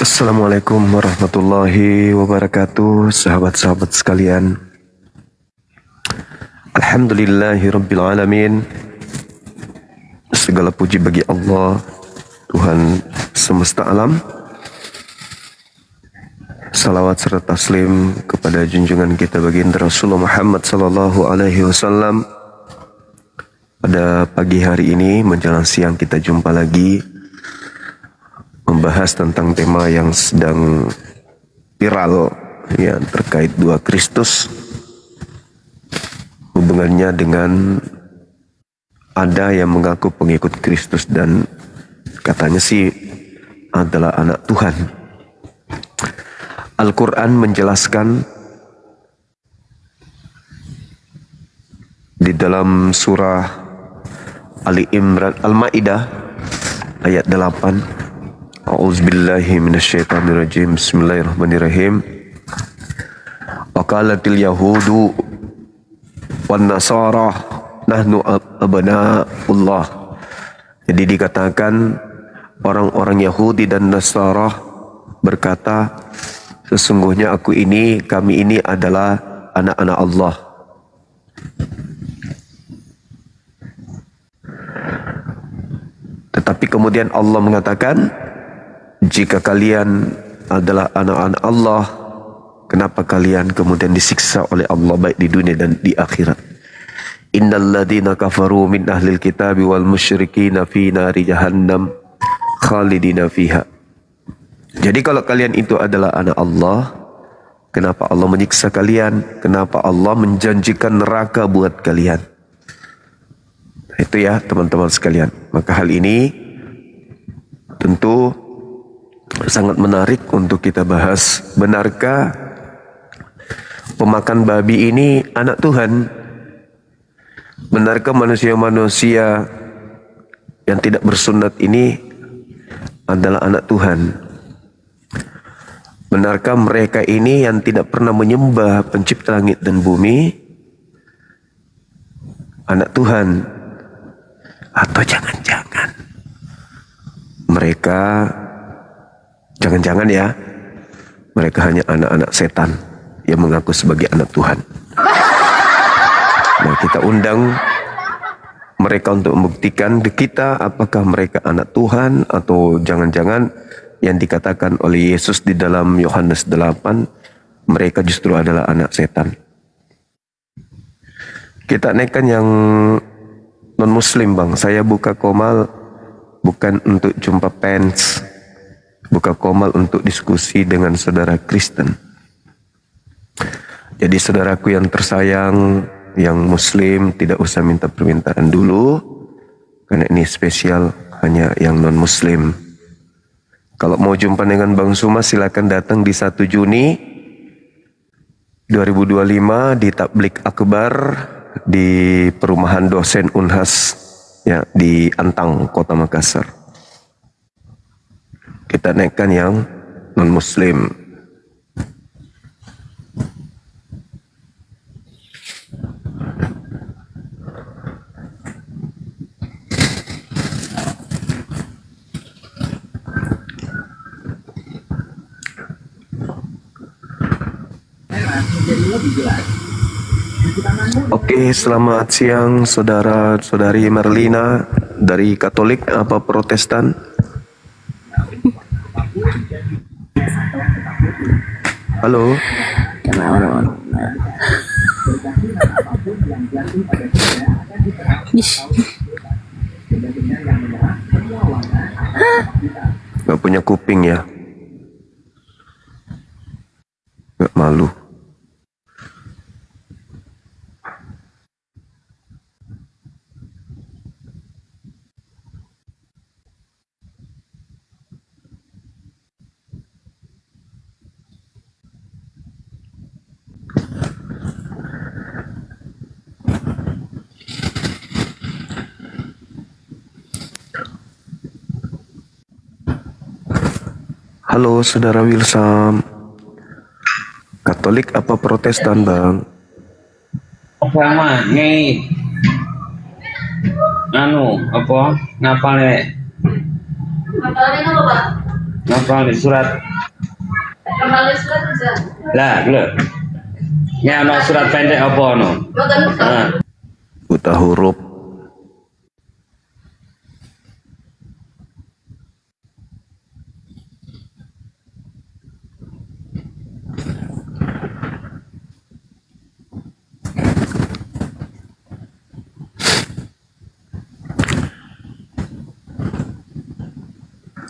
Assalamualaikum warahmatullahi wabarakatuh, sahabat-sahabat sekalian. Alhamdulillahirabbil alamin. Segala puji bagi Allah, Tuhan semesta alam. Salawat serta taslim kepada junjungan kita baginda Rasulullah Muhammad sallallahu alaihi wasallam. Pada pagi hari ini menjelang siang kita jumpa lagi membahas tentang tema yang sedang viral, ya, terkait dua Kristus, hubungannya dengan ada yang mengaku pengikut Kristus dan katanya sih adalah anak Tuhan. Al-Quran menjelaskan di dalam surah Ali Imran Al-Maidah ayat 8. A'udzubillahi minasyaitonirrajim. Bismillahirrahmanirrahim. Wa qalatil yahudu wan nasara nahnu abna'ullah. Jadi dikatakan orang-orang Yahudi dan Nasara berkata, sesungguhnya kami ini adalah anak-anak Allah. Tetapi kemudian Allah mengatakan, jika kalian adalah anak-anak Allah, kenapa kalian kemudian disiksa oleh Allah baik di dunia dan di akhirat? Innal ladzina kafaru min ahlil kitabi wal musyrikina fi nari jahannam khalidina fiha. Jadi kalau kalian itu adalah anak Allah, kenapa Allah menyiksa kalian? Kenapa Allah menjanjikan neraka buat kalian? Itu ya teman-teman sekalian. Maka hal ini tentu sangat menarik untuk kita bahas. Benarkah pemakan babi ini anak Tuhan? Benarkah manusia-manusia yang tidak bersunat ini adalah anak Tuhan? Benarkah mereka ini yang tidak pernah menyembah pencipta langit dan bumi anak Tuhan? Atau jangan-jangan mereka, jangan-jangan ya, mereka hanya anak-anak setan yang mengaku sebagai anak Tuhan. Nah, kita undang mereka untuk membuktikan ke kita apakah mereka anak Tuhan atau jangan-jangan yang dikatakan oleh Yesus di dalam Yohanes 8, mereka justru adalah anak setan. Kita naikkan yang non-muslim, Bang. Saya buka komal bukan untuk jumpa fans, buka komal untuk diskusi dengan saudara Kristen. Jadi saudaraku yang tersayang, yang muslim, tidak usah minta permintaan dulu, karena ini spesial hanya yang non-muslim. Kalau mau jumpa dengan Bang Suma, silakan datang di 1 Juni 2025 di Tablik Akbar di perumahan dosen Unhas, ya, di Antang, Kota Makassar. Kita naikkan yang non-muslim. Oke, selamat siang saudara-saudari Merlina dari Katolik apa Protestan? Halo. Gak punya kuping ya? Gak malu? Halo saudara Wilsam, Katolik apa Protestan, Bang? Sama nyai apa ngapale Ngapalin apa, Pak? Ngapal di surat. Lah, belum. Ya, no surat pendek apa no? Buta huruf.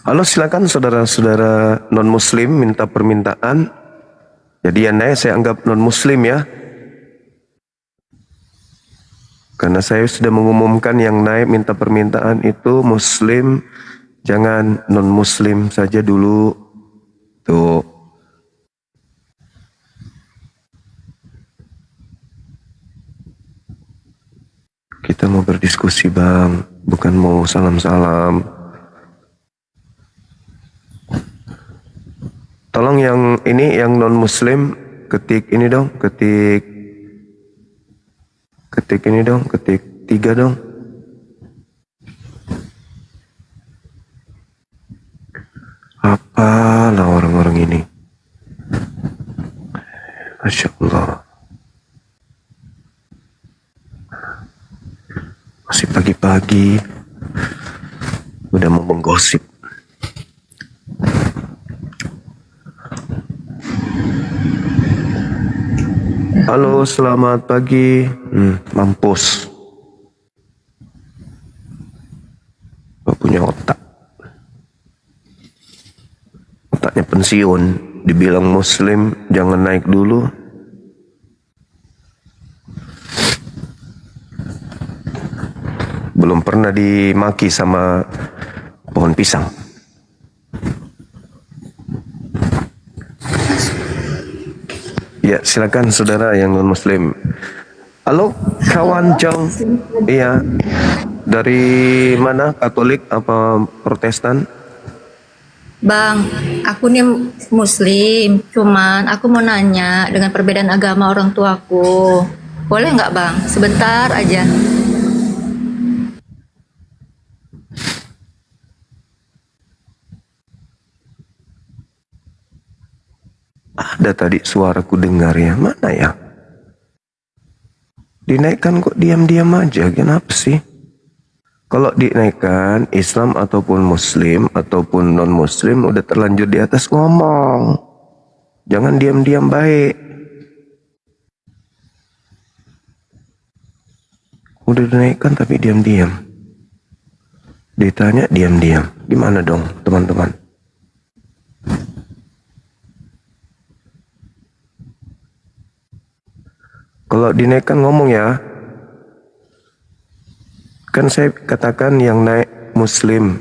Halo, silakan saudara-saudara non-muslim minta permintaan. Jadi Anda saya anggap non-muslim ya. Karena saya sudah mengumumkan yang naik minta permintaan itu muslim, jangan non-muslim saja dulu. Tuh. Kita mau berdiskusi bang, bukan mau salam-salam. Tolong yang ini, yang non-muslim, ketik ini dong, ketik ini dong, ketik 3 dong. Apalah orang-orang ini. Masya Allah. Masih pagi-pagi, udah mau menggosip. Halo, selamat pagi. Mampus. Gak punya otak. Otaknya pensiun. Dibilang muslim, jangan naik dulu. Belum pernah dimaki sama pohon pisang. Ya, silakan saudara yang non muslim. Halo, kawan Jong. Iya. Dari mana? Katolik apa Protestan? Bang, aku nih muslim, cuman aku mau nanya dengan perbedaan agama orang tuaku. Boleh nggak bang? Sebentar aja. Ada tadi suaraku dengar ya, mana ya? Dinaikkan kok diam-diam aja, kenapa sih? Kalau dinaikkan Islam ataupun Muslim ataupun non-Muslim udah terlanjur di atas ngomong. Jangan diam-diam baik. Udah dinaikkan tapi diam-diam. Ditanya diam-diam. Gimana dong teman-teman? Kalau dinaikkan ngomong ya. Kan saya katakan yang naik muslim.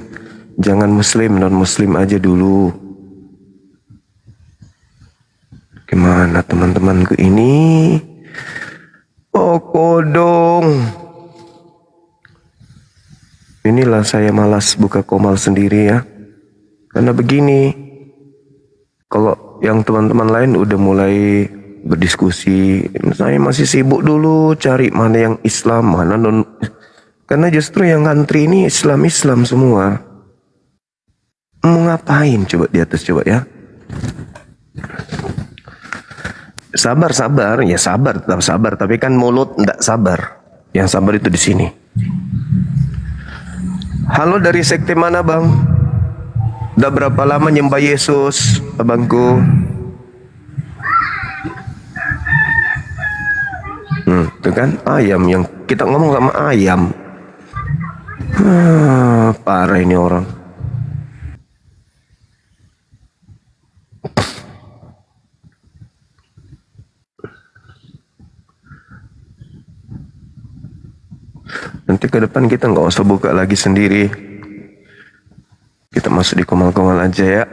Jangan muslim, non-muslim aja dulu. Gimana teman-temanku ini? Oh kodong. Inilah saya malas buka komal sendiri ya. Karena begini. Kalau yang teman-teman lain udah mulai berdiskusi, saya masih sibuk dulu cari mana yang Islam, mana non. Karena justru yang ngantri ini Islam semua. Mau ngapain coba di atas coba ya? Sabar, ya sabar, tetap sabar. Tapi kan mulut enggak sabar. Yang sabar itu di sini. Halo, dari sekte mana bang? Udah berapa lama nyembah Yesus, abangku? Itu kan ayam yang kita ngomong sama ayam. Parah ini orang. Nanti ke depan kita nggak usah buka lagi sendiri. Kita masuk di komal-komal aja ya.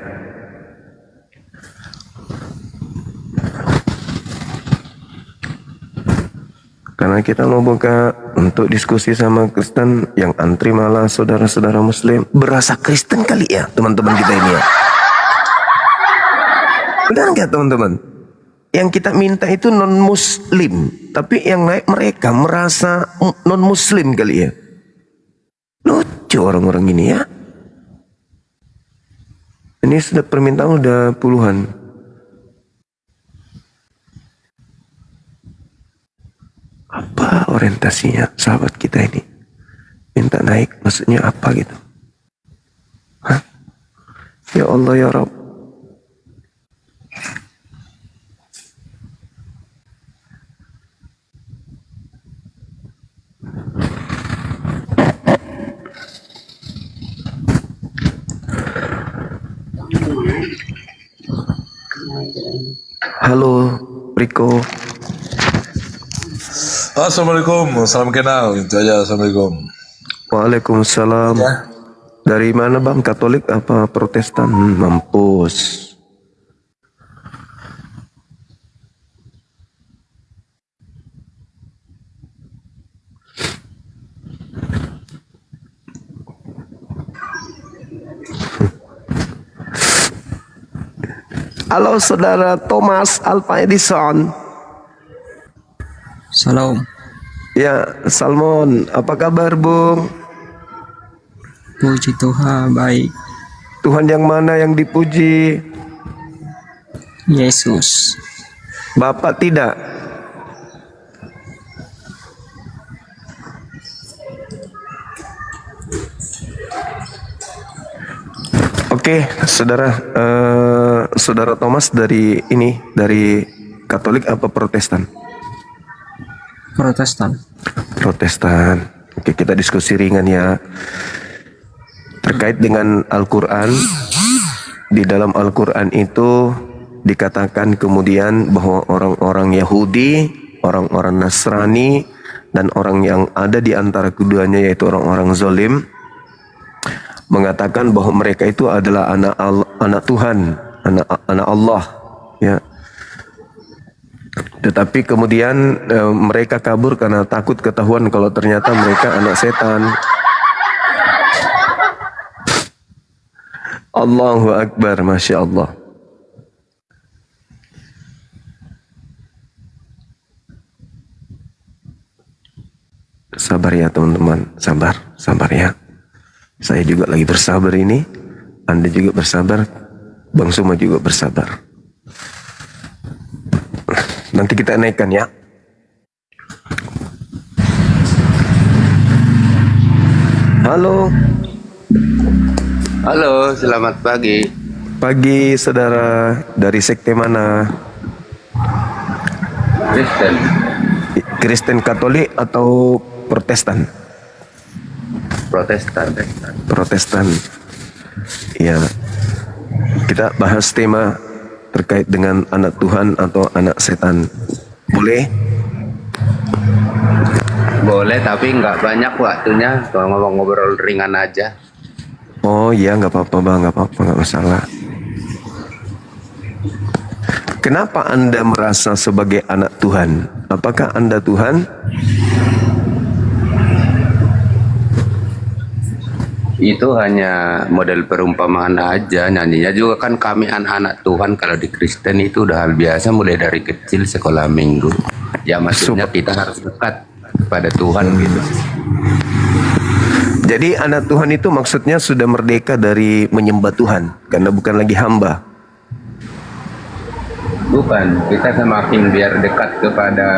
Karena kita mau buka untuk diskusi sama Kristen, yang antri malah saudara-saudara Muslim. Berasa Kristen kali ya teman-teman kita ini ya. Benar nggak teman-teman? Yang kita minta itu non-Muslim, tapi yang naik mereka merasa non-Muslim kali ya. Lucu orang-orang ini ya. Ini sudah permintaan udah puluhan. Apa orientasinya sahabat kita ini? Minta naik, maksudnya apa gitu? Hah? Ya Allah ya Rabb. Halo, Riko. Assalamualaikum, salam kenal. Itu aja, assalamualaikum. Waalaikumsalam. Ya. Dari mana bang? Katolik apa Protestan? Mampus. Halo saudara Thomas Alva Edison. Salam, Ya, Salmon, apa kabar Bung? puji Tuhan, baik. Tuhan yang mana yang dipuji? Yesus, Bapak tidak? Oke, saudara, saudara Thomas dari Katolik apa Protestan? Protestan. Protestan. Oke, kita diskusi ringan ya. Terkait dengan Al-Quran, di dalam Al-Quran itu dikatakan kemudian bahwa orang-orang Yahudi, orang-orang Nasrani, dan orang yang ada di antara keduanya yaitu orang-orang zalim mengatakan bahwa mereka itu adalah anak Tuhan, anak Allah, ya. Tetapi kemudian mereka kabur karena takut ketahuan kalau ternyata mereka anak setan. Allahu Akbar, Masya Allah. Sabar ya teman-teman, sabar ya. Saya juga lagi bersabar ini, Anda juga bersabar, Bang Suma juga bersabar. Nanti kita naikkan ya. Halo. Halo, selamat pagi. Pagi saudara, dari sekte mana? Kristen. Kristen Katolik atau Protestan? Protestan. Protestan. Ya. Kita bahas tema terkait dengan anak Tuhan atau anak setan. Boleh? Boleh, tapi nggak banyak waktunya. Kalau ngobrol ringan aja. Oh iya, nggak apa-apa bang, nggak apa-apa, nggak masalah. Kenapa Anda merasa sebagai anak Tuhan? Apakah Anda Tuhan? Itu hanya model perumpamaan aja. Nyanyinya juga kan kami anak-anak Tuhan. Kalau di Kristen itu udah hal biasa mulai dari kecil sekolah minggu. Ya maksudnya kita harus dekat kepada Tuhan gitu. Jadi anak Tuhan itu maksudnya sudah merdeka dari menyembah Tuhan karena bukan lagi hamba. Bukan, kita semakin biar dekat kepada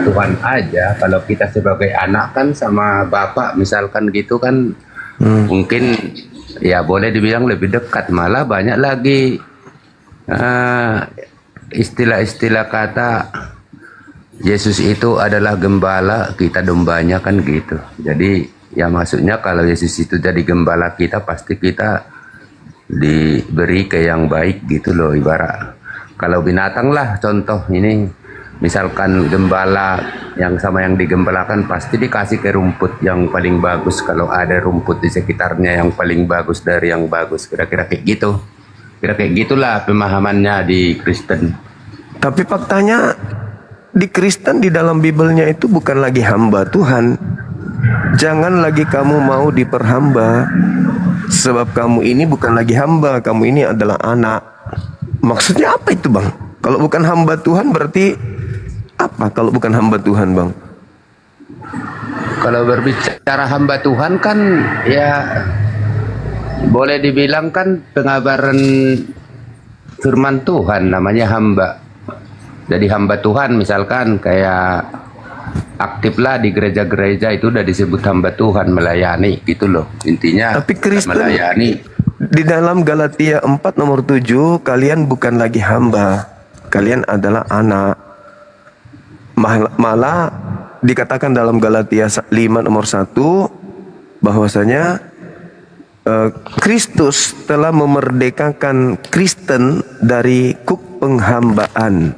Tuhan aja. Kalau kita sebagai anak kan sama bapak misalkan gitu kan, mungkin ya boleh dibilang lebih dekat. Malah banyak lagi istilah-istilah kata Yesus itu adalah gembala, kita dombanya kan gitu. Jadi ya maksudnya kalau Yesus itu jadi gembala kita, pasti kita diberi ke yang baik gitu loh. Ibarat kalau binatang lah contoh ini, misalkan gembala yang sama yang digembalakan pasti dikasih ke rumput yang paling bagus. Kalau ada rumput di sekitarnya yang paling bagus dari yang bagus, kira-kira kayak gitu. Kira kayak gitulah pemahamannya di Kristen. Tapi faktanya di Kristen di dalam Bibelnya itu bukan lagi hamba Tuhan. Jangan lagi kamu mau diperhamba, sebab kamu ini bukan lagi hamba, kamu ini adalah anak. Maksudnya apa itu bang? Kalau bukan hamba Tuhan berarti apa kalau bukan hamba Tuhan bang? Kalau berbicara hamba Tuhan kan ya boleh dibilang kan pengabaran firman Tuhan namanya hamba. Jadi hamba Tuhan misalkan kayak aktiflah di gereja-gereja itu udah disebut hamba Tuhan, melayani gitu loh. Intinya Tapi Kristen melayani. di dalam Galatia 4 nomor 7, kalian bukan lagi hamba, kalian adalah anak. Malah dikatakan dalam Galatia 5 nomor 1 bahwasanya Kristus telah memerdekakan Kristen dari kuk penghambaan,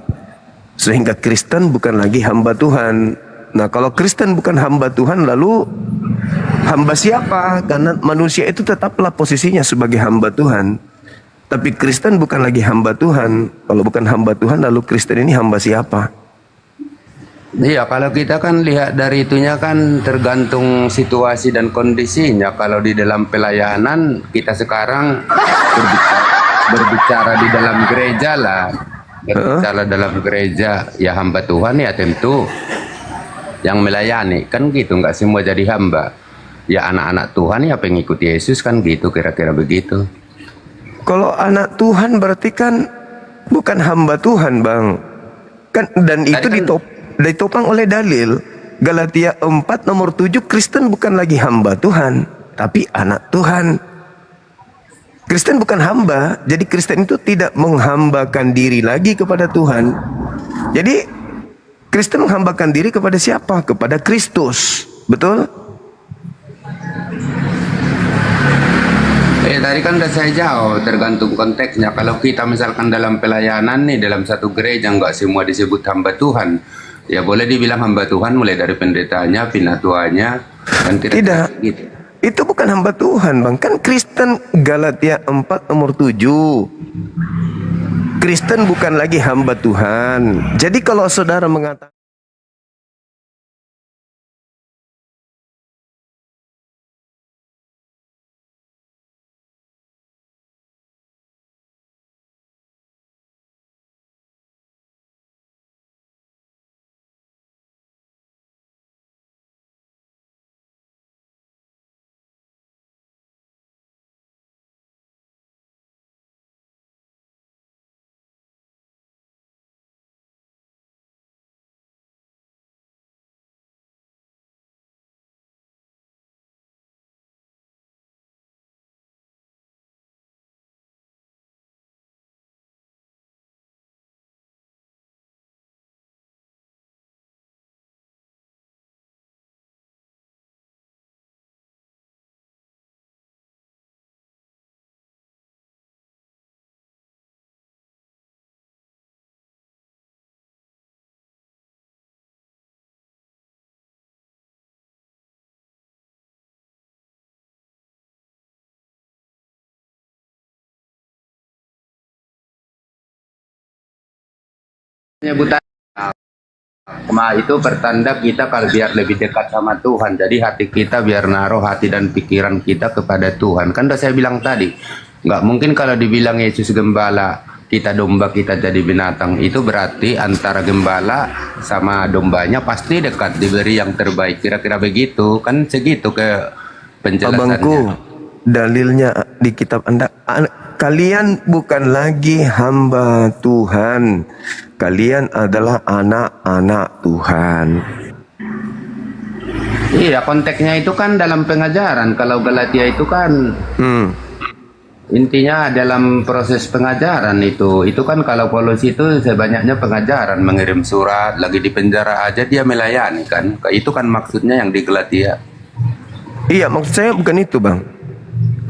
sehingga Kristen bukan lagi hamba Tuhan. Nah, kalau Kristen bukan hamba Tuhan, lalu hamba siapa? Karena manusia itu tetaplah posisinya sebagai hamba Tuhan. Tapi Kristen bukan lagi hamba Tuhan. Kalau bukan hamba Tuhan, lalu Kristen ini hamba siapa? Iya, kalau kita kan lihat dari itunya kan tergantung situasi dan kondisinya. Kalau di dalam pelayanan kita sekarang berbicara di dalam gereja lah. Berbicara dalam gereja, ya hamba Tuhan ya tentu yang melayani kan gitu, nggak semua jadi hamba, ya anak-anak Tuhan ya pengikut Yesus kan gitu, kira-kira begitu. Kalau anak Tuhan berarti kan bukan hamba Tuhan, Bang. Kan dan itu ditopang oleh dalil Galatia 4 nomor 7, Kristen bukan lagi hamba Tuhan, tapi anak Tuhan. Kristen bukan hamba, jadi Kristen itu tidak menghambakan diri lagi kepada Tuhan. Jadi Kristen menghambakan diri kepada siapa? Kepada Kristus. Betul? Tadi kan udah saya jauh, tergantung konteksnya. Kalau kita misalkan dalam pelayanan nih, dalam satu gereja nggak semua disebut hamba Tuhan, ya boleh dibilang hamba Tuhan mulai dari pendetanya, pinatuanya, dan tidak. Gitu. Itu bukan hamba Tuhan, Bang. Kan Kristen Galatia 4 nomor 7. Kristen bukan lagi hamba Tuhan. Jadi kalau saudara mengatakan penyebutan itu pertanda kita kalau biar lebih dekat sama Tuhan. Jadi hati kita biar naruh hati dan pikiran kita kepada Tuhan. Kan udah saya bilang tadi, nggak mungkin kalau dibilang Yesus gembala, kita domba, kita jadi binatang. Itu berarti antara gembala sama dombanya pasti dekat, diberi yang terbaik. Kira-kira begitu, kan segitu ke penjelasannya. Abangku, dalilnya di kitab Anda. Kalian bukan lagi hamba Tuhan. Kalian adalah anak-anak Tuhan. Iya, konteksnya itu kan dalam pengajaran. Kalau Galatia itu kan intinya dalam proses pengajaran itu kan kalau Paulus itu sebanyaknya pengajaran, mengirim surat, lagi di penjara aja dia melayani kan. Itu kan maksudnya yang di Galatia. Iya, maksud saya bukan itu, Bang.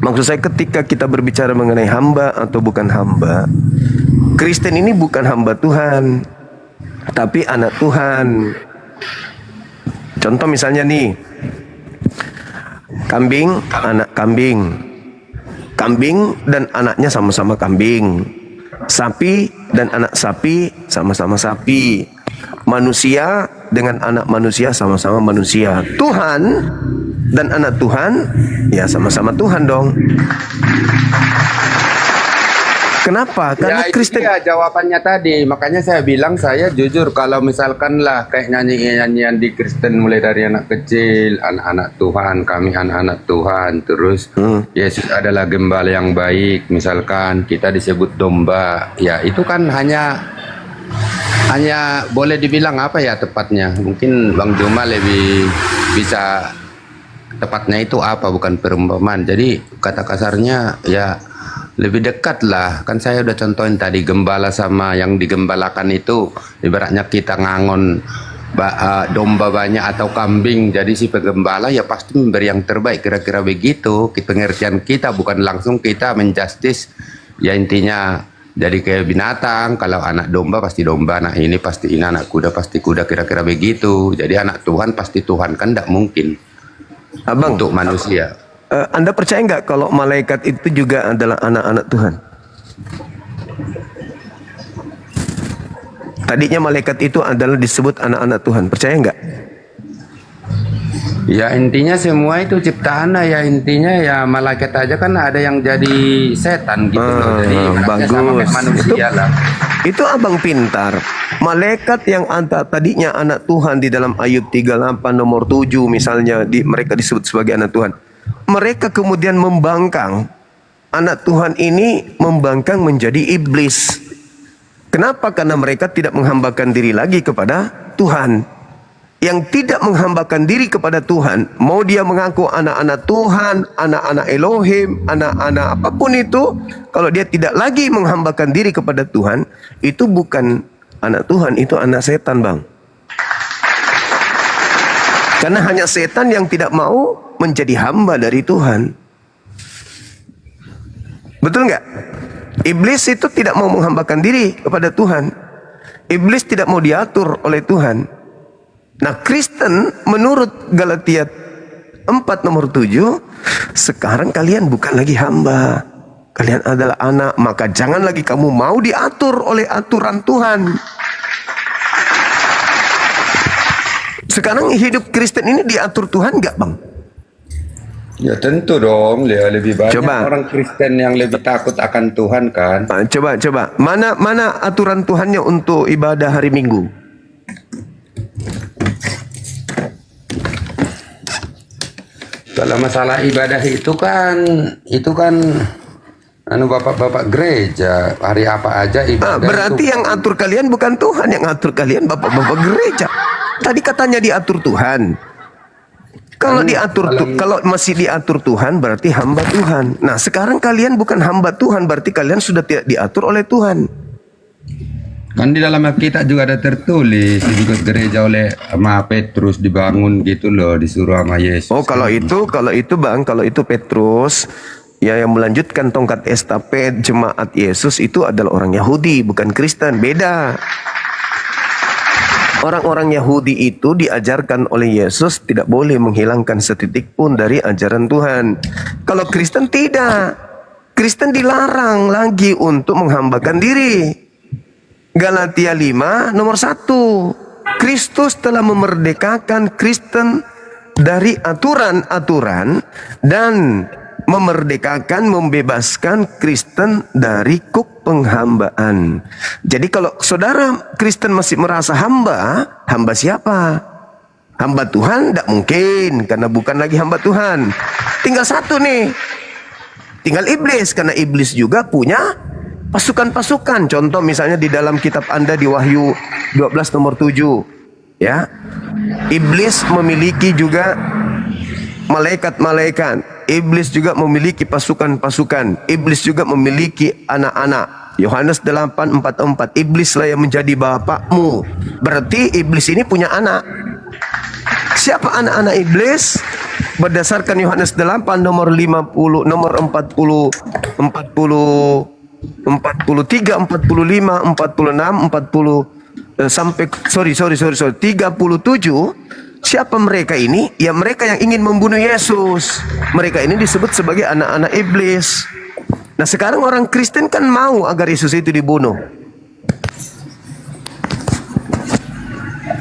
Maksud saya ketika kita berbicara mengenai hamba atau bukan hamba, Kristen ini bukan hamba Tuhan, tapi anak Tuhan. Contoh misalnya nih, kambing, anak kambing. Kambing dan anaknya sama-sama kambing. Sapi dan anak sapi sama-sama sapi. Manusia dengan anak manusia sama-sama manusia. Tuhan dan anak Tuhan ya sama-sama Tuhan dong. Kenapa? Karena Ya itu Kristen dia jawabannya tadi. Makanya saya bilang saya jujur kalau misalkan lah kayak nyanyian di Kristen mulai dari anak kecil, anak-anak Tuhan, kami anak-anak Tuhan, terus Yesus adalah gembala yang baik, misalkan kita disebut domba. Ya itu kan hanya boleh dibilang apa ya tepatnya? Mungkin Bang Juma lebih bisa tepatnya itu apa, bukan perumpamaan. Jadi kata kasarnya ya lebih dekat lah. Kan saya udah contohin tadi gembala sama yang digembalakan itu ibaratnya kita ngangon domba banyak atau kambing. Jadi si penggembala ya pasti memberi yang terbaik, kira-kira begitu pengertian kita, bukan langsung kita menjustis ya intinya. Jadi kayak binatang, kalau anak domba pasti domba, anak ini pasti ini, anak kuda pasti kuda, kira-kira begitu. Jadi anak Tuhan pasti Tuhan, kan tidak mungkin Abang, untuk manusia. Anda percaya nggak kalau malaikat itu juga adalah anak-anak Tuhan? Tadinya malaikat itu adalah disebut anak-anak Tuhan. Percaya nggak? Ya intinya semua itu ciptaan lah, ya intinya ya malaikat aja kan ada yang jadi setan gitu loh. Jadi ibaratnya sama kayak manusia lah. Itu abang pintar. Malaikat yang tadinya anak Tuhan di dalam Ayub 38 nomor 7 misalnya mereka disebut sebagai anak Tuhan. Mereka kemudian membangkang. Anak Tuhan ini membangkang menjadi iblis. Kenapa? Karena mereka tidak menghambakan diri lagi kepada Tuhan. Yang tidak menghambakan diri kepada Tuhan, mau dia mengaku anak-anak Tuhan, anak-anak Elohim, anak-anak apapun itu, kalau dia tidak lagi menghambakan diri kepada Tuhan, itu bukan anak Tuhan, itu anak setan, Bang. Karena hanya setan yang tidak mau menjadi hamba dari Tuhan. Betul nggak? Iblis itu tidak mau menghambakan diri kepada Tuhan. Iblis tidak mau diatur oleh Tuhan. Nah, Kristen menurut Galatia 4 nomor 7, sekarang kalian bukan lagi hamba. Kalian adalah anak, maka jangan lagi kamu mau diatur oleh aturan Tuhan. Sekarang hidup Kristen ini diatur Tuhan nggak, Bang? Ya tentu dong, ya lebih banyak Coba. orang Kristen yang lebih takut akan Tuhan kan. Coba. Mana aturan Tuhannya untuk ibadah hari Minggu? Kalau masalah ibadah itu kan bapak-bapak gereja, hari apa aja ibadah. Berarti itu. yang atur kalian bukan Tuhan, yang atur kalian bapak-bapak gereja. Tadi katanya diatur Tuhan. Kalau masih diatur Tuhan berarti hamba Tuhan. Nah, sekarang kalian bukan hamba Tuhan, berarti kalian sudah tidak diatur oleh Tuhan. Kan di dalam Alkitab juga ada tertulis ikut gereja oleh sama Petrus dibangun gitu loh, disuruh sama Yesus. Oh, kalau itu Bang, kalau itu Petrus ya yang melanjutkan tongkat estafet jemaat Yesus itu adalah orang Yahudi, bukan Kristen, beda. Orang-orang Yahudi itu diajarkan oleh Yesus tidak boleh menghilangkan setitik pun dari ajaran Tuhan. Kalau Kristen tidak. Kristen dilarang lagi untuk menghambakan diri. Galatia 5 nomor 1. Kristus telah memerdekakan Kristen dari aturan-aturan dan membebaskan Kristen dari kuk penghambaan. Jadi kalau saudara Kristen masih merasa hamba siapa? Hamba Tuhan? Tidak mungkin, karena bukan lagi hamba Tuhan. Tinggal satu nih, tinggal iblis, karena iblis juga punya pasukan-pasukan. Contoh misalnya di dalam kitab Anda di Wahyu 12 nomor 7, ya, iblis memiliki juga malaikat-malaikat. Iblis juga memiliki pasukan-pasukan. Iblis juga memiliki anak-anak. Yohanes 8:44. Iblislah yang menjadi bapakmu. Berarti iblis ini punya anak. Siapa anak-anak iblis? Berdasarkan Yohanes 8 nomor 50, nomor 40, 43, 45, 46, 40 sampai 37. Siapa mereka ini? Ya mereka yang ingin membunuh Yesus. Mereka ini disebut sebagai anak-anak iblis. Nah, sekarang orang Kristen kan mau agar Yesus itu dibunuh.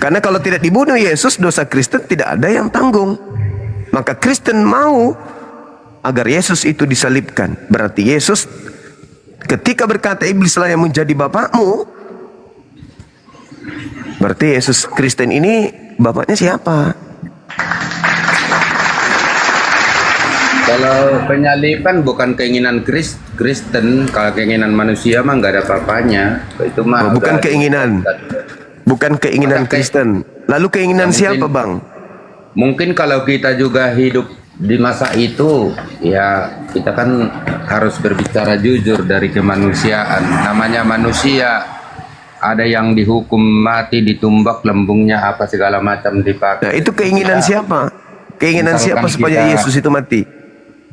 Karena kalau tidak dibunuh Yesus, dosa Kristen tidak ada yang tanggung. Maka Kristen mau agar Yesus itu disalibkan. Berarti Yesus Ketika berkata iblislah yang menjadi bapakmu, berarti Yesus Kristen ini bapaknya siapa? Kalau penyaliban bukan keinginan Kristen, kalau keinginan manusia mah nggak ada apa-apanya. Itu mah Bukan udah- keinginan. Bukan keinginan Maka Kristen. Lalu keinginan Ya, mungkin- siapa, Bang? Mungkin kalau kita juga hidup di masa itu, ya kita kan harus berbicara jujur dari kemanusiaan. Namanya manusia, ada yang dihukum mati, ditumbak lembungnya apa segala macam dipakai. Nah, itu keinginan siapa? Keinginan Misalkan siapa supaya kita- Yesus itu mati?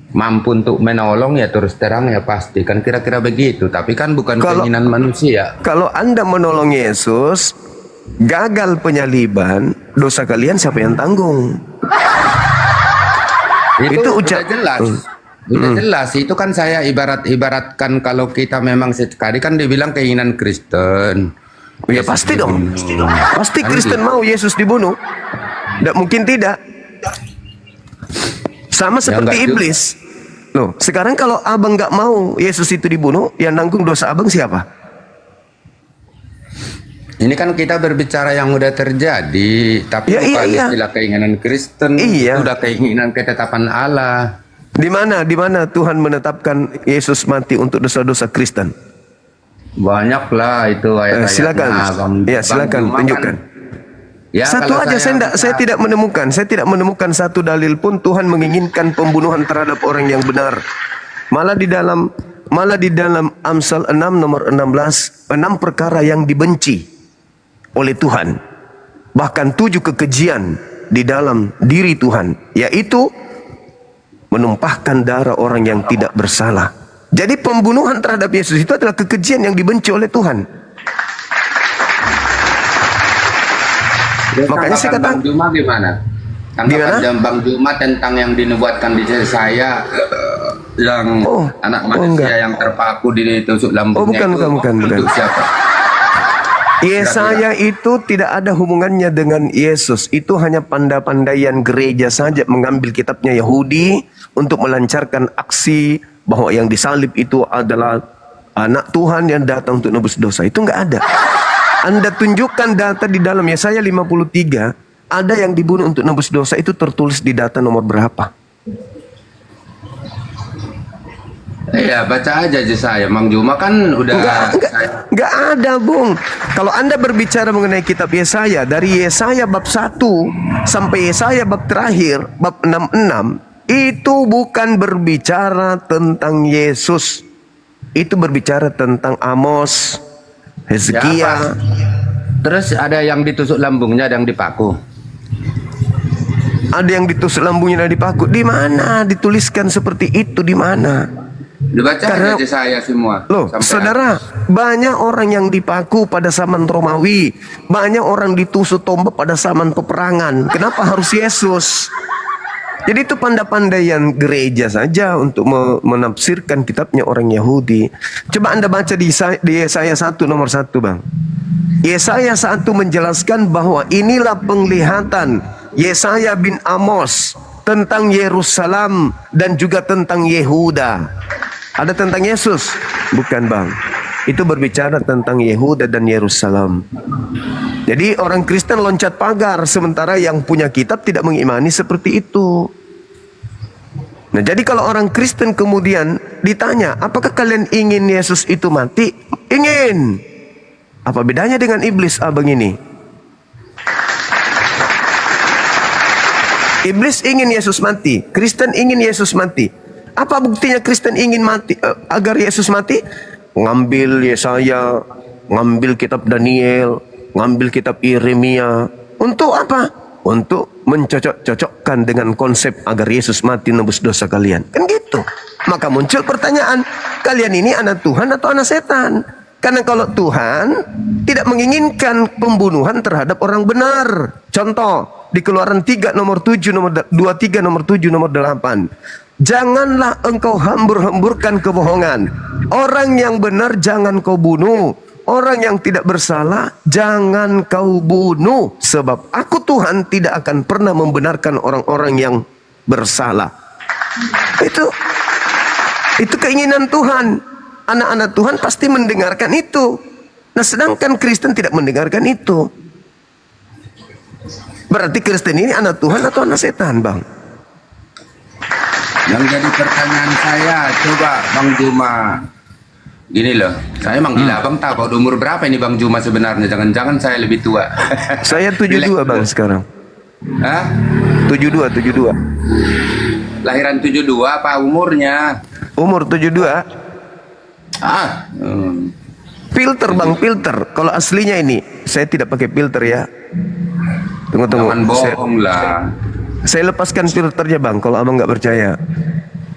Mampu untuk menolong ya terus terang ya pasti kan kira-kira begitu. Tapi kan bukan Kalau- keinginan manusia. Kalau Anda menolong Yesus, gagal penyaliban, dosa kalian siapa yang tanggung? Itu Itu udah ucap- jelas. Udah jelas. Itu kan saya ibaratkan kalau kita memang sekali kan dibilang keinginan Kristen. Ya Yesus pasti dong. dibunuh. Pasti Kan Kristen gitu. mau Yesus dibunuh. Tidak mungkin tidak. Sama seperti enggak juga. iblis. Loh, sekarang kalau abang nggak mau Yesus itu dibunuh, yang nanggung dosa abang siapa? Ini kan kita berbicara yang udah terjadi, tapi Ya, bukan iya. istilah keinginan Kristen. Iya. Itu udah keinginan ketetapan Allah. Di mana Tuhan menetapkan Yesus mati untuk dosa-dosa Kristen? Banyak lah itu ayat-ayatnya. Silakan. Ya, silakan Cuma kan- tunjukkan. Ya, Satu kalau aja saya tidak menemukan. Saya tidak menemukan satu dalil pun Tuhan menginginkan pembunuhan terhadap orang yang benar. Malah di dalam Amsal 6 nomor 16, 6 perkara yang dibenci oleh Tuhan. Bahkan 7 kekejian di dalam diri Tuhan, yaitu menumpahkan darah orang yang tidak bersalah. Jadi pembunuhan terhadap Yesus itu adalah kekejian yang dibenci oleh Tuhan. Makanya saya katakan- Bang Juma gimana? Gimana? Tanggapan Bang Juma tentang yang dinubuatkan di saya yang Oh, anak oh, manusia enggak. yang terpaku ditusuk lambungnya Oh, bukan. untuk siapa? Yesaya itu tidak ada hubungannya dengan Yesus. Itu hanya pandai-pandaian gereja saja mengambil kitabnya Yahudi untuk melancarkan aksi bahwa yang disalib itu adalah anak Tuhan yang datang untuk nebus dosa. Itu nggak ada. Anda tunjukkan data di dalam Yesaya 53, ada yang dibunuh untuk nebus dosa, itu tertulis di data nomor berapa? Iya, baca aja saya. Mang Juma kan udah Enggak ada, Bung. Kalau Anda berbicara mengenai kitab Yesaya, dari Yesaya bab 1 sampai Yesaya bab terakhir, bab 66, itu bukan berbicara tentang Yesus. Itu berbicara tentang Amos, Hezkia. Ya, apa? Terus ada yang ditusuk lambungnya, ada yang dipaku. Ada yang ditusuk lambungnya dan dipaku. Di mana dituliskan seperti itu? Di mana? Dibaca Karena- aja saya semua. Loh, Sampai saudara, banyak orang yang dipaku pada zaman Romawi. Banyak orang ditusuk tombak pada zaman peperangan. Kenapa harus Yesus? Jadi itu pandai-pandaian gereja saja untuk menafsirkan kitabnya orang Yahudi. Coba Anda baca di Yesaya 1 nomor 1, Bang. Yesaya 1 menjelaskan bahwa inilah penglihatan Yesaya bin Amos tentang Yerusalem dan juga tentang Yehuda. Ada tentang Yesus? Bukan, Bang. Itu berbicara tentang Yehuda dan Yerusalem. Jadi orang Kristen loncat pagar, sementara yang punya kitab tidak mengimani seperti itu. Nah, jadi kalau orang Kristen kemudian ditanya, apakah kalian ingin Yesus itu mati? Ingin. Apa bedanya dengan iblis, abang ini? Iblis ingin Yesus mati, Kristen ingin Yesus mati. Apa buktinya Kristen ingin mati agar Yesus mati? Ngambil Yesaya, ngambil kitab Daniel, ngambil kitab Yeremia. Untuk apa? Untuk mencocok-cocokkan dengan konsep agar Yesus mati nebus dosa kalian. Kan gitu. Maka muncul pertanyaan, kalian ini anak Tuhan atau anak setan? Karena kalau Tuhan tidak menginginkan pembunuhan terhadap orang benar. Contoh, di Keluaran 3 nomor 7, nomor 23, nomor 7, nomor 8. Janganlah engkau hambur-hamburkan kebohongan. Orang yang benar jangan kau bunuh. Orang yang tidak bersalah jangan kau bunuh. Sebab aku Tuhan tidak akan pernah membenarkan orang-orang yang bersalah. Itu keinginan Tuhan. anak-anak Tuhan pasti mendengarkan itu. Nah, sedangkan Kristen tidak mendengarkan itu. Berarti Kristen ini anak Tuhan atau anak setan, Bang? Yang jadi pertanyaan saya, coba Bang Juma, gini loh, saya manggil abang tahu kalau umur berapa ini Bang Juma sebenarnya, jangan-jangan saya lebih tua. Saya 72 Bang sekarang. Hah? 72. Lahiran 72 apa umurnya? Umur 72. Ah, Filter Bang, filter. Kalau aslinya ini, saya tidak pakai filter ya. Tunggu. jangan bohong lah. Saya lepaskan filternya Bang, kalau abang nggak percaya.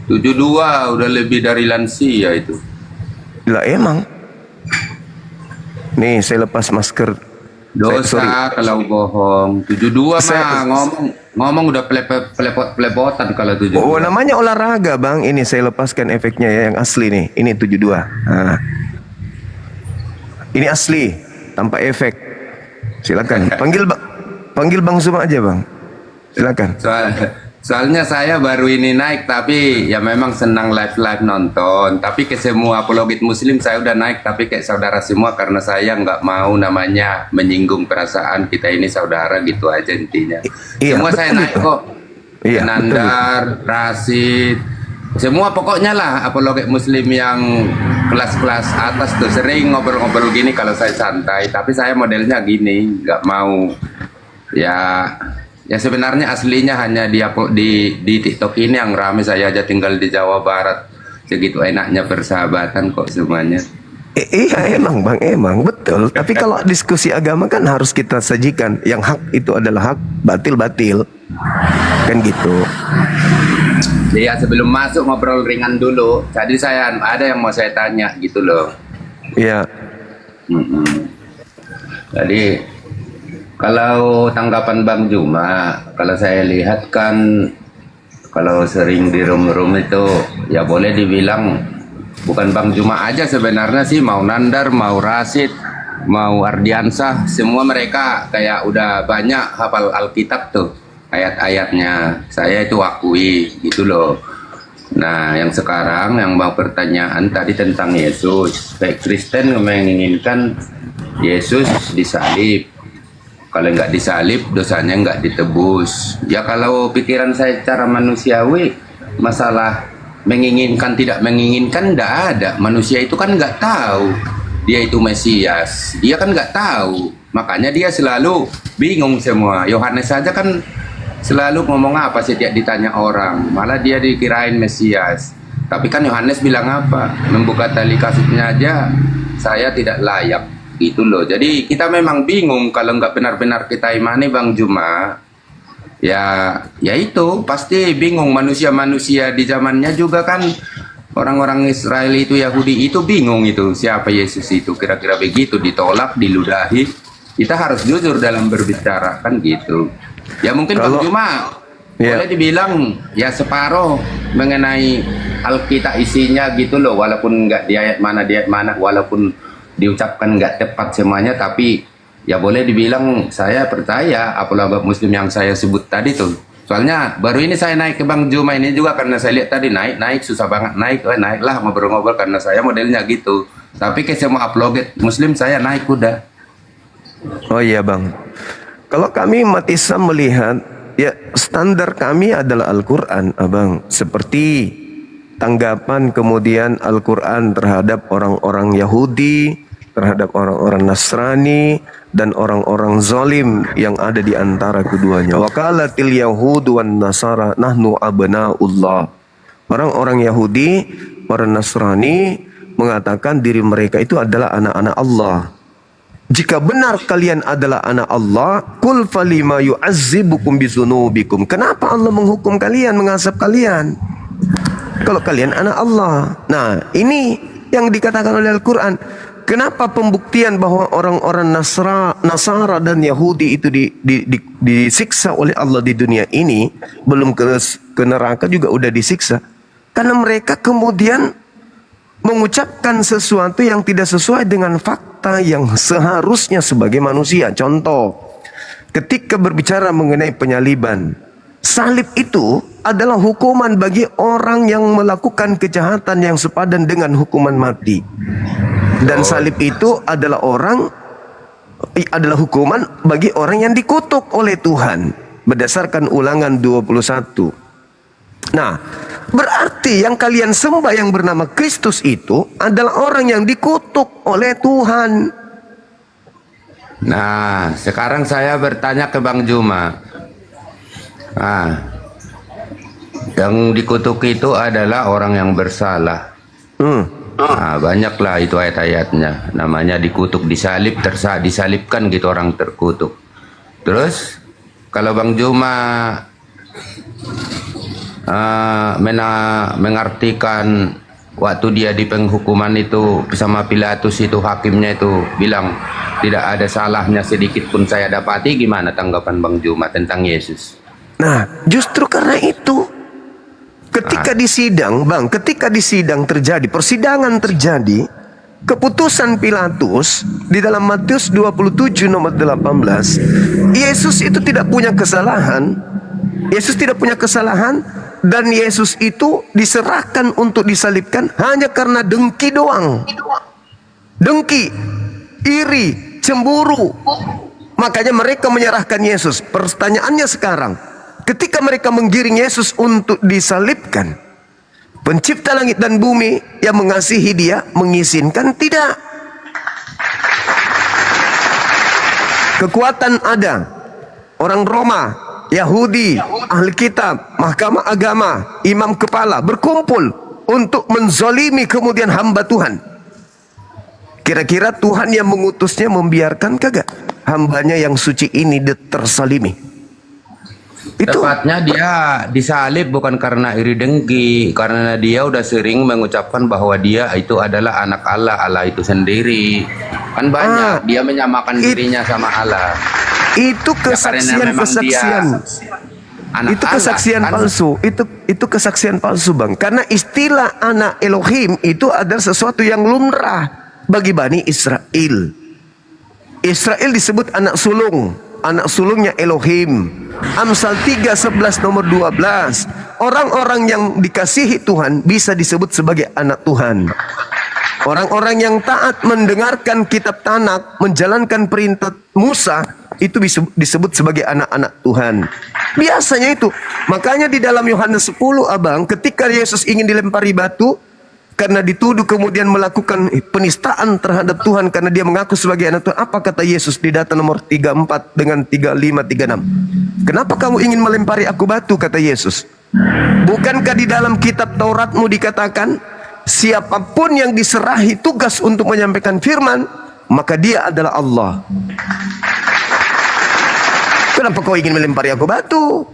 72 udah lebih dari lansia itu. Lah emang. Nih, saya lepas masker. Dosa kalau bohong. 72 Saya- mah ngomong udah pelepotan kalau 72. Oh, namanya olahraga Bang. Ini saya lepaskan efeknya ya, yang asli nih. Ini 72. Nah. Ini asli, tanpa efek. Silakan. Panggil Bang Zuma aja Bang. Silakan. Soalnya saya baru ini naik, tapi ya memang senang live nonton. Tapi ke semua apologit muslim saya udah naik, tapi kayak saudara semua karena saya nggak mau namanya menyinggung perasaan kita ini saudara gitu aja intinya. Iya, Semua betul saya naik itu. kok. Iya, Nandar, Rasid, semua pokoknya lah apologit muslim yang kelas-kelas atas tuh sering ngobrol-ngobrol gini kalau saya santai. Tapi saya modelnya gini, nggak mau ya sebenarnya aslinya hanya di TikTok ini yang rame. Saya aja tinggal di Jawa Barat, segitu enaknya persahabatan kok semuanya. Iya emang Bang, emang betul. Tapi kalau diskusi agama kan harus kita sajikan. Yang hak itu adalah hak, batil kan gitu. Ya sebelum masuk ngobrol ringan dulu. Jadi saya ada yang mau saya tanya gitu loh. Iya. Jadi kalau tanggapan Bang Juma, kalau saya lihat kan kalau sering di room-room itu ya boleh dibilang bukan Bang Juma aja sebenarnya sih, mau Nandar, mau Rasid, mau Ardiansah, semua mereka kayak udah banyak hafal Alkitab tuh ayat-ayatnya. Saya itu akui gitu loh. Nah yang sekarang yang mau pertanyaan tadi tentang Yesus, kayak Kristen menginginkan Yesus disalib. Kalau nggak disalib, dosanya nggak ditebus. Ya kalau pikiran saya secara manusiawi, masalah menginginkan tidak menginginkan nggak ada. Manusia itu kan nggak tahu dia itu Mesias. Dia kan nggak tahu. Makanya dia selalu bingung semua. Yohanes saja kan selalu ngomong apa setiap ditanya orang. Malah dia dikirain Mesias. Tapi kan Yohanes bilang apa? Membuka tali kasutnya aja, saya tidak layak. Gitu loh. Jadi kita memang bingung kalau nggak benar-benar kita imani Bang Juma. Ya itu pasti bingung. Manusia-manusia di zamannya juga kan orang-orang Israel itu, Yahudi itu bingung itu siapa Yesus itu, kira-kira begitu, ditolak, diludahi. Kita harus jujur dalam berbicara kan gitu. Ya mungkin Bang Juma boleh dibilang ya separuh mengenai Alkitab isinya gitu loh, walaupun nggak di ayat mana, walaupun diucapkan nggak tepat semuanya, tapi ya boleh dibilang saya percaya apalagi muslim yang saya sebut tadi tuh. Soalnya baru ini saya naik ke Bang Juma ini juga karena saya lihat tadi naik susah banget naiklah ngobrol-ngobrol karena saya modelnya gitu. Tapi ke semua apologet muslim saya naik udah. Oh iya Bang. Kalau kami umat Islam melihat, ya standar kami adalah Al-Quran Abang. Seperti tanggapan kemudian Al-Quran terhadap orang-orang Yahudi, terhadap orang-orang Nasrani, dan orang-orang zalim yang ada di antara keduanya. Waqalatil yahudu wan nasara nahnu abna'ullah. Orang-orang Yahudi, orang Nasrani mengatakan diri mereka itu adalah anak-anak Allah. Jika benar kalian adalah anak Allah, kul falima yu'azzibukum bizunubikum. Kenapa Allah menghukum kalian, mengazab kalian? Kalau kalian anak Allah. Nah, ini yang dikatakan oleh Al-Quran. Kenapa pembuktian bahwa orang-orang Nasara dan Yahudi itu disiksa oleh Allah di dunia ini, belum ke neraka juga udah disiksa? Karena mereka kemudian mengucapkan sesuatu yang tidak sesuai dengan fakta yang seharusnya sebagai manusia. Contoh, ketika berbicara mengenai penyaliban, salib itu adalah hukuman bagi orang yang melakukan kejahatan yang sepadan dengan hukuman mati. Dan salib itu adalah hukuman bagi orang yang dikutuk oleh Tuhan berdasarkan Ulangan 21. Nah, berarti yang kalian sembah yang bernama Kristus itu adalah orang yang dikutuk oleh Tuhan. Nah, sekarang saya bertanya ke Bang Juma. Yang dikutuk itu adalah orang yang bersalah. Banyaklah itu ayat-ayatnya. Namanya dikutuk, disalib, disalibkan gitu orang terkutuk. Terus kalau Bang Juma mengartikan waktu dia di penghukuman itu sama Pilatus itu, hakimnya itu bilang tidak ada salahnya sedikit pun saya dapati, gimana tanggapan Bang Juma tentang Yesus? Nah, justru karena itu ketika di sidang, Bang, ketika di sidang terjadi, persidangan terjadi, keputusan Pilatus di dalam Matius 27 nomor 18, Yesus itu tidak punya kesalahan. Yesus tidak punya kesalahan, dan Yesus itu diserahkan untuk disalibkan hanya karena dengki doang. Dengki, iri, cemburu. Makanya mereka menyerahkan Yesus. Pertanyaannya sekarang, ketika mereka menggiring Yesus untuk disalibkan, Pencipta langit dan bumi yang mengasihi dia mengizinkan? Tidak. Kekuatan ada. Orang Roma, Yahudi, ahli kitab, mahkamah agama, imam kepala berkumpul untuk menzolimi kemudian hamba Tuhan. Kira-kira Tuhan yang mengutusnya membiarkan kagak hambanya yang suci ini tersalimi? Itu tepatnya dia disalib bukan karena iri dengki, karena dia udah sering mengucapkan bahwa dia itu adalah anak Allah, Allah itu sendiri. Kan banyak dia menyamakan dirinya sama Allah. Itu kesaksian-kesaksian. Itu kesaksian kan? palsu. Itu kesaksian palsu, Bang. Karena istilah anak Elohim itu adalah sesuatu yang lumrah bagi Bani Israel. Israel disebut anak sulung. Anak sulungnya Elohim. Amsal 3:11 nomor 12. Orang-orang yang dikasihi Tuhan bisa disebut sebagai anak Tuhan. Orang-orang yang taat mendengarkan kitab Tanak, menjalankan perintah Musa, itu disebut sebagai anak-anak Tuhan. Biasanya itu. Makanya di dalam Yohanes 10, Abang, ketika Yesus ingin dilempari batu karena dituduh kemudian melakukan penistaan terhadap Tuhan karena dia mengaku sebagai anak Tuhan, apa kata Yesus di data nomor 34 dengan 35, 36? Kenapa kamu ingin melempari aku batu, kata Yesus? Bukankah di dalam kitab Tauratmu dikatakan, siapapun yang diserahi tugas untuk menyampaikan firman, maka dia adalah Allah. Kenapa kau ingin melempari aku batu?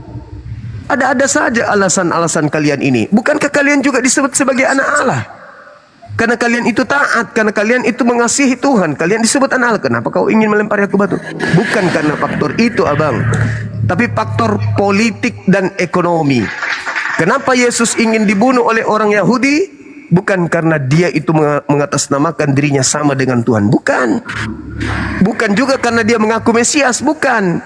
Ada-ada saja alasan-alasan kalian ini. Bukankah kalian juga disebut sebagai anak Allah? Karena kalian itu taat, karena kalian itu mengasihi Tuhan, kalian disebut anak Allah. Kenapa kau ingin melempari aku batu? Bukan karena faktor itu, Abang, tapi faktor politik dan ekonomi. Kenapa Yesus ingin dibunuh oleh orang Yahudi? Bukan karena dia itu mengatasnamakan dirinya sama dengan Tuhan, bukan. Bukan juga karena dia mengaku Mesias, bukan.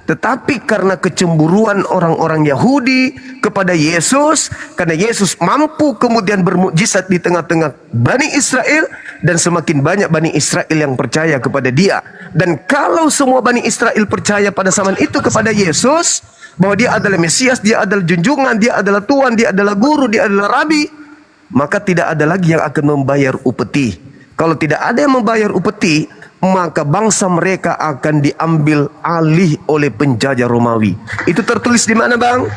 Tetapi karena kecemburuan orang-orang Yahudi kepada Yesus, karena Yesus mampu kemudian bermukjizat di tengah-tengah Bani Israel, dan semakin banyak Bani Israel yang percaya kepada dia. Dan kalau semua Bani Israel percaya pada zaman itu kepada Yesus, bahwa dia adalah Mesias, dia adalah junjungan, dia adalah Tuhan, dia adalah guru, dia adalah rabi, maka tidak ada lagi yang akan membayar upeti. Kalau tidak ada yang membayar upeti, maka bangsa mereka akan diambil alih oleh penjajah Romawi. Itu tertulis di mana, Bang?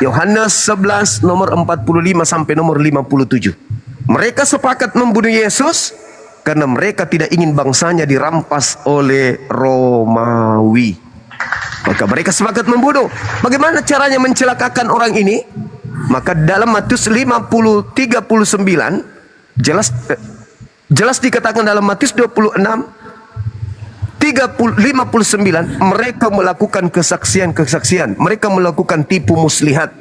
Yohanes 11 nomor 45 sampai nomor 57. Mereka sepakat membunuh Yesus karena mereka tidak ingin bangsanya dirampas oleh Romawi. Maka mereka sepakat membunuh. Bagaimana caranya mencelakakan orang ini? Maka dalam Matius 50:39 jelas dikatakan dalam Matius 26:59, mereka melakukan kesaksian-kesaksian, mereka melakukan tipu muslihat.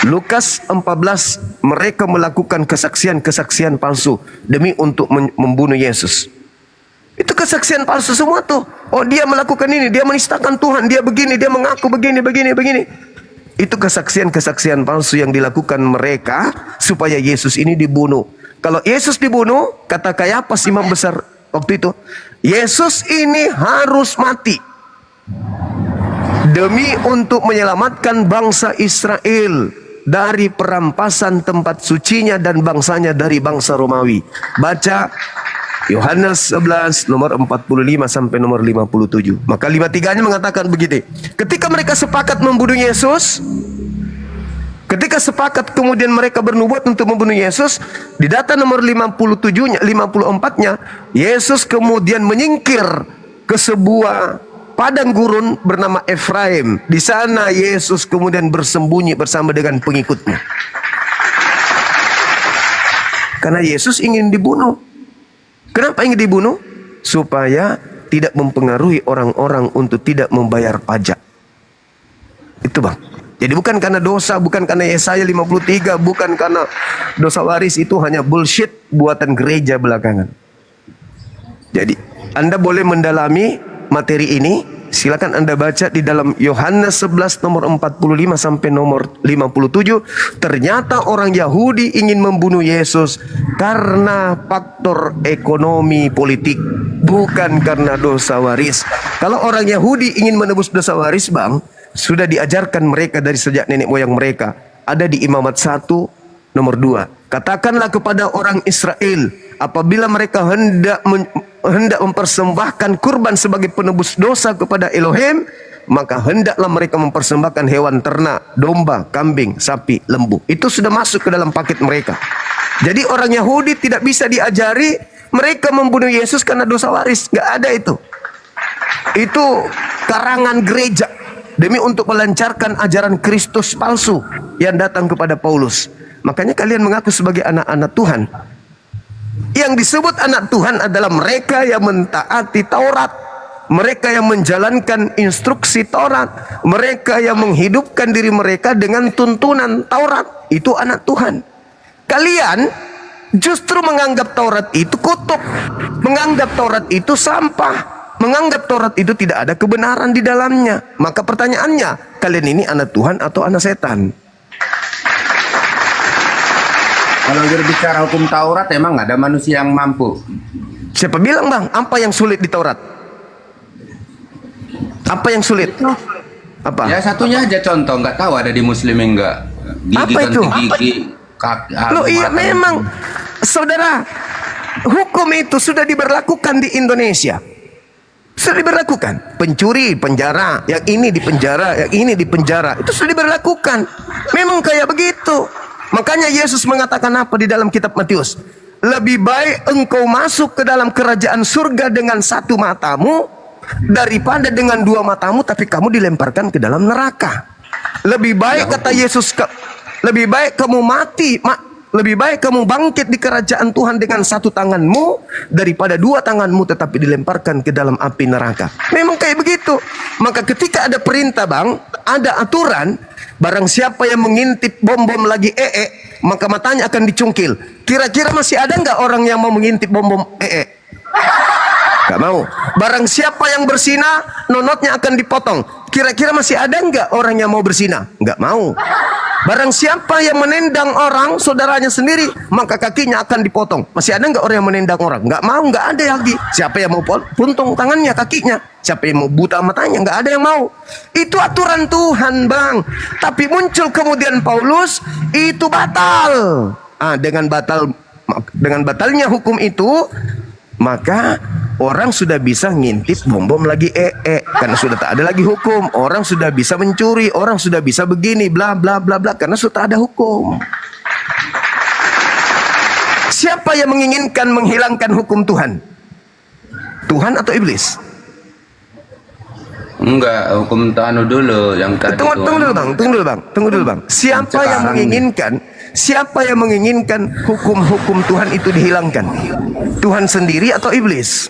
Lukas 14, mereka melakukan kesaksian-kesaksian palsu demi untuk membunuh Yesus. Itu kesaksian palsu semua tuh. Oh, dia melakukan ini, dia menistakan Tuhan, dia begini, dia mengaku begini. Itu kesaksian-kesaksian palsu yang dilakukan mereka supaya Yesus ini dibunuh. Kalau Yesus dibunuh, kata Kayapas imam besar waktu itu, Yesus ini harus mati demi untuk menyelamatkan bangsa Israel dari perampasan tempat sucinya dan bangsanya dari bangsa Romawi. Baca Yohanes 11 nomor 45 sampai nomor 57. Maka 53-nya mengatakan begini. Ketika mereka sepakat membunuh Yesus, ketika sepakat kemudian mereka bernubuat untuk membunuh Yesus, di data nomor 57-nya, 54-nya, Yesus kemudian menyingkir ke sebuah padang gurun bernama Efraim. Di sana Yesus kemudian bersembunyi bersama dengan pengikutnya. Karena Yesus ingin dibunuh. Kenapa ingin dibunuh? Supaya tidak mempengaruhi orang-orang untuk tidak membayar pajak. Itu bang. Jadi bukan karena dosa, bukan karena Yesaya 53, bukan karena dosa waris, itu hanya bullshit buatan gereja belakangan. Jadi Anda boleh mendalami materi ini. Silakan Anda baca di dalam Yohanes 11 nomor 45 sampai nomor 57. Ternyata orang Yahudi ingin membunuh Yesus karena faktor ekonomi politik, bukan karena dosa waris. Kalau orang Yahudi ingin menebus dosa waris, bang, sudah diajarkan mereka dari sejak nenek moyang mereka. Ada di Imamat 1 nomor 2. Katakanlah kepada orang Israel, apabila mereka hendak mempersembahkan kurban sebagai penebus dosa kepada Elohim, maka hendaklah mereka mempersembahkan hewan ternak, domba, kambing, sapi, lembu. Itu sudah masuk ke dalam paket mereka. Jadi orang Yahudi tidak bisa diajari mereka membunuh Yesus karena dosa waris. Gak ada itu. Itu karangan gereja demi untuk melancarkan ajaran Kristus palsu yang datang kepada Paulus. Makanya kalian mengaku sebagai anak-anak Tuhan. Yang disebut anak Tuhan adalah mereka yang mentaati Taurat, mereka yang menjalankan instruksi Taurat, mereka yang menghidupkan diri mereka dengan tuntunan Taurat. Itu anak Tuhan. Kalian justru menganggap Taurat itu kutuk, menganggap Taurat itu sampah, menganggap Taurat itu tidak ada kebenaran di dalamnya. Maka pertanyaannya, kalian ini anak Tuhan atau anak setan? Kalau berbicara hukum Taurat, emang ada manusia yang mampu? Siapa bilang bang? Apa yang sulit di Taurat? Apa yang sulit? Apa? Ya satunya aja contoh, nggak tahu ada di Muslim enggak. Gigi Apa ganti itu? gigi, kaki. Loh iya memang, saudara, hukum itu sudah diberlakukan di Indonesia. Sudah diberlakukan. Pencuri penjara, yang ini di penjara, yang ini di penjara. Itu sudah diberlakukan. Memang kayak begitu. Makanya Yesus mengatakan apa di dalam kitab Matius? Lebih baik engkau masuk ke dalam kerajaan surga dengan satu matamu daripada dengan dua matamu tapi kamu dilemparkan ke dalam neraka. Lebih baik kata Yesus, lebih baik kamu mati, lebih baik kamu bangkit di kerajaan Tuhan dengan satu tanganmu daripada dua tanganmu tetapi dilemparkan ke dalam api neraka. Memang kayak begitu. Maka ketika ada perintah bang, ada aturan, barang siapa yang mengintip bom-bom lagi maka matanya akan dicungkil. Kira-kira masih ada nggak orang yang mau mengintip bom-bom Gak mau. Barang siapa yang berzina, nonotnya akan dipotong. Kira-kira masih ada nggak orang yang mau berzina? Nggak mau. Barang siapa yang menendang orang, saudaranya sendiri, maka kakinya akan dipotong. Masih ada nggak orang yang menendang orang? Nggak mau, nggak ada lagi. Siapa yang mau puntung tangannya, kakinya? Siapa yang mau buta matanya? Nggak ada yang mau. Itu aturan Tuhan, bang. Tapi muncul kemudian Paulus, itu batal. Dengan batalnya hukum itu, maka orang sudah bisa ngintip bom-bom lagi karena sudah tak ada lagi hukum. Orang sudah bisa mencuri, orang sudah bisa begini bla bla bla bla karena sudah ada hukum. Siapa yang menginginkan menghilangkan hukum Tuhan? Tuhan atau iblis? Enggak, hukum Tuhan dulu yang tadi. Tunggu dulu bang. Siapa yang menginginkan hukum-hukum Tuhan itu dihilangkan? Tuhan sendiri atau iblis?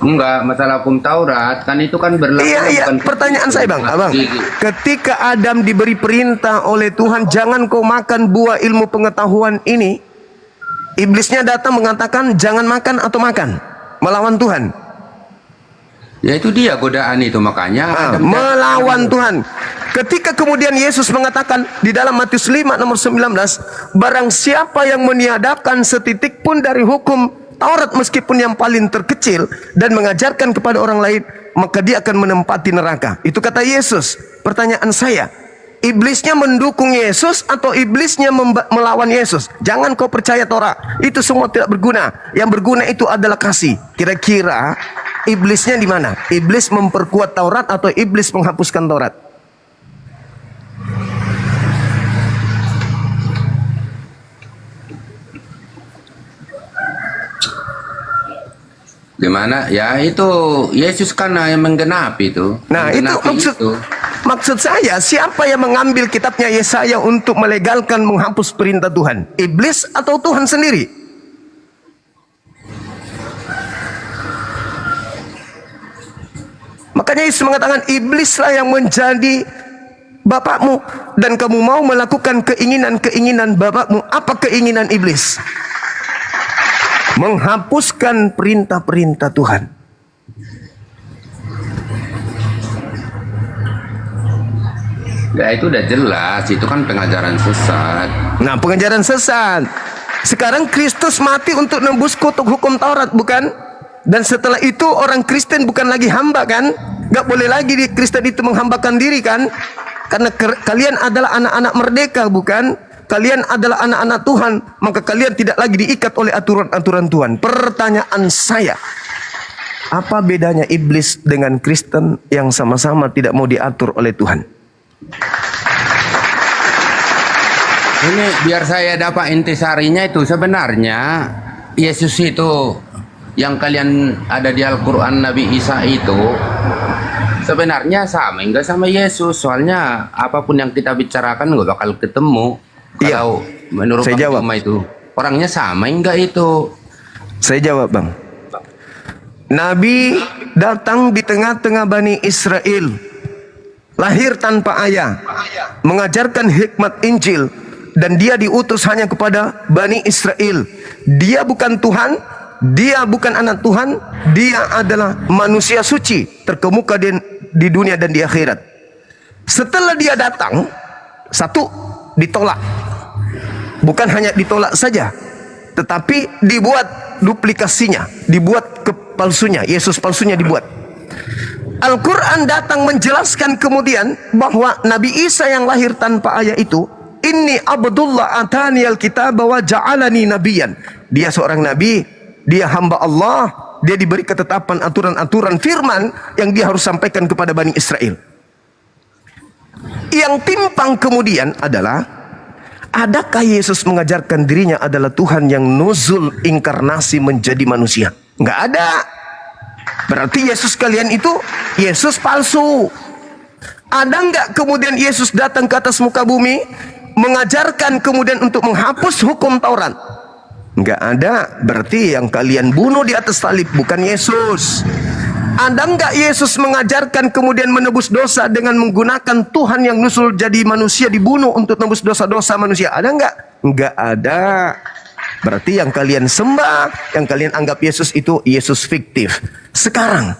Enggak, masalah hukum Taurat kan itu kan berlaku. Iya. Pertanyaan saya bang, ketika Adam diberi perintah oleh Tuhan, jangan kau makan buah ilmu pengetahuan ini, iblisnya datang mengatakan jangan makan atau makan. Melawan Tuhan. Ya itu dia godaan itu, makanya Adam Melawan Tuhan. Ketika kemudian Yesus mengatakan di dalam Matius 5 nomor 19, barang siapa yang meniadakan setitik pun dari hukum Taurat meskipun yang paling terkecil dan mengajarkan kepada orang lain, maka dia akan menempati neraka. Itu kata Yesus. Pertanyaan saya, iblisnya mendukung Yesus atau iblisnya melawan Yesus? Jangan kau percaya Taurat, itu semua tidak berguna. Yang berguna itu adalah kasih. Kira-kira iblisnya di mana? Iblis memperkuat Taurat atau iblis menghapuskan Taurat? Gimana? Ya itu Yesus kan yang menggenapi itu. Nah, itu Menggenapi maksud saya, siapa yang mengambil kitabnya Yesaya untuk melegalkan menghapus perintah Tuhan? Iblis atau Tuhan sendiri? Makanya Yesus mengatakan, iblislah yang menjadi bapakmu dan kamu mau melakukan keinginan-keinginan bapakmu. Apa keinginan iblis? Menghapuskan perintah-perintah Tuhan. Ya itu udah jelas, itu kan pengajaran sesat. Nah, pengajaran sesat. Sekarang Kristus mati untuk nembus kutuk hukum Taurat, bukan? Dan setelah itu orang Kristen bukan lagi hamba, kan? Gak boleh lagi di Kristen itu menghambakan diri, kan? Karena kalian adalah anak-anak merdeka, bukan? Kalian adalah anak-anak Tuhan, maka kalian tidak lagi diikat oleh aturan-aturan Tuhan. Pertanyaan saya, apa bedanya iblis dengan Kristen yang sama-sama tidak mau diatur oleh Tuhan? Ini biar saya dapat intisarinya itu, sebenarnya Yesus itu yang kalian ada di Al-Quran, Nabi Isa itu sebenarnya sama enggak sama Yesus. Soalnya apapun yang kita bicarakan nggak bakal ketemu. Iya. Kalau menurut Saya jawab. Bang itu orangnya sama enggak itu? Saya jawab, Bang. Nabi datang di tengah-tengah Bani Israel, lahir tanpa ayah, mengajarkan hikmat Injil, dan dia diutus hanya kepada Bani Israel. Dia bukan Tuhan, dia bukan anak Tuhan, dia adalah manusia suci terkemuka di dunia dan di akhirat. Setelah dia datang, satu, ditolak. Bukan hanya ditolak saja, tetapi dibuat duplikasinya, dibuat palsunya, Yesus palsunya dibuat. Al-Quran datang menjelaskan kemudian bahwa Nabi Isa yang lahir tanpa ayah itu, inni abdullah atani al-kitab wa ja'alani nabiyan. Dia seorang nabi, dia hamba Allah, dia diberi ketetapan aturan-aturan firman yang dia harus sampaikan kepada Bani Israel. Yang timpang kemudian adalah, adakah Yesus mengajarkan dirinya adalah Tuhan yang nuzul inkarnasi menjadi manusia? Enggak ada. Berarti Yesus kalian itu Yesus palsu. Ada enggak kemudian Yesus datang ke atas muka bumi mengajarkan kemudian untuk menghapus hukum Taurat? Enggak ada. Berarti yang kalian bunuh di atas salib bukan Yesus. Ada enggak Yesus mengajarkan kemudian menebus dosa dengan menggunakan Tuhan yang nusul jadi manusia dibunuh untuk tebus dosa-dosa manusia? Ada enggak? Enggak ada. Berarti yang kalian sembah, yang kalian anggap Yesus itu Yesus fiktif. Sekarang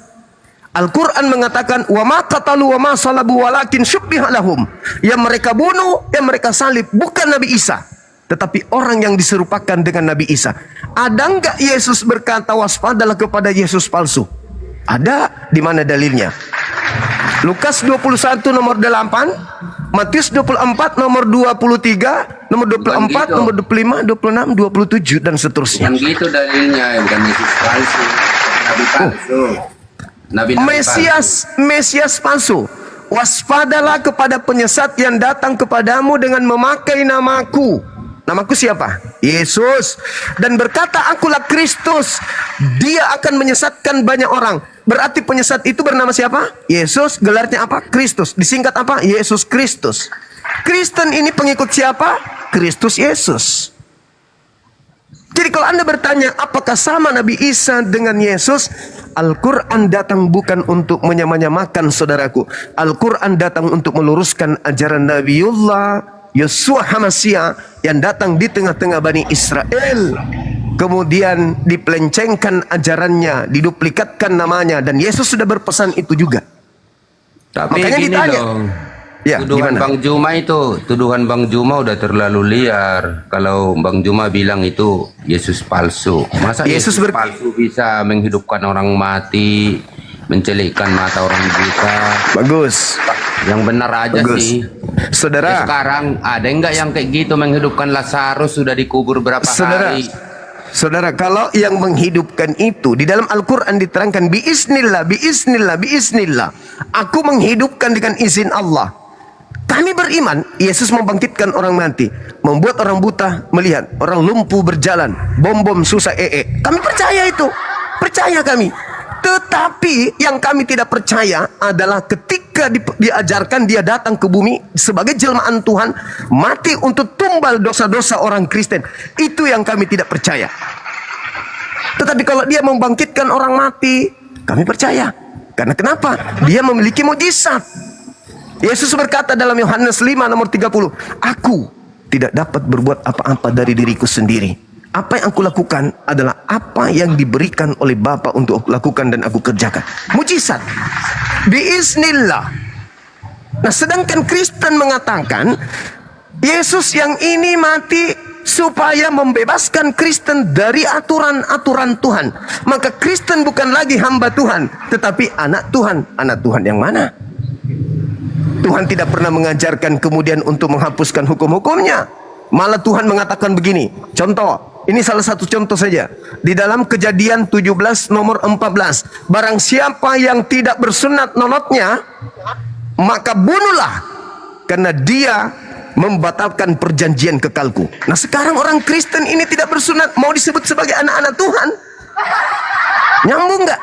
Al-Quran mengatakan wa ma qatalu wa ma salabu walakin syubbiha lahum. Yang mereka bunuh, yang mereka salib bukan Nabi Isa, tetapi orang yang diserupakan dengan Nabi Isa. Ada enggak Yesus berkata waspadalah kepada Yesus palsu? Ada. Di mana dalilnya? Lukas 21 nomor 8, Matius 24 nomor 23, nomor 24, gitu. nomor 25, 26, 27 dan seterusnya. Yang gitu dalilnya, bukan Yesus palsu, Nabi palsu. Nabi Mesias palsu. Waspadalah kepada penyesat yang datang kepadamu dengan memakai namaku. Namaku siapa? Yesus. Dan berkata, akulah Kristus. Dia akan menyesatkan banyak orang. Berarti penyesat itu bernama siapa? Yesus. Gelarnya apa? Kristus. Disingkat apa? Yesus Kristus. Kristen ini pengikut siapa? Kristus Yesus. Jadi kalau Anda bertanya apakah sama Nabi Isa dengan Yesus, Al-Quran datang bukan untuk menyamakan saudaraku. Al-Quran datang untuk meluruskan ajaran Nabiullah Yeshua HaMashiach yang datang di tengah-tengah Bani Israel. kemudian dipelencengkan ajarannya, diduplikatkan namanya, dan Yesus sudah berpesan itu juga. Tapi Makanya gini ditanya. loh, Ya, tuduhan gimana? Bang Juma itu, tuduhan Bang Juma udah terlalu liar. Kalau Bang Juma bilang itu Yesus palsu. Masa Yesus Yesus palsu bisa menghidupkan orang mati, mencelikkan mata orang buta? Bagus. Yang benar aja Bagus. sih. Saudara, Sekarang ada enggak yang kayak gitu menghidupkan Lazarus sudah dikubur berapa Saudara, hari? saudara, kalau yang menghidupkan itu di dalam Al-Quran diterangkan biiznillah, biiznillah, biiznillah. Aku menghidupkan dengan izin Allah. Kami beriman, Yesus membangkitkan orang mati, membuat orang buta melihat, orang lumpuh berjalan, bom-bom susah Kami percaya itu, percaya kami. Tetapi yang kami tidak percaya adalah ketika diajarkan dia datang ke bumi sebagai jelmaan Tuhan, mati untuk tumbal dosa-dosa orang Kristen. Itu yang kami tidak percaya. Tetapi kalau dia membangkitkan orang mati, kami percaya. Karena kenapa? Dia memiliki mukjizat. Yesus berkata dalam Yohanes 5 nomor 30, aku tidak dapat berbuat apa-apa dari diriku sendiri. Apa yang aku lakukan adalah apa yang diberikan oleh Bapa untuk aku lakukan dan aku kerjakan. Mujizat. Biiznillah. Nah, sedangkan Kristen mengatakan Yesus yang ini mati supaya membebaskan Kristen dari aturan-aturan Tuhan. Maka Kristen bukan lagi hamba Tuhan, tetapi anak Tuhan. Anak Tuhan yang mana? Tuhan tidak pernah mengajarkan kemudian untuk menghapuskan hukum-hukumnya. Malah Tuhan mengatakan begini. Contoh, ini salah satu contoh saja. Di dalam Kejadian 17 nomor 14. Barang siapa yang tidak bersunat nonotnya, maka bunuhlah, karena dia membatalkan perjanjian kekalku. Nah, sekarang orang Kristen ini tidak bersunat, mau disebut sebagai anak-anak Tuhan. Nyambung nggak?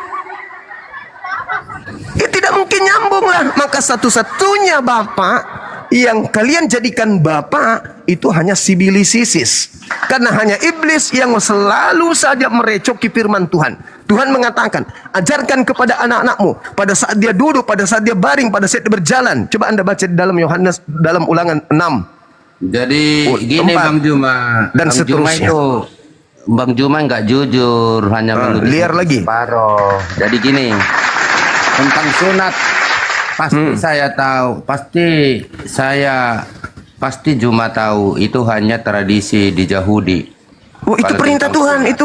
Ya, tidak mungkin nyambung lah. Maka satu-satunya Bapak yang kalian jadikan Bapak itu hanya sibilisisis. Karena hanya iblis yang selalu saja merecoki firman Tuhan. Tuhan mengatakan, ajarkan kepada anak-anakmu pada saat dia duduk, pada saat dia baring, pada saat dia berjalan. Coba Anda baca di dalam Yohanes, dalam Ulangan 6. Jadi gini 4, Bang Juma, dan Bang seterusnya. Juma itu, Bang Juma nggak jujur, hanya menuduh liar lagi. separoh. Jadi gini, tentang sunat pasti saya tahu, pasti Juma tahu itu hanya tradisi di Yahudi. Oh, itu Kalau perintah tentang Tuhan, itu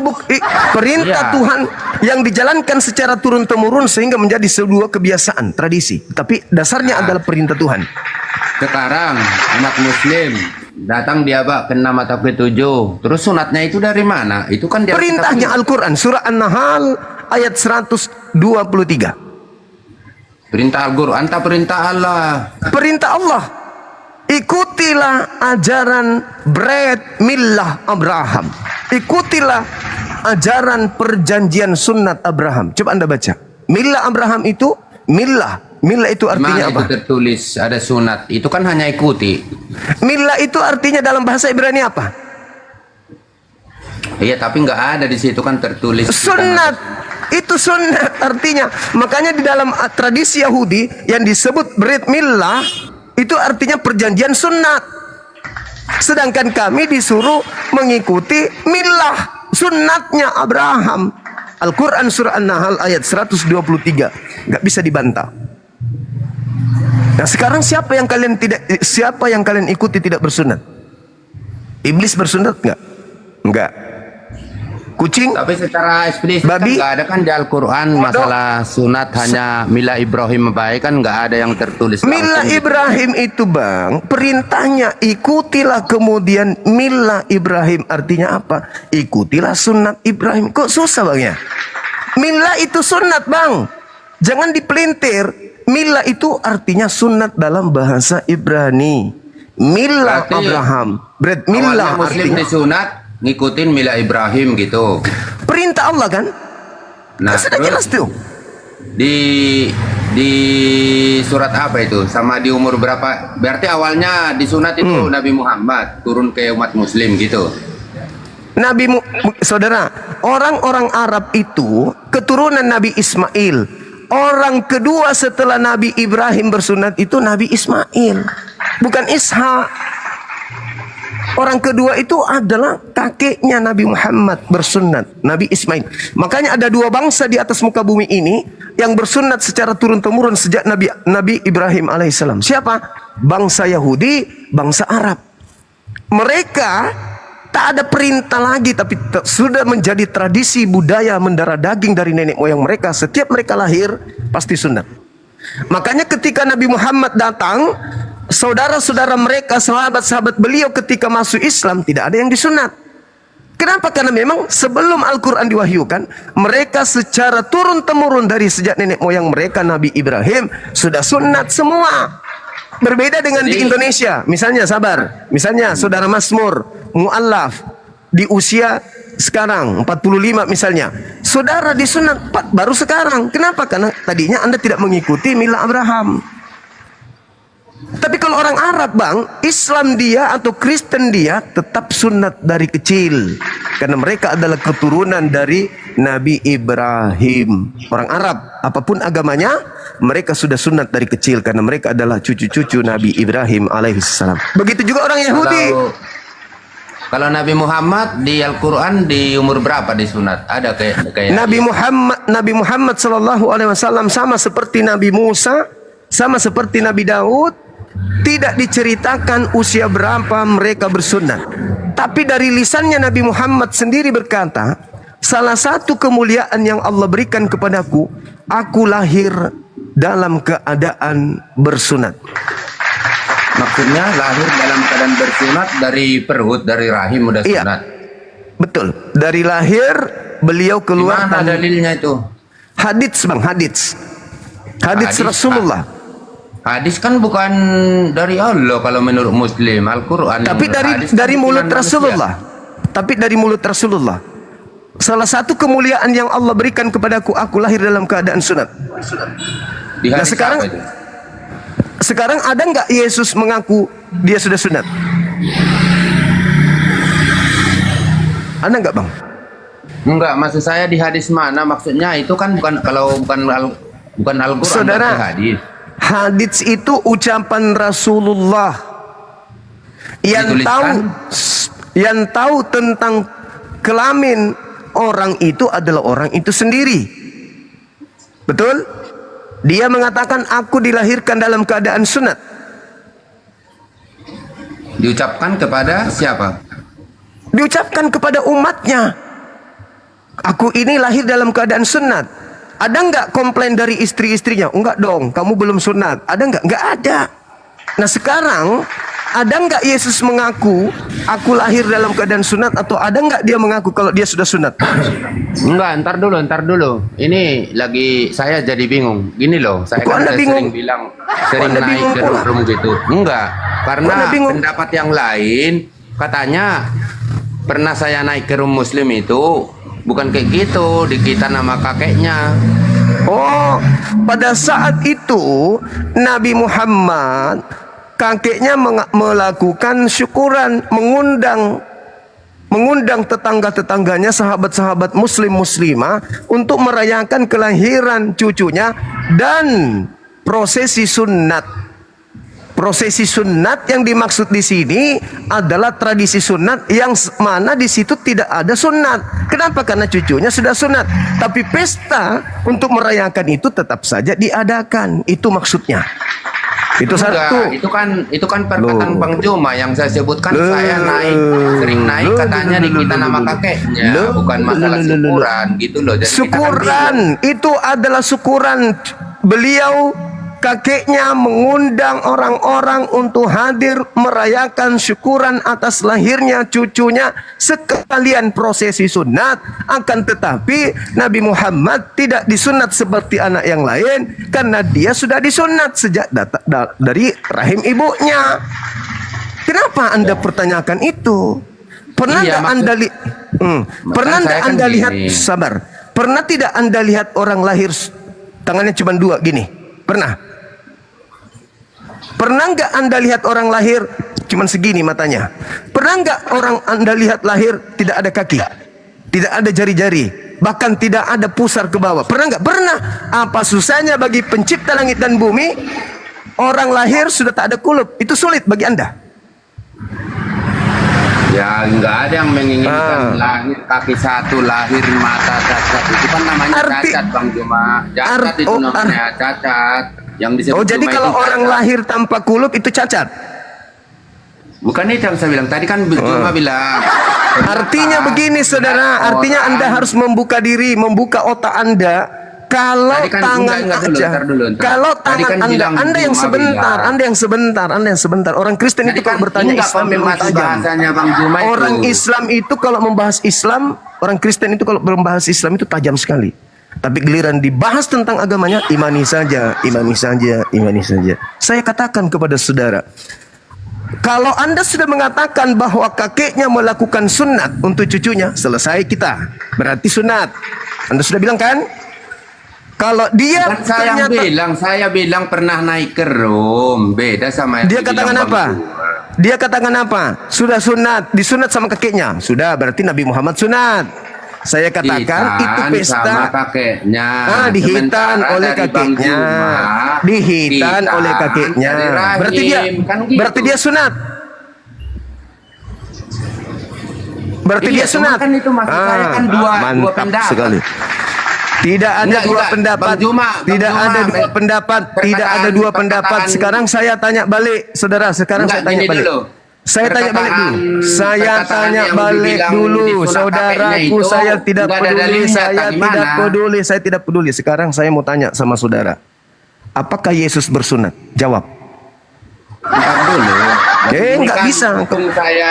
perintah Iya. Tuhan yang dijalankan secara turun-temurun sehingga menjadi sebuah kebiasaan, tradisi. Tapi dasarnya adalah perintah Tuhan. Sekarang anak Muslim datang dia ke-6 atau ke-7, terus sunatnya itu dari mana? Itu kan dia Perintahnya Al-Quran, surah An-Nahl ayat 123. perintah Al-Quran, tak perintah Allah. Perintah Allah. Ikutilah ajaran Brit Millah Abraham. Ikutilah ajaran perjanjian sunnat Abraham. Coba Anda baca. Millah Abraham itu, millah itu artinya Mana apa? itu tertulis ada sunat? Itu kan hanya ikuti. Millah itu artinya dalam bahasa Ibrani apa? Iya, tapi nggak ada di situ kan tertulis. Sunnat. Itu sunnat artinya. Makanya di dalam tradisi Yahudi yang disebut Brit Millah itu artinya perjanjian sunnat. Sedangkan kami disuruh mengikuti millah, sunnatnya Abraham. Al-Quran surah An-Nahl ayat 123. Nggak bisa dibantah. Nah, sekarang siapa yang kalian ikuti tidak bersunat? Iblis bersunat nggak? Nggak. Kucing? Tapi secara eksplisit Babi? kan nggak ada kan di Al-Quran masalah sunat hanya Mila Ibrahim baik kan nggak ada yang tertulis. Mila langsung. Ibrahim itu bang, perintahnya ikutilah, kemudian Mila Ibrahim artinya apa? Ikutilah sunat Ibrahim. Kok susah bang ya? Mila itu sunat bang, jangan dipelintir. Mila itu artinya sunat dalam bahasa Ibrani. Mila Berarti Abraham, Brit Awalnya Mila Muslim artinya disunat ngikutin Mila Ibrahim gitu. perintah Allah kan? Nah, Sudah jelas terus tuh. di surat apa itu? Sama di umur berapa? Berarti awalnya disunat itu Nabi Muhammad turun ke umat Muslim gitu. Saudara, orang-orang Arab itu keturunan Nabi Ismail. Orang kedua setelah Nabi Ibrahim bersunat itu Nabi Ismail, bukan Ishak. Orang kedua itu adalah kakeknya Nabi Muhammad bersunat, Nabi Ismail. Makanya ada dua bangsa di atas muka bumi ini yang bersunat secara turun-temurun sejak Nabi Ibrahim alaihissalam. Siapa? Bangsa Yahudi, bangsa Arab. Mereka tak ada perintah lagi, tapi sudah menjadi tradisi budaya mendarah daging dari nenek moyang mereka. Setiap mereka lahir pasti sunat. Makanya ketika Nabi Muhammad datang, saudara-saudara mereka, sahabat-sahabat beliau ketika masuk Islam tidak ada yang disunat. Kenapa? Karena memang sebelum Al-Quran diwahyukan, mereka secara turun-temurun dari sejak nenek moyang mereka, Nabi Ibrahim, sudah sunat semua. Berbeda dengan di Indonesia. Misalnya misalnya saudara Masmur, mu'allaf, di usia sekarang 45 misalnya, saudara disunat baru sekarang. Kenapa? Karena tadinya Anda tidak mengikuti mila Abraham. Tapi kalau orang Arab, Bang, Islam dia atau Kristen dia tetap sunat dari kecil, karena mereka adalah keturunan dari Nabi Ibrahim. Orang Arab apapun agamanya, mereka sudah sunat dari kecil karena mereka adalah cucu-cucu Nabi Ibrahim alaihissalam. Begitu juga orang Yahudi. Kalau Nabi Muhammad di Al-Quran di umur berapa disunat? Ada kayak Nabi Muhammad sallallahu alaihi wasallam sama seperti Nabi Musa, sama seperti Nabi Daud, tidak diceritakan usia berapa mereka bersunat. Tapi dari lisannya Nabi Muhammad sendiri berkata, salah satu kemuliaan yang Allah berikan kepadaku, aku lahir dalam keadaan bersunat. Maksudnya lahir dalam keadaan bersunat, dari perut, dari rahim udah Iya, sunat. betul. Dari lahir beliau keluar. Mana dalilnya itu? Hadits, Bang, hadits. Hadits Rasulullah. Hadis kan bukan dari Allah kalau menurut Muslim, Al-Quran. Tapi dari mulut Rasulullah. Tapi dari mulut Rasulullah. Salah satu kemuliaan yang Allah berikan kepadaku, aku lahir dalam keadaan sunat. Di Nah hadis sekarang, apa itu? sekarang ada nggak Yesus mengaku dia sudah sunat? Ada nggak, Bang? Enggak, maksud saya di hadis mana? Maksudnya itu kan bukan Al-Quran, Saudara, hadis. hadits itu ucapan Rasulullah yang tahu tentang kelamin orang itu adalah orang itu sendiri. Betul? Dia mengatakan aku dilahirkan dalam keadaan sunat. Diucapkan kepada siapa? Diucapkan kepada umatnya. Aku ini lahir dalam keadaan sunat. Ada nggak komplain dari istri-istrinya? Enggak dong, kamu belum sunat. Ada nggak? Nggak ada. Nah sekarang, ada nggak Yesus mengaku aku lahir dalam keadaan sunat, atau ada nggak dia mengaku kalau dia sudah sunat? Enggak, ntar dulu. Ini lagi saya jadi bingung. Gini loh, saya Kok kan Anda udah bingung? sering Anda naik bingung ke pula? room gitu. Enggak, karena Anda bingung? pendapat yang lain katanya pernah saya naik ke room Muslim itu bukan kayak gitu, di kita nama kakeknya. Oh, pada saat itu Nabi Muhammad kakeknya melakukan syukuran, mengundang tetangga-tetangganya, sahabat-sahabat muslimah untuk merayakan kelahiran cucunya dan prosesi sunat. Prosesi sunat yang dimaksud di sini adalah tradisi sunat yang mana di situ tidak ada sunat. Kenapa? Karena cucunya sudah sunat. Tapi pesta untuk merayakan itu tetap saja diadakan. Itu maksudnya. Itu satu. Itu kan perkataan Bang Juma yang saya sebutkan. Saya sering naik katanya di kita nama kakeknya, bukan masalah syukuran gitu loh. Jadi syukuran itu adalah syukuran beliau. Kakeknya mengundang orang-orang untuk hadir merayakan syukuran atas lahirnya cucunya sekalian prosesi sunat. Akan tetapi Nabi Muhammad tidak disunat seperti anak yang lain karena dia sudah disunat sejak dari rahim ibunya. Kenapa Anda pertanyakan itu? Pernah Iya, pernah Anda lihat, gini. sabar, pernah tidak Anda lihat orang lahir tangannya cuma dua gini? Pernah? Pernah nggak Anda lihat orang lahir cuman segini matanya? Pernah nggak orang Anda lihat lahir tidak ada kaki, tidak ada jari-jari, bahkan tidak ada pusar ke bawah? Pernah nggak? Pernah. Apa susahnya bagi pencipta langit dan bumi? Orang lahir sudah tak ada kulup. Itu sulit bagi Anda. Ya, nggak ada yang menginginkan lahir kaki satu, lahir mata cacat. Itu kan namanya cacat, Bang Juma. Cacat itu namanya cacat. Yang disebut Oh, jadi Juma kalau itu orang cacat. lahir tanpa kulup itu cacat? Bukan itu yang saya bilang. Tadi kan Juma bilang. Artinya begini saudara, artinya Anda harus membuka diri, membuka otak Anda. Kalau Tadi kan tangan enggak dulu, aja, ntar dulu, ntar. kalau Tadi tangan kan Anda, bilang Anda yang Juma sebentar, bilang. Anda yang sebentar. Orang Kristen itu Tadi kan kalau bertanya enggak Islam memang konfirmasi tajam. bahasanya Bang Juma itu. Orang Islam itu kalau membahas Islam, orang Kristen itu kalau membahas Islam itu tajam sekali. Tapi giliran dibahas tentang agamanya, imani saja. Saya katakan kepada saudara, kalau Anda sudah mengatakan bahwa kakeknya melakukan sunat untuk cucunya, selesai kita. Berarti sunat. Anda sudah bilang kan? Kalau dia Kan saya bilang pernah naik ke Rom. Beda sama yang dia dibilang katakan Bang apa? Juma. Dia katakan apa? Sudah sunat, disunat sama kakeknya. Sudah, berarti Nabi Muhammad sunat. Saya katakan itu Dihitan pesta. sama kakeknya. Dihitan Sementara oleh dari Bang kakeknya. Juma, Dihitan oleh kakeknya. dari rahim. Kan gitu. Berarti dia sunat. Berarti Iya, dia cuma sunat. kan itu maksud saya kan dua mantap pendapat. sekali. Tidak ada dua pendapat. Bang Juma, Tidak ada dua pendapat. Tidak ada dua pendapat. Sekarang saya tanya balik, saudara. Sekarang saya tanya balik. Saya tanya balik dulu. Saya tanya balik dulu, saudaraku. Saya tidak peduli. Saya tidak peduli. Sekarang saya mau tanya sama saudara. Apakah Yesus bersunat? Jawab. Bentar dulu. Nggak bisa.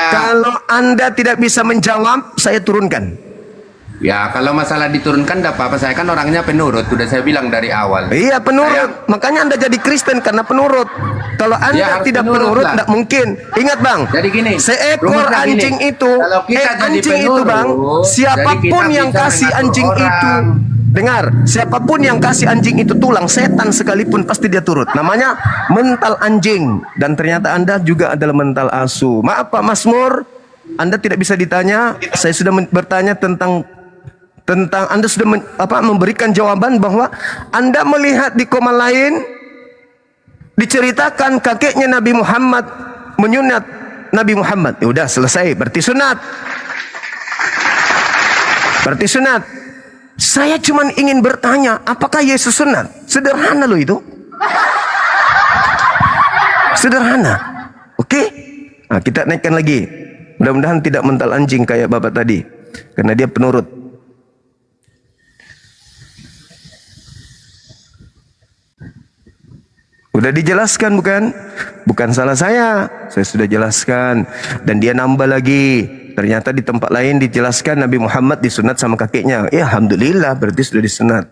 Kalau Anda tidak bisa menjawab, saya turunkan. Ya, kalau masalah diturunkan tidak apa-apa. Saya kan orangnya penurut. Sudah saya bilang dari awal. Iya, penurut. Makanya Anda jadi Kristen karena penurut. Kalau Anda harus tidak penurut penurut, lah. tidak mungkin. Ingat bang, Jadi gini, seekor rumusnya gini, anjing itu, kalau kita jadi anjing itu penurut, bang, jadi siapapun kita yang bisa kasih mengatur anjing orang. itu, dengar, siapapun yang kasih anjing itu tulang, setan sekalipun pasti dia turut. Namanya mental anjing. Dan ternyata Anda juga adalah mental asu. Maaf Pak Masmur, Anda tidak bisa ditanya. Saya sudah bertanya tentang Anda sudah memberikan jawaban bahwa Anda melihat di koma lain diceritakan kakeknya Nabi Muhammad menyunat Nabi Muhammad. Ya udah selesai, berarti sunat. Berarti sunat. Saya cuma ingin bertanya, apakah Yesus sunat? Sederhana loh itu. Sederhana. Oke? Nah, kita naikkan lagi. Mudah-mudahan tidak mental anjing kayak bapak tadi. Karena dia penurut. Udah dijelaskan bukan? Bukan salah saya sudah jelaskan. Dan dia nambah lagi. Ternyata di tempat lain dijelaskan Nabi Muhammad disunat sama kakeknya. Ya alhamdulillah, berarti sudah disunat.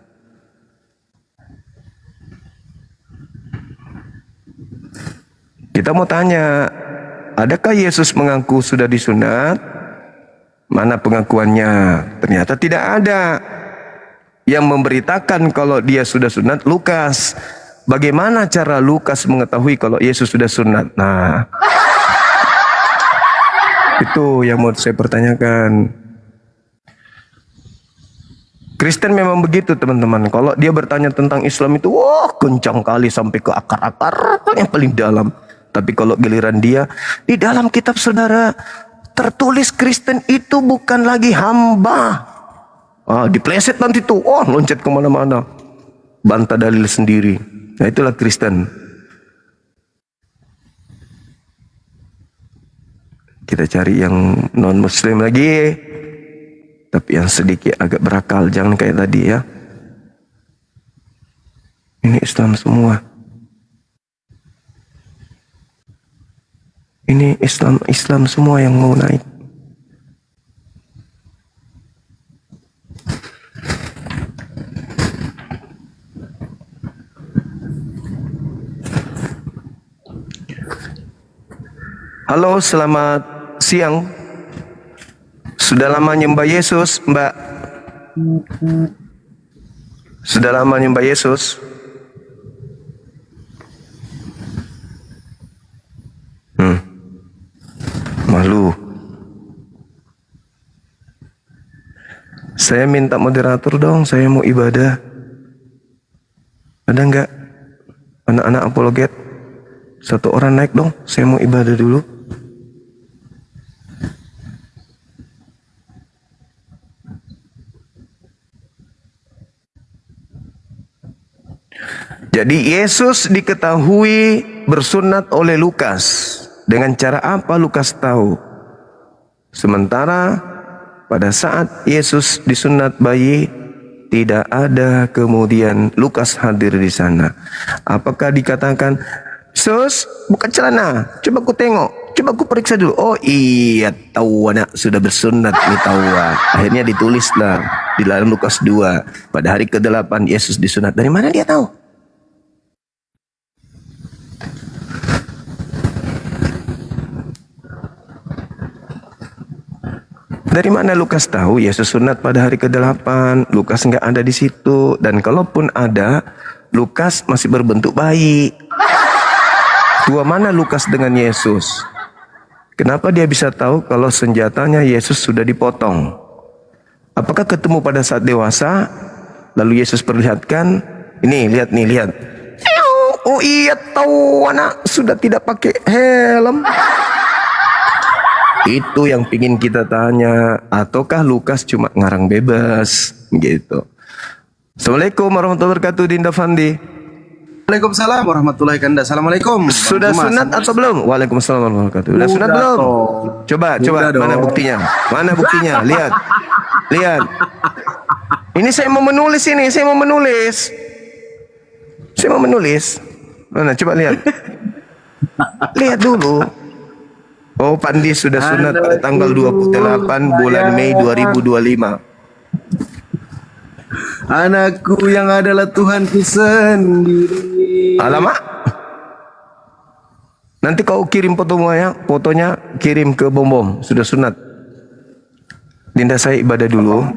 Kita mau tanya, adakah Yesus mengaku sudah disunat? Mana pengakuannya? Ternyata tidak ada. Yang memberitakan kalau dia sudah sunat Lukas. Bagaimana cara Lukas mengetahui kalau Yesus sudah sunat? Nah, itu yang mau saya pertanyakan. Kristen memang begitu teman-teman. Kalau dia bertanya tentang Islam itu, wah kencang kali sampai ke akar-akar yang paling dalam. Tapi kalau giliran dia, di dalam kitab saudara tertulis Kristen itu bukan lagi hamba. Dipleset nanti tuh, loncat kemana-mana. Bantah dalil sendiri. Nah itulah Kristen. Kita cari yang non muslim lagi. Tapi yang sedikit agak berakal. Jangan kayak tadi ya. Ini Islam semua. Ini Islam semua yang mau naik. Halo, selamat siang. Sudah lama nyembah Yesus, Mbak? Sudah lama nyembah Yesus? Malu. Saya minta moderator dong, saya mau ibadah. Ada nggak anak-anak apologet? Satu orang naik dong, saya mau ibadah dulu. Jadi Yesus diketahui bersunat oleh Lukas. Dengan cara apa Lukas tahu? Sementara pada saat Yesus disunat bayi, tidak ada kemudian Lukas hadir di sana. Apakah dikatakan, "Sus, buka celana, coba ku tengok, coba ku periksa dulu." Oh iya, tahu anak sudah bersunat nih tahu. Akhirnya ditulislah di dalam Lukas 2, pada hari ke-8 Yesus disunat. Dari mana dia tahu? Dari mana Lukas tahu Yesus sunat pada hari ke-8? Lukas nggak ada di situ. Dan kalaupun ada, Lukas masih berbentuk bayi. Dua mana Lukas dengan Yesus? Kenapa dia bisa tahu kalau senjatanya Yesus sudah dipotong? Apakah ketemu pada saat dewasa? Lalu Yesus perlihatkan, ini lihat nih, lihat. Oh iya, tahu anak sudah tidak pakai helm. Itu yang pingin kita tanya. Ataukah Lukas cuma ngarang bebas gitu. Assalamualaikum warahmatullahi wabarakatuh, Dinda Fandi. Waalaikumsalam warahmatullahi wabarakatuh. Assalamualaikum. Sudah sunat atau belum? Waalaikumsalam warahmatullahi wabarakatuh. Sudah sunat belum? Coba mana buktinya? Mana buktinya? Lihat. Lihat. Ini saya mau menulis ini, saya mau menulis. Saya mau menulis. Mana coba lihat. Lihat dulu. Oh, Pandi sudah sunat pada tanggal 28 bulan Mei 2025. Anakku yang adalah Tuhanku sendiri. Alamak. Nanti kau kirim fotonya kirim ke Bom. Sudah sunat. Dinda, saya ibadah dulu.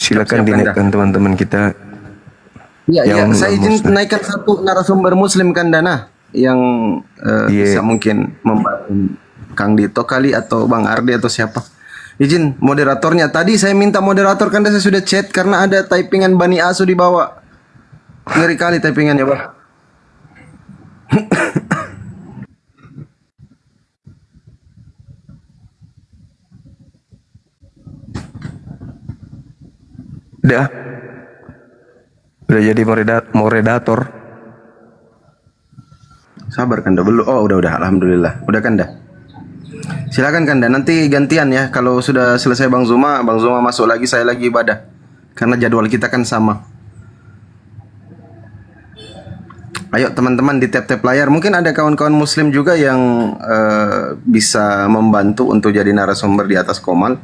Silakan dinaikkan teman-teman kita. Iya, saya izin naikkan satu narasumber Muslim kan Dana yang bisa mungkin membantu Kang Dito kali atau Bang Ardi atau siapa. Izin moderatornya. Tadi saya minta moderator kan saya sudah chat karena ada typingan Bani Asu di bawah. Ngeri kali typingannya, Bang. Udah jadi moderator. Sabar Kanda belum. Oh, udah. Alhamdulillah. Udah Kanda. Silakan Kanda, nanti gantian ya. Kalau sudah selesai Bang Zuma masuk lagi, saya lagi ibadah. Karena jadwal kita kan sama. Ayo teman-teman di tap-tap layar. Mungkin ada kawan-kawan Muslim juga yang bisa membantu untuk jadi narasumber di atas Komal.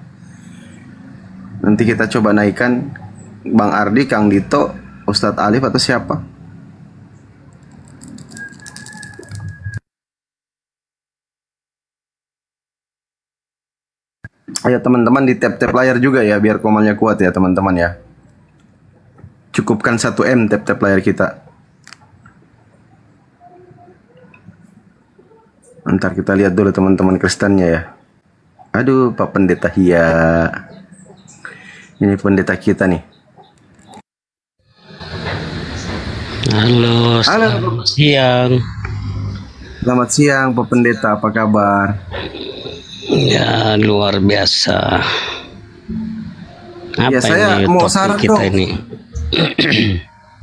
Nanti kita coba naikkan Bang Ardi, Kang Dito, Ustadz Alif atau siapa. Ayo teman-teman di tap-tap layar juga ya, biar komalnya kuat ya teman-teman ya. Cukupkan 1M tap-tap layar kita. Ntar kita lihat dulu teman-teman Kristennya ya. Aduh, Pak Pendeta Hia. Ini pendeta kita nih. Halo, selamat siang. Selamat siang Pak Pendeta, apa kabar? Ya, luar biasa. Apa Ya, saya ini mau topik saran kita dong. ini?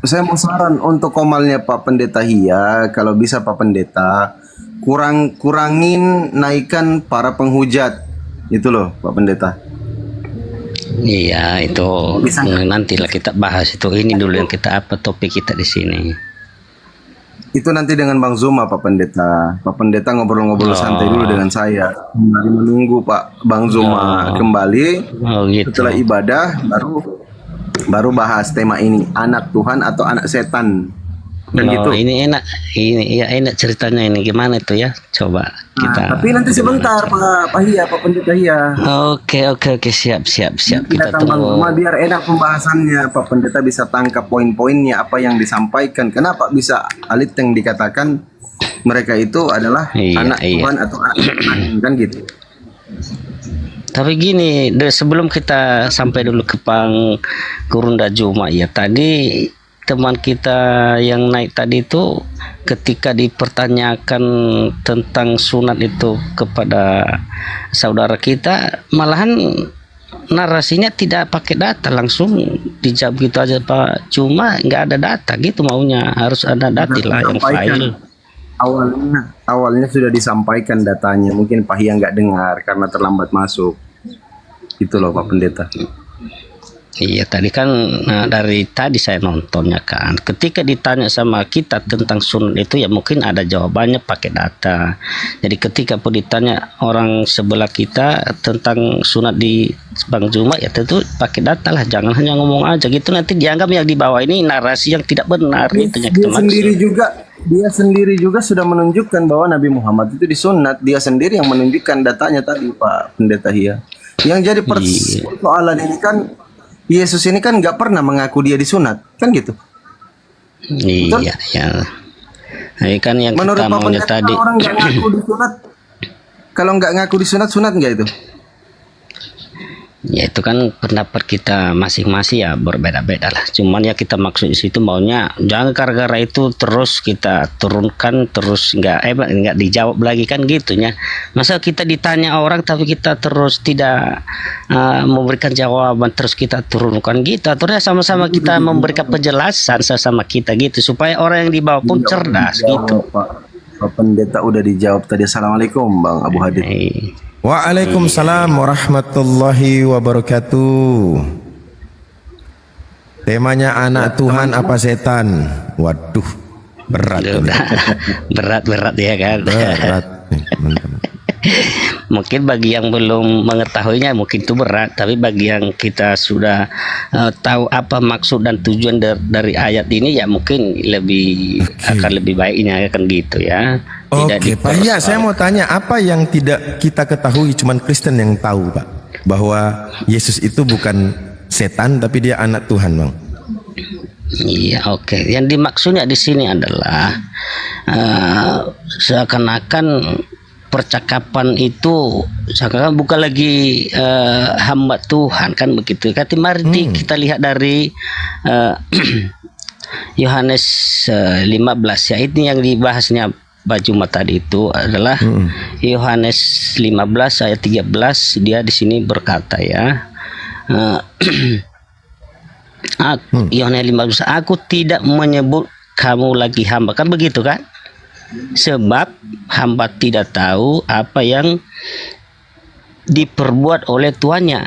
Saya mau saran untuk komalnya Pak Pendeta Hia, kalau bisa Pak Pendeta kurangin naikkan para penghujat. Itu loh Pak Pendeta. Iya, itu Bisa nggak? nantilah kita bahas itu. Ini dulu yang kita apa topik kita di sini. Itu nanti dengan Bang Zuma Pak Pendeta. Pak Pendeta ngobrol-ngobrol santai dulu dengan saya. Mari menunggu Pak Bang Zuma kembali. Oh gitu. Setelah ibadah baru bahas tema ini, anak Tuhan atau anak setan. Dan gitu. Ini enak ceritanya ini gimana itu ya? Coba kita. Tapi nanti sebentar Pak Hia, Pak Pendeta Hia. Oke, siap. Kita Datang Bang tunggu. Zuma biar enak pembahasannya. Pak Pendeta bisa tangkap poin-poinnya apa yang disampaikan. Kenapa bisa alit yang dikatakan mereka itu adalah anak Tuhan atau anak Tuhan, kan gitu. Tapi gini, sebelum kita sampai dulu ke Pang Kurunda Juma ya, tadi teman kita yang naik tadi itu ketika dipertanyakan tentang sunat itu kepada saudara kita, malahan narasinya tidak pakai data, langsung dijawab gitu aja Pak. Cuma nggak ada data gitu maunya, harus ada data lah yang file. Awalnya sudah disampaikan datanya, mungkin Pak Hia nggak dengar karena terlambat masuk. Itu loh Pak Pendeta. Iya tadi kan dari tadi saya nontonnya kan, ketika ditanya sama kita tentang sunat itu ya mungkin ada jawabannya pakai data. Jadi ketika pun ditanya orang sebelah kita tentang sunat di Bang Juma ya tentu pakai data lah, jangan hanya ngomong aja gitu, nanti dianggap yang di bawah ini narasi yang tidak benar gitu ya. Dia sendiri juga sudah menunjukkan bahwa Nabi Muhammad itu disunat. Dia sendiri yang menunjukkan datanya tadi Pak Pendeta Hia. Yang jadi persoalan ini kan Yesus ini kan nggak pernah mengaku dia disunat, kan gitu? Iya, ya. Nah, kan yang menurut kita Pak maunya Pendeta, tadi. orang nggak ngaku disunat, kalau nggak ngaku disunat, sunat nggak itu? Ya itu kan pendapat kita masing-masing ya, berbeda-beda lah. Cuman ya kita maksud di situ maunya jangan gara-gara itu terus kita turunkan terus nggak dijawab lagi kan gitunya. Masa kita ditanya orang tapi kita terus tidak memberikan jawaban, terus kita turunkan gitu. Terus sama-sama kita memberikan penjelasan sesama kita gitu supaya orang yang di bawah pun cerdas gitu. Pak Pendeta udah dijawab tadi. Assalamualaikum Bang Abu Hadid. Waalaikumsalam warahmatullahi wabarakatuh. Temanya anak Tuhan apa setan? Waduh, berat. berat ya kan. Berat. Mungkin bagi yang belum mengetahuinya mungkin itu berat, tapi bagi yang kita sudah tahu apa maksud dan tujuan dari ayat ini ya mungkin akan lebih baiknya kan gitu ya. Oke, Pak Hia, saya mau tanya apa yang tidak kita ketahui, cuman Kristen yang tahu Pak, bahwa Yesus itu bukan setan tapi dia anak Tuhan Bang. Iya, oke. Yang dimaksudnya di sini adalah seakan-akan percakapan itu seakan-akan bukan lagi hamba Tuhan kan begitu. Mari kita lihat dari Yohanes 15 ya, itu yang dibahasnya Pak Juma tadi itu adalah Yohanes 15 ayat 13. Dia di sini berkata ya, Yohanes 15, aku tidak menyebut kamu lagi hamba, kan begitu kan? Sebab hamba tidak tahu apa yang diperbuat oleh tuannya,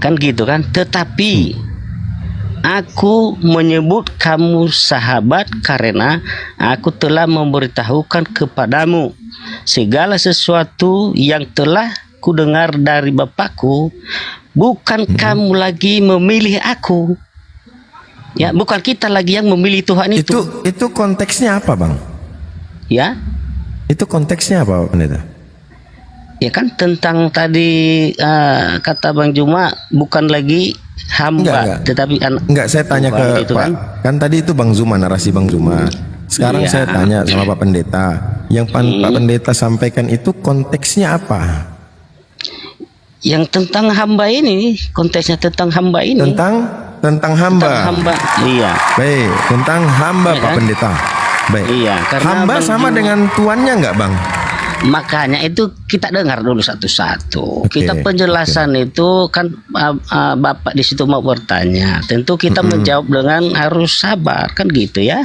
kan gitu kan? Tetapi aku menyebut kamu sahabat karena aku telah memberitahukan kepadamu segala sesuatu yang telah kudengar dari Bapakku. Bukan kamu lagi memilih aku, ya, bukan kita lagi yang memilih Tuhan itu. Itu konteksnya apa Bang? Ya, itu konteksnya apa Pendeta? Ya kan tentang tadi kata Bang Juma bukan lagi hamba tetapi enggak, saya tanya ke itu Pak kan tadi itu Bang Zuma, narasi Bang Zuma. Sekarang saya tanya sama Pak Pendeta, yang Pak Pendeta sampaikan itu konteksnya apa? Yang tentang hamba ini, konteksnya tentang hamba ini. Tentang hamba. Tentang hamba. Iya. Baik, tentang hamba ya, Pak kan? Pendeta. Baik. Iya, karena hamba sama dengan tuannya enggak, Bang? Makanya itu kita dengar dulu satu-satu. Kita penjelasan itu kan Bapak di situ mau bertanya. Tentu kita menjawab dengan harus sabar kan gitu ya.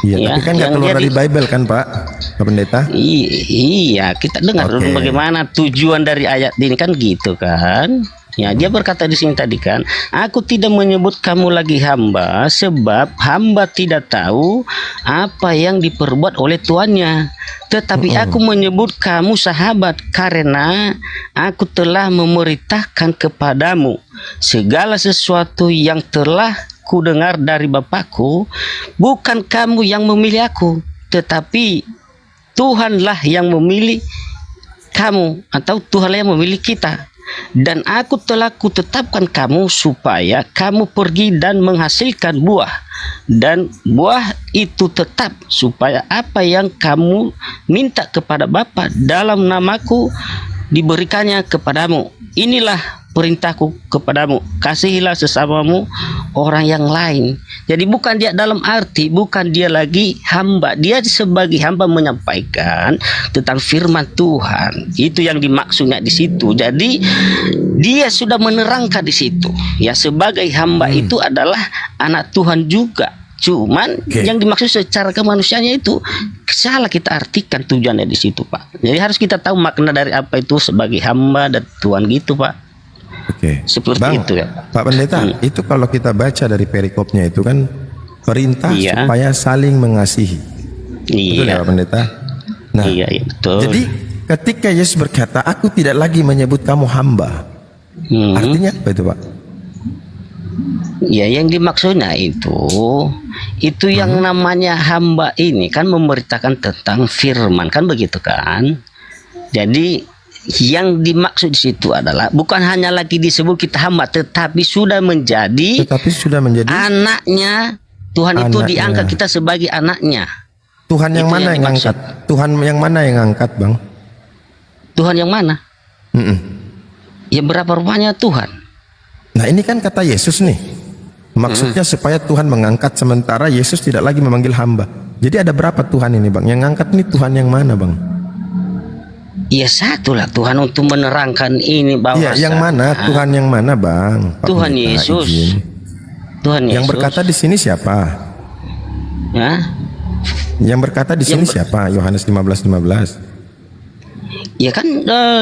Iya, ya, tapi kan nggak keluar dari Bible kan Pak Pendeta? Iya, kita dengar dulu bagaimana tujuan dari ayat ini kan gitu kan. Ya, dia berkata di sini tadi kan, aku tidak menyebut kamu lagi hamba sebab hamba tidak tahu apa yang diperbuat oleh tuannya. Tetapi aku menyebut kamu sahabat karena aku telah memerintahkan kepadamu segala sesuatu yang telah ku dengar dari Bapakku. Bukan kamu yang memilih aku, tetapi Tuhanlah yang memilih kamu, atau Tuhanlah yang memilih kita. Dan aku telah kutetapkan kamu supaya kamu pergi dan menghasilkan buah, dan buah itu tetap, supaya apa yang kamu minta kepada Bapa dalam namaku diberikannya kepadamu. Inilah perintahku kepadamu, kasihilah sesamamu orang yang lain. Jadi bukan dia dalam arti, bukan dia lagi hamba, dia sebagai hamba menyampaikan tentang firman Tuhan. Itu yang dimaksudnya di situ. Jadi dia sudah menerangkan di situ. Ya, sebagai hamba itu adalah anak Tuhan juga. Cuman yang dimaksud secara kemanusiaannya itu salah kita artikan tujuannya di situ, Pak. Jadi harus kita tahu makna dari apa itu sebagai hamba dan Tuhan gitu, Pak. Seperti Bang, itu ya. Pak Pendeta, itu kalau kita baca dari perikopnya itu kan perintah supaya saling mengasihi. Betul ya Pak Pendeta? Nah, iya, betul. Jadi ketika Yesus berkata, aku tidak lagi menyebut kamu hamba. Artinya apa itu, Pak? Ya, yang dimaksudnya itu yang namanya hamba ini kan memberitakan tentang firman, kan begitu kan? Jadi yang dimaksud di situ adalah bukan hanya lagi disebut kita hamba, tetapi sudah menjadi anaknya Tuhan. Itu diangkat kita sebagai anaknya. Tuhan yang mana yang angkat? Tuhan yang mana yang angkat, Bang? Tuhan yang mana? Ya berapa rupanya Tuhan? Nah, ini kan kata Yesus nih. Maksudnya supaya Tuhan mengangkat, sementara Yesus tidak lagi memanggil hamba. Jadi ada berapa Tuhan ini, Bang? Yang ngangkat ini Tuhan yang mana, Bang? Ya satulah Tuhan untuk menerangkan ini bahwa yang mana? Tuhan yang mana, Bang? Tuhan Yesus. Tuhan Yesus. Yang berkata di sini siapa? Yang berkata di sini siapa? Yohanes 15:15. Ya kan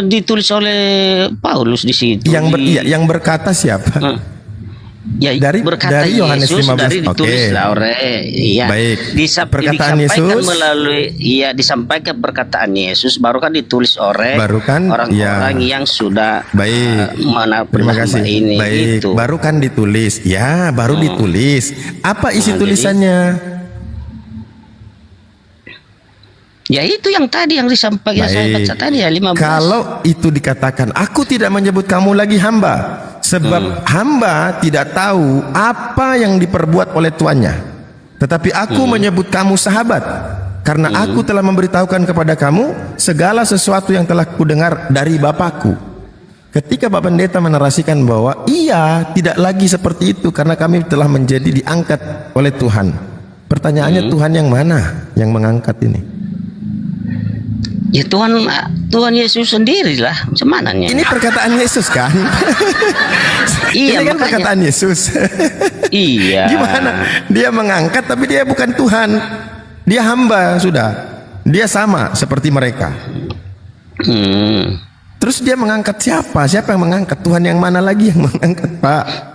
ditulis oleh Paulus di situ. Yang berkata siapa? Ya, dari Yohanes 15. Dari ditulis oleh baik. Perkataan Yesus melalui disampaikan perkataan Yesus, baru kan ditulis oleh orang-orang yang sudah terima kasih ini. Baik, gitu. Baru kan ditulis. Ya, baru ditulis. Apa isi tulisannya? Ya itu yang tadi yang disampaikan saya baca tadi ya 15. Kalau itu dikatakan, aku tidak menyebut kamu lagi hamba, sebab hamba tidak tahu apa yang diperbuat oleh tuannya. Tetapi aku menyebut kamu sahabat, karena aku telah memberitahukan kepada kamu segala sesuatu yang telah kudengar dari Bapakku. Ketika Pak Pendeta menarasikan bahwa iya tidak lagi seperti itu karena kami telah menjadi diangkat oleh Tuhan. Pertanyaannya Tuhan yang mana yang mengangkat ini? Ya Tuhan Yesus sendirilah, macam mana? Ini perkataan Yesus kan? Iya, ini kan perkataan Yesus. Iya. Gimana? Dia mengangkat tapi dia bukan Tuhan. Dia hamba sudah. Dia sama seperti mereka. Terus dia mengangkat siapa? Siapa yang mengangkat? Tuhan yang mana lagi yang mengangkat, Pak?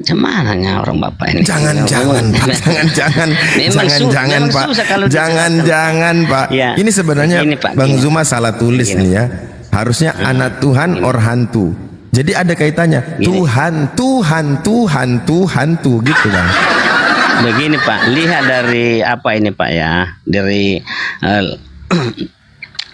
Cemananya orang Bapak ini. Jangan Pak. Ya. Ini sebenarnya Pak, Bang Zuma salah tulis nih ya. Harusnya anak Tuhan or hantu. Jadi ada kaitannya. Tuhan gitu Bang. Begini Pak, lihat dari apa ini Pak ya. Dari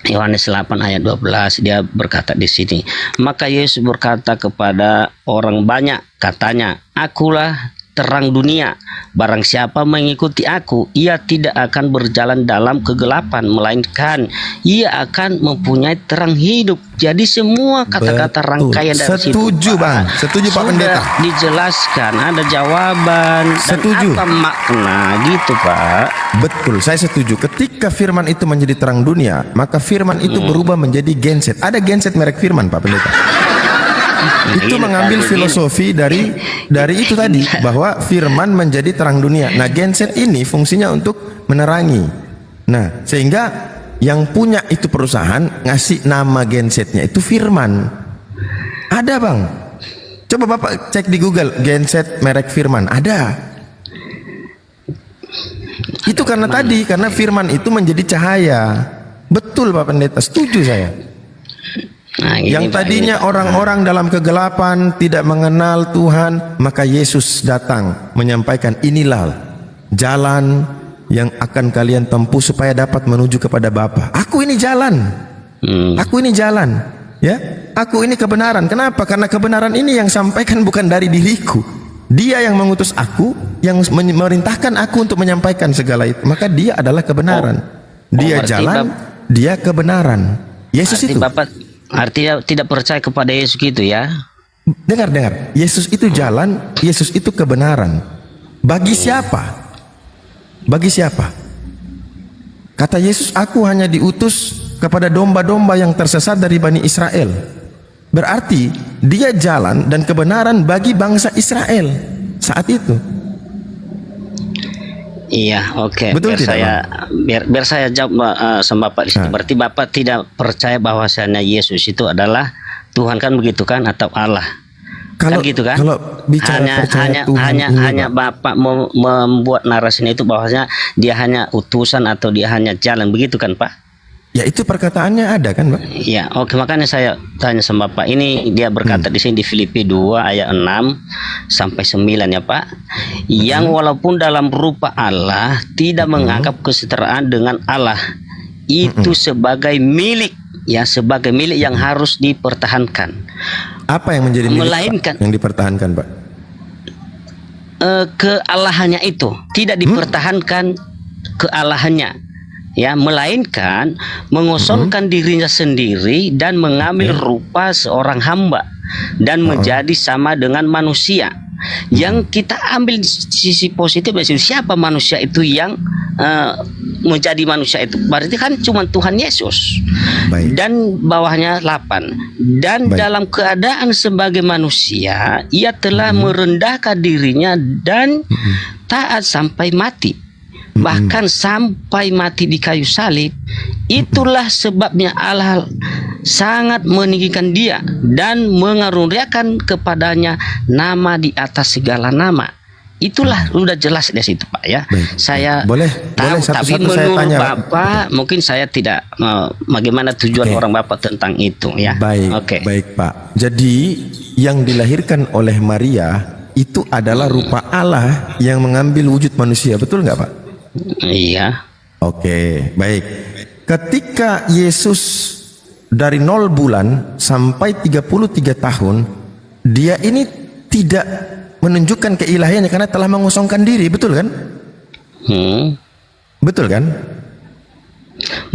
Yohanes 8 ayat 12 dia berkata di sini, maka Yesus berkata kepada orang banyak, katanya, akulah terang dunia, barang siapa mengikuti aku, ia tidak akan berjalan dalam kegelapan, melainkan ia akan mempunyai terang hidup. Jadi semua kata-kata rangkaian dari situ, setuju Bang, setuju Pak Pendeta, dijelaskan, ada jawaban setuju. Dan apa makna gitu Pak. Betul, saya setuju. Ketika firman itu menjadi terang dunia, maka firman itu berubah menjadi genset. Ada genset merek firman Pak Pendeta. Itu mengambil filosofi dari itu tadi, bahwa firman menjadi terang dunia. Nah, genset ini fungsinya untuk menerangi. Nah, sehingga yang punya itu perusahaan ngasih nama gensetnya itu firman. Ada Bang. Coba Bapak cek di Google genset merek firman, ada. Itu karena firman itu menjadi cahaya. Betul Pak Pendeta, setuju saya. Nah, yang tadinya orang-orang dalam kegelapan tidak mengenal Tuhan, maka Yesus datang menyampaikan, inilah jalan yang akan kalian tempuh supaya dapat menuju kepada Bapa. Aku ini jalan. Aku ini jalan, ya. Aku ini kebenaran. Kenapa? Karena kebenaran ini yang sampaikan bukan dari diriku. Dia yang mengutus aku, yang memerintahkan aku untuk menyampaikan segala itu. Maka dia adalah kebenaran. Dia jalan, dia kebenaran. Yesus itu. Artinya tidak percaya kepada Yesus gitu ya. Dengar. Yesus itu jalan, Yesus itu kebenaran. Bagi siapa? Bagi siapa? Kata Yesus, aku hanya diutus kepada domba-domba yang tersesat dari Bani Israel. Berarti dia jalan dan kebenaran bagi bangsa Israel saat itu. Iya, oke. Betul Biar tidak, saya biar saya jawab sama Bapak di situ. Berarti Bapak tidak percaya bahwasanya Yesus itu adalah Tuhan, kan begitu kan, atau Allah? Kalau Kan gitu kan? kalau bicara percaya Tuhan ini, hanya Bapak membuat narasinya itu bahwasanya dia hanya utusan atau dia hanya jalan, begitu kan Pak? ya itu perkataannya ada kan, Pak? Iya, oke, makanya saya tanya sama Bapak. Ini dia berkata di sini di Filipi 2 ayat 6 sampai 9 ya Pak. Yang walaupun dalam rupa Allah tidak menganggap kesetaraan dengan Allah itu sebagai milik, ya, sebagai milik yang harus dipertahankan. Apa yang menjadi milik, Melainkan Pak, yang dipertahankan, Pak? Kealahannya itu tidak dipertahankan, kealahannya, ya, melainkan mengosongkan dirinya sendiri dan mengambil rupa seorang hamba dan menjadi sama dengan manusia. Yang kita ambil sisi positif, siapa manusia itu yang menjadi manusia itu? Berarti kan cuma Tuhan Yesus. Baik. Dan bawahnya 8. Dan Baik. dalam keadaan sebagai manusia, ia telah merendahkan dirinya dan taat sampai mati. Bahkan sampai mati di kayu salib. Itulah sebabnya Allah sangat meninggikan dia dan mengaruniakan kepadanya nama di atas segala nama. Itulah udah jelas di situ Pak, ya. Baik. Saya Boleh tahu, tapi satu-satu saya menurut tanya, Pak. Bapak mungkin saya tidak bagaimana tujuan Oke. orang Bapak tentang itu, ya. Baik, Oke. baik Pak. Jadi yang dilahirkan oleh Maria itu adalah rupa Allah yang mengambil wujud manusia, betul nggak Pak? Iya. Oke, baik. Ketika Yesus dari 0 bulan sampai 33 tahun, dia ini tidak menunjukkan keilahiannya karena telah mengosongkan diri, betul kan? Betul kan?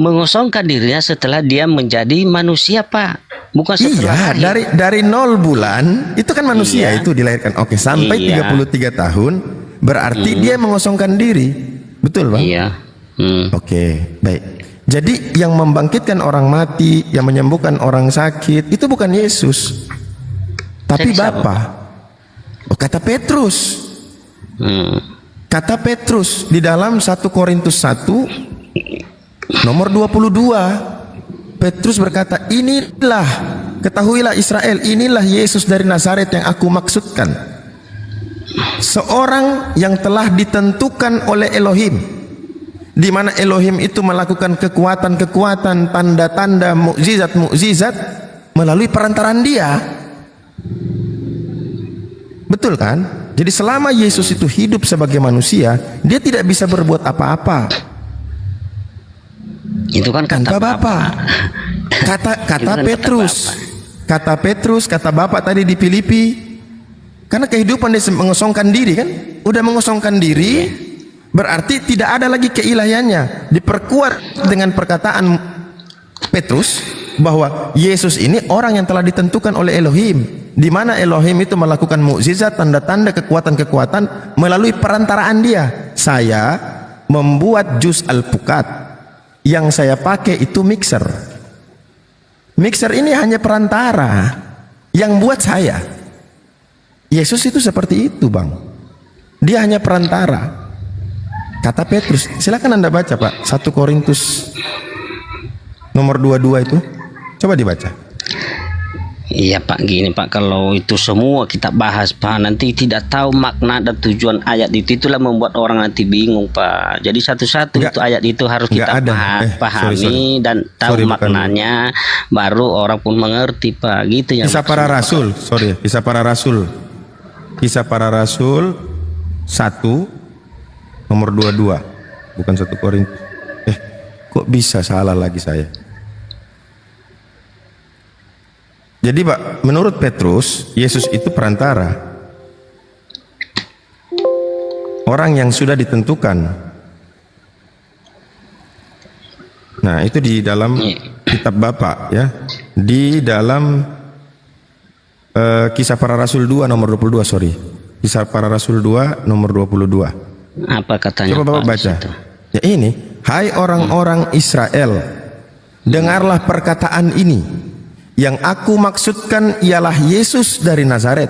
Mengosongkan dirinya setelah dia menjadi manusia Pak, bukan setelah Iya, lahir. dari 0 bulan itu kan manusia Iya. itu dilahirkan. Oke, sampai Iya. 33 tahun berarti dia mengosongkan diri. Betul, Bang? Iya. Oke, baik. Jadi yang membangkitkan orang mati, yang menyembuhkan orang sakit itu bukan Yesus. Tapi Jadi siapa? Bapa. Oh, kata Petrus. Kata Petrus di dalam 1 Korintus 1 nomor 22. Petrus berkata, "Inilah, ketahuilah Israel, inilah Yesus dari Nazaret yang aku maksudkan. Seorang yang telah ditentukan oleh Elohim, di mana Elohim itu melakukan kekuatan-kekuatan, tanda-tanda, mukjizat-mukjizat melalui perantaraan dia." Betul kan? Jadi selama Yesus itu hidup sebagai manusia, dia tidak bisa berbuat apa-apa. Itu kan kata Tanpa Bapa. Kata Itu kan Petrus. Kata Petrus, kata Bapak tadi di Filipi. Karena kehidupan dia mengosongkan diri kan? Udah mengosongkan diri, berarti tidak ada lagi keilahiannya. Diperkuat dengan perkataan Petrus bahwa Yesus ini orang yang telah ditentukan oleh Elohim, di mana Elohim itu melakukan mukjizat, tanda-tanda, kekuatan-kekuatan melalui perantaraan dia. Saya membuat jus alpukat. Yang saya pakai itu mixer. Mixer ini hanya perantara yang buat saya. Yesus itu seperti itu, Bang. Dia hanya perantara. Kata Petrus, silakan Anda baca, Pak. 1 Korintus nomor 22 itu. Coba dibaca. Iya Pak, gini Pak, kalau itu semua kita bahas Pak, nanti tidak tahu makna dan tujuan ayat itu, itulah membuat orang nanti bingung Pak. Jadi satu-satu itu ayat itu harus kita pahami sorry. dan tahu maknanya, baru orang pun mengerti Pak, gitu ya. Kisah para Rasul, Kisah para Rasul. Kisah para Rasul 1 nomor 22, bukan 1 Korintus. Kok bisa salah lagi saya? Jadi Pak, menurut Petrus, Yesus itu perantara. Orang yang sudah ditentukan. Nah, itu di dalam kitab Bapak ya. Di dalam Kisah para Rasul 2 nomor 22, sorry. Kisah para Rasul 2 nomor 22. Apa katanya? Coba Bapak Pak, baca. di situ? Ya ini, hai orang-orang Israel, dengarlah perkataan ini. Yang aku maksudkan ialah Yesus dari Nazaret,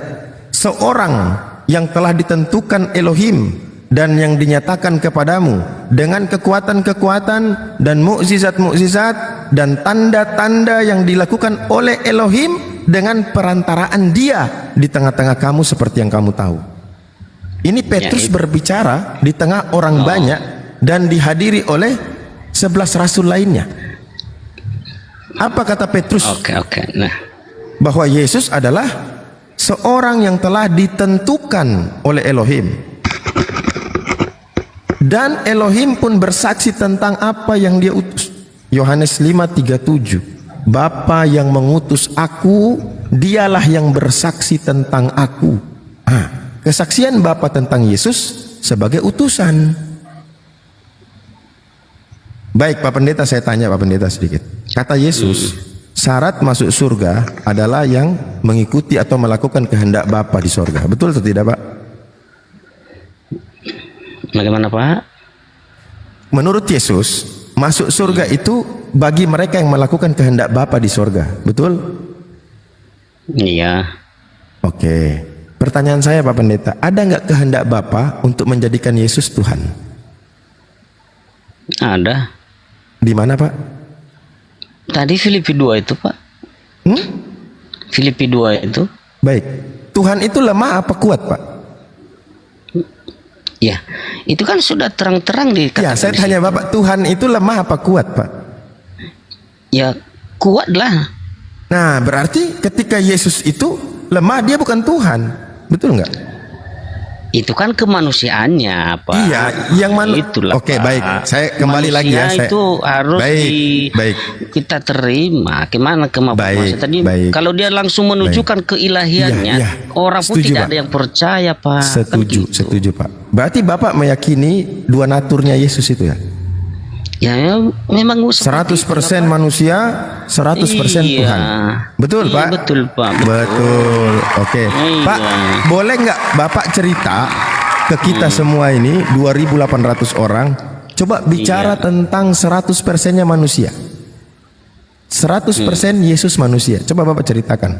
seorang yang telah ditentukan Elohim dan yang dinyatakan kepadamu dengan kekuatan-kekuatan dan mukjizat-mukjizat dan tanda-tanda yang dilakukan oleh Elohim dengan perantaraan Dia di tengah-tengah kamu seperti yang kamu tahu. Ini Petrus berbicara di tengah orang banyak dan dihadiri oleh 11 rasul lainnya. Apa kata Petrus? Nah, bahwa Yesus adalah seorang yang telah ditentukan oleh Elohim. Dan Elohim pun bersaksi tentang apa yang Dia utus. Yohanes 5:37. Bapa yang mengutus aku, Dialah yang bersaksi tentang aku. Kesaksian Bapa tentang Yesus sebagai utusan. Baik Pak Pendeta, saya tanya Pak Pendeta sedikit. Kata Yesus, syarat masuk surga adalah yang mengikuti atau melakukan kehendak Bapa di surga. Betul atau tidak Pak? bagaimana Pak? Menurut Yesus, masuk surga itu bagi mereka yang melakukan kehendak Bapa di surga. Betul? Iya. Oke. Pertanyaan saya Pak Pendeta, ada nggak kehendak Bapa untuk menjadikan Yesus Tuhan? Ada. Di mana Pak? Tadi Filipi 2 itu Pak. Filipi 2 itu. Baik. Tuhan itu lemah apa kuat Pak? Ya, itu kan sudah terang-terang dikatakan. Ya, saya tanya Bapak, Tuhan itu lemah apa kuat Pak? Ya, kuat lah. Nah, berarti ketika Yesus itu lemah, Dia bukan Tuhan. Betul nggak? Itu kan kemanusiaannya Pak. Iya, yang mana? Itulah. Oke, Pak. baik. Saya kembali lagi ya. Manusia itu harus baik. kita terima. Gimana kemampuan manusia tadi? Kalau dia langsung menunjukkan keilahiannya, orang pun setuju, tidak Pak. ada yang percaya Pak. Setuju, Kan gitu. setuju Pak. Berarti Bapak meyakini dua naturnya Yesus itu ya? Ya, memang 100% manusia, 100% Iya. Tuhan. Betul Iya, Pak? betul Pak. Betul. Oke. Iya. Pak, boleh nggak Bapak cerita ke kita semua ini 2.800 orang, coba bicara tentang 100%-nya manusia. 100% Yesus manusia. Coba Bapak ceritakan.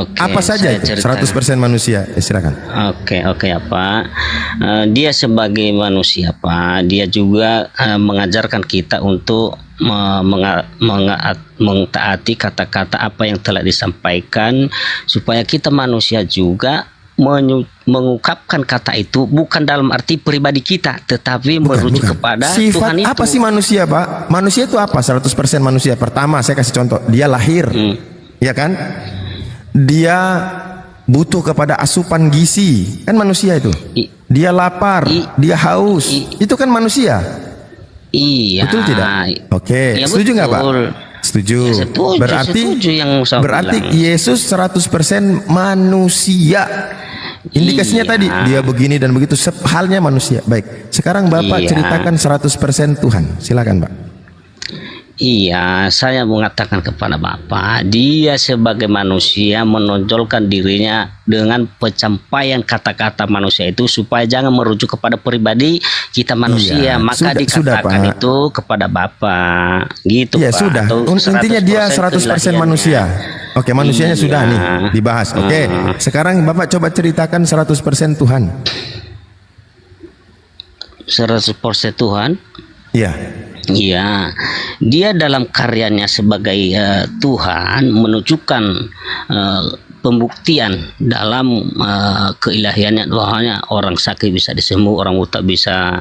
Oke, Apa saja saya itu? ceritakan. 100% manusia. Silakan. Oke ya Pak. Dia sebagai manusia Pak, dia juga mengajarkan kita untuk mentaati kata-kata apa yang telah disampaikan, supaya kita manusia juga mengungkapkan kata itu bukan dalam arti pribadi kita, tetapi merujuk kepada Sifat Tuhan itu. apa sih manusia Pak? Manusia itu apa? 100% manusia. Pertama saya kasih contoh, dia lahir, ya kan? Dia butuh kepada asupan gizi, kan manusia itu. Dia lapar, dia haus, itu kan manusia. Iya. Betul tidak? Oke, Ya, setuju nggak Pak? betul. Setuju. Ya, setuju yang saya berarti bilang. Yesus 100% manusia. Indikasinya Iya. tadi dia begini dan begitu, halnya manusia. Baik. Sekarang Bapak Iya. ceritakan 100% Tuhan. Silakan Pak. Iya, saya mengatakan kepada Bapak, dia sebagai manusia menonjolkan dirinya dengan pencapaian kata-kata manusia itu, supaya jangan merujuk kepada pribadi kita manusia. Iya, Maka dikatakan Pak. itu kepada Bapak. Gitu Iya Pak. sudah. Atau Intinya dia 100% manusia. Oke, manusianya Iya. sudah nih dibahas. Oke. Sekarang Bapak coba ceritakan 100% Tuhan. 100% Tuhan. Iya. Iya, dia dalam karyanya sebagai Tuhan menunjukkan pembuktian dalam keilahiannya, bahwa orang sakit bisa disembuh, orang buta bisa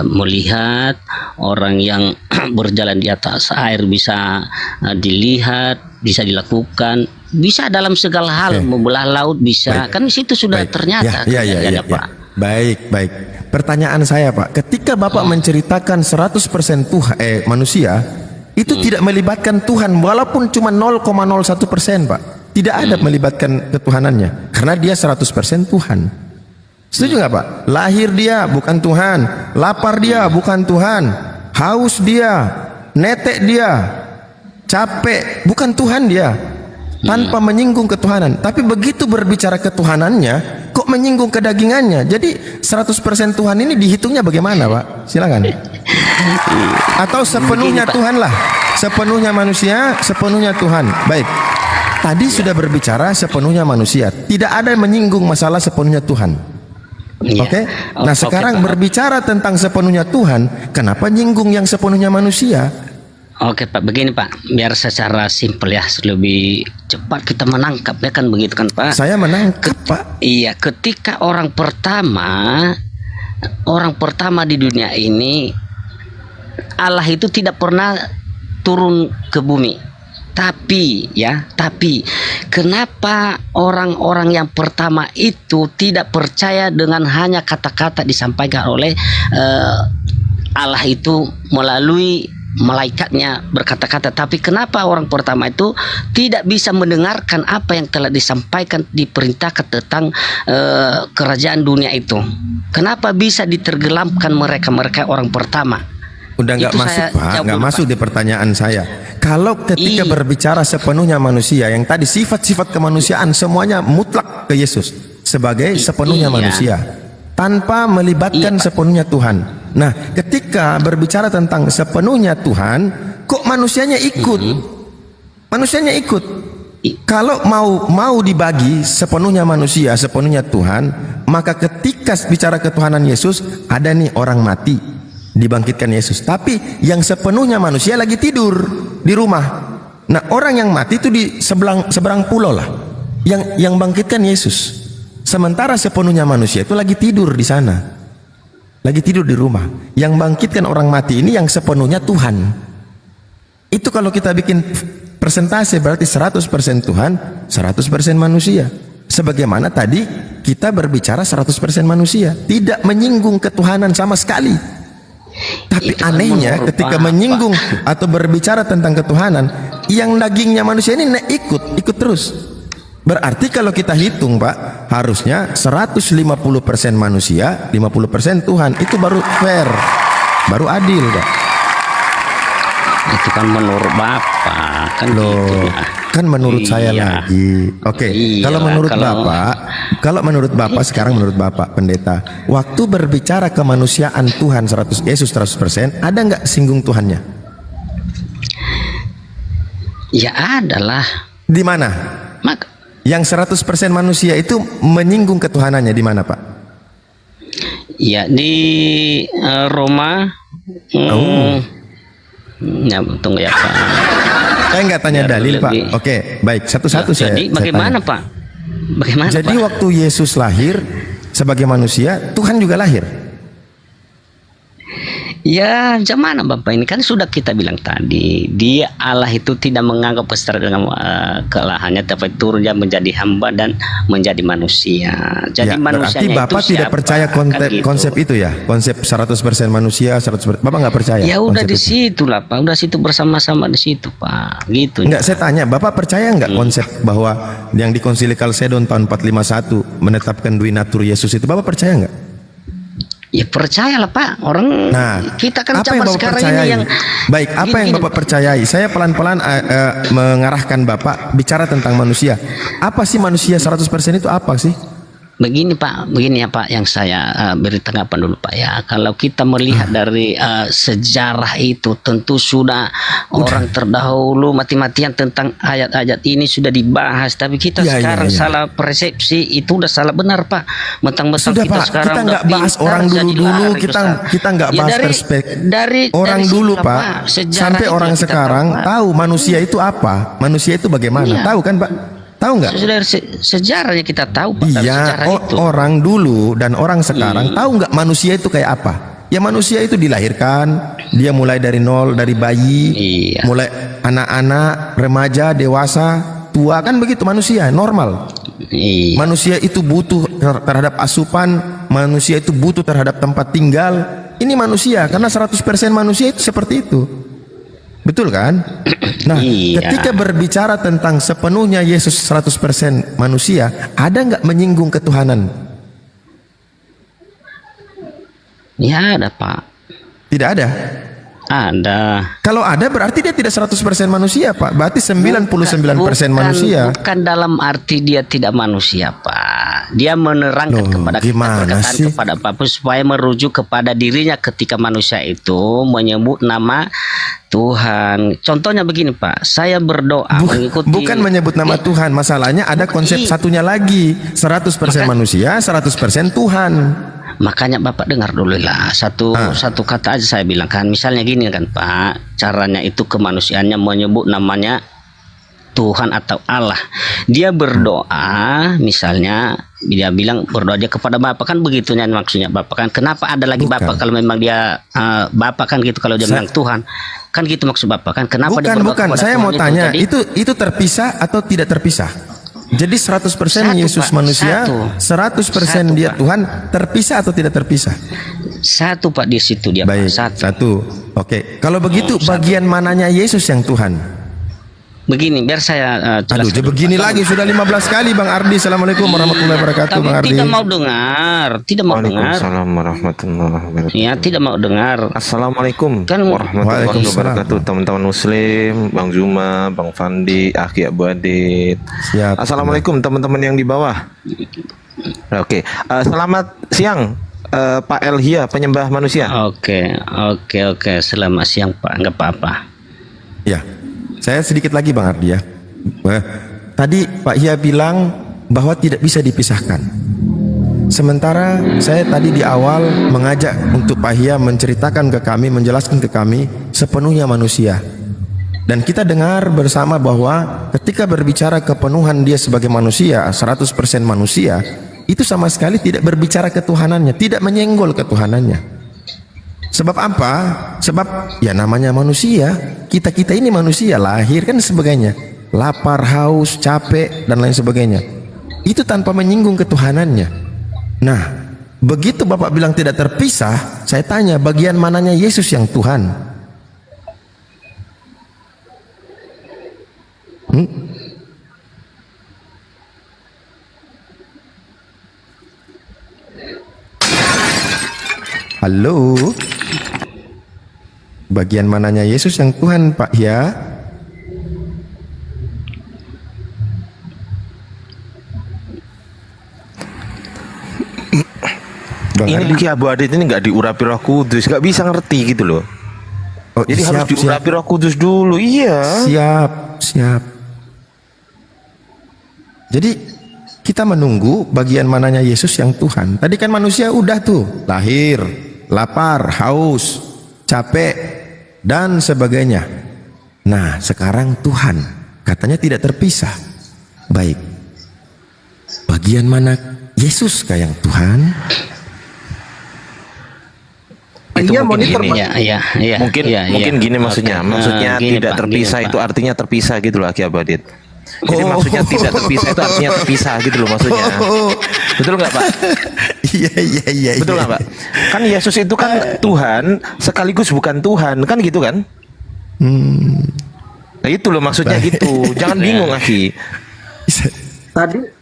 melihat, orang yang berjalan di atas air bisa dilihat, bisa dilakukan, bisa dalam segala hal, membelah laut bisa. Kan di situ sudah ternyata. Ya. Pak. Baik. Pertanyaan saya Pak, ketika Bapak menceritakan 100% Tuhan manusia, itu tidak melibatkan Tuhan walaupun cuma 0,01% Pak. Tidak ada melibatkan ketuhanannya, karena dia 100% Tuhan. Setuju nggak Pak? Lahir dia bukan Tuhan, lapar dia bukan Tuhan, haus dia, netek dia, capek bukan Tuhan dia, tanpa menyinggung ketuhanan. Tapi begitu berbicara ketuhanannya, kok menyinggung kedagingannya. Jadi 100% Tuhan ini dihitungnya bagaimana Pak? Silakan. Atau sepenuhnya Begini, Pak. Tuhan lah, sepenuhnya manusia, sepenuhnya Tuhan. Baik. tadi sudah berbicara sepenuhnya manusia, tidak ada yang menyinggung masalah sepenuhnya Tuhan. Iya. Oke. Nah, Oke, sekarang Pak. berbicara tentang sepenuhnya Tuhan, kenapa nyinggung yang sepenuhnya manusia? Oke Pak, begini Pak, biar secara simpel ya, lebih cepat kita menangkap ya kan begitu kan Pak? Saya menangkap, Pak. Iya, ketika orang pertama di dunia ini, Allah itu tidak pernah turun ke bumi. Tapi kenapa orang-orang yang pertama itu tidak percaya dengan hanya kata-kata disampaikan oleh Allah itu melalui malaikatnya berkata-kata, tapi kenapa orang pertama itu tidak bisa mendengarkan apa yang telah disampaikan, diperintahkan tentang kerajaan dunia itu? Kenapa bisa ditergelamkan mereka orang pertama? Udah nggak Itu masuk saya Pak, jawab nggak dulu, masuk Pak. di pertanyaan saya. Kalau ketika Iya. berbicara sepenuhnya manusia, yang tadi sifat-sifat kemanusiaan semuanya mutlak ke Yesus sebagai sepenuhnya Iya. manusia, tanpa melibatkan Iya, Pak. sepenuhnya Tuhan. Nah, ketika berbicara tentang sepenuhnya Tuhan, kok manusianya ikut? Manusianya ikut. Kalau mau dibagi sepenuhnya manusia, sepenuhnya Tuhan, maka ketika bicara ketuhanan Yesus, ada nih orang mati, dibangkitkan Yesus. Tapi yang sepenuhnya manusia lagi tidur di rumah. Nah, orang yang mati itu di seberang pulau lah. Yang bangkitkan Yesus. Sementara sepenuhnya manusia itu lagi tidur di sana. Lagi tidur di rumah. Yang bangkitkan orang mati ini yang sepenuhnya Tuhan. Itu kalau kita bikin persentase berarti 100% Tuhan, 100% manusia. Sebagaimana tadi kita berbicara 100% manusia, tidak menyinggung ketuhanan sama sekali. Tapi Itu kan anehnya menurut ketika Bapak. menyinggung atau berbicara tentang ketuhanan, yang dagingnya manusia ini ikut terus. Berarti kalau kita hitung Pak, harusnya 150% manusia, 50% Tuhan. Itu baru fair, baru adil Pak. Itu kan menurut Bapak kan Loh, gitu ya. kan menurut saya Iya. lagi. Oke, Iya, kalau menurut kalau- Bapak, sekarang menurut Bapak pendeta, waktu berbicara kemanusiaan Tuhan 100 Yesus 100%, ada nggak singgung Tuhannya? Ya adalah. Di mana? Maka Yang 100% manusia itu menyinggung ketuhanannya di mana, Pak? ya di Roma. Ya, tunggu ya Pak. Saya nggak tanya Biar dalil, Pak. lebih- Oke, baik. Satu-satu saya. Jadi saya bagaimana tanya. Pak? Bagaimana Jadi Pak? waktu Yesus lahir sebagai manusia, Tuhan juga lahir. Ya, gimana Bapak, ini kan sudah kita bilang tadi, dia Allah itu tidak menganggap kesetara dengan kealahannya, tapi turun dia menjadi hamba dan menjadi manusia. Jadi Ya, berarti manusianya Bapak itu tidak siapa? percaya Kan gitu. konsep itu ya, konsep 100% manusia, 100%. Bapak nggak percaya? Ya udah konsep di itu? situ lah Pak, udah situ bersama-sama di situ Pak, gitu. Enggak, saya tanya, Bapak percaya nggak konsep bahwa yang di Konsili Kalsedon tahun 451 menetapkan dui natur Yesus itu, Bapak percaya nggak? Ya percayalah Pak, orang Nah, kita kan apa yang zaman Bapak sekarang percayai? ini yang Baik, apa yang gini, Bapak percayai? Saya pelan-pelan mengarahkan Bapak bicara tentang manusia. Apa sih manusia 100% itu apa sih? Begini Pak, begini ya Pak, yang saya beri tanggapan dulu Pak ya. Kalau kita melihat dari sejarah itu, tentu sudah orang terdahulu mati-matian tentang ayat-ayat ini sudah dibahas. Tapi kita Ya, sekarang ya, ya. salah persepsi, itu udah salah benar Pak. Mentang-mentang Sudah kita Pak, sekarang kita udah nggak bahas pintar, orang jadi dulu-dulu, lari, Ustaz. kita nggak Ya, bahas dari orang dulu situlah, Pak. Sejarah Sampai itu orang yang kita sekarang Pak. tahu manusia itu apa, manusia itu bagaimana, Iya. tahu kan Pak? Tahu nggak? Sudah dari sejarahnya kita tahu Pak, dari sejarah Iya, itu. orang dulu dan orang sekarang tahu nggak manusia itu kayak apa? Ya manusia itu dilahirkan, dia mulai dari nol, dari bayi, Iya. mulai anak-anak, remaja, dewasa, tua, kan begitu manusia, normal. Iya. Manusia itu butuh terhadap asupan, manusia itu butuh terhadap tempat tinggal. Ini manusia, karena 100% manusia itu seperti itu. Betul kan? Nah, Iya. ketika berbicara tentang sepenuhnya Yesus 100% manusia, ada nggak menyinggung ketuhanan? Ya ada Pak. Tidak ada. Ada. Kalau ada berarti dia tidak 100% manusia, Pak. Berarti 99% manusia. Bukan dalam arti dia tidak manusia, Pak. Dia menerangkan Loh, kepada kita gimana perkataan sih? kepada Bapak supaya merujuk kepada dirinya ketika manusia itu menyebut nama Tuhan. Contohnya begini, Pak. Saya berdoa mengikuti. Bukan menyebut nama Tuhan. Masalahnya ada konsep satunya lagi. 100% manusia, 100% Tuhan. Makanya Bapak dengar dulu lah satu kata aja saya bilang kan, misalnya gini kan Pak, caranya itu kemanusiaannya menyebut namanya Tuhan atau Allah. Dia berdoa, misalnya dia bilang berdoa aja kepada Bapak, kan begitunya maksudnya Bapak kan. Kenapa ada lagi Bukan. Bapak kalau memang dia Bapak kan gitu, kalau dia bilang Tuhan kan gitu maksud Bapak kan. Kenapa dia berdoa Bukan. kepada Saya Tuhan mau tanya, Jadi, itu terpisah atau tidak terpisah? Jadi 100% Satu, Yesus Pak. manusia, Satu. 100% dia Pak. Tuhan, terpisah atau tidak terpisah? satu Pak di situ dia Baik, Pak. satu. Oke, kalau begitu bagian mananya Yesus yang Tuhan? Begini, biar saya Aduh, jelaskan. jadi begini lagi sudah 15 kali Bang Ardi. Assalamualaikum warahmatullahi wabarakatuh, Tapi Bang Ardi. tidak mau dengar, tidak mau dengar. Waalaikumsalam warahmatullahi wabarakatuh. Ya, tidak mau dengar. Assalamualaikum Kan- warahmatullahi Waalaikumsalam. wabarakatuh, teman-teman muslim, Bang Zuma, Bang Fandi, Aki Abu Adit. Siap. Assalamualaikum teman-teman yang di bawah. Oke, selamat siang Pak Elhia, penyembah manusia. Oke. Selamat siang Pak, nggak apa-apa. Ya, saya sedikit lagi Bang Ardi ya. Tadi Pak Hia bilang bahwa tidak bisa dipisahkan. Sementara saya tadi di awal mengajak untuk Pak Hia menceritakan ke kami, menjelaskan ke kami sepenuhnya manusia. Dan kita dengar bersama bahwa ketika berbicara kepenuhan dia sebagai manusia, 100% manusia, itu sama sekali tidak berbicara ketuhanannya, tidak menyenggol ketuhanannya. Sebab apa? Sebab ya namanya manusia, kita ini manusia, lahir kan sebagainya, lapar, haus, capek dan lain sebagainya. Itu tanpa menyinggung ketuhanannya. Nah, begitu Bapak bilang tidak terpisah, saya tanya bagian mananya Yesus yang Tuhan? Halo, bagian mananya Yesus yang Tuhan Pak ya? Bang Ini Ardi. Ki Abu Adit ini nggak diurapi Roh Kudus, nggak bisa ngerti gitu loh. Oh, Jadi harus siap. diurapi Roh Kudus dulu. Iya. Siap. Jadi kita menunggu bagian mananya Yesus yang Tuhan. Tadi kan manusia udah tuh lahir, lapar, haus, capek dan sebagainya. Nah, sekarang Tuhan katanya tidak terpisah. Baik. Bagian mana Yesus kayak yang Tuhan? Itu Iya, mungkin monitor, gini. Pak. Iya. Mungkin gini maksudnya. Oke. Maksudnya Gini, tidak Pak, terpisah gini, itu Pak. artinya terpisah gitu loh Ki Abu Adit. Jadi Oh. maksudnya tidak terpisah itu artinya terpisah gitu loh maksudnya. Betul nggak Pak? Iya. Betul nggak Pak? Kan Yesus itu kan Tuhan sekaligus bukan Tuhan kan gitu kan? Nah itu loh maksudnya gitu. Jangan bingung Aki.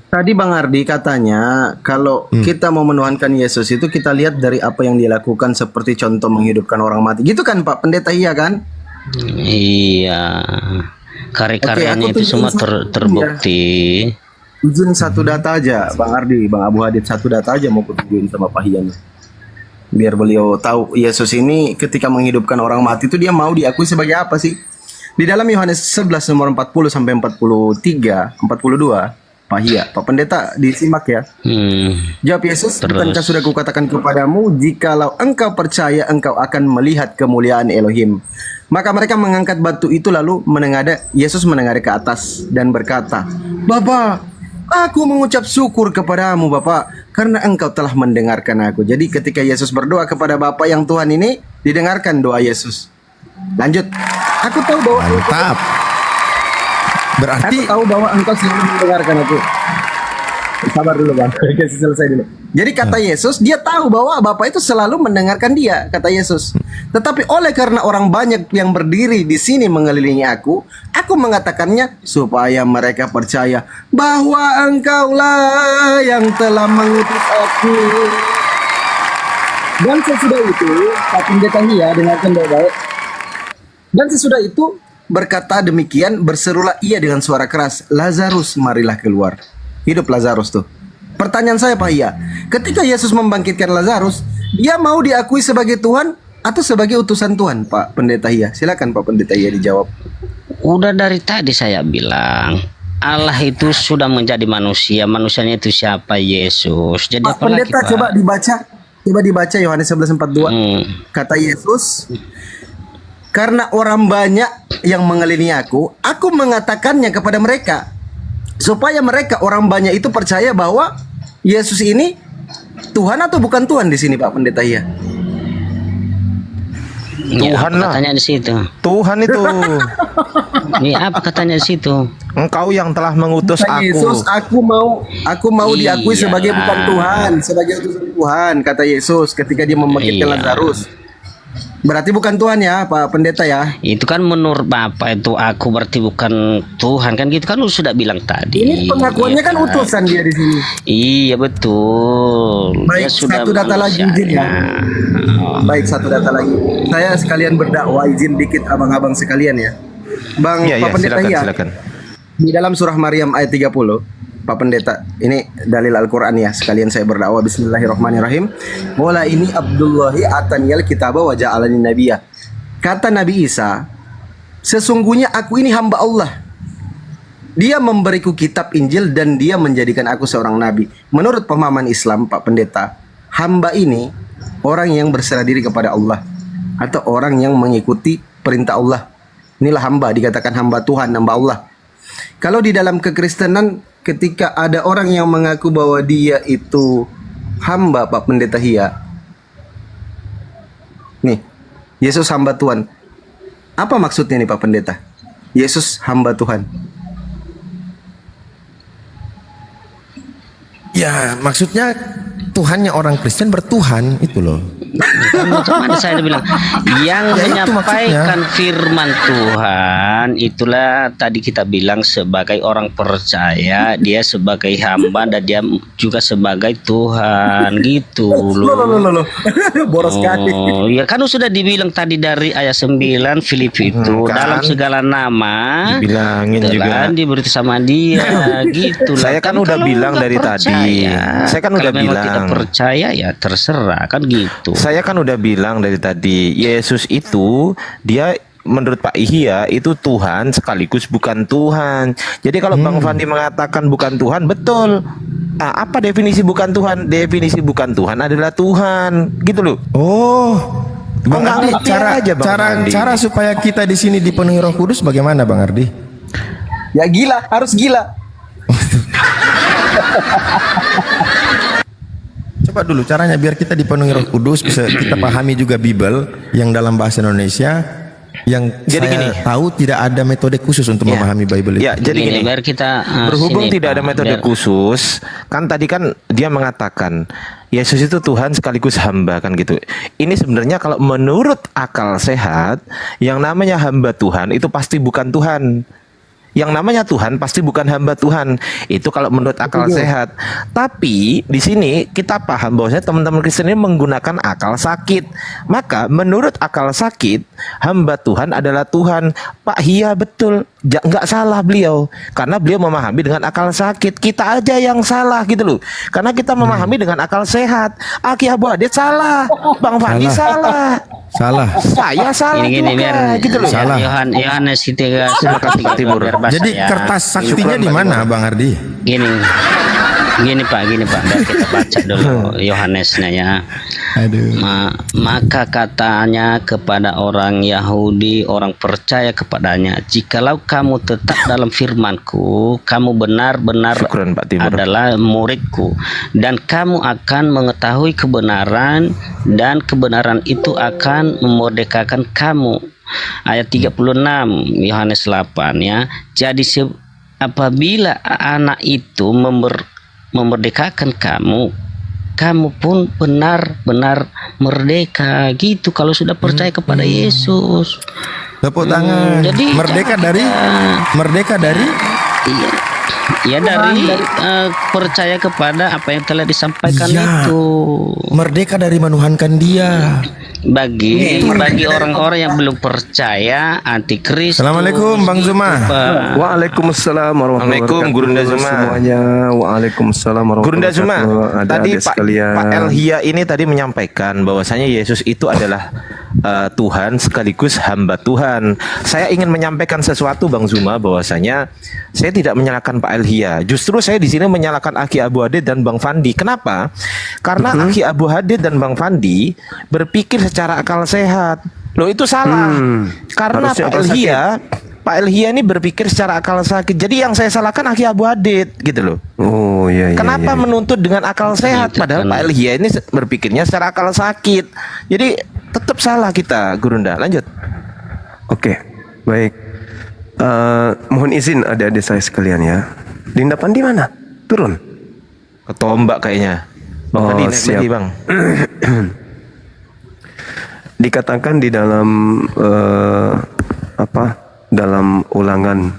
Tadi Bang Ardi katanya kalau kita mau menuhankan Yesus itu kita lihat dari apa yang dia lakukan, seperti contoh menghidupkan orang mati. Gitu kan Pak Pendeta, iya kan? Iya. Karya-karyanya Oke, aku itu semua tunjukin terbukti. Izin satu data aja Bang Ardi, Bang Abu Hadid, satu data aja mau kutunjukin sama Pak Hian. Biar beliau tahu Yesus ini ketika menghidupkan orang mati itu dia mau diakui sebagai apa sih? Di dalam Yohanes 11 nomor 40 sampai 42, Pak Hia, Pak Pendeta disimak ya. Jawab Yesus, bukankah sudah kukatakan kepadamu, jikalau engkau percaya engkau akan melihat kemuliaan Elohim. Maka mereka mengangkat batu itu lalu Yesus menengadah ke atas dan berkata, Bapa, aku mengucap syukur kepadamu Bapa, karena engkau telah mendengarkan aku. Jadi ketika Yesus berdoa kepada Bapa yang Tuhan ini, didengarkan doa Yesus. Lanjut. Aku tahu bahwa Mantap. Berarti aku tahu bahwa engkau selalu mendengarkan aku. Sabar dulu Bang, kasih selesai dulu. Jadi kata Yesus, dia tahu bahwa Bapa itu selalu mendengarkan dia, kata Yesus. Tetapi oleh karena orang banyak yang berdiri di sini mengelilingi aku mengatakannya supaya mereka percaya bahwa engkaulah yang telah mengutus aku. Dan sesudah itu, Pak Pendeta Hia dengarkan baik-baik. Dan sesudah itu berkata demikian, berserulah ia dengan suara keras, Lazarus, marilah keluar. Hidup Lazarus tuh. Pertanyaan saya Pak Iya, ketika Yesus membangkitkan Lazarus, dia mau diakui sebagai Tuhan atau sebagai utusan Tuhan, Pak Pendeta Iya? Silakan Pak Pendeta Iya dijawab. Udah dari tadi saya bilang, Allah itu sudah menjadi manusia. Manusianya itu siapa? Yesus. Jadi Pak Pendeta, coba dibaca Yohanes 11:42. Kata Yesus, karena orang banyak yang mengelilingi aku mengatakannya kepada mereka, supaya mereka orang banyak itu percaya bahwa Yesus ini Tuhan atau bukan Tuhan di sini, Pak Pendeta Iya? Tuhan lah. Katanya di situ. Tuhan itu. Ini apa katanya di situ? Engkau yang telah mengutus Kata aku. Yesus, aku mau diakui sebagai bukan Tuhan, sebagai utusan Tuhan, kata Yesus ketika dia membangkitkan Lazarus. Berarti bukan Tuhan ya, Pak Pendeta ya? Itu kan menurut Bapak itu aku berarti bukan Tuhan kan gitu kan lu sudah bilang tadi. Ini pengakuannya kan utusan dia di sini. Iya betul. Baik, satu data lagi izin ya. Baik, satu data lagi. Saya sekalian berdakwah, izin dikit abang-abang sekalian ya. Bang Pak Pendeta silakan. Di dalam surah Maryam ayat 30, Pak Pendeta, ini dalil Al-Quran ya, sekalian saya berdakwah. Bismillahirrahmanirrahim. Wala ini Abdullahi ataniyal kitaba wa ja'alani nabiyya. Kata Nabi Isa, sesungguhnya aku ini hamba Allah. Dia memberiku kitab Injil dan dia menjadikan aku seorang nabi. Menurut pemahaman Islam, Pak Pendeta, hamba ini orang yang berserah diri kepada Allah atau orang yang mengikuti perintah Allah. Inilah hamba, dikatakan hamba Tuhan, hamba Allah. Kalau di dalam kekristenan, ketika ada orang yang mengaku bahwa dia itu hamba, Pak Pendeta Hia, nih, Yesus hamba Tuhan. Apa maksudnya nih Pak Pendeta? Yesus hamba Tuhan. Ya, maksudnya Tuhannya orang Kristen bertuhan itu loh. Macam mana saya bilang yang menyampaikan firman Tuhan itulah tadi kita bilang sebagai orang percaya, dia sebagai hamba dan dia juga sebagai Tuhan gitu loh. Boros sekali. Ya kan sudah dibilang tadi dari ayat 9 Filipi itu dalam segala nama dibilangin juga diberi sama dia gitu lah. Saya kan udah bilang dari tadi. Saya kan udah bilang tidak percaya ya terserah kan gitu. Saya kan udah bilang dari tadi, Yesus itu dia menurut Pak Ihya itu Tuhan sekaligus bukan Tuhan. Jadi kalau Bang Fandi mengatakan bukan Tuhan, betul. Nah, apa definisi bukan Tuhan? Definisi bukan Tuhan adalah Tuhan, gitu loh. Oh, Bang Ardi, cara supaya kita di sini dipenuhi Roh Kudus bagaimana, Bang Ardi? Ya gila, harus gila. Coba dulu caranya biar kita dipenuhi Roh Kudus, bisa kita pahami juga Bible yang dalam bahasa Indonesia. Yang jadi saya tahu tidak ada metode khusus untuk memahami Bible itu. Ya, jadi gini, biar kita berhubung tidak ada metode khusus, kan tadi kan dia mengatakan Yesus itu Tuhan sekaligus hamba kan gitu. Ini sebenarnya kalau menurut akal sehat, yang namanya hamba Tuhan itu pasti bukan Tuhan. Yang namanya Tuhan pasti bukan hamba Tuhan. Itu kalau menurut akal sehat. Tapi di sini kita paham bahwasanya teman-teman Kristen ini menggunakan akal sakit. Maka menurut akal sakit, hamba Tuhan adalah Tuhan. Pak Hia betul, nggak salah beliau. Karena beliau memahami dengan akal sakit. Kita aja yang salah gitu loh. Karena kita memahami dengan akal sehat. Aki Abu Adit salah, Bang Fandi salah. Saya salah gini, juga gitu loh. Salah. Yohanes 3 Timur. Jadi kertas saktinya di mana, Bang Ardi? Gini Pak, biar kita baca dulu Yohanesnya ya. Maka katanya kepada orang Yahudi, orang percaya kepadanya, jikalau kamu tetap dalam firman-Ku, kamu benar-benar adalah murid-Ku, dan kamu akan mengetahui kebenaran, dan kebenaran itu akan memerdekakan kamu. Ayat 36 Yohanes 8 ya. Jadi apabila anak itu memerdekakan kamu, kamu pun benar-benar merdeka gitu kalau sudah percaya kepada Yesus. Tepuk tangan. Jadi merdeka dari iya, dari percaya kepada apa yang telah disampaikan itu. Merdeka dari menuhankan Dia. bagi orang-orang yang belum percaya antikristus. Assalamualaikum Bang Zuma. Waalaikumsalam warahmatullahi Assalamualaikum, wabarakatuh. Gurunda Zuma. Semuanya. Waalaikumsalam warahmatullahi Gurunda Zuma, wabarakatuh. tadi Adik-adik sekalian. Pak Elhia ini tadi menyampaikan bahwasanya Yesus itu adalah Tuhan sekaligus hamba Tuhan. Saya ingin menyampaikan sesuatu Bang Zuma, bahwasanya saya tidak menyalahkan Pak Elhia. Justru saya di sini menyalahkan Aki Abu Hadid dan Bang Fandi. Kenapa? Karena Aki Abu Hadid dan Bang Fandi berpikir secara akal sehat. Loh, itu salah. Karena Harusnya Pak akal Elhia ini berpikir secara akal sakit. Jadi yang saya salahkan Aki Abu Hadid gitu loh. Oh iya. Kenapa iya. menuntut dengan akal sehat padahal Pak Elhia ini berpikirnya secara akal sakit. Jadi tetap salah kita, Gurunda. Lanjut. Oke, baik. Mohon izin adik-adik saya sekalian ya. Dinda Pandi mana? Turun. Ketombak kayaknya. Bang Fandi, naik siap. lagi, Bang. Dikatakan di dalam dalam ulangan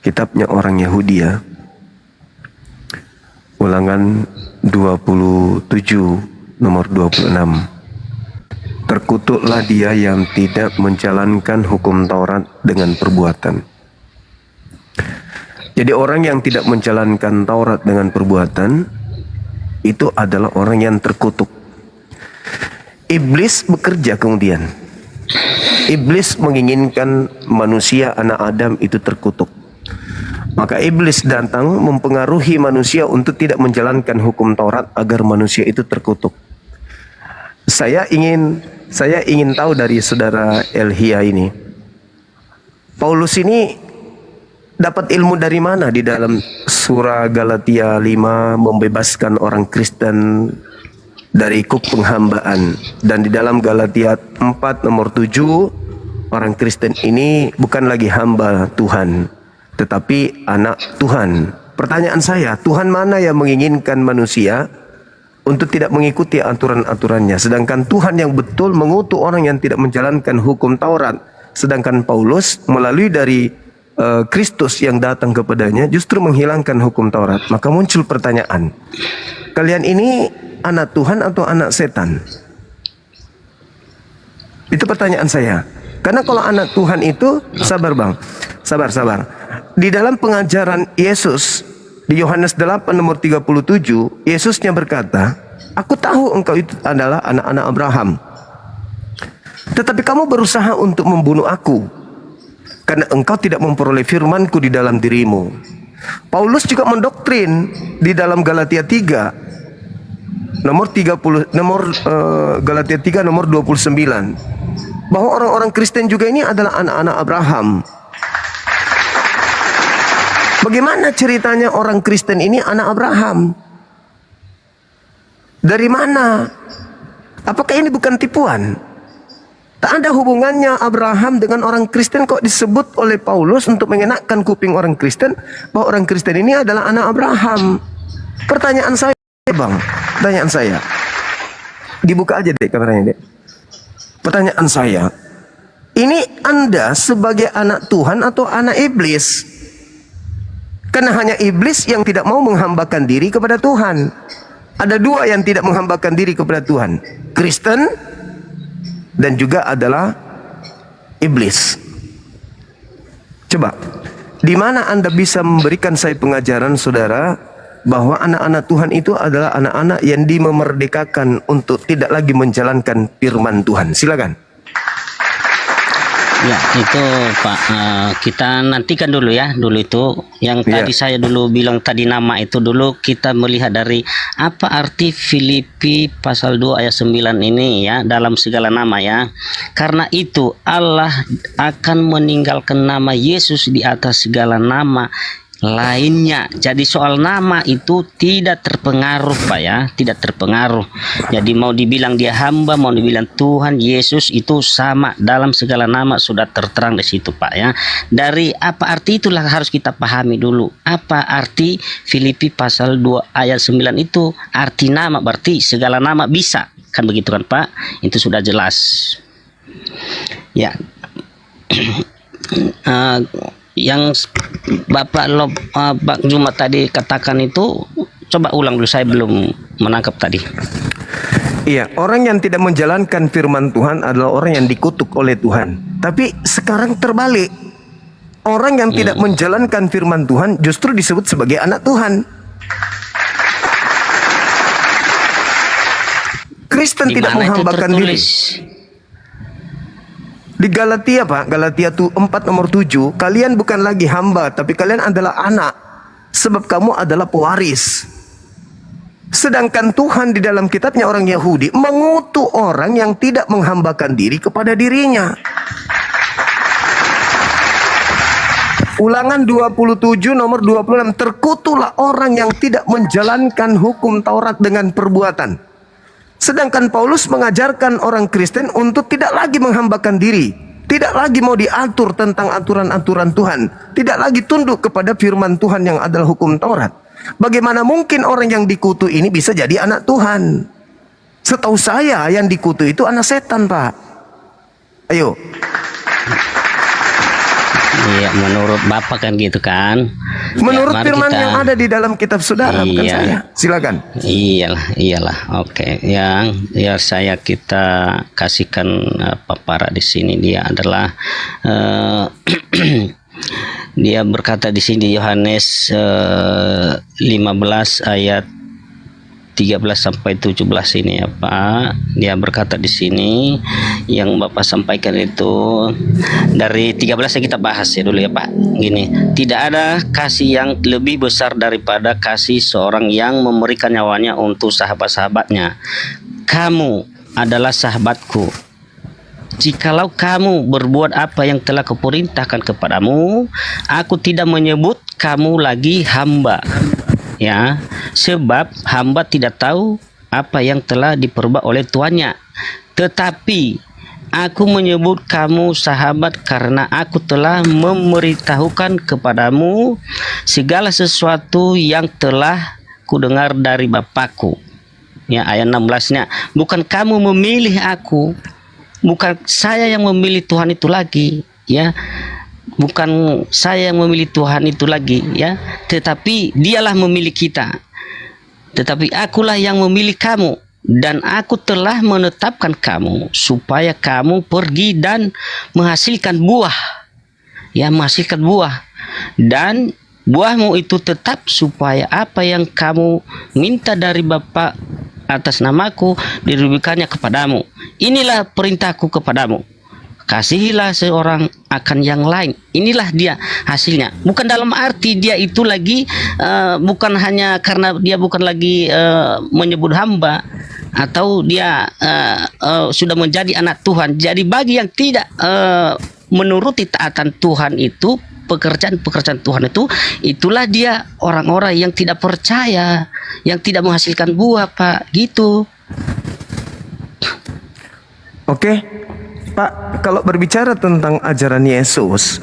kitabnya orang Yahudi ya. Ulangan 27 nomor 26. Terkutuklah dia yang tidak menjalankan hukum Taurat dengan perbuatan. Jadi orang yang tidak menjalankan Taurat dengan perbuatan itu adalah orang yang terkutuk. Iblis bekerja kemudian. Iblis menginginkan manusia anak Adam itu terkutuk. Maka iblis datang mempengaruhi manusia untuk tidak menjalankan hukum Taurat agar manusia itu terkutuk. Saya ingin tahu dari saudara Elhia ini. Paulus ini dapat ilmu dari mana di dalam surah Galatia 5 membebaskan orang Kristen dari kuk penghambaan, dan di dalam Galatia 4 nomor 7 orang Kristen ini bukan lagi hamba Tuhan tetapi anak Tuhan. Pertanyaan saya, Tuhan mana yang menginginkan manusia untuk tidak mengikuti aturan-aturannya, sedangkan Tuhan yang betul mengutuk orang yang tidak menjalankan hukum Taurat, sedangkan Paulus melalui dari Kristus yang datang kepadanya justru menghilangkan hukum Taurat. Maka muncul pertanyaan, kalian ini anak Tuhan atau anak setan? Itu pertanyaan saya. Karena kalau anak Tuhan itu, sabar bang, sabar. Di dalam pengajaran Yesus di Yohanes 8 nomor 37, Yesusnya berkata, aku tahu engkau itu adalah anak-anak Abraham, tetapi kamu berusaha untuk membunuh aku, karena engkau tidak memperoleh firmanku di dalam dirimu. Paulus juga mendoktrin di dalam Galatia 3 Galatia 3 nomor 29 bahwa orang-orang Kristen juga ini adalah anak-anak Abraham. Bagaimana ceritanya orang Kristen ini anak Abraham? Dari mana? Apakah ini bukan tipuan? Tak ada hubungannya Abraham dengan orang Kristen, kok disebut oleh Paulus untuk mengenakkan kuping orang Kristen bahwa orang Kristen ini adalah anak Abraham. Pertanyaan saya bang, pertanyaan saya, dibuka aja deh kameranya deh. Pertanyaan saya, ini Anda sebagai anak Tuhan atau anak iblis? Karena hanya iblis yang tidak mau menghambakan diri kepada Tuhan. Ada dua yang tidak menghambakan diri kepada Tuhan, Kristen dan juga adalah iblis. Coba, di mana Anda bisa memberikan saya pengajaran saudara bahwa anak-anak Tuhan itu adalah anak-anak yang dimerdekakan untuk tidak lagi menjalankan firman Tuhan? Silakan. Ya itu Pak, kita nantikan dulu ya, dulu itu yang tadi saya dulu bilang tadi nama itu dulu kita melihat dari apa arti Filipi pasal 2 ayat 9 ini ya, dalam segala nama ya. Karena itu Allah akan meninggalkan nama Yesus di atas segala nama lainnya. Jadi soal nama itu tidak terpengaruh Pak ya, tidak terpengaruh. Jadi mau dibilang dia hamba, mau dibilang Tuhan Yesus itu sama dalam segala nama, sudah terterang di situ Pak ya. Dari apa arti itulah harus kita pahami dulu. Apa arti Filipi pasal 2 ayat 9 itu? Arti nama berarti segala nama bisa, kan begitu kan Pak? Itu sudah jelas. Ya. Yang Bapak Pak Zuma tadi katakan itu, coba ulang dulu, saya belum menangkap tadi. Iya, orang yang tidak menjalankan firman Tuhan adalah orang yang dikutuk oleh Tuhan. Tapi sekarang terbalik. Orang yang tidak menjalankan firman Tuhan justru disebut sebagai anak Tuhan. Kristen tidak menghambakan diri. Di Galatia, Pak, Galatia 4 nomor 7, kalian bukan lagi hamba, tapi kalian adalah anak, sebab kamu adalah pewaris. Sedangkan Tuhan di dalam kitabnya orang Yahudi mengutuk orang yang tidak menghambakan diri kepada dirinya. Ulangan 27 nomor 26, terkutuklah orang yang tidak menjalankan hukum Taurat dengan perbuatan. Sedangkan Paulus mengajarkan orang Kristen untuk tidak lagi menghambakan diri, tidak lagi mau diatur tentang aturan-aturan Tuhan, tidak lagi tunduk kepada firman Tuhan yang adalah hukum Taurat. Bagaimana mungkin orang yang dikutuk ini bisa jadi anak Tuhan? Setahu saya yang dikutuk itu anak setan, Pak. Ayo. Iya, menurut Bapak kan gitu kan. Menurut ya, firman kita... yang ada di dalam kitab saudara, bukan saya. Silakan. Iyalah. Oke. Yang kita kasihkan paparan di sini dia adalah dia berkata di sini Yohanes 15 ayat 13 sampai 17 ini ya Pak. Dia berkata di sini yang Bapak sampaikan itu dari 13 yang kita bahas ya dulu ya Pak. Gini, tidak ada kasih yang lebih besar daripada kasih seorang yang memberikan nyawanya untuk sahabat-sahabatnya. Kamu adalah sahabatku jikalau kamu berbuat apa yang telah kuperintahkan kepadamu. Aku tidak menyebut kamu lagi hamba, ya, sebab hamba tidak tahu apa yang telah diperbuat oleh tuannya. Tetapi aku menyebut kamu sahabat karena aku telah memberitahukan kepadamu segala sesuatu yang telah kudengar dari Bapakku. Ya, ayat 16-nya, bukan kamu memilih aku, bukan saya yang memilih Tuhan itu lagi, ya. Bukan saya yang memilih Tuhan itu lagi, ya, tetapi dialah memilih kita. Tetapi akulah yang memilih kamu, dan aku telah menetapkan kamu supaya kamu pergi dan menghasilkan buah, ya, menghasilkan buah, dan buahmu itu tetap supaya apa yang kamu minta dari Bapa atas namaku diberikannya kepadamu. Inilah perintahku kepadamu, kasihilah seorang akan yang lain. Inilah dia hasilnya. Bukan dalam arti dia itu lagi bukan hanya karena dia bukan lagi menyebut hamba atau dia sudah menjadi anak Tuhan. Jadi bagi yang tidak menuruti taatan Tuhan itu, pekerjaan Tuhan itu, itulah dia orang-orang yang tidak percaya, yang tidak menghasilkan buah, Pak, gitu. Oke, Pak, kalau berbicara tentang ajaran Yesus,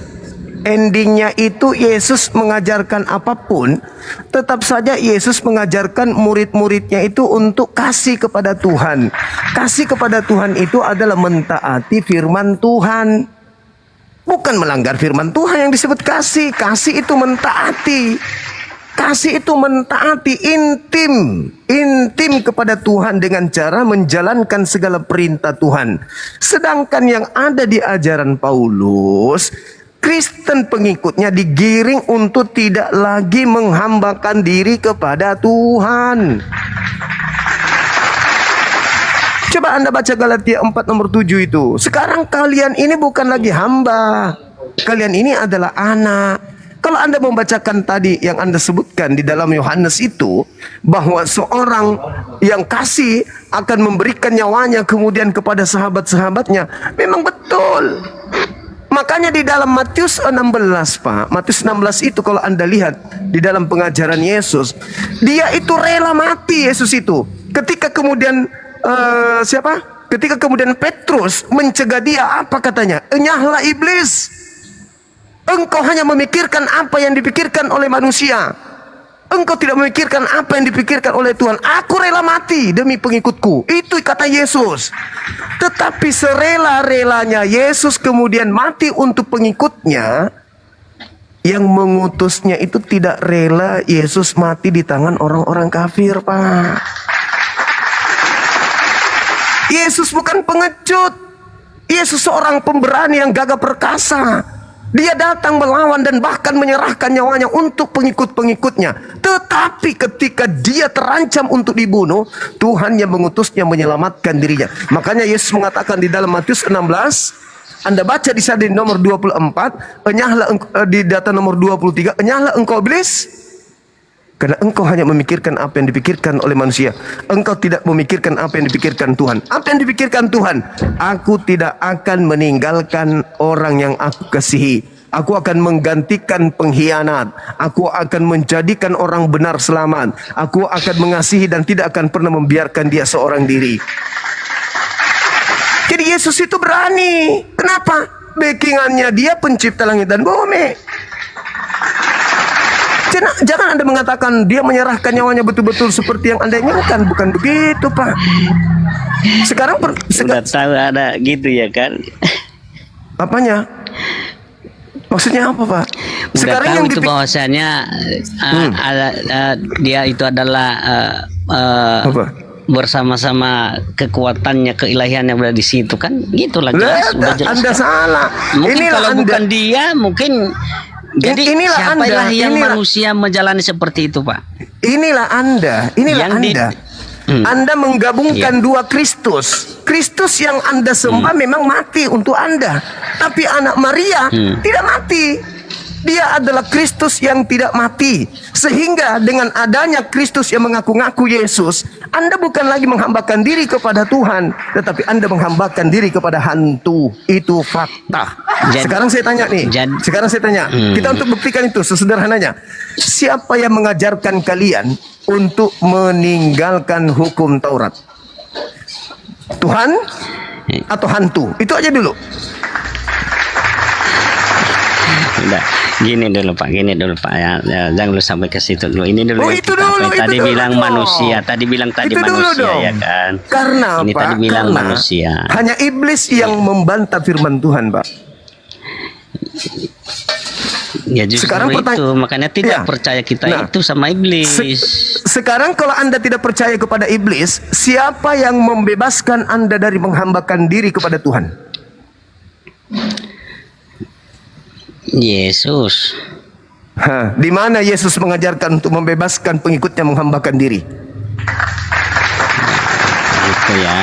endingnya itu Yesus mengajarkan apapun, tetap saja Yesus mengajarkan murid-muridnya itu untuk kasih kepada Tuhan. Kasih kepada Tuhan itu adalah mentaati firman Tuhan. Bukan melanggar firman Tuhan yang disebut kasih. Kasih itu mentaati. Kasih itu mentaati, intim kepada Tuhan dengan cara menjalankan segala perintah Tuhan. Sedangkan yang ada di ajaran Paulus, Kristen pengikutnya digiring untuk tidak lagi menghambakan diri kepada Tuhan. Coba Anda baca Galatia 4 nomor 7 itu. Sekarang kalian ini bukan lagi hamba, kalian ini adalah anak. Kalau Anda membacakan tadi yang Anda sebutkan di dalam Yohanes itu, bahwa seorang yang kasih akan memberikan nyawanya kemudian kepada sahabat-sahabatnya, memang betul. Makanya di dalam Matius 16, Pak, Matius 16 itu kalau Anda lihat di dalam pengajaran Yesus, dia itu rela mati, Yesus itu. Ketika kemudian Ketika kemudian Petrus mencegah dia, apa katanya? Enyahlah iblis. Engkau hanya memikirkan apa yang dipikirkan oleh manusia. Engkau tidak memikirkan apa yang dipikirkan oleh Tuhan. Aku rela mati demi pengikutku. Itu kata Yesus. Tetapi serela-relanya Yesus kemudian mati untuk pengikutnya, yang mengutusnya itu tidak rela Yesus mati di tangan orang-orang kafir, Pak. Yesus bukan pengecut. Yesus seorang pemberani yang gagah perkasa. Dia datang melawan dan bahkan menyerahkan nyawanya untuk pengikut-pengikutnya. Tetapi ketika dia terancam untuk dibunuh, Tuhan yang mengutusnya menyelamatkan dirinya. Makanya Yesus mengatakan di dalam Matius 16, Anda baca di sana di nomor 24, enyahlah di data nomor 23, enyahlah engkau iblis, karena engkau hanya memikirkan apa yang dipikirkan oleh manusia. Engkau tidak memikirkan apa yang dipikirkan Tuhan. Apa yang dipikirkan Tuhan? Aku tidak akan meninggalkan orang yang aku kasihi. Aku akan menggantikan pengkhianat. Aku akan menjadikan orang benar selamat. Aku akan mengasihi dan tidak akan pernah membiarkan dia seorang diri. Jadi Yesus itu berani. Kenapa? Backingannya dia pencipta langit dan bumi. Jangan Anda mengatakan dia menyerahkan nyawanya betul-betul seperti yang Anda inginkan. Bukan begitu, Pak. Sekarang Sudah tahu ada gitu ya kan? Apanya? Maksudnya apa, Pak? Sekarang tahu yang itu bahwasanya dia itu adalah bersama-sama kekuatannya, keilahiannya berada di situ kan? Gitulah jelas. Anda salah. Mungkin Inilah kalau Anda. Bukan dia, mungkin. Jadi inilah siapalah Anda, yang manusia menjalani seperti itu, Pak? Inilah Anda, Anda. Anda menggabungkan dua Kristus. Kristus yang Anda sembah memang mati untuk Anda. Tapi anak Maria tidak mati. Dia adalah Kristus yang tidak mati. Sehingga dengan adanya Kristus yang mengaku-ngaku Yesus, Anda bukan lagi menghambakan diri kepada Tuhan, tetapi Anda menghambakan diri kepada hantu. Itu fakta. Sekarang saya tanya nih. Kita untuk buktikan itu sesederhananya. Siapa yang mengajarkan kalian untuk meninggalkan hukum Taurat? Tuhan atau hantu? Itu aja dulu. Udah, gini dulu Pak ya, jangan lu sampai ke situ dulu. Ini dulu. Tadi bilang manusia ya kan. Karena ini Pak, tadi bilang manusia. Hanya iblis yang membantah firman Tuhan, Pak. Ya justru sekarang itu makanya tidak percaya kita itu sama iblis. Sekarang kalau Anda tidak percaya kepada iblis, siapa yang membebaskan Anda dari menghambakan diri kepada Tuhan? Yesus. Di mana Yesus mengajarkan untuk membebaskan pengikutnya menghambakan diri? Itu ya.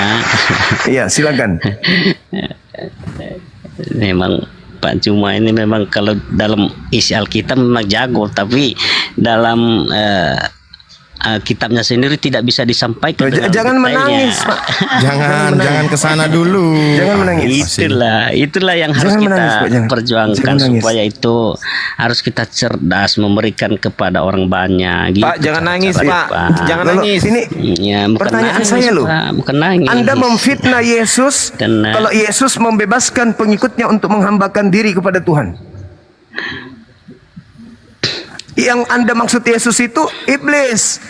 Iya, silakan. Memang Pak Cuma ini memang kalau dalam isi Alkitab memang jago, tapi dalam kitabnya sendiri tidak bisa disampaikan. Jangan menangis, Pak. Jangan kesana dulu. Jangan menangis. Itulah yang harus kita perjuangkan supaya itu harus kita cerdas memberikan kepada orang banyak. Gitu, Pak, jangan nangis, Pak. Jangan nangis. Ini ya, pertanyaan nangis, saya loh. Pak. Bukan nangis. Anda memfitnah Yesus kalau Yesus membebaskan pengikutnya untuk menghambakan diri kepada Tuhan. Yang Anda maksud Yesus itu iblis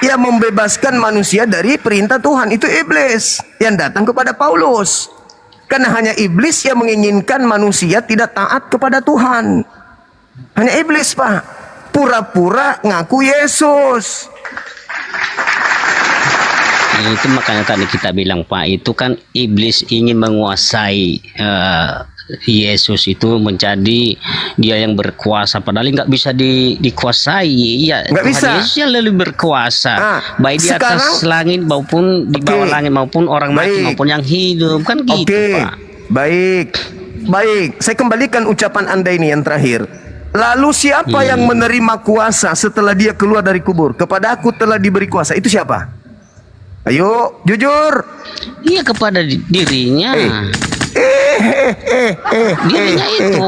yang membebaskan manusia dari perintah Tuhan. Itu iblis yang datang kepada Paulus. Karena hanya iblis yang menginginkan manusia tidak taat kepada Tuhan. Hanya iblis, Pak. Pura-pura ngaku Yesus. Itu makanya tadi kita bilang, Pak, itu kan iblis ingin menguasai Yesus itu menjadi dia yang berkuasa, padahal nggak bisa dikuasai. Ya, nggak bisa. Yesus yang lebih berkuasa, baik di atas langit maupun di bawah langit, maupun orang mati maupun yang hidup, kan gitu, Pak. Baik. Saya kembalikan ucapan Anda ini yang terakhir. Lalu siapa yang menerima kuasa setelah dia keluar dari kubur? Kepada aku telah diberi kuasa. Itu siapa? Ayo, jujur. Iya, kepada dirinya. Dirinya itu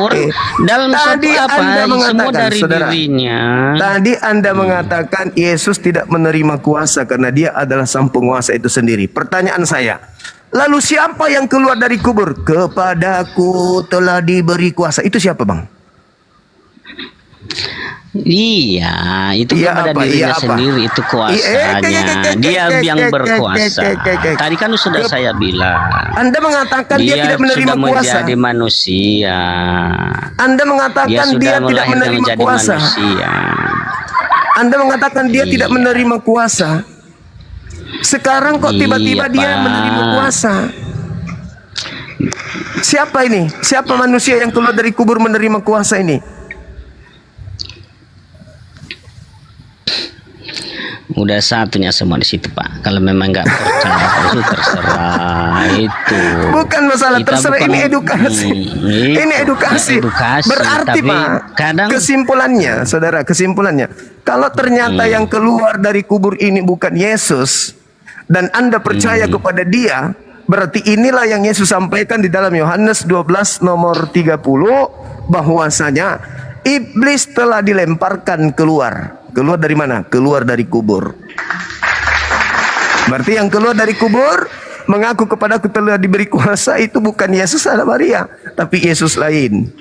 dalam tadi suatu apa Anda semua dari saudara, dirinya. Tadi Anda mengatakan Yesus tidak menerima kuasa karena dia adalah sang penguasa itu sendiri. Pertanyaan saya, lalu siapa yang keluar dari kubur? Kepadaku telah diberi kuasa. Itu siapa, Bang? Iya, itu kepada dirinya sendiri, itu kuasanya. Dia yang berkuasa. Tadi kan sudah saya bilang. Anda mengatakan dia tidak menerima sudah kuasa. menjadi manusia. Anda mengatakan dia tidak menerima kuasa. Manusia. Anda mengatakan dia tidak menerima kuasa. Sekarang kok tiba-tiba Iya, dia Pak. menerima kuasa. Siapa ini? Siapa manusia yang keluar dari kubur menerima kuasa ini? Udah satunya semua di situ, Pak. Kalau memang nggak percaya itu terserah itu. Bukan masalah Kita terserah, bukan- ini edukasi. Ini edukasi. Berarti tapi Pak, kadang kesimpulannya, saudara, kesimpulannya, kalau ternyata yang keluar dari kubur ini bukan Yesus dan Anda percaya kepada Dia, berarti inilah yang Yesus sampaikan di dalam Yohanes 12 nomor 30 bahwasanya iblis telah dilemparkan keluar. Keluar dari mana? Keluar dari kubur. Berarti yang keluar dari kubur mengaku kepadaku telah diberi kuasa itu bukan Yesus ada Maria, tapi Yesus lain.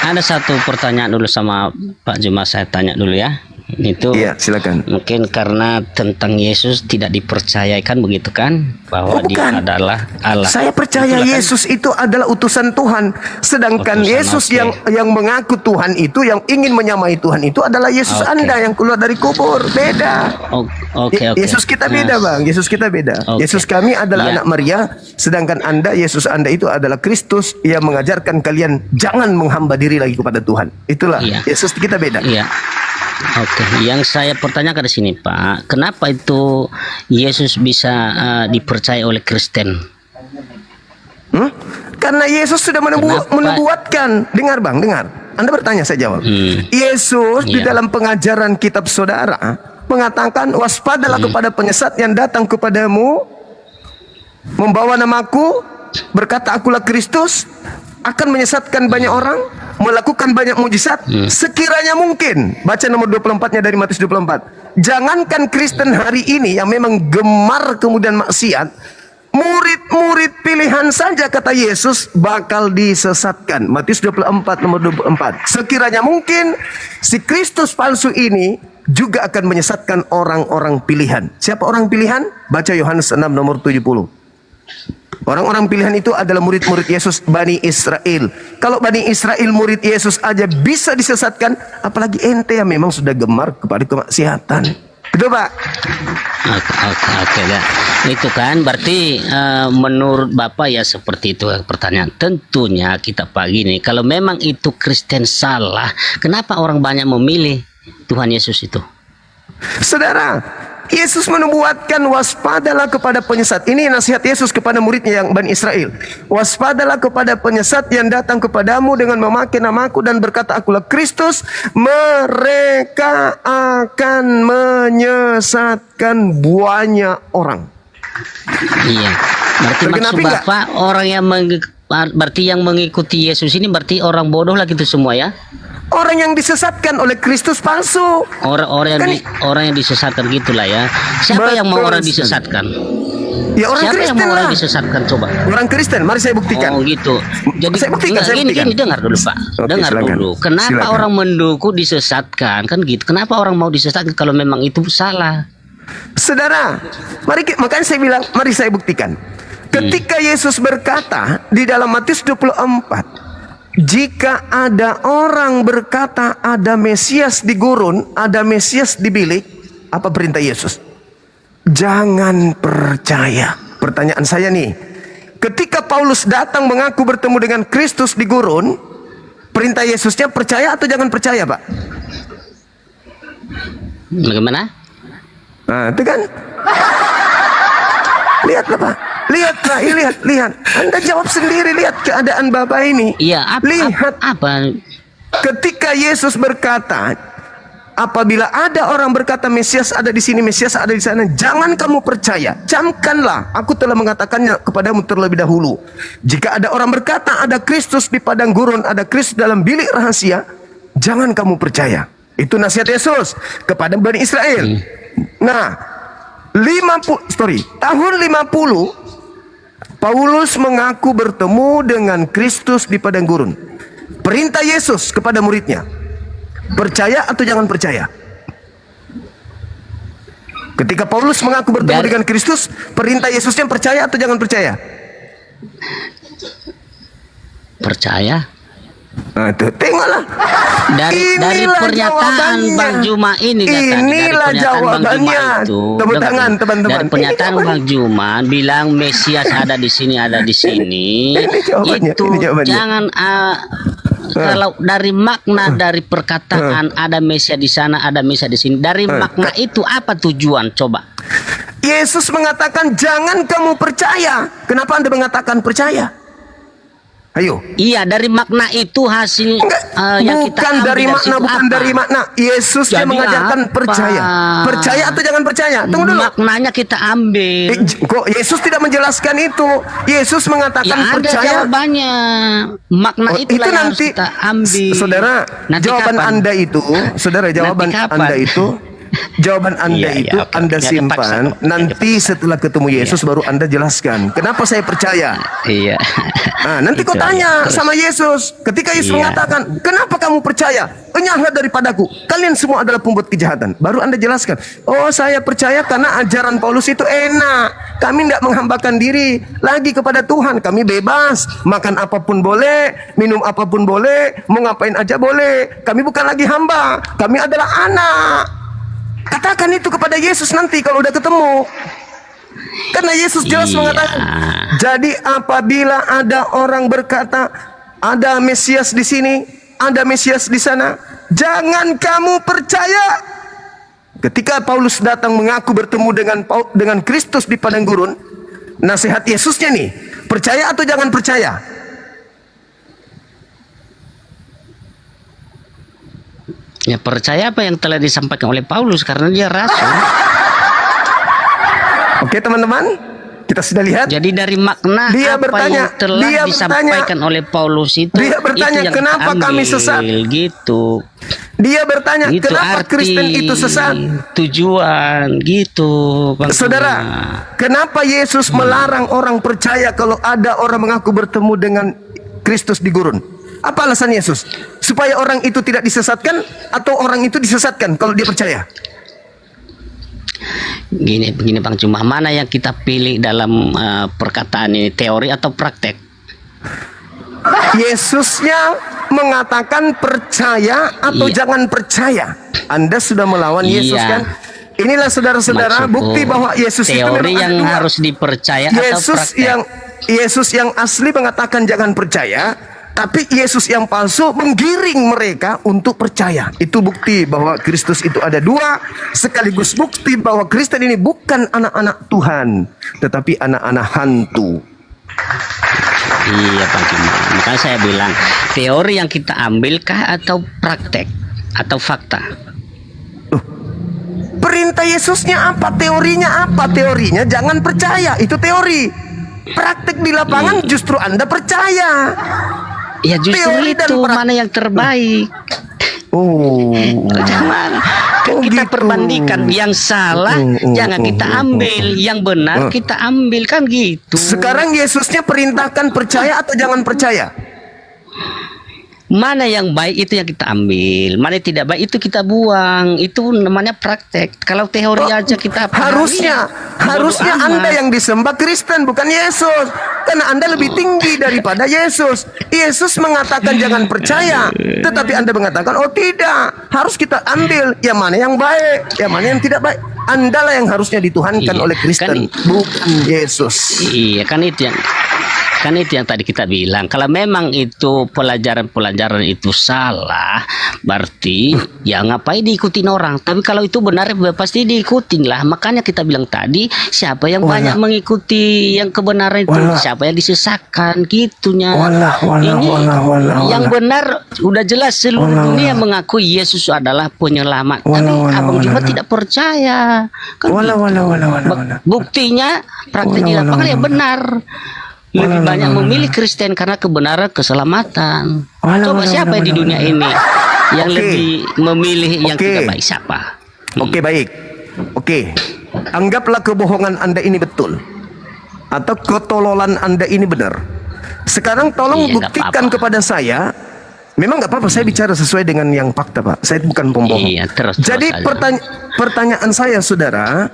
ada satu pertanyaan dulu sama Pak Juma, saya tanya dulu ya. Itu Iya, silakan. mungkin karena tentang Yesus tidak dipercayakan begitu kan, bahwa Oh, dia bukan. adalah Allah. Saya percaya Itulah kan. Yesus itu adalah utusan Tuhan. Sedangkan Utusan, Yesus oke. yang mengaku Tuhan itu, yang ingin menyamai Tuhan itu adalah Yesus Oke. Anda yang keluar dari kubur. Beda. Oke. Yesus kita beda, Bang. Yesus kita beda. Oke. Yesus kami adalah Iya. anak Maria, sedangkan Anda, Yesus Anda itu adalah Kristus yang mengajarkan kalian jangan menghamba diri lagi kepada Tuhan. Itulah Iya. Yesus kita beda. Iya. Oke, yang saya pertanyakan di sini, Pak, kenapa itu Yesus bisa dipercaya oleh Kristen? Karena Yesus sudah Kenapa? menubuatkan. Dengar Bang, dengar. Anda bertanya, saya jawab. Yesus di Iya. dalam pengajaran kitab saudara mengatakan, waspadalah kepada penyesat yang datang kepadamu, membawa namaku, berkata akulah Kristus, akan menyesatkan banyak orang, melakukan banyak mujizat, sekiranya mungkin. Baca nomor 24-nya dari Matius 24. Jangankan Kristen hari ini yang memang gemar kemudian maksiat, murid-murid pilihan saja kata Yesus bakal disesatkan. Matius 24 nomor 24. Sekiranya mungkin si Kristus palsu ini juga akan menyesatkan orang-orang pilihan. Siapa orang pilihan? Baca Yohanes 6 nomor 70. Orang-orang pilihan itu adalah murid-murid Yesus, Bani Israel. Kalau Bani Israel murid Yesus aja bisa disesatkan, apalagi ente yang memang sudah gemar kepada kemaksiatan. Gitu Pak? Oke. Ya. Itu kan berarti menurut Bapak ya seperti itu pertanyaan. Tentunya kita pagi ini, kalau memang itu Kristen salah, kenapa orang banyak memilih Tuhan Yesus itu? Saudara, Yesus menubuatkan waspadalah kepada penyesat. Ini nasihat Yesus kepada muridnya yang Bani Israel. Waspadalah kepada penyesat yang datang kepadamu dengan memakai namaku dan berkata akulah Kristus. Mereka akan menyesatkan banyak orang. Iya. Berarti maksud Tergenapi nggak? Bapak orang yang berarti yang mengikuti Yesus ini berarti orang bodoh lah gitu semua ya? Orang yang disesatkan oleh Kristus palsu. Orang yang disesatkan gitulah ya. Siapa yang mau Betul orang sekali. disesatkan? Ya orang Siapa yang Kristen mau orang lah. disesatkan coba? Orang Kristen, mari saya buktikan. Oh gitu. Jadi Saya buktikan, saya buktikan. gini dengar dulu Pak. Oke, Dengar silakan. dulu. Kenapa Silakan. orang mendukung disesatkan kan gitu? Kenapa orang mau disesatkan kalau memang itu salah? Saudara, makanya saya bilang, mari saya buktikan. Ketika Yesus berkata di dalam Matius 24, jika ada orang berkata ada Mesias di gurun, ada Mesias di bilik, apa perintah Yesus? Jangan percaya. Pertanyaan saya nih, ketika Paulus datang mengaku bertemu dengan Kristus di gurun, perintah Yesusnya percaya atau jangan percaya, Pak? Bagaimana? Nah, itu kan. Lihatlah Pak. Lihat Pak, lihat. Anda jawab sendiri, lihat keadaan Bapak ini. Iya, Lihat. apa? Ketika Yesus berkata, apabila ada orang berkata Mesias ada di sini, Mesias ada di sana, jangan kamu percaya. Camkanlah, aku telah mengatakannya kepadamu terlebih dahulu. Jika ada orang berkata ada Kristus di padang gurun, ada Kristus dalam bilik rahasia, jangan kamu percaya. Itu nasihat Yesus kepada Bani Israel. Nah, tahun 50 Paulus mengaku bertemu dengan Kristus di padang gurun. Perintah Yesus kepada muridnya, percaya atau jangan percaya? Ketika Paulus mengaku bertemu dengan Kristus, perintah Yesusnya percaya atau jangan percaya? Percaya. Nah, tuh, tengoklah. Dari Inilah pernyataan jawabannya. Bang Juma ini kata, Inilah dari pernyataan jawabannya. Bang Juma itu, Tepuk dengar, tangan, teman-teman. dari pernyataan Ini Bang Juma bilang Mesias ada di sini, ada di sini. Ini jawabannya, Itu ini jawabannya. jangan kalau dari makna dari perkataan ada Mesias di sana, ada Mesias di sini. Dari makna itu apa tujuan? Coba. Yesus mengatakan jangan kamu percaya. Kenapa Anda mengatakan percaya? Ayo. Iya, dari makna itu hasil yang kita Bukan ambil dari makna, situ bukan apa? dari makna. Yesus dia Jadi mengajarkan apa? percaya. Percaya atau jangan percaya? Tunggu dulu. Maknanya kita ambil. Kok Yesus tidak menjelaskan itu? Yesus mengatakan Ya ada percaya. jawabannya. Makna Oh, itu itu yang harus nanti, kita ambil. saudara, Nanti jawaban kapan? Anda itu, saudara, jawaban kapan? Anda itu, jawaban Anda Iya, itu oke. Anda Nggak simpan. dipaksa kok. Nanti setelah ketemu Yesus baru Anda jelaskan. Kenapa saya percaya? Iya. Nah, nanti kau Itu tanya aja. Terus. sama Yesus. Ketika Yesus Iya. mengatakan, kenapa kamu percaya? Enyahlah daripadaku. Kalian semua adalah pembuat kejahatan. Baru Anda jelaskan. Oh, saya percaya karena ajaran Paulus itu enak. Kami tidak menghambakan diri lagi kepada Tuhan. Kami bebas. Makan apapun boleh. Minum apapun boleh. Mau ngapain aja boleh. Kami bukan lagi hamba. Kami adalah anak. Katakan itu kepada Yesus nanti kalau udah ketemu. Karena Yesus jelas Iya. mengatakan, jadi apabila ada orang berkata, ada Mesias di sini, ada Mesias di sana, jangan kamu percaya. Ketika Paulus datang mengaku bertemu dengan Kristus di padang gurun, nasihat Yesusnya nih, percaya atau jangan percaya? Ya percaya apa yang telah disampaikan oleh Paulus karena dia rasul. Oke teman-teman, kita sudah lihat. Jadi dari makna Dia apa bertanya, yang telah dia disampaikan oleh Paulus itu, dia bertanya, itu yang kenapa kita kami ambil, sesat? Gitu. Dia bertanya, Itu kenapa arti, Kristen itu sesat? tujuan, gitu. Bang Saudara, Tuna. kenapa Yesus melarang orang percaya kalau ada orang mengaku bertemu dengan Kristus di gurun? Apa alasan Yesus? Supaya orang itu tidak disesatkan atau orang itu disesatkan kalau dia percaya? Begini Bang Cuma, mana yang kita pilih dalam perkataan ini, teori atau praktek? Yesusnya mengatakan percaya atau Iya. jangan percaya. Anda sudah melawan Yesus Iya. kan? Inilah saudara-saudara Maksudku, bukti bahwa Yesus itu teori memang yang ada dua. harus dipercaya atau praktek. Yesus yang asli mengatakan jangan percaya, tapi Yesus yang palsu menggiring mereka untuk percaya. Itu bukti bahwa Kristus itu ada dua, sekaligus bukti bahwa Kristen ini bukan anak-anak Tuhan, tetapi anak-anak hantu. Iya Bang Cuma, makanya saya bilang teori yang kita ambilkah atau praktek atau fakta? Perintah Yesusnya apa? Teorinya apa? Teorinya jangan percaya, itu teori. Praktek di lapangan justru Anda percaya. Ya justru Teori dan itu mana yang terbaik. Oh, Jangan kan Oh, kita gitu. perbandingkan yang salah jangan kita ambil, yang benar kita ambil, kan gitu. sekarang Yesusnya perintahkan percaya atau jangan percaya? Mana yang baik itu yang kita ambil, mana yang tidak baik itu kita buang. Itu namanya praktek. Kalau teori aja kita Harusnya bodo amat. Anda yang disembah Kristen bukan Yesus, karena Anda lebih tinggi daripada Yesus. Yesus mengatakan jangan percaya, tetapi Anda mengatakan oh tidak, harus kita ambil yang mana yang baik, yang mana yang tidak baik. Anda lah yang harusnya dituhankan Iya, oleh Kristen, bukan Yesus. Iya kan itu yang tadi kita bilang. Kalau memang itu pelajaran itu salah, berarti ya ngapain diikutin orang. Tapi kalau itu benar ya pasti diikutin lah. Makanya kita bilang tadi, siapa yang banyak mengikuti yang kebenaran itu, siapa yang disesatkan gitunya. Yang benar udah jelas seluruh dunia mengakui Yesus adalah penyelamat. Tapi Abang Juma tidak percaya. Kan buktinya praktek di lapangan ya benar. Lebih banyak memilih Kristen karena kebenaran keselamatan. Coba siapa yang di dunia ini yang lebih memilih yang tidak baik, siapa? Oke, baik. Oke. Anggaplah kebohongan Anda ini betul. Atau ketololan Anda ini benar. Sekarang tolong Iya, nggak buktikan apa-apa. kepada saya. Memang nggak apa-apa, saya bicara sesuai dengan yang fakta, Pak. Saya bukan pembohong. Iya, terus Jadi aja. pertanyaan saya, saudara,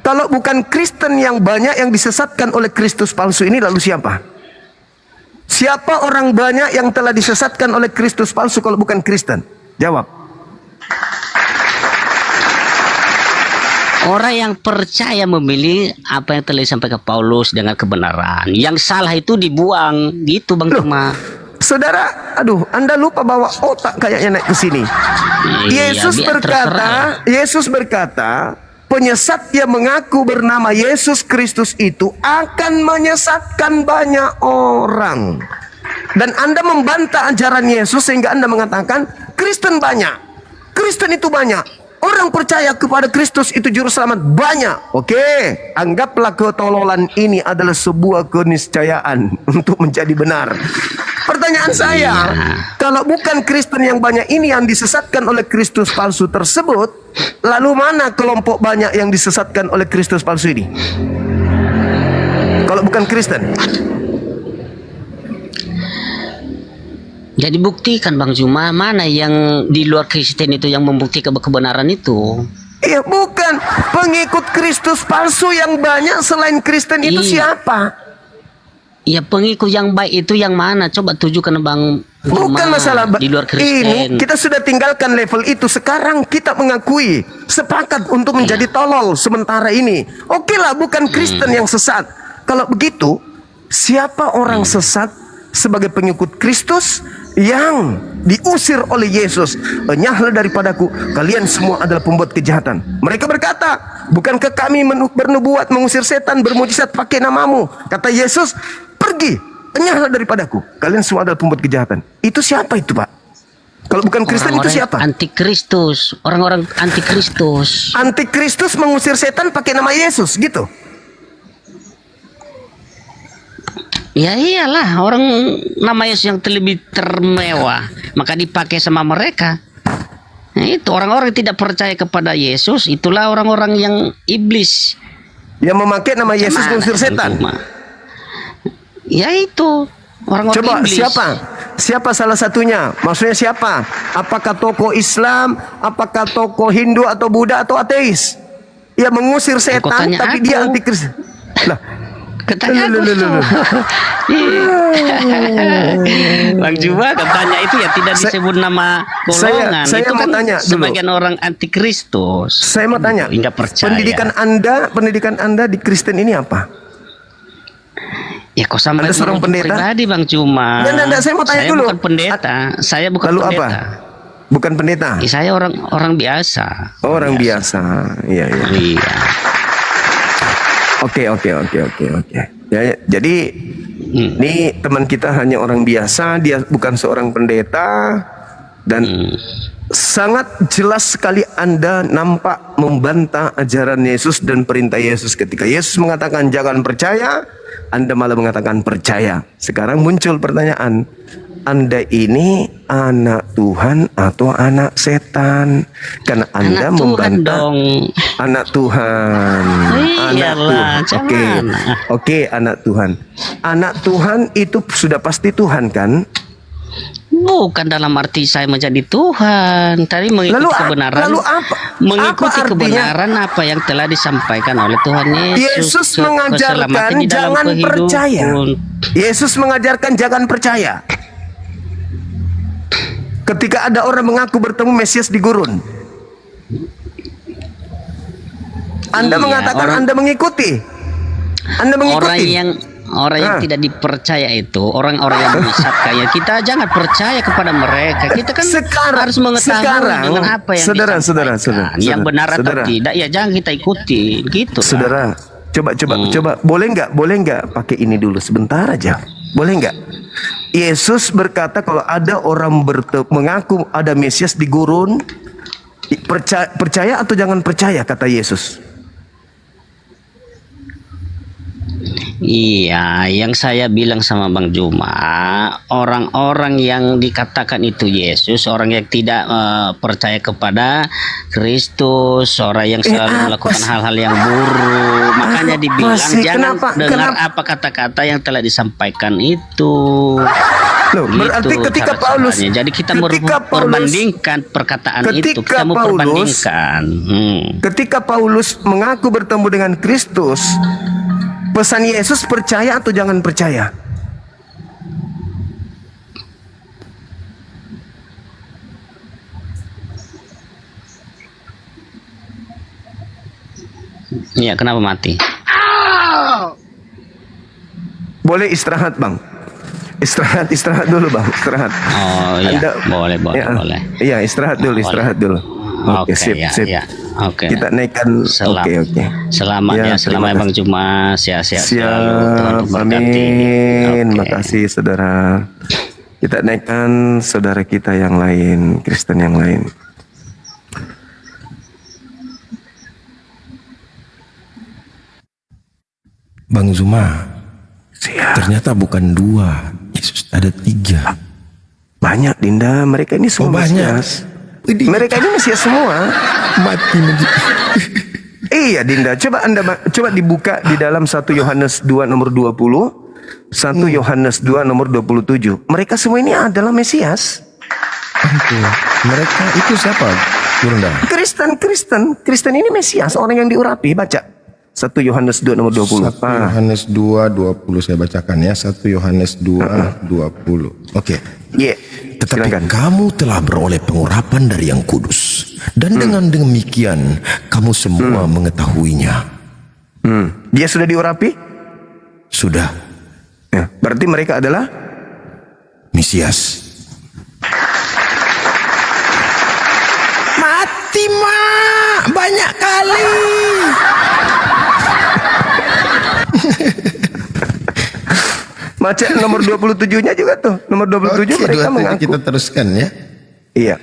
kalau bukan Kristen yang banyak yang disesatkan oleh Kristus palsu ini, lalu siapa? Siapa orang banyak yang telah disesatkan oleh Kristus palsu kalau bukan Kristen? Jawab. Orang yang percaya memilih apa yang telah disampaikan Paulus dengan kebenaran. Yang salah itu dibuang, gitu Bang Cuma. Saudara, aduh, Anda lupa bawa otak kayaknya naik ke sini. Yesus berkata, penyesat yang mengaku bernama Yesus Kristus itu akan menyesatkan banyak orang. Dan Anda membantah ajaran Yesus sehingga Anda mengatakan Kristen banyak. Kristen itu banyak. Orang percaya kepada Kristus itu juru selamat banyak. Oke, anggaplah ketololan ini adalah sebuah keniscayaan untuk menjadi benar. Pertanyaan saya, kalau bukan Kristen yang banyak ini yang disesatkan oleh Kristus palsu tersebut, lalu mana kelompok banyak yang disesatkan oleh Kristus palsu ini? Kalau bukan Kristen. Jadi buktikan Bang Juma, mana yang di luar Kristen itu yang membuktikan kebenaran itu? Iya, bukan. Pengikut Kristus palsu yang banyak selain Kristen itu siapa? Ya, pengikut yang baik itu yang mana? Coba tunjukkan Bang Juma. Bukan masalah di luar Kristen. Ini kita sudah tinggalkan level itu. Sekarang kita mengakui, sepakat untuk menjadi tolol sementara ini. Oke lah, bukan Kristen yang sesat. Kalau begitu, siapa orang sesat sebagai pengikut Kristus yang diusir oleh Yesus? Enyahlah daripadaku, kalian semua adalah pembuat kejahatan. Mereka berkata, bukankah kami bernubuat, mengusir setan, bermujizat pakai namamu? Kata Yesus, pergi, enyahlah daripadaku, kalian semua adalah pembuat kejahatan. Itu siapa itu, Pak? Kalau bukan Kristen itu siapa? Antikristus, orang-orang antikristus. Antikristus mengusir setan pakai nama Yesus, gitu. Ya iyalah, orang nama Yesus yang lebih termewah, maka dipakai sama mereka. Nah, itu orang-orang yang tidak percaya kepada Yesus, itulah orang-orang yang iblis. Yang memakai nama Yesus mengusir setan. Ya itu, orang-orang iblis. Coba siapa salah satunya? Maksudnya siapa? Apakah tokoh Islam, apakah tokoh Hindu atau Buddha atau ateis? Ya mengusir setan tapi dia antikristus. Lah, katanya Bang Juba katanya itu ya tidak disebut nama golongan. Saya itu mau kan tanya dulu. Sebagian orang antikristus. Saya mau tanya, Enggak percaya. Pendidikan Anda di Kristen ini apa? Ya kok sampai Anda seorang pendeta? Pribadi Bang Cuma. Enggak, saya mau tanya dulu. Bukan pendeta. Saya bukan Lalu pendeta. apa? Bukan pendeta. Ya, saya orang biasa. Orang biasa. Iya. Oke. Ya, jadi ini teman kita hanya orang biasa, dia bukan seorang pendeta, dan sangat jelas sekali Anda nampak membantah ajaran Yesus dan perintah Yesus. Ketika Yesus mengatakan jangan percaya, Anda malah mengatakan percaya. Sekarang muncul pertanyaan, Anda ini anak Tuhan atau anak setan? Karena Anda anak membantah Tuhan dong. Anak Tuhan. Oke, anak Tuhan. Anak Tuhan itu sudah pasti Tuhan kan? Bukan dalam arti saya menjadi Tuhan. Tadi mengikuti kebenaran. Mengikuti kebenaran apa yang telah disampaikan oleh Tuhan Yesus. Yesus mengajarkan jangan percaya. Yesus mengajarkan jangan percaya. Ketika ada orang mengaku bertemu Mesias di gurun, Anda mengatakan Anda mengikuti. Orang yang tidak dipercaya itu orang-orang yang menyesatkan. Ya kita jangan percaya kepada mereka. Kita kan harus mengetahui dengan apa yang saudara, yang benar atau tidak. Ya jangan kita ikuti gitu. Saudara, coba boleh nggak pakai ini dulu sebentar aja. Boleh nggak? Yesus berkata kalau ada orang mengaku ada Mesias di gurun, percaya atau jangan percaya, kata Yesus. Iya, yang saya bilang sama Bang Juma, orang-orang yang dikatakan itu Yesus, orang yang tidak percaya kepada Kristus, orang yang selalu melakukan hal-hal yang buruk, makanya dibilang jangan dengar apa kata-kata yang telah disampaikan itu. Loh, berarti ketika Paulus, jadi kita membandingkan perkataan itu, kita mau perbandingkan. Ketika Paulus mengaku bertemu dengan Kristus, pesan Yesus percaya atau jangan percaya? Iya, kenapa mati? Boleh istirahat bang. Istirahat dulu bang. Istirahat. Oh iya, boleh. Iya, istirahat dulu. Oke, sip. Ya. Oke. Kita naikkan. Oke. Selamat ya, selamat Bang Juma, sehat-sehat selalu. Tuhan memberkati. Amin. Oke. Makasih saudara. Kita naikkan saudara kita yang lain, Kristen yang lain. Bang Zuma, ternyata bukan 2, Yesus ada 3. Banyak Dinda, mereka ini semua Mesias. Mereka ini Mesias semua. Mati Iya Dinda, coba dibuka di dalam 1 Yohanes 2 nomor 20, 1 Yohanes 2 nomor 27. Mereka semua ini adalah Mesias. Mereka itu siapa? Kurunda. Kristen ini Mesias, orang yang diurapi. Baca 1 Yohanes 2 nomor 20. 1 Yohanes 2 20 saya bacakan ya. 1 Yohanes 2 20. Oke. Iya. Tetapi Silakan. kamu telah beroleh pengurapan dari Yang Kudus, dan dengan demikian kamu semua mengetahuinya. Dia sudah diurapi? Sudah. Ya, berarti mereka adalah Mesias. Mati mak banyak kali. Baca nomor 27-nya juga tuh. Nomor 27 mereka mengaku. Kita teruskan ya. Iya.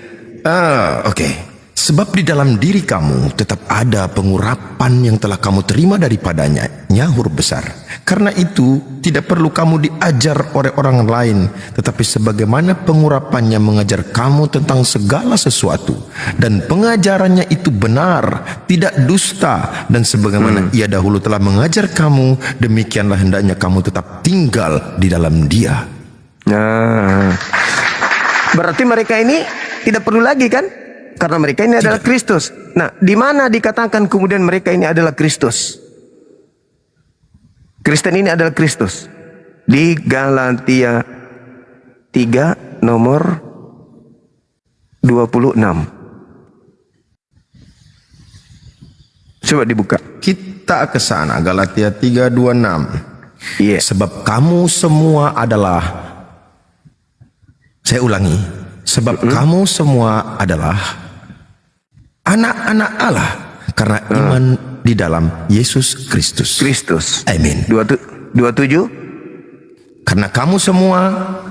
Oke. Sebab di dalam diri kamu tetap ada pengurapan yang telah kamu terima daripadanya, nyahur besar. Karena itu tidak perlu kamu diajar oleh orang lain, tetapi sebagaimana pengurapannya mengajar kamu tentang segala sesuatu, dan pengajarannya itu benar, tidak dusta, dan sebagaimana ia dahulu telah mengajar kamu, demikianlah hendaknya kamu tetap tinggal di dalam Dia. Nah, berarti mereka ini tidak perlu lagi kan? Karena mereka ini adalah Kristus. Nah, di mana dikatakan kemudian mereka ini adalah Kristus? Kristen ini adalah Kristus. Di Galatia 3 nomor 26. Coba dibuka. Kita ke sana, Galatia 3:26. Iya. Sebab kamu semua adalah, saya ulangi, sebab kamu semua adalah anak-anak Allah karena iman di dalam Yesus Kristus. Amin. 27. Karena kamu semua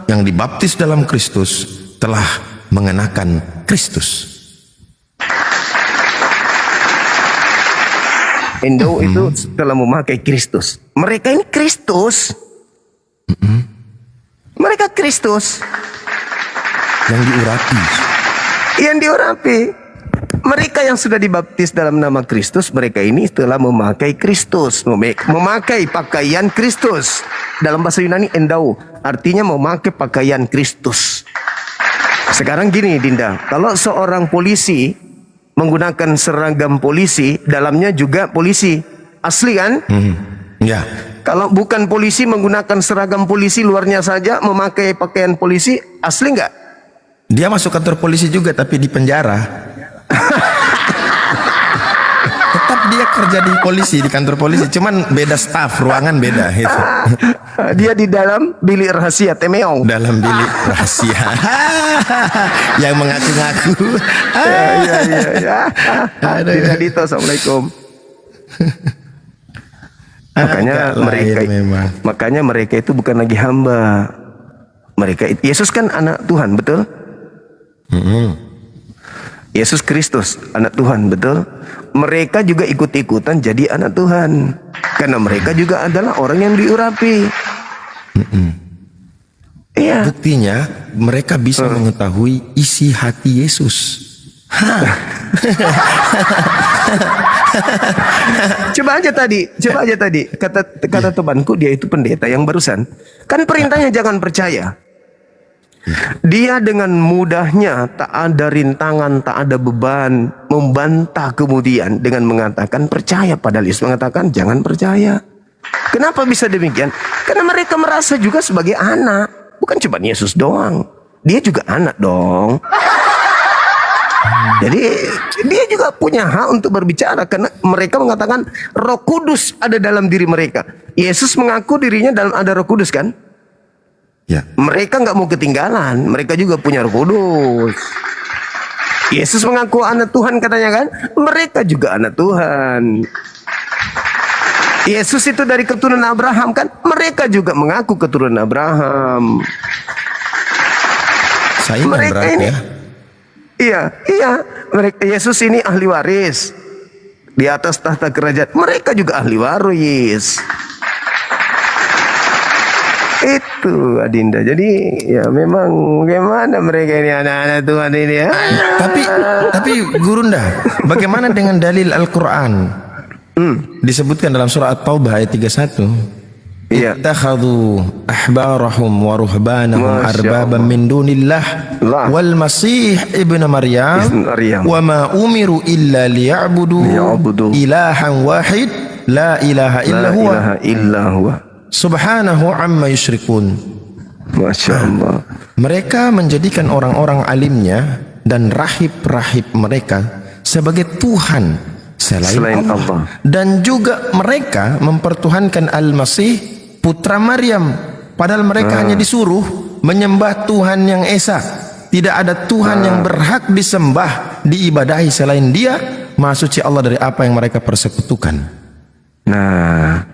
yang dibaptis dalam Kristus telah mengenakan Kristus. Indo itu telah memakai Kristus. Mereka ini Kristus. Mereka Kristus yang diurapi. Yang diurapi. Mereka yang sudah dibaptis dalam nama Kristus, mereka ini telah memakai Kristus, memakai pakaian Kristus. Dalam bahasa Yunani endau, artinya memakai pakaian Kristus. Sekarang gini Dinda, kalau seorang polisi menggunakan seragam polisi, dalamnya juga polisi, asli kan? Ya. Kalau bukan polisi menggunakan seragam polisi, luarnya saja memakai pakaian polisi, asli nggak? Dia masuk kantor polisi juga tapi di penjara. Tetap dia kerja di polisi, di kantor polisi, cuman beda staf, ruangan beda gitu. Dia di dalam bilik rahasia, temeong. Dalam bilik rahasia. Yang mengaku-ngaku. Iya. Tidak Dito, assalamualaikum. Makanya mereka itu bukan lagi hamba. Yesus kan anak Tuhan, betul? Yesus Kristus anak Tuhan, betul? Mereka juga ikut-ikutan jadi anak Tuhan karena mereka juga adalah orang yang diurapi. Iya. Buktinya mereka bisa mengetahui isi hati Yesus. Coba aja tadi kata temanku, dia itu pendeta yang barusan. Kan perintahnya jangan percaya. Dia dengan mudahnya, tak ada rintangan, tak ada beban, membantah kemudian dengan mengatakan percaya, padahal Yesus mengatakan jangan percaya. Kenapa bisa demikian? Karena mereka merasa juga sebagai anak. Bukan cuma Yesus doang, dia juga anak dong. Jadi dia juga punya hak untuk berbicara karena mereka mengatakan Roh Kudus ada dalam diri mereka. Yesus mengaku dirinya dalam ada Roh Kudus kan? Ya. Mereka nggak mau ketinggalan. Mereka juga punya Roh Kudus. Yesus mengaku anak Tuhan katanya kan? Mereka juga anak Tuhan. Yesus itu dari keturunan Abraham kan? Mereka juga mengaku keturunan Abraham. Saingan Mereka berarti ini, ya. iya. Mereka Yesus ini ahli waris di atas tahta kerajaan. Mereka juga ahli waris. Itu Adinda. Jadi ya memang bagaimana mereka ini anak-anak Tuhan ini ya. Tapi Gurunda, bagaimana dengan dalil Al-Qur'an? Disebutkan dalam surah At-Taubah ayat 31. Iya. Ittakhadhu ahbarahum wa ruhbanahum Masya arbaban Allah. min dunillah Allah. wal masih ibnu Maryam wa ma umiru illa liya'budu ilahan wahid la ilaha illa La huwa ilaha illa huwa. subhanahu amma yusyrikun. Masya Allah. Mereka menjadikan orang-orang alimnya dan rahib-rahib mereka sebagai Tuhan selain Allah. Dan juga mereka mempertuhankan Al-Masih putra Maryam. Padahal mereka hanya disuruh menyembah Tuhan yang esa. Tidak ada Tuhan yang berhak disembah, diibadahi selain Dia. Maha suci Allah dari apa yang mereka persekutukan. Nah,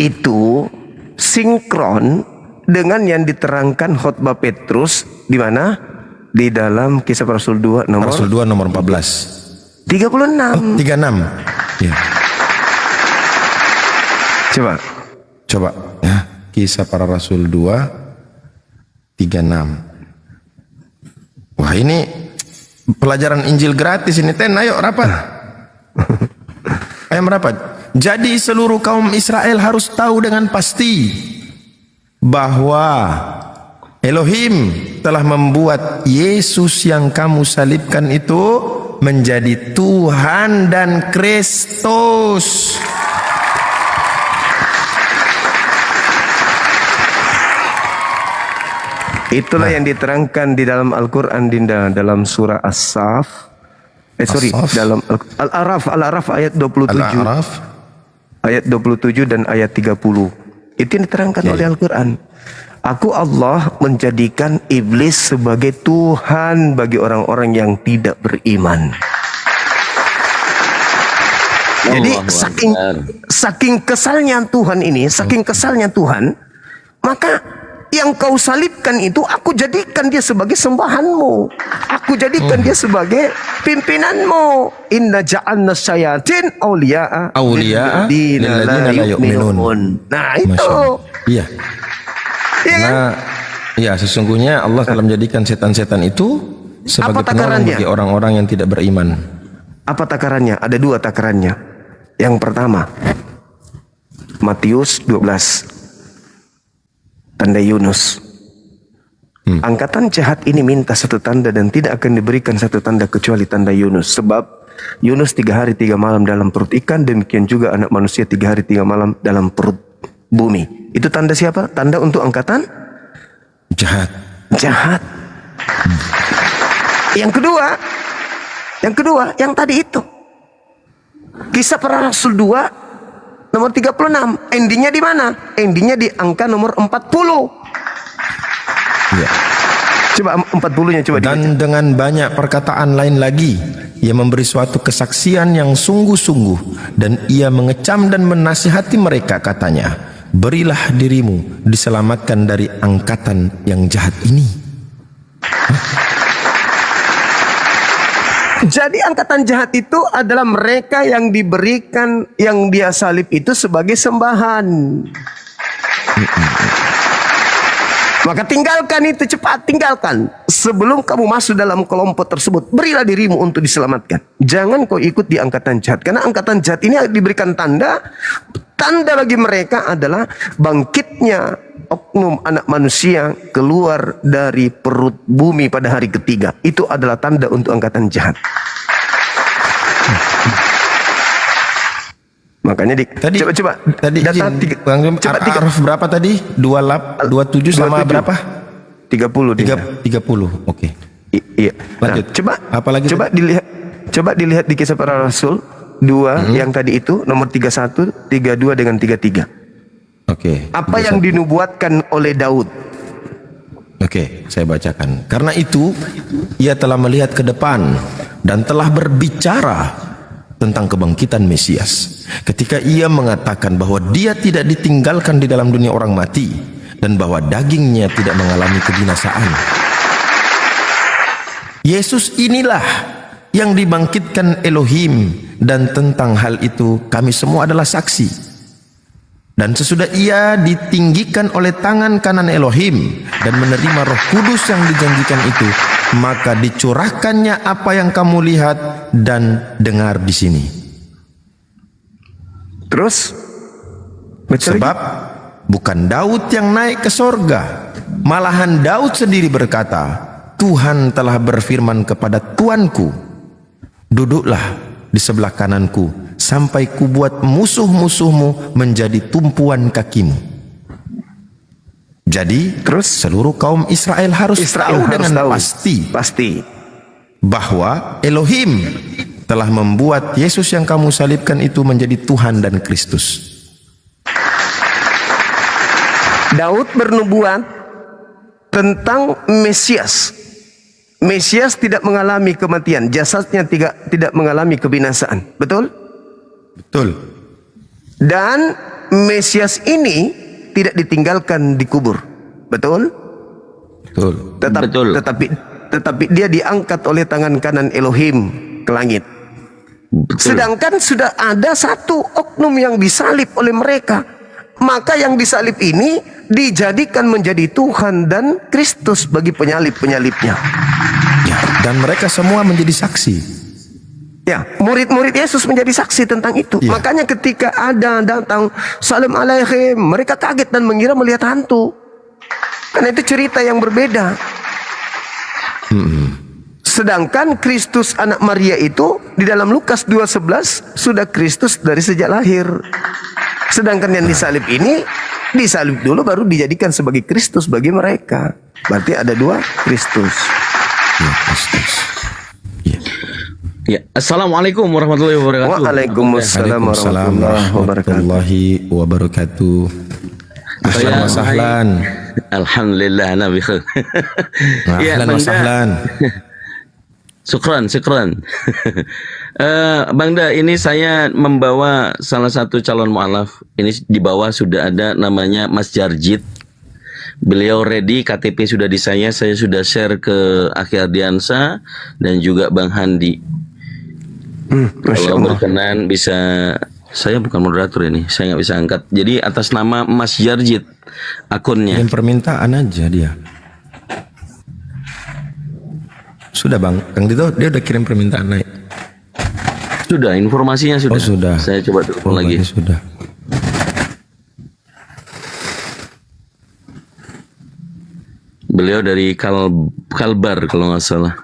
itu sinkron dengan yang diterangkan khotbah Petrus di mana? Di dalam Kisah Rasul 2 nomor Rasul 2 nomor 14. 36. 36. Ya. Coba ya. Kisah Para Rasul 2 36. Wah, ini pelajaran Injil gratis ini, Ten. Ayo rapat. Ayo merapat. Jadi seluruh kaum Israel harus tahu dengan pasti bahwa Elohim telah membuat Yesus yang kamu salibkan itu menjadi Tuhan dan Kristus. Itulah yang diterangkan di dalam Al-Quran, Dinda, dalam surah As-Saf. Dalam Al-Araf ayat 27. Al-A'raf Ayat 27 dan ayat 30. Itu yang diterangkan oleh Al-Quran. Aku Allah menjadikan iblis sebagai Tuhan bagi orang-orang yang tidak beriman. Jadi saking kesalnya Tuhan ini, saking kesalnya Tuhan, maka yang kau salibkan itu aku jadikan dia sebagai sembahanmu. Aku jadikan dia sebagai pimpinanmu. Inna ja'alna syayatin awliya'a lilladzina la yu'minun. Nah itu. Iya. Iya kan? Nah, ya sesungguhnya Allah telah menjadikan setan-setan itu sebagai penolong bagi orang-orang yang tidak beriman. Apa takarannya? Ada dua takarannya. Yang pertama, Matius 12. Tanda Yunus. Angkatan jahat ini minta satu tanda dan tidak akan diberikan satu tanda kecuali tanda Yunus. Sebab Yunus 3 hari 3 malam dalam perut ikan, demikian juga anak manusia 3 hari 3 malam dalam perut bumi. Itu tanda siapa? Tanda untuk angkatan jahat. Yang kedua, yang tadi itu. Kisah Para Rasul 2 nomor 36. Endingnya di mana? Endingnya di angka nomor 40. Ya. Coba 40-nya coba dibaca. Dan dengan banyak perkataan lain lagi, ia memberi suatu kesaksian yang sungguh-sungguh, dan ia mengecam dan menasihati mereka, katanya, berilah dirimu diselamatkan dari angkatan yang jahat ini. Jadi angkatan jahat itu adalah mereka yang diberikan, yang dia salib itu sebagai sembahan. Maka tinggalkan itu, cepat tinggalkan. Sebelum kamu masuk dalam kelompok tersebut, berilah dirimu untuk diselamatkan. Jangan kau ikut di angkatan jahat. Karena angkatan jahat ini diberikan tanda. Tanda bagi mereka adalah bangkitnya oknum anak manusia keluar dari perut bumi pada hari ketiga. Itu adalah tanda untuk angkatan jahat. Makanya tadi coba tadi data Araf berapa tadi? 27 sama berapa? 30. 30. Oke. Iya. Nah, Lanjut. Apalagi coba dilihat di Kisah Para Rasul 2 yang tadi itu nomor 31, 32 dengan 33. Oke. Apa yang dinubuatkan oleh Daud? Oke, saya bacakan. Karena itu, ia telah melihat ke depan dan telah berbicara tentang kebangkitan Mesias. Ketika ia mengatakan bahwa dia tidak ditinggalkan di dalam dunia orang mati dan bahwa dagingnya tidak mengalami kebinasaan. Yesus inilah yang dibangkitkan Elohim, dan tentang hal itu kami semua adalah saksi. Dan sesudah ia ditinggikan oleh tangan kanan Elohim dan menerima Roh Kudus yang dijanjikan itu, maka dicurahkannya apa yang kamu lihat dan dengar di sini. Terus Sebab bukan Daud yang naik ke sorga, malahan Daud sendiri berkata, Tuhan telah berfirman kepada Tuanku, duduklah di sebelah kananku sampai kubuat musuh-musuhmu menjadi tumpuan kakimu. Jadi terus seluruh kaum Israel harus tahu dengan pasti bahwa Elohim telah membuat Yesus yang kamu salibkan itu menjadi Tuhan dan Kristus. Daud bernubuat tentang Mesias. Mesias tidak mengalami kematian, jasadnya tidak mengalami kebinasaan. Betul? Betul. Dan Mesias ini tidak ditinggalkan di kubur. Betul? Betul. Tetapi dia diangkat oleh tangan kanan Elohim ke langit. Sedangkan sudah ada satu oknum yang disalib oleh mereka. Maka yang disalib ini dijadikan menjadi Tuhan dan Kristus bagi penyalib-penyalibnya. Ya, dan mereka semua menjadi saksi. Ya, murid-murid Yesus menjadi saksi tentang itu. Ya. Makanya ketika ada datang salam alaihim, mereka kaget dan mengira melihat hantu. Karena itu cerita yang berbeda. Sedangkan Kristus anak Maria itu di dalam Lukas 2:11 sudah Kristus dari sejak lahir. Sedangkan yang disalib ini disalib dulu baru dijadikan sebagai Kristus bagi mereka. Berarti ada dua Kristus. Ya, Kristus. Ya. Ya, assalamualaikum warahmatullahi wabarakatuh. Waalaikumsalam warahmatullahi wabarakatuh. Ahlan wa sahlan. Alhamdulillah ana bi khair. Ahlan wa sahlan. Syukran. Bang Da, ini saya membawa salah satu calon mu'alaf. Ini di bawah sudah ada namanya Mas Jarjit. Beliau ready, KTP sudah di saya sudah share ke Akhi Ardiansa dan juga Bang Handi. Kalau berkenan bisa, saya bukan moderator ini, saya nggak bisa angkat. Jadi atas nama Mas Jarjit akunnya. Kirim permintaan aja dia. Sudah Bang, Kang Dito dia udah kirim permintaan naik. Sudah, informasinya sudah. Oh sudah. Saya coba telepon lagi. Sudah. Beliau dari Kalbar kalau nggak salah.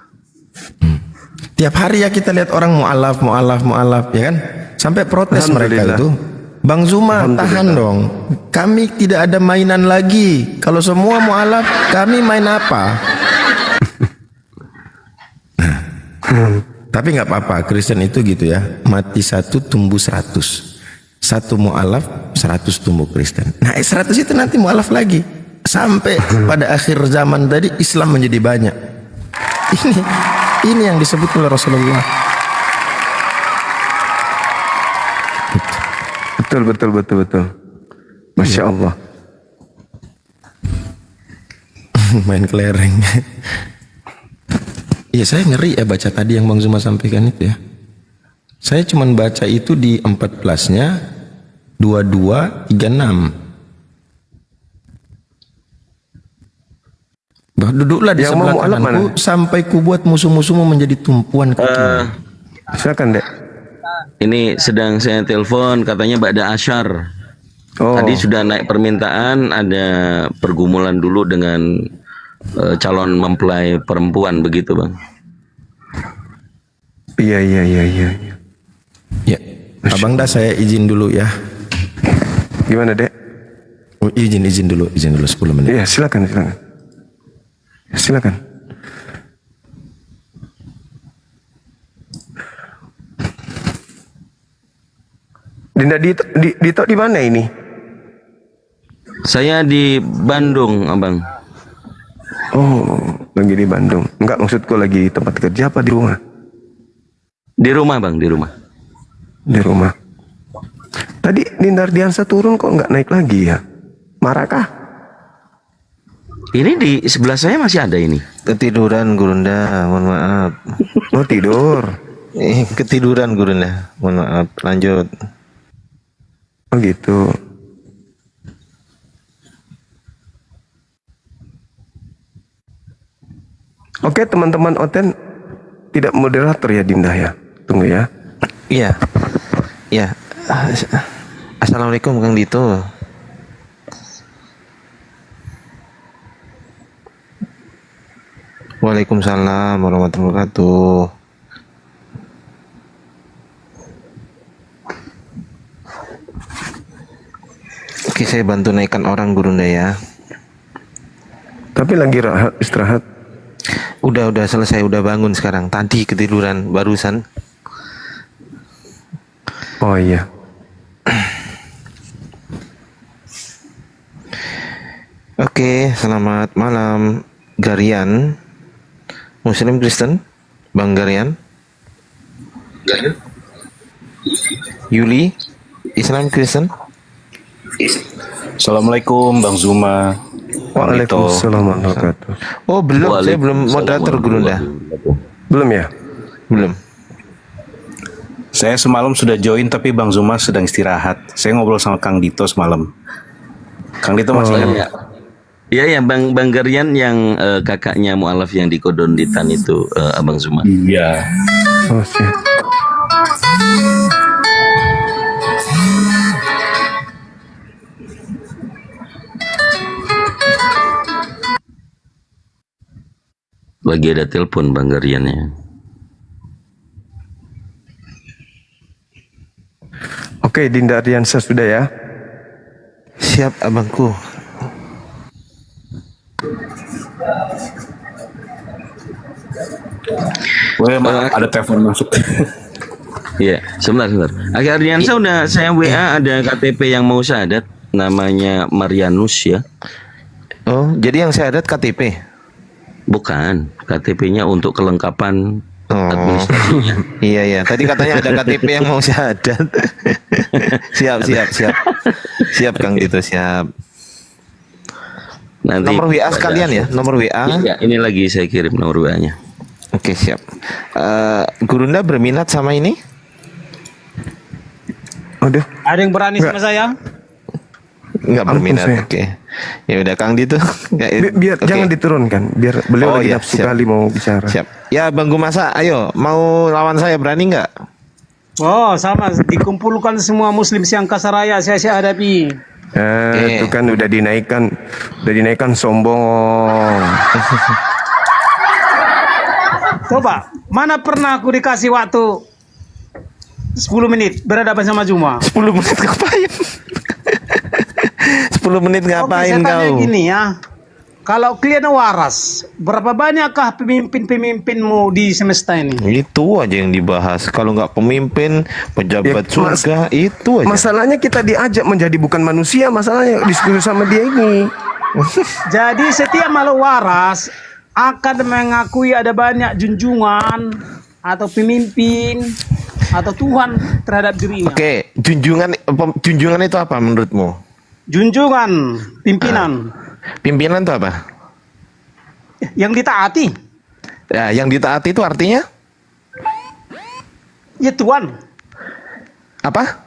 Tiap hari ya kita lihat orang mu'alaf ya kan? Sampai protes mereka itu. Bang Zuma tahan dong. Kami tidak ada mainan lagi. Kalau semua mu'alaf, kami main apa? Tapi nggak apa-apa, Kristen itu gitu ya. Mati 1 tumbuh 100. 1 mu'alaf 100 tumbuh Kristen. Nah 100 itu nanti mu'alaf lagi. Sampai pada akhir zaman tadi Islam menjadi banyak. Ini yang disebut oleh Rasulullah. Betul. Masya Allah. Main kelereng. Iya saya ngeri ya baca tadi yang Bang Zuma sampaikan itu ya. Saya cuman baca itu di 14-nya 2236. Duduklah di sebelah kananku sampai kubuat musuh-musuhmu menjadi tumpuan kaki. Silakan Dek. Ini sedang saya telepon, katanya Ba'da Asyar. Tadi sudah naik permintaan, ada pergumulan dulu dengan calon mempelai perempuan begitu Bang. Iya. Ya, Abang dah saya izin dulu ya. Gimana Dek? Oh, izin dulu 10 menit. Iya silakan. Dinda Dito di mana ini? Saya di Bandung, Abang. Oh, lagi di Bandung. Enggak, maksudku lagi tempat kerja apa di rumah? Di rumah, Bang, di rumah. Di rumah. Tadi Dinda Ardiansa turun kok nggak naik lagi ya? Marah kah? Ini di sebelah saya masih ada ini. Ketiduran Gurunda, mohon maaf. Oh, tidur. Ketiduran Gurunda, mohon maaf. Lanjut. Oh gitu. Oke, teman-teman Oten tidak moderator ya Dinda ya. Tunggu ya. Iya. Iya. Assalamualaikum Kang Dito. Waalaikumsalam warahmatullahi wabarakatuh. Oke, saya bantu naikkan orang Gurunda ya. Tapi lagi istirahat. Udah selesai, udah bangun sekarang. Tadi ketiduran barusan. Oh iya. Oke, selamat malam Garian. Muslim Kristen, Bang Garian. Yuli, Islam Kristen. Assalamualaikum Bang Zuma. Waalaikumsalam warahmatullahi wabarakatuh. Oh belum, saya belum moderator Gurunda. Belum ya? Belum. Saya semalam sudah join tapi Bang Zuma sedang istirahat. Saya ngobrol sama Kang Dito semalam. Kang Dito masih ingat? Iya ya, Bang Garian yang kakaknya mualaf yang di Kodonditan itu, Abang Zuma. Iya. Oh siap. Lagi ada telepon Bang Garian ya. Oke, Dinda Ardiansa sudah ya? Siap abangku. Ada telepon masuk. Iya, sebentar. Akhir Ardiansa udah saya WA ada KTP yang mau syahadat, namanya Marianus ya. Oh, jadi yang syahadat KTP? Bukan, KTP-nya untuk kelengkapan administrasinya. Iya. Tadi katanya ada KTP yang mau syahadat. Siap Kang Dito, siap. Nanti nomor WA sekalian ya, nomor WA. Iya, ini lagi saya kirim nomor WA-nya. Oke, siap. Gurunda berminat sama ini? Aduh. Ada yang berani sama saya? Enggak berminat. Oke. Ya udah Kang Dito. Biar jangan diturunkan, biar beliau lagi nafsu kali mau bicara. Siap. Ya Bang Gumasa, ayo mau lawan saya, berani nggak? Oh, sama, dikumpulkan semua muslim siang kasaraya saya hadapi. Itu kan udah dinaikkan sombong. Coba, mana pernah aku dikasih waktu 10 menit berhadapan sama Juma? 10 menit ngapain? 10 menit ngapain Oke, saya tanya kau? gini ya. Kalau kalian waras, berapa banyakkah pemimpin-pemimpinmu di semesta ini? Itu aja yang dibahas. Kalau nggak pemimpin, pejabat surga, itu aja. Masalahnya kita diajak menjadi bukan manusia, masalahnya diskusi sama dia ini. Jadi setiap makhluk waras akan mengakui ada banyak junjungan atau pemimpin atau Tuhan terhadap dirinya. Oke, junjungan itu apa menurutmu? Junjungan pimpinan. Pimpinan itu apa? Yang ditaati. Ya, yang ditaati itu artinya? Ya Tuhan. Apa?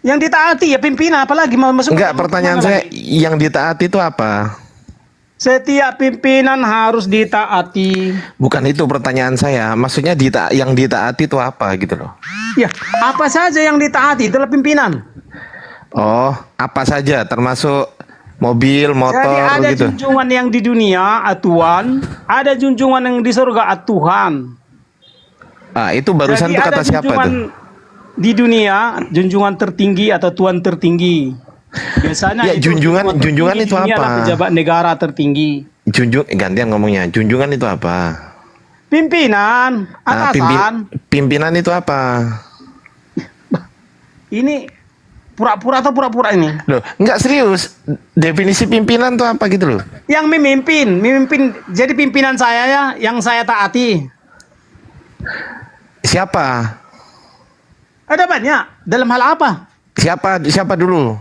Yang ditaati ya pimpinan, apalagi mau masuk. Enggak, pertanyaan saya yang ditaati itu apa? Setiap pimpinan harus ditaati. Bukan itu pertanyaan saya. Maksudnya yang ditaati itu apa gitu loh. Ya, apa saja yang ditaati itulah pimpinan. Oh, apa saja termasuk mobil, motor Jadi ada gitu. junjungan yang di dunia Tuhan, ada junjungan yang di surga Tuhan. Ah, itu barusan Jadi tuh kata ada siapa junjungan tuh? Di dunia junjungan tertinggi atau Tuhan tertinggi. Biasanya Ya, junjungan itu apa? Pejabat negara tertinggi. Gantian ngomongnya. Junjungan itu apa? Pimpinan, atasan. Pimpinan itu apa? Ini pura-pura atau pura-pura ini? Loh, enggak serius. Definisi pimpinan tuh apa gitu loh? Yang memimpin jadi pimpinan saya ya, yang saya taati. Siapa? Ada banyak. Dalam hal apa? Siapa dulu?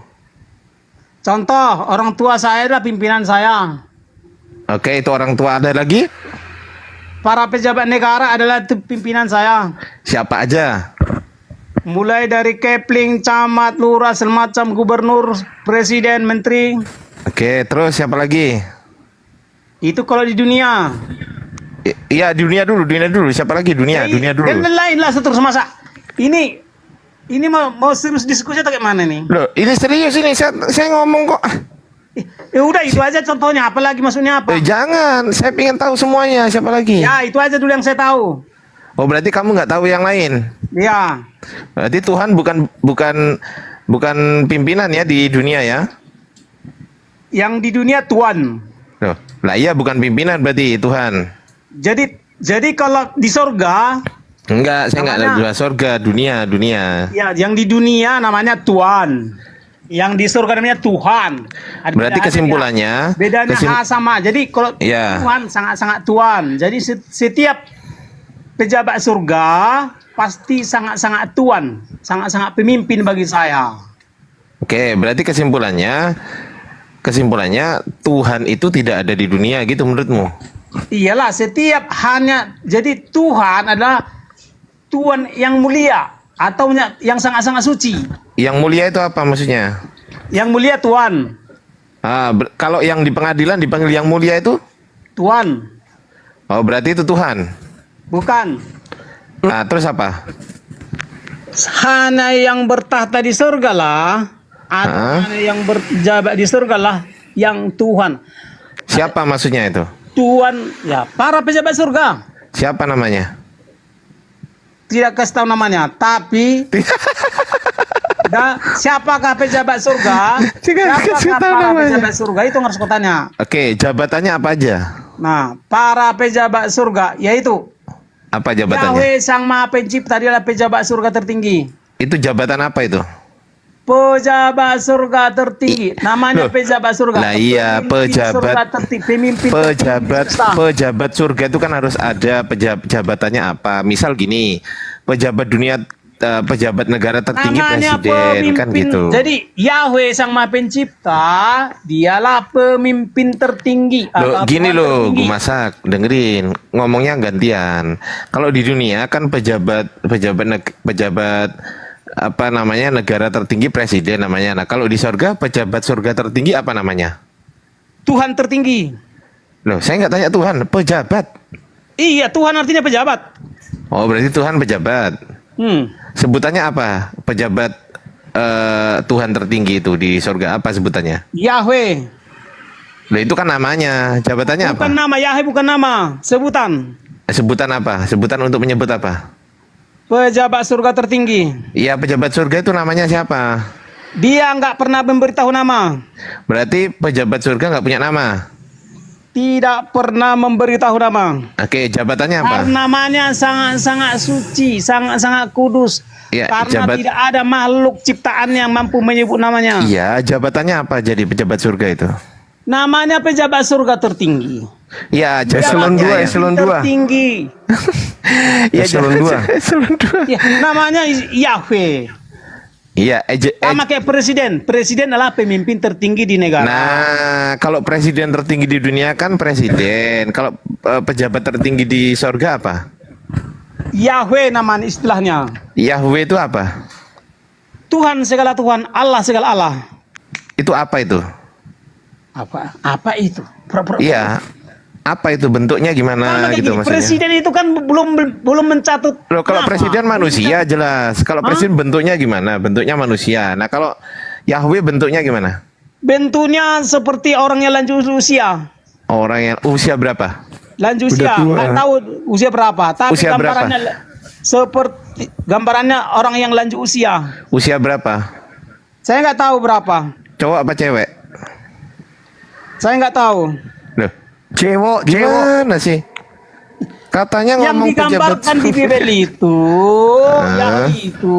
Contoh, orang tua saya adalah pimpinan saya. Oke, itu orang tua. Ada lagi? Para pejabat negara adalah pimpinan saya. Siapa aja? Mulai dari Kepling, camat, lurah, semacam gubernur, presiden, menteri. Oke, terus siapa lagi? Itu kalau di dunia. Iya, dunia dulu. Siapa lagi? Dunia dulu. Dan lain lah seterus masa. Ini mau serius diskusi atau kayak mana nih? Loh, ini serius ini. Saya ngomong kok. Ya udah itu aja contohnya. Apalagi maksudnya apa? Jangan. Saya pengen tahu semuanya. Siapa lagi? Ya itu aja dulu yang saya tahu. Oh, berarti kamu nggak tahu yang lain? Ya. Berarti Tuhan bukan pimpinan ya di dunia ya? Yang di dunia Tuhan. Loh, lah iya bukan pimpinan berarti Tuhan. Jadi kalau di sorga. Enggak, saya enggak ada surga, dunia. Ya, yang di dunia namanya Tuhan. Yang di surga namanya Tuhan. Berarti kesimpulannya bedanya sama. Jadi kalau Tuhan sangat-sangat Tuhan. Jadi setiap pejabat surga pasti sangat-sangat Tuhan, sangat-sangat pemimpin bagi saya. Oke, berarti kesimpulannya Tuhan itu tidak ada di dunia gitu menurutmu? Iyalah, setiap hanya jadi Tuhan adalah Tuhan yang mulia atau yang sangat-sangat suci. Yang mulia itu apa maksudnya? Yang mulia Tuhan. Kalau yang di pengadilan dipanggil yang mulia itu? Tuhan. Oh, berarti itu Tuhan? Bukan. Nah, terus apa? Hanya yang bertahta di surga lah, atau hanya yang berjabat di surga lah, yang Tuhan. Siapa maksudnya itu? Tuhan, ya para pejabat surga. Siapa namanya? Tidak kasih tahu namanya, tapi siapakah pejabat surga? Siapakah para pejabat surga itu harus kau tanya. Oke, jabatannya apa aja? Nah, para pejabat surga yaitu apa jabatannya? Yahweh Sang Maha Pencipta, dia adalah pejabat surga tertinggi. Itu jabatan apa itu? Pejabat surga tertinggi. Namanya pejabat surga. Lah iya, pejabat surga itu kan harus ada jabatannya apa? Misal gini, pejabat dunia, pejabat negara tertinggi namanya presiden kan gitu. Jadi Yahweh Sang Maha Pencipta, dialah pemimpin tertinggi. Loh, gini loh, gue masak, dengerin, ngomongnya gantian. Kalau di dunia kan pejabat apa namanya negara tertinggi presiden namanya. Nah kalau di surga pejabat surga tertinggi apa namanya? Tuhan tertinggi. Loh, saya nggak tanya Tuhan, pejabat. Iya, Tuhan artinya pejabat. Oh, berarti Tuhan pejabat. Sebutannya apa? Pejabat Tuhan tertinggi itu di surga apa sebutannya? Yahweh. Loh, itu kan namanya, jabatannya apa? Bukan nama, Yahweh bukan nama, sebutan. Sebutan apa? Sebutan untuk menyebut apa? Pejabat surga tertinggi. Iya, pejabat surga itu namanya siapa? Dia nggak pernah memberitahu nama. Berarti pejabat surga nggak punya nama? Tidak pernah memberitahu nama. Oke, jabatannya apa? Karena namanya sangat-sangat suci, sangat-sangat kudus. Ya, karena tidak ada makhluk ciptaan yang mampu menyebut namanya. Iya, jabatannya apa jadi pejabat surga itu? Namanya pejabat surga tertinggi. Ya, eselon 2, eselon 2. Tertinggi. Ya, eselon 2. Ya, namanya Yahweh. Iya, sama kayak presiden. Presiden adalah pemimpin tertinggi di negara. Nah, kalau presiden tertinggi di dunia kan presiden. Kalau pejabat tertinggi di surga apa? Yahweh namanya istilahnya. Yahweh itu apa? Tuhan segala Tuhan, Allah segala Allah. Itu apa itu? Apa itu? Iya. Apa itu bentuknya gimana gitu gini, maksudnya? Presiden itu kan belum mencatut. Loh, kalau presiden manusia jelas. Kalau presiden bentuknya gimana? Bentuknya manusia. Nah, kalau Yahweh bentuknya gimana? Bentuknya seperti orang yang lanjut usia. Orang yang usia berapa? Lanjut usia. Nggak tahu usia berapa. Tapi usia gambarannya berapa? Seperti gambarannya orang yang lanjut usia. Usia berapa? Saya nggak tahu berapa. Cowok apa cewek? Saya nggak tahu. Loh, Cewek. Gimana sih? Katanya Yang ngomong digambarkan di Bible itu, yang itu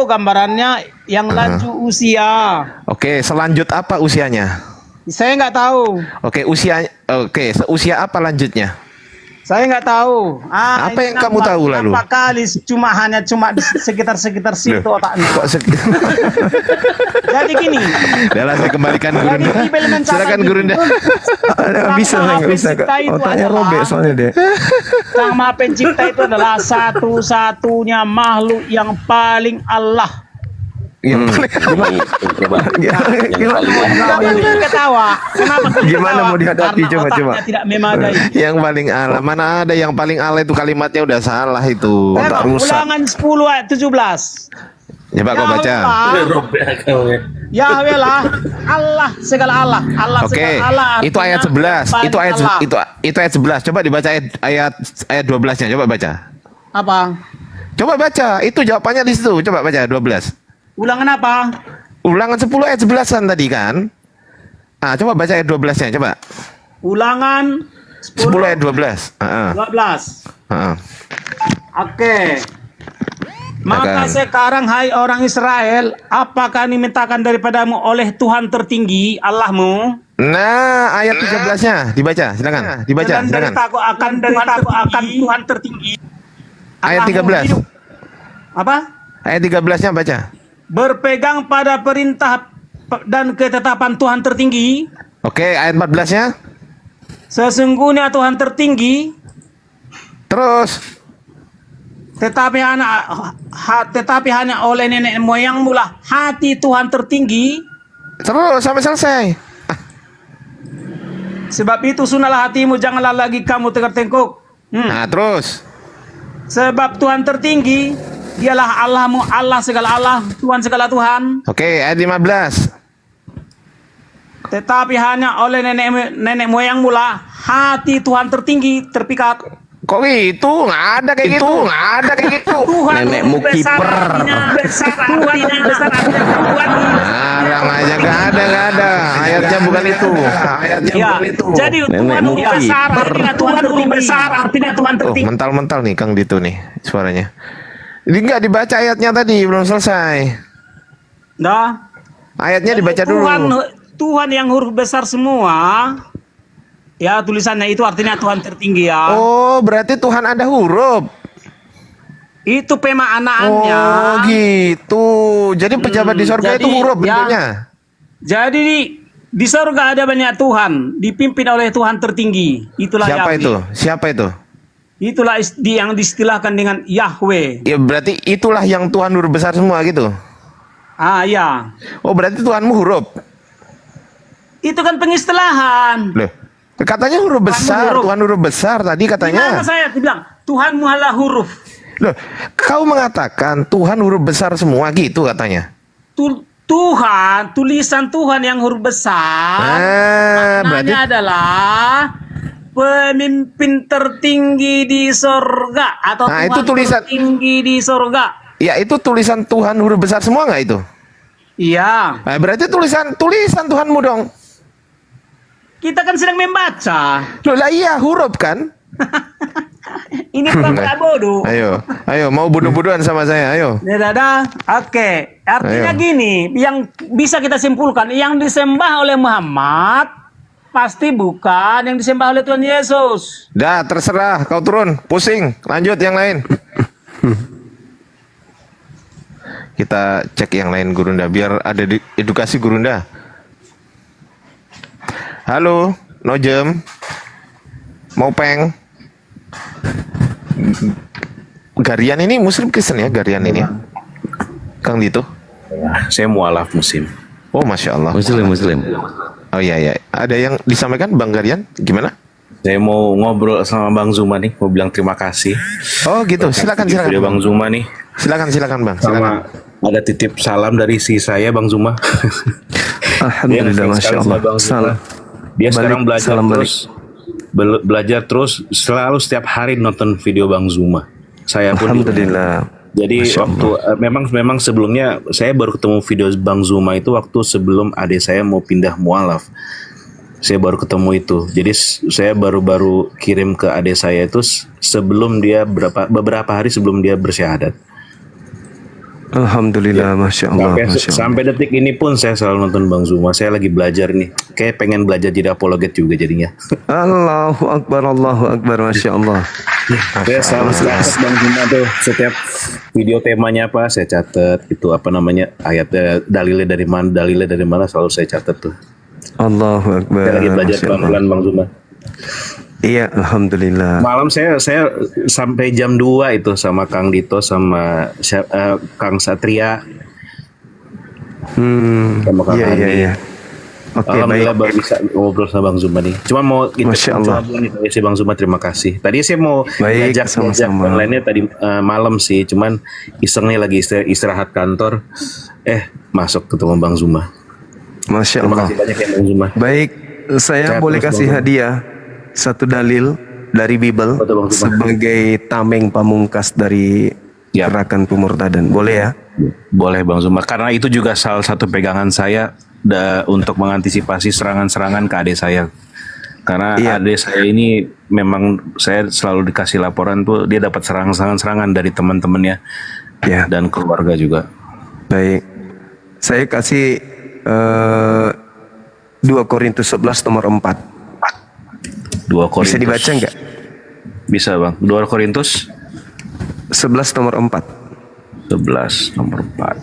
gambarannya yang lanjut usia. Oke, selanjut apa usianya? Saya nggak tahu. Oke, seusia apa lanjutnya? Saya nggak tahu. Apa ini yang kamu tahu lalu? Nampak kali hanya di sekitar situ otaknya. Jadi gini. Udah saya kembalikan Gurunda. Jadi Bible mencatat Silakan itu, Gurunda. Nggak bisa, saya nggak bisa. Otaknya robek soalnya deh. Sang Maha Pencipta itu adalah satu-satunya makhluk yang paling Allah. Yang paling Coba. Kenapa ketawa? Kenapa Gimana mau dihadapi? Karena Coba. otaknya tidak memadai. yang paling Allah. Mana ada yang paling Allah itu kalimatnya udah salah itu. Tengok, Ulangan 10 ayat 17. Coba kau baca. Yahweh lah Allah segala Allah. Allah Oke, segala Allah. itu ayat 11. artinya Itu ayat Allah. itu ayat 11. Coba dibaca ayat 12-nya. Coba baca. Apa? Coba baca. Itu jawabannya di situ. Coba baca 12. Ulangan apa? Ulangan 10 ayat 11-an tadi kan? Coba baca ayat 12-nya, coba. Ulangan 10 ayat 12. 12. Oke. Maka Silakan. sekarang hai orang Israel, apakah dimintakan daripadamu oleh Tuhan tertinggi Allahmu? Nah, ayat 13-nya dibaca, silakan. Dibaca, Dan silakan. deritaku akan Tuhan tertinggi. Ayat Allahmu 13. hidup. Apa? Ayat 13-nya baca. Berpegang pada perintah dan ketetapan Tuhan tertinggi. Oke, ayat 14-nya. Sesungguhnya Tuhan tertinggi, Terus. tetapi hanya oleh nenek moyangmu lah hati Tuhan tertinggi. Terus sampai selesai. Sebab itu sunahlah hatimu, janganlah lagi kamu tengkuk. Nah, terus. Sebab Tuhan tertinggi, dialah Allahmu, Allah segala Allah, Tuhan segala Tuhan. Oke, ayat 15. Tetapi hanya oleh nenek moyangmu lah hati Tuhan tertinggi terpikat. Kok gitu? Nggak ada kayak gitu. Nggak ada kayak gitu. Tuhan Nenekmu besar kiper. artinya besar, Tuhan besar artinya Tuhan. Ngarang aja, nggak ada. Ayatnya bukan itu. Ayatnya Ya, bukan itu. jadi Tuhan Nenekmu besar artinya Tuhan besar artinya Tuhan Oh, tertinggi. mental-mental nih Kang Dito nih suaranya. Ini nggak dibaca ayatnya tadi, belum selesai. Nah, Ayatnya dibaca dulu. Tuhan yang huruf besar semua. Ya, tulisannya itu artinya Tuhan tertinggi ya. Oh, berarti Tuhan ada huruf. Itu pemaknaannya. Oh, gitu. Jadi pejabat di sorga jadi, itu huruf ya. bentuknya. Jadi di surga ada banyak Tuhan, dipimpin oleh Tuhan tertinggi. Itulah Siapa Yahweh. itu? Siapa itu? Itulah yang diistilahkan dengan Yahweh. Ya berarti itulah yang Tuhan huruf besar semua gitu. Ya. Oh, berarti Tuhanmu huruf. Itu kan pengistilahan. Loh, katanya huruf besar, huruf. Tuhan huruf besar tadi Gimana katanya. saya bilang Tuhan muhalah huruf. Loh, kau mengatakan Tuhan huruf besar semua gitu katanya. Tuhan, tulisan Tuhan yang huruf besar. Maknanya adalah pemimpin tertinggi di sorga atau Nah, Tuhan itu tulisan- tertinggi di sorga. Ya, itu tulisan Tuhan huruf besar semua nggak itu? Iya. Nah, berarti tulisan Tuhanmu dong. Kita kan sedang membaca. Loh lah iya huruf kan? Ini pura-pura bodoh. Ayo mau bodoh-bodohan sama saya, ayo. Ya, dadah. Oke, artinya Ayo. gini, yang bisa kita simpulkan, yang disembah oleh Muhammad pasti bukan yang disembah oleh Tuhan Yesus. Dah terserah, kau turun, pusing, lanjut yang lain. Kita cek yang lain Gurunda, biar ada edukasi Gurunda. Halo, Nojem, mau peng. Garian ini Muslim Kristen ya, Garian ini ya? Kang Dito? Saya mualaf muslim. Oh, Masya Allah. Muslim. Oh iya, ada yang disampaikan Bang Garian, gimana? Saya mau ngobrol sama Bang Zuma nih, mau bilang terima kasih. Oh gitu, silakan. Video Bang Zuma nih. Silakan Bang. Sama ada titip salam dari si saya Bang Zuma. Alhamdulillah, Dia Masya sekali sama Allah. Bang Zuma. Salam. Dia sekarang Balik, belajar salam terus, belajar terus, selalu setiap hari nonton video Bang Zuma. Saya pun juga. Alhamdulillah. Jadi waktu memang sebelumnya saya baru ketemu video Bang Zuma itu waktu sebelum adik saya mau pindah mualaf. Saya baru ketemu itu. Jadi saya baru-baru kirim ke adik saya itu sebelum dia beberapa hari sebelum dia bersyahadat. Alhamdulillah, Masya Allah. Sampai detik ini pun saya selalu nonton Bang Zuma. Saya lagi belajar nih. Kayak pengen belajar jadi apologet juga jadinya. Allahu Akbar, Masya Allah. Saya selalu catat Bang Zuma tuh. Setiap video temanya apa, saya catat. Itu apa namanya, ayatnya, dalilnya dari mana selalu saya catat tuh. Allahu Akbar. Saya lagi belajar pelan-pelan Bang Zuma. Iya, Alhamdulillah. Malam saya sampai jam 2 itu sama Kang Dito sama Kang Satria. Sama Kang Andi. Iya. Oke, Alhamdulillah baik. baru bisa ngobrol sama Bang Zuma nih. Cuma mau gitu, Masya Allah. si Bang Zuma, terima kasih. Tadi saya mau Baik, ngajak sama-sama. yang lainnya tadi malam sih, cuman isengnya lagi istirahat kantor. Masuk ketemu Bang Zuma. Masya Terima Allah. kasih banyak ya Bang Zuma. Baik, saya Sehat boleh terus, kasih Bang Zuma. hadiah satu dalil dari Bible Betul, Bang Zuma. sebagai tameng pamungkas dari gerakan pemurtadan. Boleh ya? Boleh Bang Zuma, karena itu juga salah satu pegangan saya untuk mengantisipasi serangan-serangan ke adik saya. Karena adik saya ini memang saya selalu dikasih laporan tuh dia dapat serangan-serangan dari teman-temannya dan keluarga juga. Baik, saya kasih 2 Korintus 11 nomor 4. 2 Korintus. Bisa dibaca nggak? Bisa Bang. 2 Korintus 11 nomor 4. 11 nomor 4.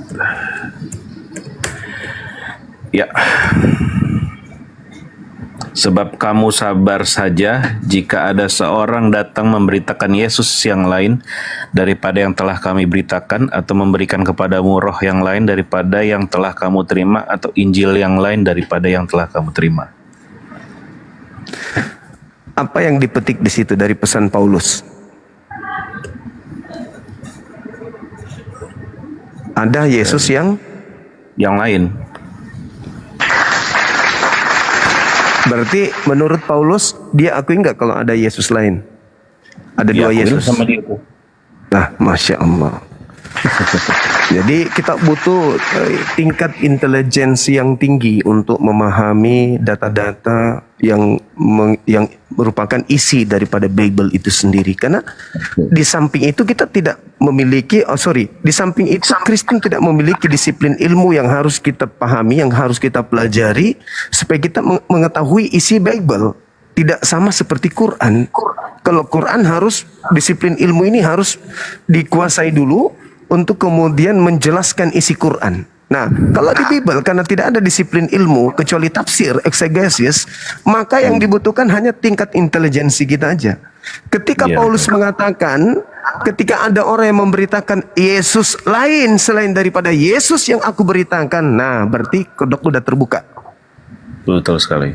Ya. Sebab kamu sabar saja jika ada seorang datang memberitakan Yesus yang lain daripada yang telah kami beritakan, atau memberikan kepadamu roh yang lain daripada yang telah kamu terima, atau Injil yang lain daripada yang telah kamu terima. Apa yang dipetik di situ dari pesan Paulus? Ada Yesus yang lain. Berarti menurut Paulus dia akui nggak kalau ada Yesus lain? Ada dua Yesus. Sama dia tuh. Nah, Masya Allah. Jadi kita butuh tingkat intelijensi yang tinggi untuk memahami data-data yang merupakan isi daripada Bible itu sendiri. Karena di samping itu kita tidak memiliki, di samping itu Kristen tidak memiliki disiplin ilmu yang harus kita pahami, yang harus kita pelajari supaya kita mengetahui isi Bible. Tidak sama seperti Quran. Kalau Quran harus, disiplin ilmu ini harus dikuasai dulu untuk kemudian menjelaskan isi Quran. Nah, kalau di Bible karena tidak ada disiplin ilmu kecuali tafsir, exegesis, maka yang dibutuhkan hanya tingkat intelijensi kita aja. Ketika Paulus mengatakan, ketika ada orang yang memberitakan Yesus lain selain daripada Yesus yang aku beritakan, nah berarti kodok udah terbuka. Betul sekali.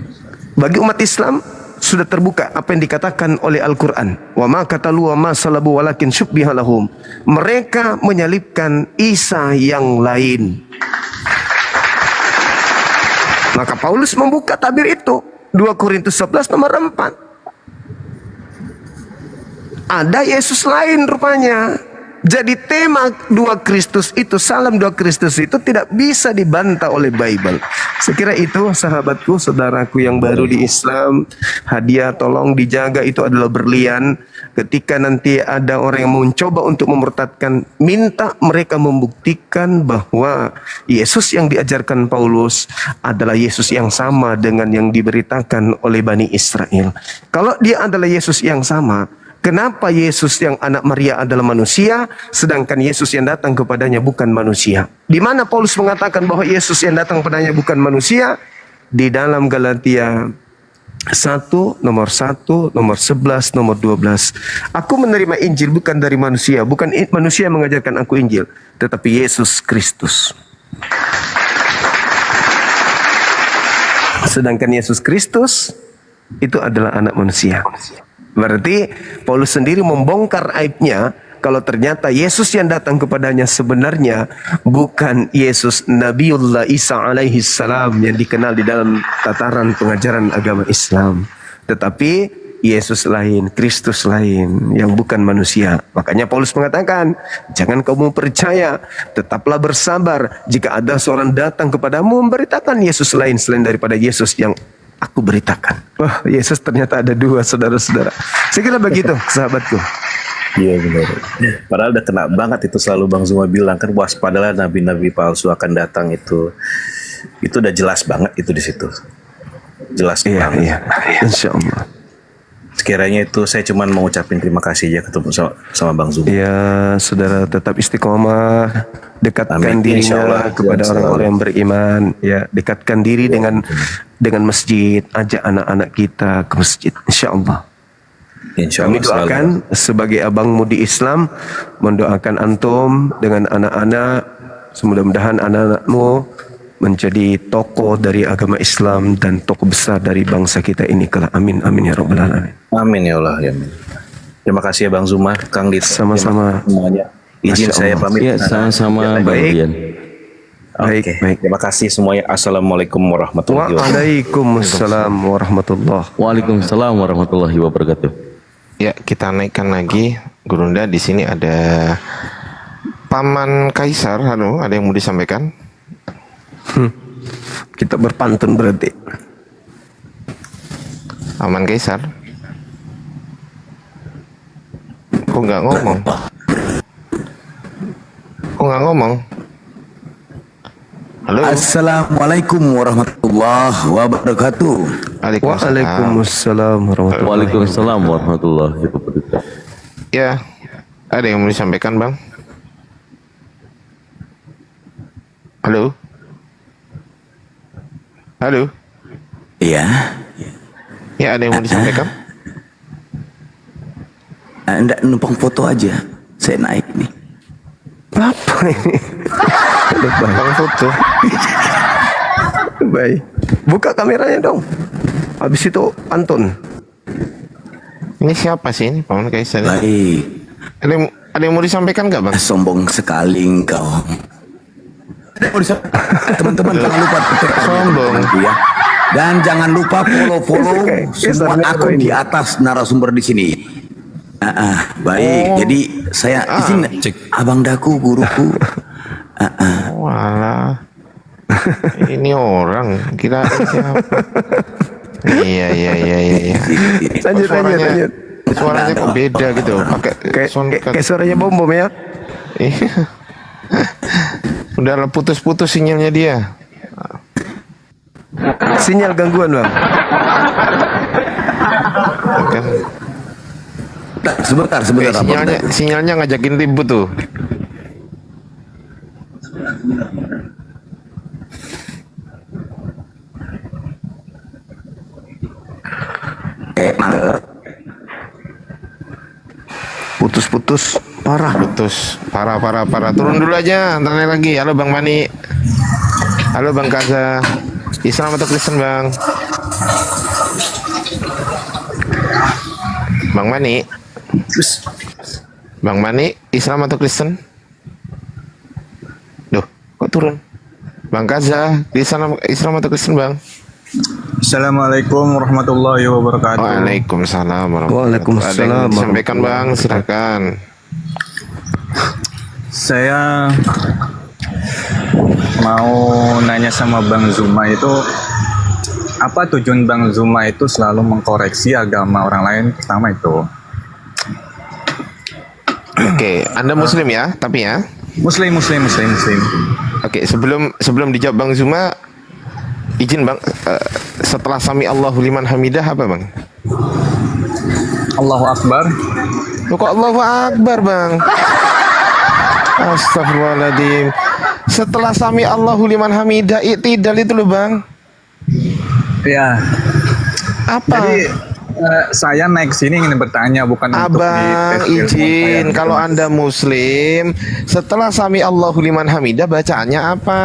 Bagi umat Islam sudah terbuka apa yang dikatakan oleh Al-Quran. Wa ma qatalu wa ma salabu walakin syubbiha lahum. Mereka menyalibkan Isa yang lain. Maka Paulus membuka tabir itu. 2 Korintus 11 nomor 4. Ada Yesus lain rupanya. Jadi tema 2 Kristus itu, salam 2 Kristus itu tidak bisa dibantah oleh Bible. Sekira itu sahabatku, saudaraku yang baru di Islam, hadiah tolong dijaga, itu adalah berlian. Ketika nanti ada orang yang mencoba untuk memurtadkan, minta mereka membuktikan bahwa Yesus yang diajarkan Paulus adalah Yesus yang sama dengan yang diberitakan oleh Bani Israel. Kalau dia adalah Yesus yang sama, kenapa Yesus yang anak Maria adalah manusia, sedangkan Yesus yang datang kepadanya bukan manusia? Di mana Paulus mengatakan bahwa Yesus yang datang kepadanya bukan manusia? Di dalam Galatia 1, nomor 11, nomor 12. Aku menerima Injil bukan dari manusia, bukan manusia yang mengajarkan aku Injil, tetapi Yesus Kristus. Sedangkan Yesus Kristus itu adalah anak manusia. Berarti Paulus sendiri membongkar aibnya kalau ternyata Yesus yang datang kepadanya sebenarnya bukan Yesus Nabiullah Isa alaihi salam yang dikenal di dalam tataran pengajaran agama Islam, tetapi Yesus lain, Kristus lain yang bukan manusia. Makanya Paulus mengatakan, jangan kamu percaya, tetaplah bersabar jika ada seorang datang kepadamu memberitakan Yesus lain selain daripada Yesus yang aku beritakan. Wah, Yesus ternyata ada dua, saudara-saudara. Saya kira begitu, sahabatku. Iya benar. Padahal udah kena banget itu, selalu Bang Zuma bilang kan, waspadalah nabi-nabi palsu akan datang itu. Itu udah jelas banget itu di situ. Jelas banget. Iya, insya Allah. Sekiranya itu saya cuma mau ucapin terima kasih aja ketemu sama Bang Zuma. Ya, saudara tetap istiqomah, dekatkan Amin. dirinya Insyaallah. kepada orang-orang yang beriman. Ya, dekatkan diri dengan masjid, ajak anak-anak kita ke masjid. Insya Allah. Insya Kami Allah doakan sebagai abangmu di Islam, mendoakan antum dengan anak-anak, semudah-mudahan anak-anakmu menjadi tokoh dari agama Islam dan tokoh besar dari bangsa kita ini kelak. Amin, amin ya rabbal alamin. Amin ya Allah. Ya amin. Terima kasih ya Bang Zuma, Kang Dit. Sama-sama. Semuanya. Izin Masya saya Allah. pamit. Ya, sama-sama Bang Baik. Dian. Oke. Terima kasih semuanya. Assalamualaikum warahmatullahi wabarakatuh. Waalaikumsalam warahmatullahi. Waalaikumsalam warahmatullahi wabarakatuh. Ya, kita naikkan lagi. Gurunda, di sini ada Paman Kaisar. Halo, ada yang mau disampaikan? Kita berpantun berarti. Paman Kaisar. Kok nggak ngomong? Kok nggak ngomong? Halo. Assalamualaikum warahmatullahi wabarakatuh. Waalaikumsalam warahmatullahi. Waalaikumsalam warahmatullahi wabarakatuh. Ya, ada yang mau disampaikan, Bang? Halo. Halo. Iya. Ya, ada yang mau disampaikan? Enggak, numpang foto aja. Saya naik nih. Apa ini? Bang foto. Baik. Buka kameranya dong. Habis itu pantun. Ini siapa sih ini, Paman Kaisar? Baik. Ada yang mau disampaikan nggak, Bang? Sombong sekali engkau. Teman-teman jangan lupa sombong ya. Dan jangan lupa follow semua akun di atas narasumber di sini. Baik. Jadi saya izin cek Abang Daku, guruku. Walah. Ini orang kira siapa? Iya. Lanjut. Suaranya kok beda gitu. Pakai kayak suaranya bom ya. Iya. Udah putus-putus sinyalnya dia. Sinyal gangguan, Bang. Kan. Sebentar. Sinyalnya ngajakin ribut tuh. Putus-putus parah. Parah. Turun dulu aja, ntar lagi. Halo Bang Mani. Halo Bang Kaza. Islam atau Kristen, Bang? Bang Mani. Bang Mani, Islam atau Kristen? Duh, kok turun? Bang Kaza, Islam atau Kristen, Bang? Assalamualaikum warahmatullahi wabarakatuh. Waalaikumsalam warahmatullahi wabarakatuh. Ada yang mau disampaikan, Bang? Silakan. Saya mau nanya sama Bang Zuma itu, apa tujuan Bang Zuma itu selalu mengkoreksi agama orang lain pertama itu? Oke, Anda Muslim ya, tapi ya? Muslim. Oke, sebelum dijawab Bang Zuma, izin Bang, setelah sami Allahu liman hamidah apa, Bang? Allahu Akbar. Kok Allahu Akbar, Bang? Astagfirullahaladzim. Setelah sami Allahu liman hamidah, i'tidal itu loh, Bang. Ya. Apa? Jadi saya naik sini ingin bertanya, bukan untuk Abang izin, kalau Anda Muslim, setelah sami Allahu liman hamidah bacaannya apa?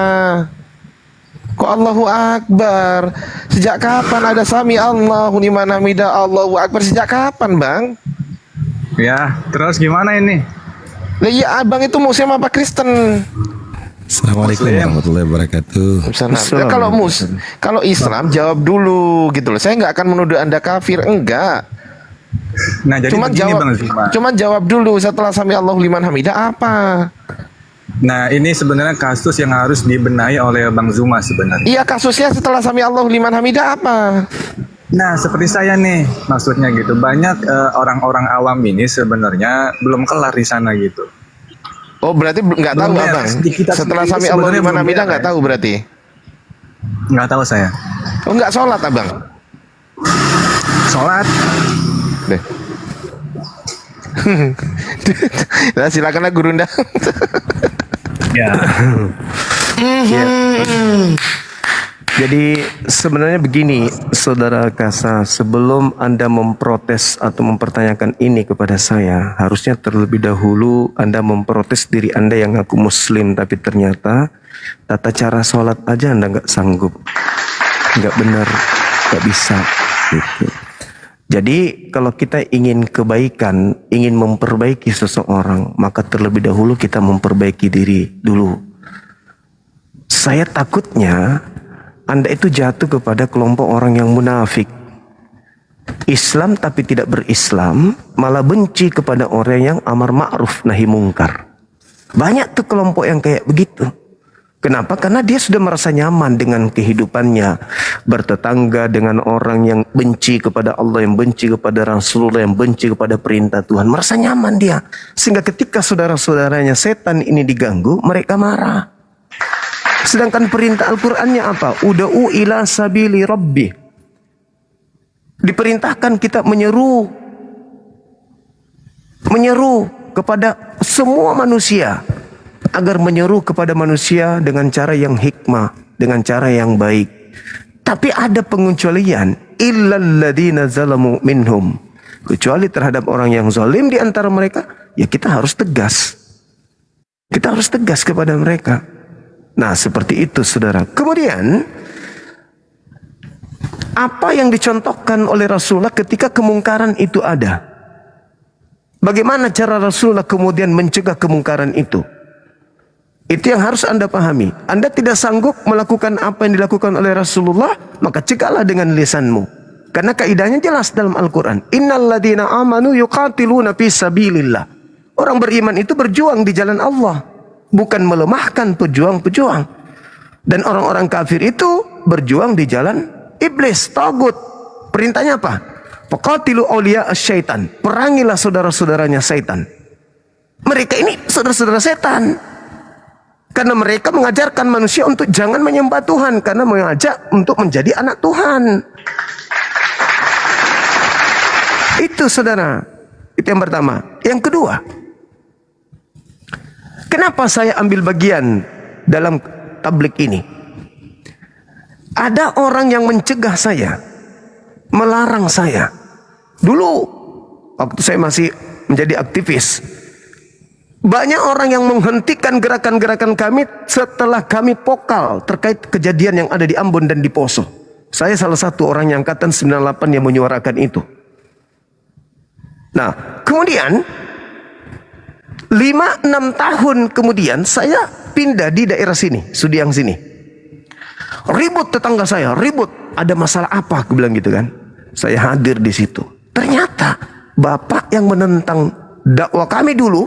Kok Allahu Akbar? Sejak kapan ada sami Allahu liman hamidah Allahu Akbar? Sejak kapan, Bang? Ya, terus gimana ini? Lah iya, Abang itu Muslim apa Kristen? Assalamualaikum warahmatullahi wabarakatuh. Ya, kalau Islam jawab dulu gitu loh. Saya nggak akan menuduh Anda kafir, enggak. Nah, jadi cuman jawab dulu setelah sami Allahu liman hamidah apa? Nah, ini sebenarnya kasus yang harus dibenahi oleh Bang Zuma sebenarnya. Iya, kasusnya setelah sami Allahu liman hamidah apa? Nah, seperti saya nih, maksudnya gitu. Banyak orang-orang awam ini sebenarnya belum kelar di sana gitu. Oh, berarti nggak tahu Belum ya, abang. di kita Setelah sendiri sami Allah sebenarnya liman belum hamidah ya, nggak ya. tahu berarti. Nggak tahu saya. Oh, nggak sholat abang. Sholat. Deh. Nah, silakanlah Gurunda. Ya. Ya. Jadi sebenarnya begini, Saudara Kasa, sebelum Anda memprotes atau mempertanyakan ini kepada saya, harusnya terlebih dahulu Anda memprotes diri Anda yang ngaku Muslim, tapi ternyata tata cara sholat aja Anda nggak sanggup, nggak benar, nggak bisa. Gitu. Jadi kalau kita ingin kebaikan, ingin memperbaiki seseorang, maka terlebih dahulu kita memperbaiki diri dulu. Saya takutnya Anda itu jatuh kepada kelompok orang yang munafik. Islam tapi tidak berislam, malah benci kepada orang yang amar ma'ruf nahi mungkar. Banyak tuh kelompok yang kayak begitu. Kenapa? Karena dia sudah merasa nyaman dengan kehidupannya, bertetangga dengan orang yang benci kepada Allah, yang benci kepada Rasulullah, yang benci kepada perintah Tuhan. Merasa nyaman dia. Sehingga ketika saudara-saudaranya setan ini diganggu, mereka marah. Sedangkan perintah Al-Qur'annya apa? Uda'u ila sabili rabbi. Diperintahkan kita menyeru kepada semua manusia, agar menyeru kepada manusia dengan cara yang hikmah, dengan cara yang baik. Tapi ada pengecualian, illal ladzina zalamu minhum. Kecuali terhadap orang yang zalim di antara mereka, ya kita harus tegas. Kita harus tegas kepada mereka. Nah, seperti itu, saudara. Kemudian, apa yang dicontohkan oleh Rasulullah ketika kemungkaran itu ada? Bagaimana cara Rasulullah kemudian mencegah kemungkaran itu? Itu yang harus Anda pahami. Anda tidak sanggup melakukan apa yang dilakukan oleh Rasulullah, maka cegahlah dengan lisanmu. Karena kaidahnya jelas dalam Al-Quran. Innal ladzina amanu yuqatiluna fi sabilillah. Orang beriman itu berjuang di jalan Allah, bukan melemahkan pejuang-pejuang. Dan orang-orang kafir itu berjuang di jalan iblis, tagut. Perintahnya apa? Faqatilu awliya syaitan. Perangilah saudara-saudaranya syaitan. Mereka ini saudara-saudara setan. Karena mereka mengajarkan manusia untuk jangan menyembah Tuhan, karena mengajak untuk menjadi anak Tuhan. Itu, saudara. Itu yang pertama. Yang kedua, kenapa saya ambil bagian dalam tablik ini? Ada orang yang mencegah saya, melarang saya. Dulu, waktu saya masih menjadi aktivis, banyak orang yang menghentikan gerakan-gerakan kami setelah kami vokal terkait kejadian yang ada di Ambon dan di Poso. Saya salah satu orang yang angkatan 98 yang menyuarakan itu. Nah, kemudian 5-6 tahun kemudian saya pindah di daerah sini, Sudiang sini. Ribut tetangga saya, ribut. Ada masalah apa? Aku bilang gitu kan. Saya hadir di situ. Ternyata bapak yang menentang dakwah kami dulu,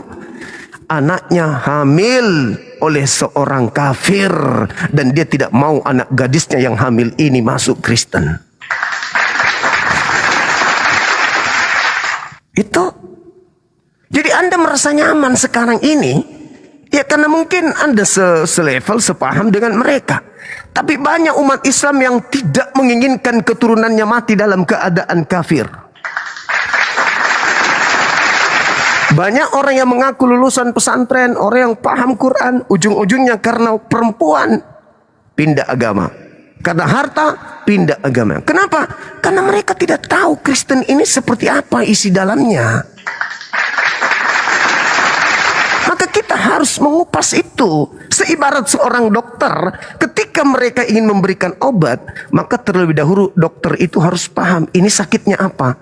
anaknya hamil oleh seorang kafir, dan dia tidak mau anak gadisnya yang hamil ini masuk Kristen. Itu. Jadi Anda merasa nyaman sekarang ini, ya karena mungkin Anda selevel, sepaham dengan mereka. Tapi banyak umat Islam yang tidak menginginkan keturunannya mati dalam keadaan kafir. Banyak orang yang mengaku lulusan pesantren, orang yang paham Quran, ujung-ujungnya karena perempuan pindah agama, karena harta pindah agama. Kenapa? Karena mereka tidak tahu Kristen ini seperti apa isi dalamnya. Maka kita harus mengupas itu. Seibarat seorang dokter, ketika mereka ingin memberikan obat, maka terlebih dahulu dokter itu harus paham ini sakitnya apa,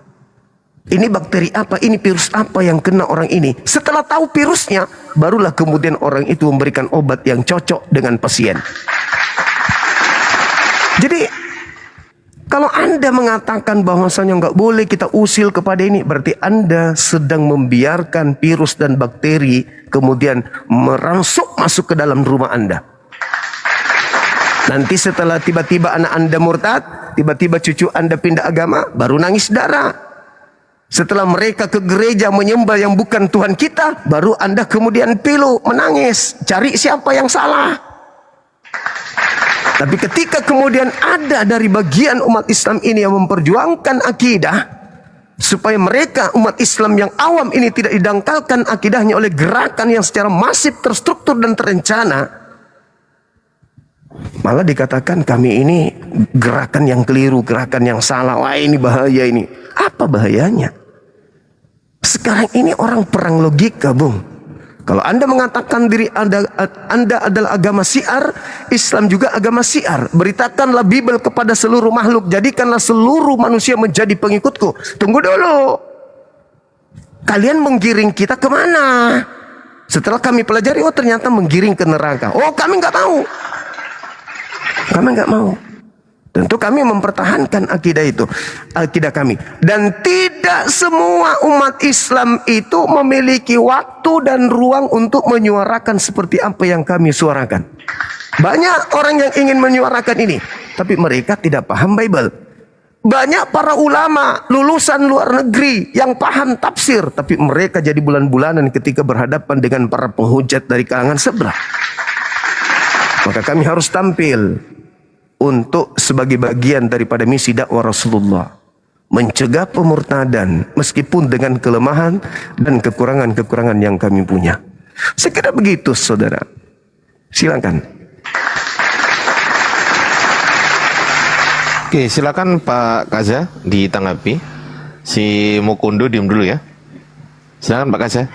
ini bakteri apa, ini virus apa yang kena orang ini. Setelah tahu virusnya, barulah kemudian orang itu memberikan obat yang cocok dengan pasien. Jadi kalau Anda mengatakan bahwasanya nggak boleh kita usil kepada ini, berarti Anda sedang membiarkan virus dan bakteri kemudian merangsuk masuk ke dalam rumah Anda. Nanti setelah tiba-tiba anak Anda murtad, tiba-tiba cucu Anda pindah agama, baru nangis darah. Setelah mereka ke gereja menyembah yang bukan Tuhan kita, baru Anda kemudian pilu, menangis, cari siapa yang salah. Tapi ketika kemudian ada dari bagian umat Islam ini yang memperjuangkan akidah, supaya mereka umat Islam yang awam ini tidak didangkalkan akidahnya oleh gerakan yang secara masif, terstruktur dan terencana, malah dikatakan kami ini gerakan yang keliru, gerakan yang salah. Wah, ini bahaya ini. Apa bahayanya? Sekarang ini orang perang logika, Bung. Kalau Anda mengatakan diri Anda adalah agama syiar, Islam juga agama syiar. Beritakanlah Bible kepada seluruh makhluk. Jadikanlah seluruh manusia menjadi pengikutku. Tunggu dulu. Kalian menggiring kita kemana? Setelah kami pelajari, oh ternyata menggiring ke neraka. Oh, kami nggak mau. Kami nggak mau. Tentu kami mempertahankan akidah itu, akidah kami. Dan tidak semua umat Islam itu memiliki waktu dan ruang untuk menyuarakan seperti apa yang kami suarakan. Banyak orang yang ingin menyuarakan ini, tapi mereka tidak paham Bible. Banyak para ulama lulusan luar negeri yang paham tafsir, tapi mereka jadi bulan-bulanan ketika berhadapan dengan para penghujat dari kalangan sebelah. Maka kami harus tampil untuk sebagai bagian daripada misi dakwah Rasulullah, mencegah pemurtadan meskipun dengan kelemahan dan kekurangan-kekurangan yang kami punya. Sekira begitu, saudara. Silakan. Oke, silakan Pak Kaza ditanggapi. Si Mukundo diem dulu ya. Silakan Pak Kaza.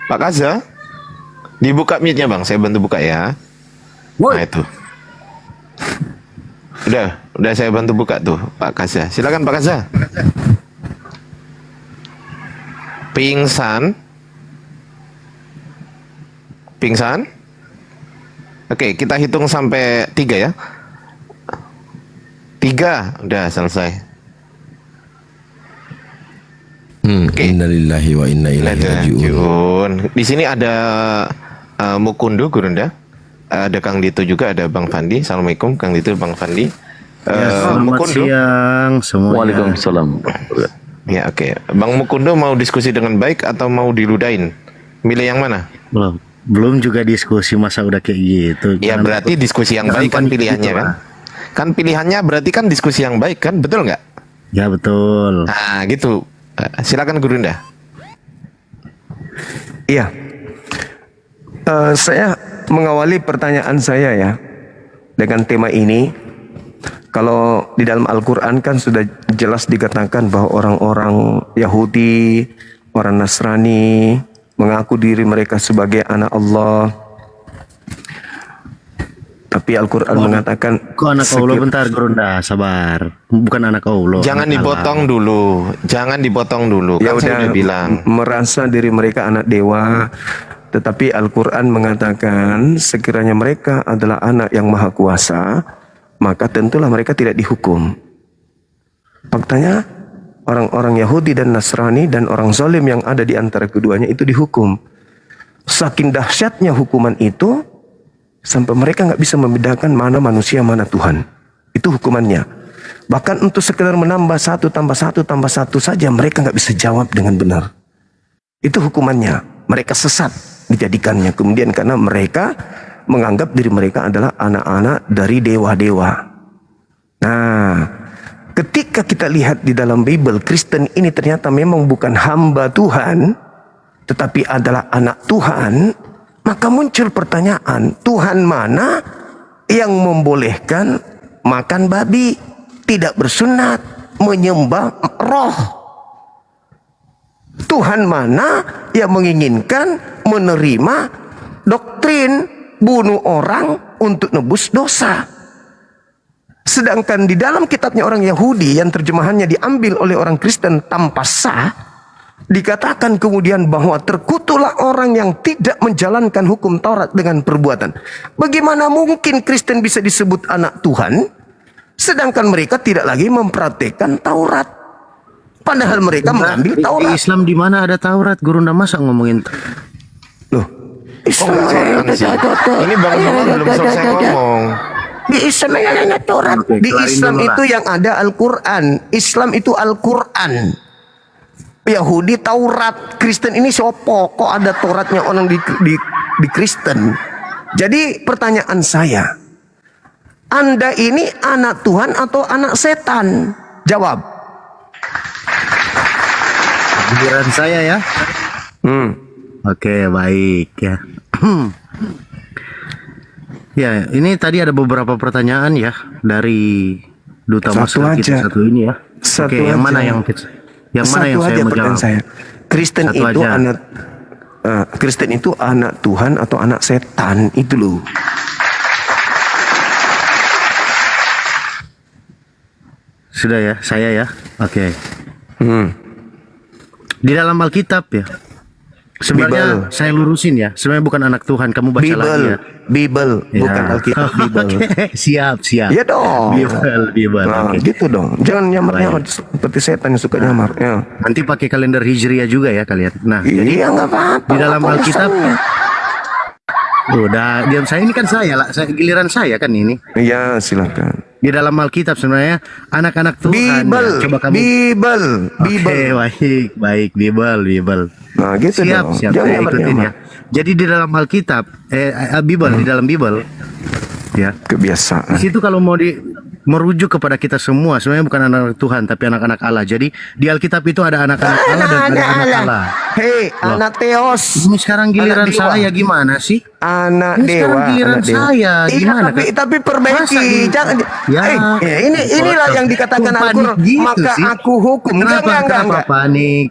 Pak Kaza, dibuka mute-nya Bang, saya bantu buka ya. Nah itu. Udah saya bantu buka tuh Pak Kaza. Silakan Pak Kaza. Pingsan. Oke, kita hitung sampai 3 ya. 3, udah selesai. Innalillahi wa inna ilaihi raji'un. Di sini ada Mukundo Gurunda, ada Kang Dito juga, ada Bang Fandi. Assalamualaikum Kang Dito, Bang Fandi. Selamat siang semuanya. Waalaikumsalam. Ya oke. Bang Mukundo mau diskusi dengan baik atau mau diludain? Milih yang mana? Belum juga diskusi, masa udah kayak gitu. Ya berarti diskusi yang baik kan pilihannya kan? Kan pilihannya berarti kan diskusi yang baik kan, betul nggak? Ya betul. Nah gitu. Silakan Gurunda. Iya. Saya mengawali pertanyaan saya ya dengan tema ini. Kalau di dalam Al-Quran kan sudah jelas dikatakan bahwa orang-orang Yahudi, orang Nasrani mengaku diri mereka sebagai anak Allah. Tapi Al-Quran mengatakan, kok anak Allah? Bentar Gurunda, sabar. Bukan anak Allah. Jangan dipotong dulu. Jangan dipotong dulu. Ya kan saya udah bilang. Merasa diri mereka anak dewa. Tetapi Al-Quran mengatakan sekiranya mereka adalah anak yang maha kuasa, maka tentulah mereka tidak dihukum. Faktanya orang-orang Yahudi dan Nasrani dan orang zalim yang ada di antara keduanya itu dihukum. Saking dahsyatnya hukuman itu sampai mereka nggak bisa membedakan mana manusia mana Tuhan. Itu hukumannya. Bahkan untuk sekedar menambah 1 tambah 1 tambah 1 saja mereka nggak bisa jawab dengan benar. Itu hukumannya. Mereka sesat dijadikannya. Kemudian karena mereka menganggap diri mereka adalah anak-anak dari dewa-dewa. Nah, ketika kita lihat di dalam Bible, Kristen ini ternyata memang bukan hamba Tuhan, tetapi adalah anak Tuhan. Maka muncul pertanyaan, Tuhan mana yang membolehkan makan babi, tidak bersunat, menyembah roh? Tuhan mana yang menginginkan menerima doktrin bunuh orang untuk nebus dosa? Sedangkan di dalam kitabnya orang Yahudi yang terjemahannya diambil oleh orang Kristen tanpa sah, dikatakan kemudian bahwa terkutuklah orang yang tidak menjalankan hukum Taurat dengan perbuatan. Bagaimana mungkin Kristen bisa disebut anak Tuhan, sedangkan mereka tidak lagi mempraktikkan Taurat? Padahal mereka mengambil Taurat. Di Islam di mana ada Taurat? Gurunda masa ngomongin? Loh, Ini Bang Zuma belum selesai ngomong. Di Islam yang adanya Taurat. Di Islam itu yang ada Al-Quran. Islam itu Al-Quran. Yahudi Taurat. Kristen ini sopo. Kok ada Tauratnya orang di Kristen? Jadi pertanyaan saya, Anda ini anak Tuhan atau anak setan? Jawab. Giliran saya ya. Oke, baik ya. Ya, ini tadi ada beberapa pertanyaan ya dari Duta Masker kita satu ini ya. Oke, yang mana yang saya mau jawab? Kristen Satu itu aja. Kristen itu anak Tuhan atau anak setan, itu loh. Sudah ya, saya ya. Oke. Di dalam Alkitab ya. Sebenarnya saya lurusin ya. Sebenarnya bukan anak Tuhan, kamu baca lagi ya. Bible, bukan Alkitab, Bible. Oke, siap. Ya dong. Bible. Nah, Oke. gitu dong. Jangan nyamar-nyamar seperti setan yang suka nyamar. Ya. Nanti pakai kalender Hijriah juga ya kalian. Nah, jadi Iya, nggak apa-apa. di dalam apa Alkitab urusannya? udah diam, saya ini kan saya lah, giliran saya kan ini. Iya, silakan. Di dalam Alkitab sebenarnya anak-anak Tuhan. Bible, ya. Coba kamu. Bible. Oke, baik, Bible. Nah, gitu dong. Siap, Jangan saya ikutin nyamar-nyamar. ya. Jadi di dalam Alkitab, Bible, di dalam Bible, ya. Kebiasaan. Di situ kalau mau merujuk kepada kita semua, sebenarnya bukan anak-anak Tuhan, tapi anak-anak Allah. Jadi di Alkitab itu ada anak-anak Allah dan ada anak Allah. Hei, anak Theos. Ini sekarang giliran Anak dewa. saya gimana sih? Anak Ini sekarang dewa. giliran anak dewa. saya, Iya, gimana? tapi Masa perbaiki. ini? Jangan. Ya. Inilah yang dikatakan Kok Al-Quran. panik gitu Maka sih? aku hukum. Kenapa panik?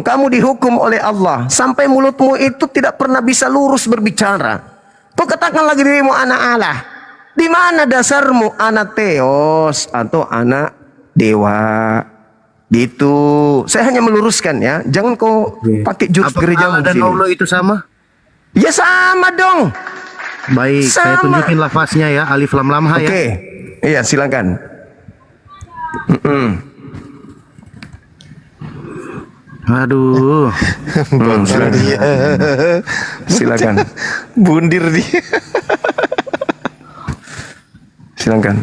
Kamu dihukum oleh Allah. Sampai mulutmu itu tidak pernah bisa lurus berbicara. Kau katakan lagi dirimu anak Allah. Di mana dasarmu anak Theos atau anak dewa? Gitu. Saya hanya meluruskan ya. Jangan kau pakai jurus gereja Allah dan Allah itu sama? Ya sama dong. Baik, saya Sama. tunjukin lafaznya ya, alif lam lam ha ya. Oke. Iya, silakan. Aduh. Silakan. Bundir dia. Silakan.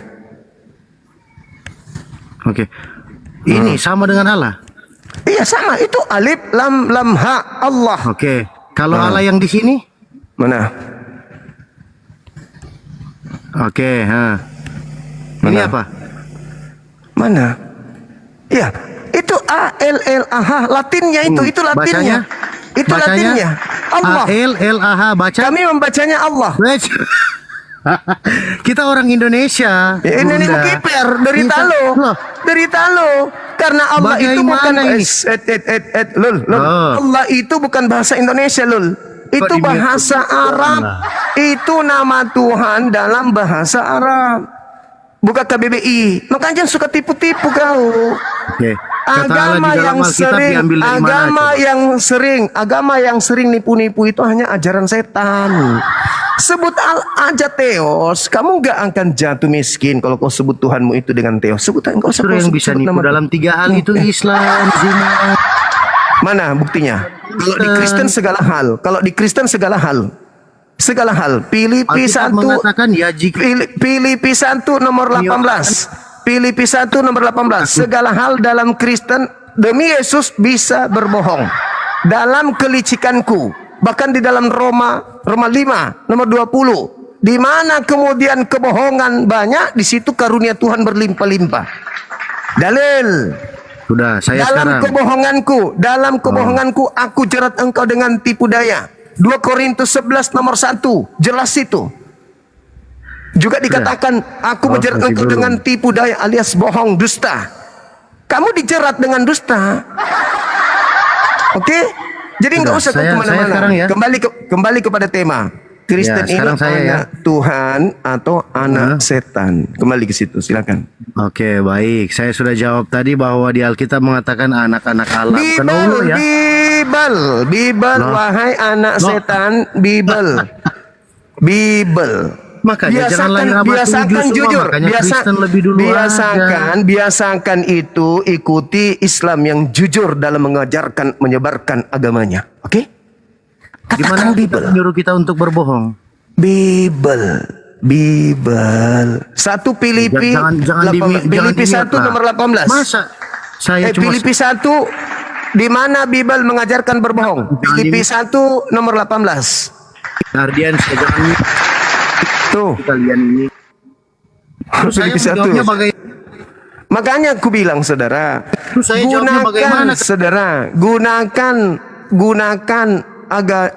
Oke. Ini sama dengan Allah. Iya sama, itu alif lam lam ha Allah. Oke. Kalau Allah yang di sini? Mana? Oke, Ini apa? Mana? Ya, itu A L L A H, Latinnya itu Latinnya. Bacanya? Itu Latinnya. Allah. A L L A H baca. Kami membacanya Allah. Kita orang Indonesia. Ya, ini Bunda. kiper dari Kita- Talo. Loh. Dari Talo. Karena Allah itu bukan Bagaimana ini? Lul. Oh. Allah itu bukan bahasa Indonesia, Lul. Itu Kok bahasa Arab. Itu nama Tuhan dalam bahasa Arab. Bukan KBBI. Makanya jangan suka tipu-tipu kau. Oke. Kata Allah Agama di dalam yang Alkitab sering, diambil dari mana, coba? agama yang sering nipu-nipu itu hanya ajaran setan. Sebut aja Theos, kamu gak akan jatuh miskin kalau kau sebut Tuhanmu itu dengan Theos. Sebut aja, kau Justru yang bisa nipu dalam 3 hal itu Islam, Zuma. Mana buktinya? Kalau di Kristen segala hal, segala hal. Filipi Alkitab 1 mengatakan ya jika Filipi 1 nomor 18. Filipi 1 nomor 18. Segala hal dalam Kristen demi Yesus bisa berbohong. Dalam kelicikanku, bahkan di dalam Roma 5 nomor 20. Di mana kemudian kebohongan banyak, di situ karunia Tuhan berlimpah-limpah. Dalil. sudah saya Dalam sekarang kebohonganku aku jerat engkau dengan tipu daya. 2 Korintus 11 nomor 1. Jelas itu. Juga dikatakan aku menjerat engkau dengan tipu daya alias bohong, dusta. Kamu dijerat dengan dusta. Oke? Jadi nggak usah saya sekarang kemana-mana. ya. Kembali kepada tema. Kristen Ya, ini sekarang saya anak Tuhan atau anak setan. Kembali ke situ, silakan. Oke, baik. Saya sudah jawab tadi bahwa di Alkitab mengatakan anak-anak Allah, bukan Allah ya. Bible, Loh. wahai anak setan, Bible. Makanya jangan lahir abad 7 semua, jujur, makanya Kristen lebih dulu biasakan itu ikuti Islam yang jujur dalam mengajarkan, menyebarkan agamanya. Oke? Gimana kita menyuruh kita untuk berbohong? Bible. 1 Filipi Filipi 1 nomor 18. Masa saya cuma Filipi 1 di mana Bible mengajarkan berbohong? Filipi 1 nomor 18. Ardian jangan tuh kalian ini. Terus saya menjawabnya bagaimana? Makanya aku bilang saudara, saya jawabnya bagaimana? Saudara, gunakan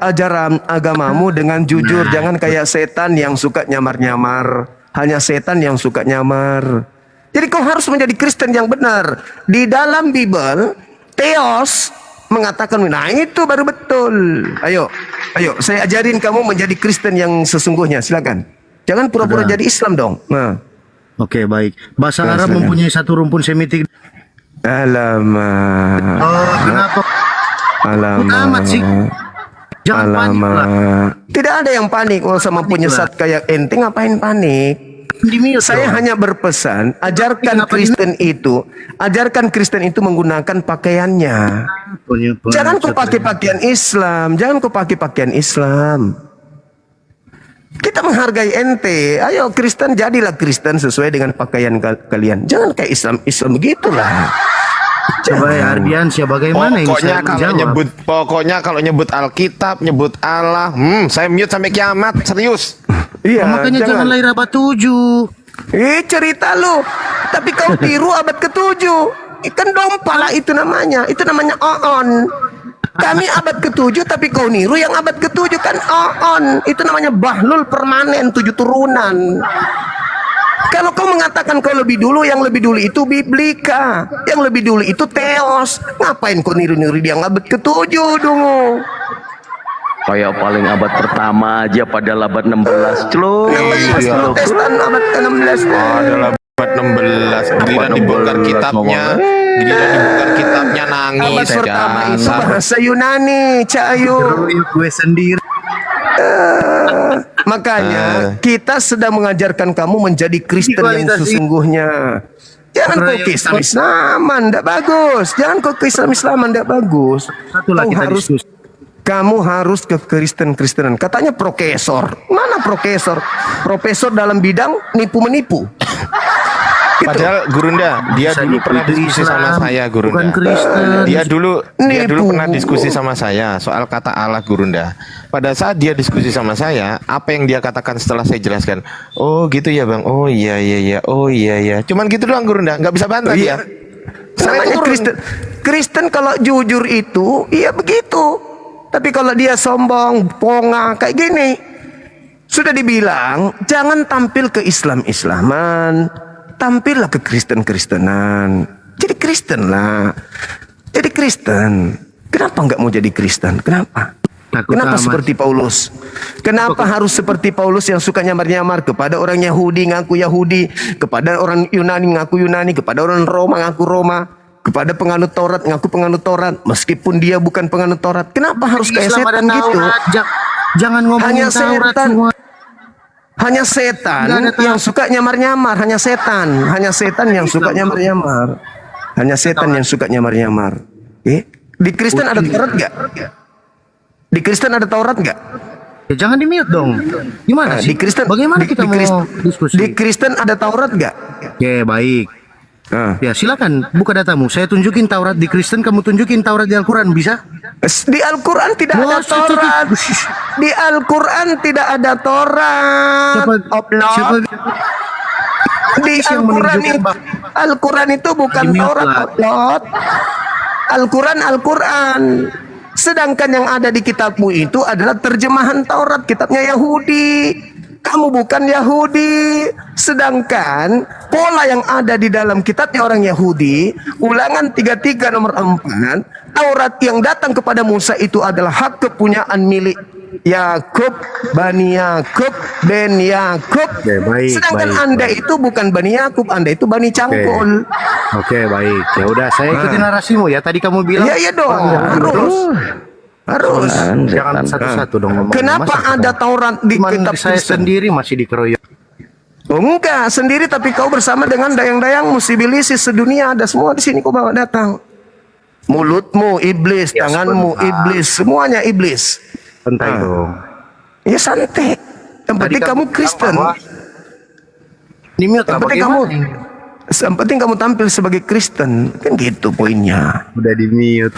ajaran agamamu dengan jujur, jangan kayak setan yang suka nyamar-nyamar. Hanya setan yang suka nyamar. Jadi kau harus menjadi Kristen yang benar. Di dalam Bible, Theos mengatakan, nah itu baru betul. Ayo, saya ajarin kamu menjadi Kristen yang sesungguhnya. Silakan. Jangan pura-pura jadi Islam dong. Nah. Oke, baik. Bahasa Arab mempunyai satu rumpun semitik. Alamak. Oh, kenapa? Alamak. Sih. Jangan panik lah. Tidak ada yang panik. Oh, sama penyesat kayak ente ngapain panik? Saya hanya berpesan, ajarkan Kristen itu menggunakan pakaiannya. Jangan kau pakai pakaian Islam, Kita menghargai ente. Ayo Kristen, jadilah Kristen sesuai dengan pakaian kalian. Jangan kayak Islam begitulah. Coba ya Ardian, bagaimana ini saya menjawab? Pokoknya kalau nyebut Alkitab, nyebut Allah, saya mute sampai kiamat, serius. Iya, makanya jangan lahir abad 7. Cerita lu. Tapi kau tiru abad ke-7. Kan dompala itu namanya. Itu namanya oon. Kami abad ke-7 tapi kau niru yang abad ke-7 kan oon. Itu namanya bahlul permanen 7 turunan. Kalau kau mengatakan kau lebih dulu, yang lebih dulu itu Biblika, yang lebih dulu itu Theos. Ngapain kau niru-niru dia abad ke-7 dong? Kayak paling abad pertama aja pada abad 16 celuk. Protestan abad ke-16. Adalah abad 16. Giliran dibongkar kitabnya, nangis. Abad pertama itu bahasa Yunani, Cahayu. Gue sendiri. Makanya kita sedang mengajarkan kamu menjadi Kristen yang sesungguhnya. Jangan kau ke Islam-Islaman, tidak bagus. Kamu harus ke Kristen-Kristenan. Katanya profesor. Mana profesor? Profesor dalam bidang nipu-menipu. Padahal Gurunda, dia dulu pernah diskusi sama saya, Gurunda. Dia dulu pernah diskusi sama saya soal kata Allah, Gurunda. Pada saat dia diskusi sama saya, apa yang dia katakan setelah saya jelaskan? Oh gitu ya bang. Oh iya. Oh iya. Cuman gitu doang, Gurunda. Nggak bisa bantah dia. Namanya Kristen kalau jujur itu, iya begitu. Tapi kalau dia sombong, ponga kayak gini, sudah dibilang jangan tampil ke Islam-Islaman. Tampillah ke Kristen-Kristenan. Jadi Kristen lah. Jadi Kristen. Kenapa nggak mau jadi Kristen? Kenapa? Kenapa seperti Paulus? Kenapa harus seperti Paulus yang suka nyamar-nyamar kepada orang Yahudi ngaku Yahudi, kepada orang Yunani ngaku Yunani, kepada orang Roma ngaku Roma, kepada penganut Taurat ngaku penganut Taurat, meskipun dia bukan penganut Taurat? Kenapa harus kayak setan gitu? Jangan ngomongin Taurat semua. Hanya setan yang suka nyamar-nyamar. Hanya setan yang suka nyamar-nyamar. Di Kristen ada Taurat nggak? Ya, jangan di mute dong. Gimana sih? Di Kristen, bagaimana kita mau diskusi? Di Kristen ada Taurat nggak? Oke, baik. Ya silakan buka datamu. Saya tunjukin Taurat di Kristen, kamu tunjukin Taurat di Al-Quran, bisa? Di Al-Quran tidak ada Taurat. Di Al-Quran tidak ada Taurat. Di Al-Quran itu bukan Taurat. Al-Quran. Sedangkan yang ada di kitabmu itu adalah terjemahan Taurat, kitabnya Yahudi. Kamu bukan Yahudi. Sedangkan pola yang ada di dalam kitabnya orang Yahudi, Ulangan 33 nomor 4, Taurat yang datang kepada Musa itu adalah hak kepunyaan milik Yakub, Bani Yakub, Ben Yakub. Sedangkan Anda itu bukan Bani Yakub, Anda itu Bani Cangkul. Oke, baik. Ya udah, saya ikutin narasimu ya. Tadi kamu bilang. Iya dong. Harus. Jangan satu-satu dong ngomong. Kenapa ada Taurat di kitab saya sendiri masih dikeroyok? Oh, enggak, sendiri tapi kau bersama dengan dayang-dayangmu, sibilisis sedunia ada semua di sini kau bawa datang. Mulutmu iblis, tanganmu iblis, semuanya iblis. Santai dong. Ya santai. Yang penting kamu Kristen. Ini mute lah, Yang penting kamu tampil sebagai Kristen. Kan gitu poinnya. Udah di mute.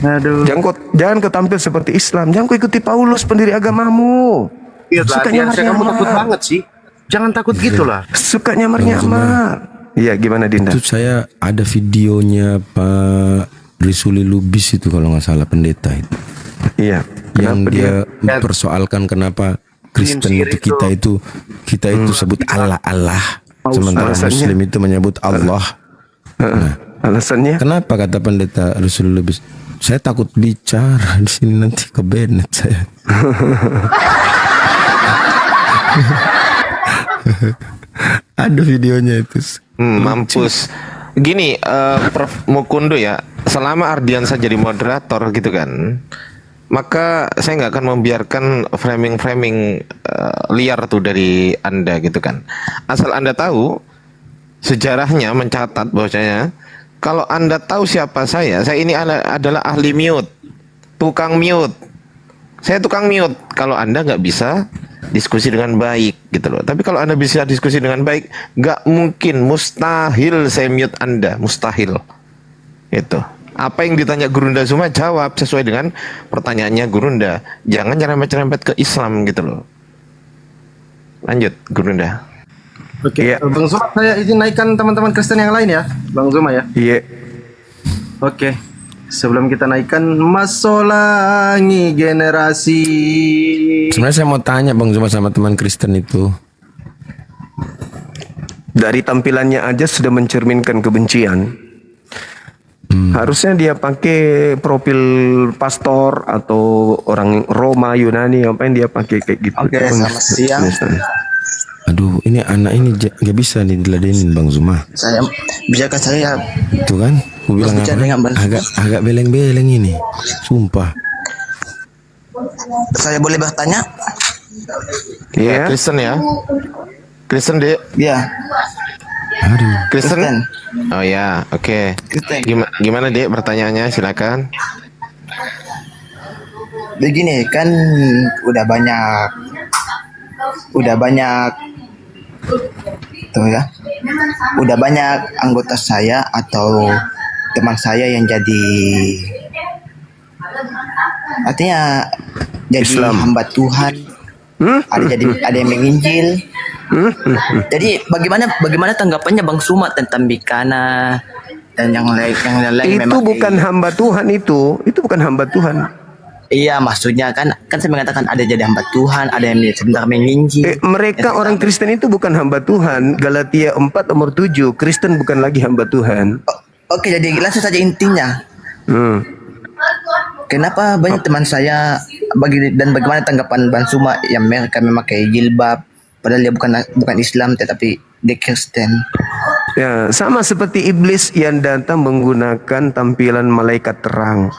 Aduh. Jangan kau tampil seperti Islam. Jangan kau ikuti Paulus pendiri agamamu. Iya lah, kamu takut banget sih. Jangan takut gitu lah. Suka nyamar-nyamar. Iya, gimana Dinda? Itu saya ada videonya Pak Risuli Lubis itu kalau nggak salah, pendeta itu. Iya. Yang dia mempersoalkan kenapa Kristen itu kita itu sebut Allah, sementara Muslim itu menyebut Allah. Nah, alasannya? Kenapa kata pendeta Risuli Lubis? Saya takut bicara di sini nanti ke Bennett saya. Ada videonya itu. Mampus. Gini, Prof Mukundo ya, selama Ardiansa jadi moderator gitu kan, maka saya nggak akan membiarkan framing liar tuh dari Anda gitu kan. Asal Anda tahu, sejarahnya mencatat bahwasanya kalau Anda tahu siapa saya ini adalah ahli mute, tukang mute. Saya tukang mute kalau Anda nggak bisa diskusi dengan baik gitu loh. Tapi kalau Anda bisa diskusi dengan baik, nggak mungkin, mustahil saya mute Anda, mustahil. Itu. Apa yang ditanya Gurunda Zuma jawab sesuai dengan pertanyaannya Gurunda. Jangan nyerempet-nyerempet ke Islam gitu loh. Lanjut Gurunda. Oke, Bang Zuma, saya izin naikkan teman-teman Kristen yang lain ya, Bang Zuma ya. Iya. Oke. Sebelum kita naikkan Masolangi generasi. Sebenarnya saya mau tanya Bang Zuma sama teman Kristen itu. Dari tampilannya aja sudah mencerminkan kebencian. Harusnya dia pakai profil pastor atau orang Roma, Yunani, apa yang dia pakai kayak gitu. Oke, selamat siang. Aduh, ini anak ini gak bisa nih diladenin Bang Zuma. Saya biarkan saya. Itu kan, aku bilang agak beleng-beleng ini, sumpah. Saya boleh bertanya? Iya, Kristen ya. Kristen dek. Iya. Aduh. Kristen. Oh ya, oke. Gimana dek pertanyaannya? Silakan. Begini kan udah banyak tuh ya. Udah banyak anggota saya atau teman saya yang jadi artinya jadi hamba Tuhan. Ada yang menginjil. Jadi bagaimana tanggapannya Bang Zuma tentang Bikana dan yang lain itu bukan hamba Tuhan itu bukan hamba Tuhan. Iya, maksudnya kan saya mengatakan ada jadi hamba Tuhan, ada yang sebentar menginjil. Mereka orang Kristen itu bukan hamba Tuhan. Galatia 4 nomor 7, Kristen bukan lagi hamba Tuhan. Oke, jadi langsung saja intinya. Kenapa banyak teman saya dan bagaimana tanggapan Bang Zuma yang mereka memakai jilbab padahal dia bukan Islam tetapi dia Kristen. Ya, sama seperti iblis yang datang menggunakan tampilan malaikat terang.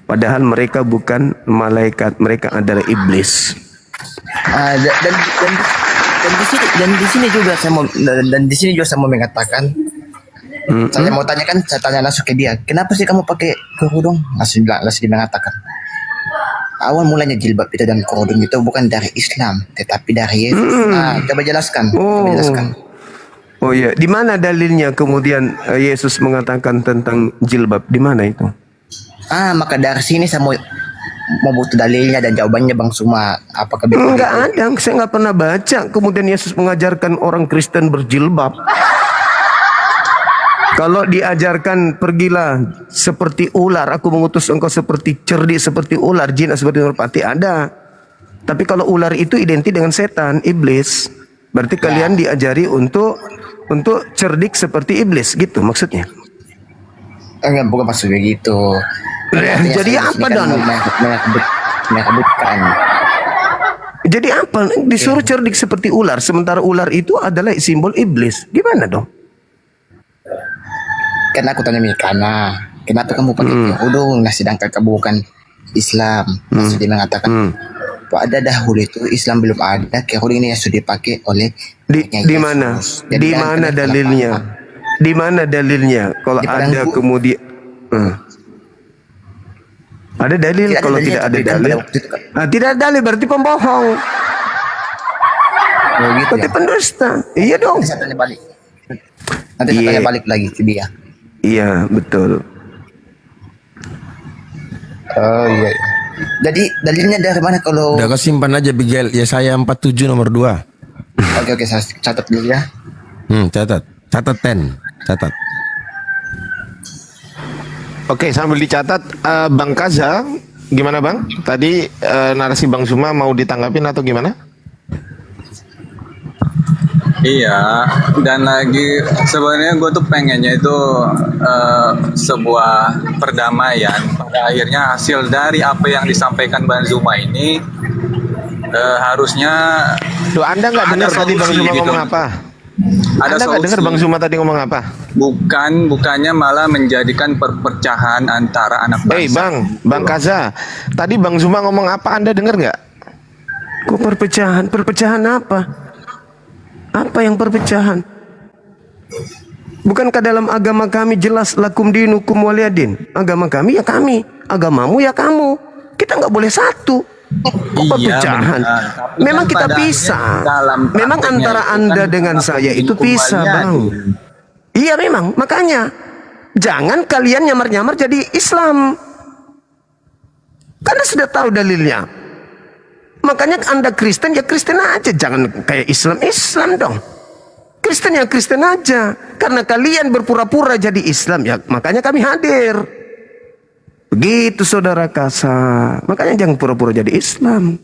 Padahal mereka bukan malaikat, mereka adalah iblis. Dan di sini juga saya mau mengatakan, saya mau tanyakan, saya tanya langsung ke dia, kenapa sih kamu pakai kerudung? Langsung dia mengatakan, awal mulanya jilbab itu dan kerudung itu bukan dari Islam, tetapi dari Yesus. Coba jelaskan. Oh iya, di mana dalilnya kemudian Yesus mengatakan tentang jilbab? Di mana itu? Maka dari sini saya mau butuh dalilnya dan jawabannya Bang Zuma. Apakah enggak ada, saya nggak pernah baca kemudian Yesus mengajarkan orang Kristen berjilbab. Kalau diajarkan pergilah seperti ular, aku mengutus engkau seperti cerdik seperti ular, jin seperti merpati, ada. Tapi kalau ular itu identik dengan setan, iblis. Berarti kalian diajari untuk cerdik seperti iblis, gitu maksudnya? Enggak, bukan maksudnya gitu. Jadi apa dong? Menyebutkan. Jadi apa? Disuruh cerdik seperti ular, sementara ular itu adalah simbol iblis. Gimana dong? Kan aku tanya Mikana, kenapa kamu pakai kerudung? Nah, sedangkan kamu bukan Islam. Maksudnya dia mengatakan pada dahulu itu Islam belum ada, kerudung ini yang sudah dipakai oleh di mana? Di mana dalilnya? Di mana dalilnya? Kalau ada kemudian Ada dalil. Tidak ada Kalau dalilnya, tidak ada tapi kan dalil, pada waktu itu kan. tidak ada dalil berarti pembohong. Oh, gitu Berarti ya. pendusta. Iya dong. Nanti saya tanya balik. Nanti saya tanya balik lagi ke dia. Iya, betul. Oh iya. Jadi dalilnya dari mana kalau? Udah kau simpan aja Bigel. Yesaya 47 nomor 2. Oke, saya catat dulu ya. Catat. Catat 10. Catat. Oke, sambil dicatat, Bang Kaza, gimana Bang? Tadi narasi Bang Zuma mau ditanggapin atau gimana? Iya, dan lagi sebenarnya gue tuh pengennya itu sebuah perdamaian. Pada akhirnya hasil dari apa yang disampaikan Bang Zuma ini harusnya. Duh, Anda nggak dengar tadi Bang Zuma ngomong apa? Ada Anda nggak dengar Bang Zuma tadi ngomong apa? Bukannya malah menjadikan perpecahan antara anak bangsa. Bang Kaza, tadi Bang Zuma ngomong apa? Anda dengar nggak? Kok perpecahan? Perpecahan apa? Apa yang perpecahan? Bukankah dalam agama kami jelas lakum dinukum waliyadin? Agama kami ya kami, agamamu ya kamu. Kita nggak boleh satu. Perpecahan. Memang kita pisah. Memang antara Anda dengan saya itu pisah, Bang. Iya memang, makanya jangan kalian nyamar-nyamar jadi Islam. Karena sudah tahu dalilnya. Makanya Anda Kristen ya Kristen aja, jangan kayak Islam dong. Kristen ya Kristen aja. Karena kalian berpura-pura jadi Islam ya, makanya kami hadir. Begitu saudara Kasa. Makanya jangan pura-pura jadi Islam.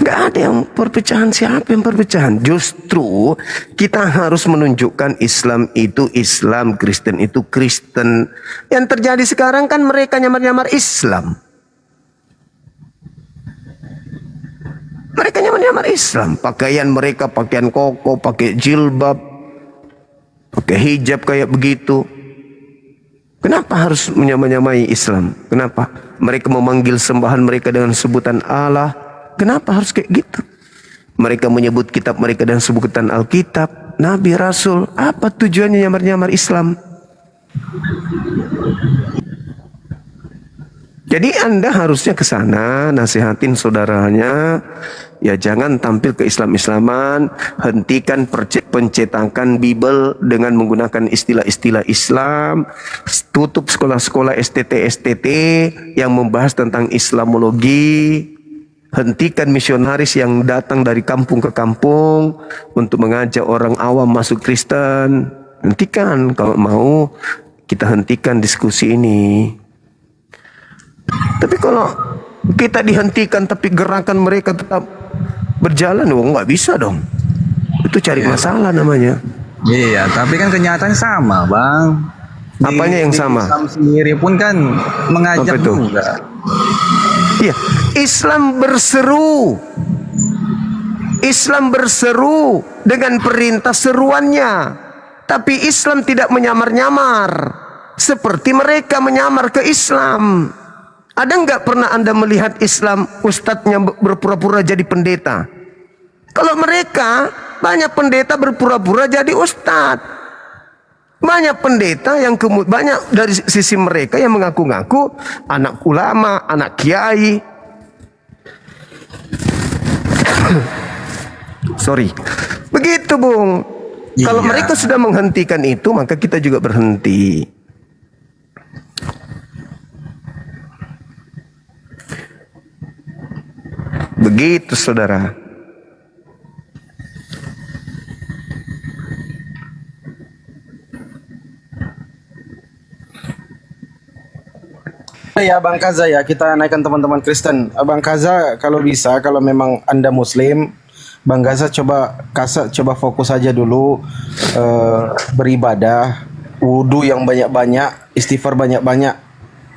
Gak ada yang perpecahan. Siapa yang perpecahan? Justru kita harus menunjukkan Islam itu Islam, Kristen itu Kristen. Yang terjadi sekarang kan mereka nyamar-nyamar Islam. Mereka nyamar-nyamar Islam. Pakaian mereka pakaian koko, pakai jilbab, pakai hijab kayak begitu. Kenapa harus menyamai Islam? Kenapa? Mereka memanggil sembahan mereka dengan sebutan Allah. Kenapa harus kayak gitu? Mereka menyebut kitab mereka dan sebutan Alkitab, Nabi, Rasul. Apa tujuannya nyamar-nyamar Islam? Jadi Anda harusnya ke sana nasihatin saudaranya, ya jangan tampil ke Islam-Islaman, hentikan pencetakan Bible dengan menggunakan istilah-istilah Islam, tutup sekolah-sekolah STT yang membahas tentang Islamologi. Hentikan misionaris yang datang dari kampung ke kampung untuk mengajak orang awam masuk Kristen. Hentikan, kalau mau kita hentikan diskusi ini. Tapi kalau kita dihentikan tapi gerakan mereka tetap berjalan, nggak bisa dong. Itu cari masalah namanya. Iya, tapi kan kenyataannya sama, Bang. Apanya yang sama? Islam sendiri pun kan mengajak juga. Iya, Islam berseru. Islam berseru dengan perintah seruannya. Tapi Islam tidak menyamar-nyamar seperti mereka menyamar ke Islam. Ada nggak pernah Anda melihat Islam ustadznya berpura-pura jadi pendeta? Kalau mereka, banyak pendeta berpura-pura jadi ustadz. Banyak pendeta yang banyak dari sisi mereka yang mengaku-ngaku anak ulama, anak kiai. Sorry. Begitu, Bung. Kalau mereka sudah menghentikan itu, maka kita juga berhenti. Begitu, saudara. Ya Bang Kaza ya, kita naikkan teman-teman Kristen. Bang Kaza, kalau bisa, kalau memang Anda Muslim, Bang Kaza coba fokus aja dulu beribadah, wudhu yang banyak-banyak, istighfar banyak-banyak.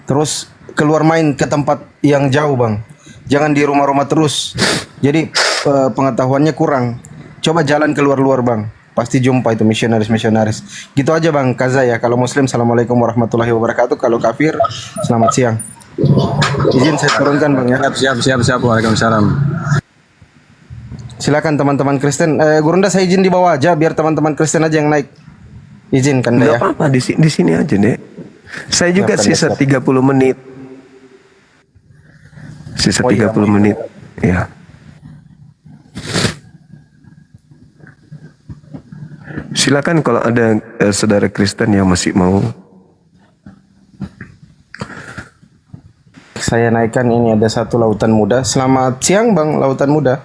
Terus keluar main ke tempat yang jauh, Bang. Jangan di rumah-rumah terus. Jadi pengetahuannya kurang. Coba jalan keluar-luar, Bang. Pasti jumpa itu misionaris-misionaris. Gitu aja Bang Kaza ya. Kalau Muslim, Assalamualaikum warahmatullahi wabarakatuh. Kalau kafir, selamat siang. Izin saya turunkan Bang ya. Siap. Waalaikumsalam. Silakan teman-teman Kristen. Gurunda saya izin di bawah aja biar teman-teman Kristen aja yang naik. Izinkan Nggak ya. apa-apa di sini aja, Dek. Saya juga sisa 30 menit. Sisa 30 menit. Ya. Silakan kalau ada saudara Kristen yang masih mau. Saya naikkan ini ada satu lautan muda. Selamat siang Bang, lautan muda.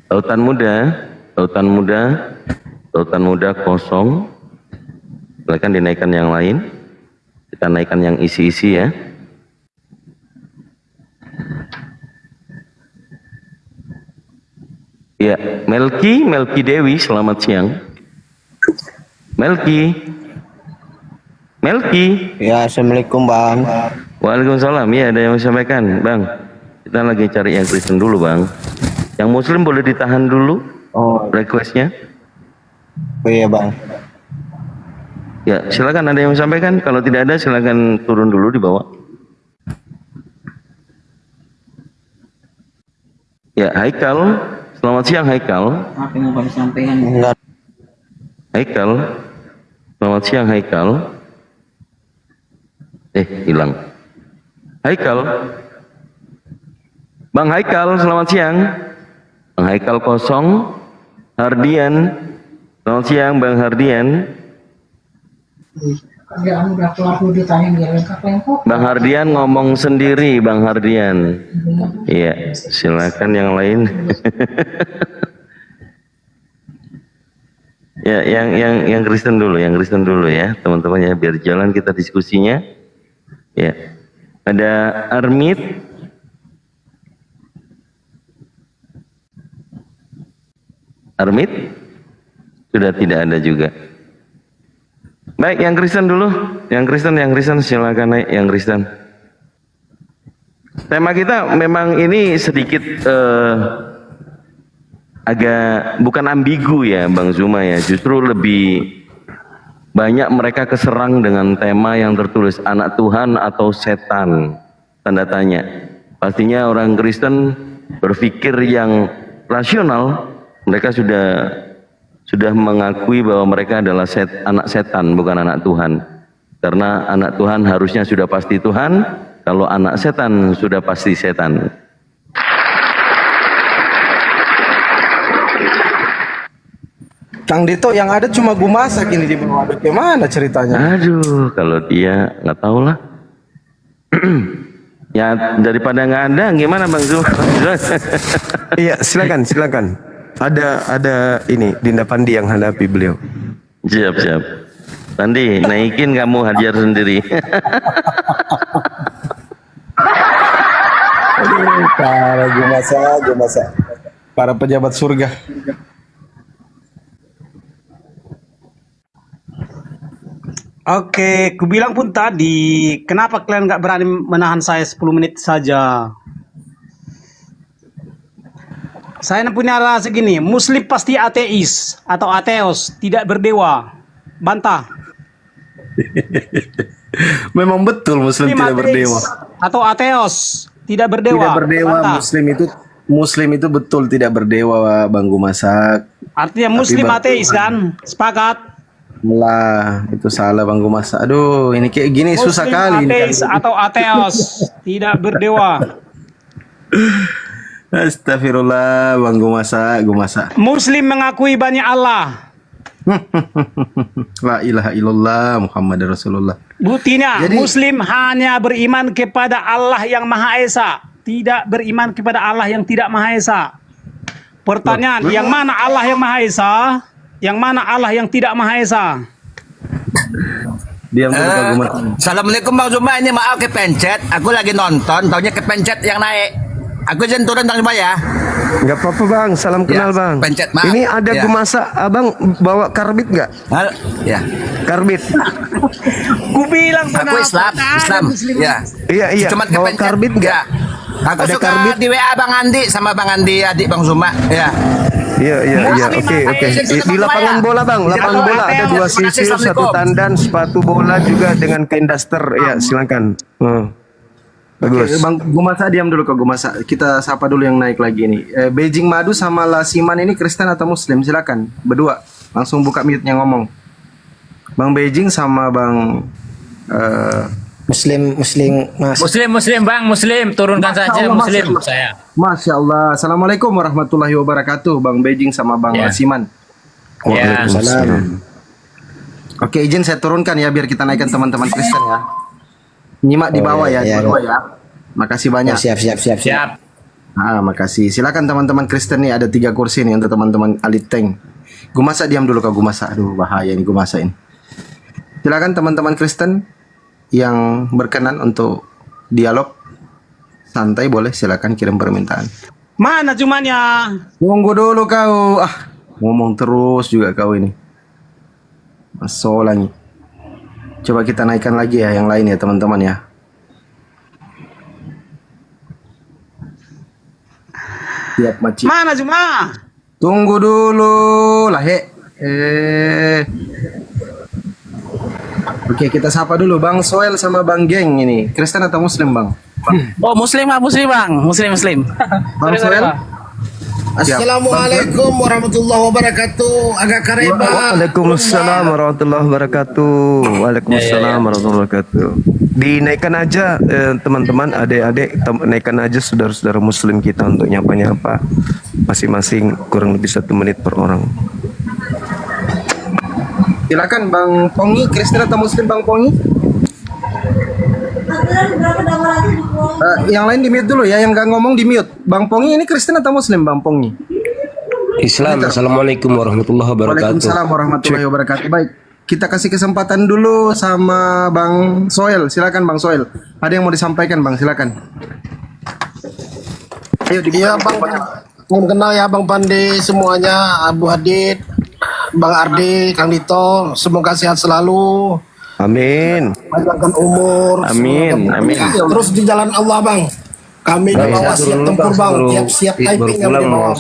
Lautan muda, lautan muda, lautan muda kosong. Silakan dinaikkan yang lain. Kita naikkan yang isi-isi ya. Ya, Melki Dewi, selamat siang. Melki. Ya, assalamualaikum Bang. Waalaikumsalam. Ya, ada yang mau sampaikan, Bang. Kita lagi cari yang Kristen dulu, Bang. Yang Muslim boleh ditahan dulu. Oh, requestnya. Oh iya Bang. Ya, silakan ada yang mau sampaikan. Kalau tidak ada, silakan turun dulu di bawah. Ya, Haikal. Selamat siang, Haikal. Apa yang mau sampaikan? Haikal. Selamat siang, Haikal. Hilang. Haikal. Bang Haikal, selamat siang. Bang Haikal kosong. Hardian. Selamat siang, Bang Hardian. Bang Hardian ngomong sendiri, Bang Hardian. Iya, silakan yang lain. Ya, yang Kristen dulu, ya, teman-teman ya, biar jalan kita diskusinya. Ya, ada Armit. Sudah tidak ada juga. Baik, yang Kristen dulu, yang Kristen silakan naik, yang Kristen. Tema kita memang ini sedikit agak bukan ambigu ya, Bang Zuma ya, justru lebih banyak mereka keserang dengan tema yang tertulis anak Tuhan atau setan, tanda tanya. Pastinya orang Kristen berpikir yang rasional, mereka sudah mengakui bahwa mereka adalah anak setan, bukan anak Tuhan. Karena anak Tuhan harusnya sudah pasti Tuhan, kalau anak setan sudah pasti setan. Kang Dito yang ada cuma gue masak ini di bawah. Gimana ceritanya? Aduh, kalau dia nggak tahu lah. Ya daripada nggak ada, gimana Bang Zul? Iya, silakan. Ada ini Dinda Pandi yang hadapi beliau. Siap. Pandi, naikin kamu hajar sendiri. Aduh, para gue masak. Para pejabat surga. Oke, ku bilang pun tadi, kenapa kalian nggak berani menahan saya 10 menit saja? Saya punya rasa gini, Muslim pasti ateis atau ateos, tidak berdewa. Bantah. Memang betul Muslim tidak berdewa. Atau ateos, tidak berdewa. Tidak berdewa. Bantah. Muslim itu betul tidak berdewa, Bang Gumasak. Artinya Muslim ateis kan? Sepakat? Lah, itu salah Bang Gumasak. Aduh, ini kayak gini Muslim susah kali. ateis atau ateos, tidak berdewa. Astagfirullah, Bang Gumasak. Muslim mengakui banyak Allah. La ilaha illallah Muhammad Rasulullah. Buktinya, Muslim hanya beriman kepada Allah yang Maha Esa, tidak beriman kepada Allah yang tidak Maha Esa. Pertanyaan, yang mana Allah yang Maha Esa? Yang mana Allah yang tidak Maha Esa? Diam dulu Bang Gumasak. Assalamualaikum Bang Zuma, ini maaf kepencet. Aku lagi nonton, taunya kepencet yang naik. Aku izin turun Bang Zuma ya. Enggak apa-apa Bang, salam kenal Bang. Pencet, maaf. Ini ada Gumasak, Abang bawa karbit nggak? Ya. Karbit. Ku bilang aku Islam. Ya. Iya. Cuma Bawa kepencet. karbit nggak? Aku Ada suka karbit? di WA Bang Andi sama Bang Andi adik Bang Zuma. Ya. Iya. Oke. Di lapangan bola Bang, lapangan bola ada 2 sisir, 1 tandan, sepatu bola juga dengan kain daster. Ya, silakan. Bagus. Oke, Bang Gumasak diam dulu kok Gumasak. Kita sapa dulu yang naik lagi ini. Beijing Madu sama Lasiman ini Kristen atau Muslim? Silakan berdua. Langsung buka mute-nya ngomong. Bang Beijing sama Bang Muslim Mas. Muslim bang, Muslim turunkan Masya saja Allah, Muslim Masya Allah. saya. Masya Allah. Assalamualaikum warahmatullahi wabarakatuh. Bang Beijing sama Bang Ya. Siman. Ya. Salam. Oke, izin saya turunkan ya biar kita naikkan teman-teman Kristen ya. Nyimak di bawah ya, di bawah ya. Makasih banyak. Siap. Makasih. Silakan teman-teman Kristen nih, ada 3 kursi nih untuk teman-teman Alit Tank. Gue masak, diam dulu kau, gue masak. Aduh bahaya ini gue masakin. Silakan teman-teman Kristen yang berkenan untuk dialog santai boleh, silakan kirim permintaan. Mana cumanya? Tunggu dulu kau. Ngomong terus juga kau ini. Masalah nih. Coba kita naikkan lagi ya yang lain ya teman-teman ya. Siap Maci. Mana cuma? Tunggu dulu lah Oke, kita sapa dulu Bang Soel sama Bang Geng ini. Kristen atau Muslim Bang? Oh Muslim bang, Muslim. Bang Soel? Assalamualaikum warahmatullahi wabarakatuh. Agak kareba. Waalaikumsalam warahmatullahi wabarakatuh. Waalaikumsalam warahmatullahi wabarakatuh. Dinaikkan aja teman-teman, adik-adik, naikkan aja saudara-saudara Muslim kita untuk nyapa-nyapa. Masing-masing kurang lebih 1 menit per orang. Silakan Bang Pongi, Kristen atau Muslim Bang Pongi? Yang lain di mute dulu ya, yang gak ngomong di mute. Bang Pongi ini Kristen atau Muslim Bang Pongi? Islam. Assalamualaikum warahmatullahi wabarakatuh. Waalaikumsalam warahmatullahi wabarakatuh. Baik, kita kasih kesempatan dulu sama Bang Soel. Silakan Bang Soel. Ada yang mau disampaikan Bang, silakan. Ayo Iya Bang, mohon kenal ya Bang Pandi semuanya, Abu Hadid, Bang Ardi, Kang Dito, semoga sehat selalu. Amin. Panjangkan umur. Amin. Terus di jalan Allah Bang. Kami di bawah siap tempur Bang, siap typing yang di bawah.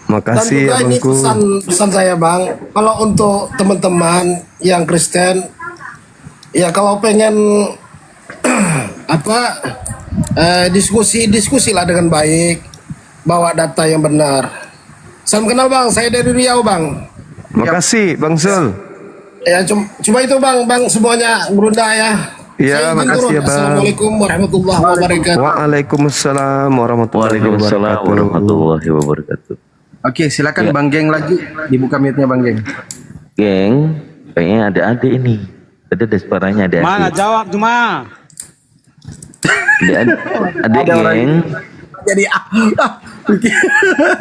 Makasih Dan juga ini abangku. pesan saya Bang, kalau untuk teman-teman yang Kristen, ya kalau pengen diskusi lah dengan baik, bawa data yang benar. Salam kenal Bang, saya dari Riau Bang. Makasih Bang Sol. Ya cuma itu Bang semuanya berunda ya. Ya, makasih ya Bang. Assalamualaikum warahmatullahi wabarakatuh. Waalaikumsalam warahmatullahi wabarakatuh. Oke, silakan Bang Geng lagi. Dibuka mute-nya Bang Geng. Geng, kayaknya ada adik ini. Ada suaranya ada. Mana jawab cuma? Adik geng. Jadi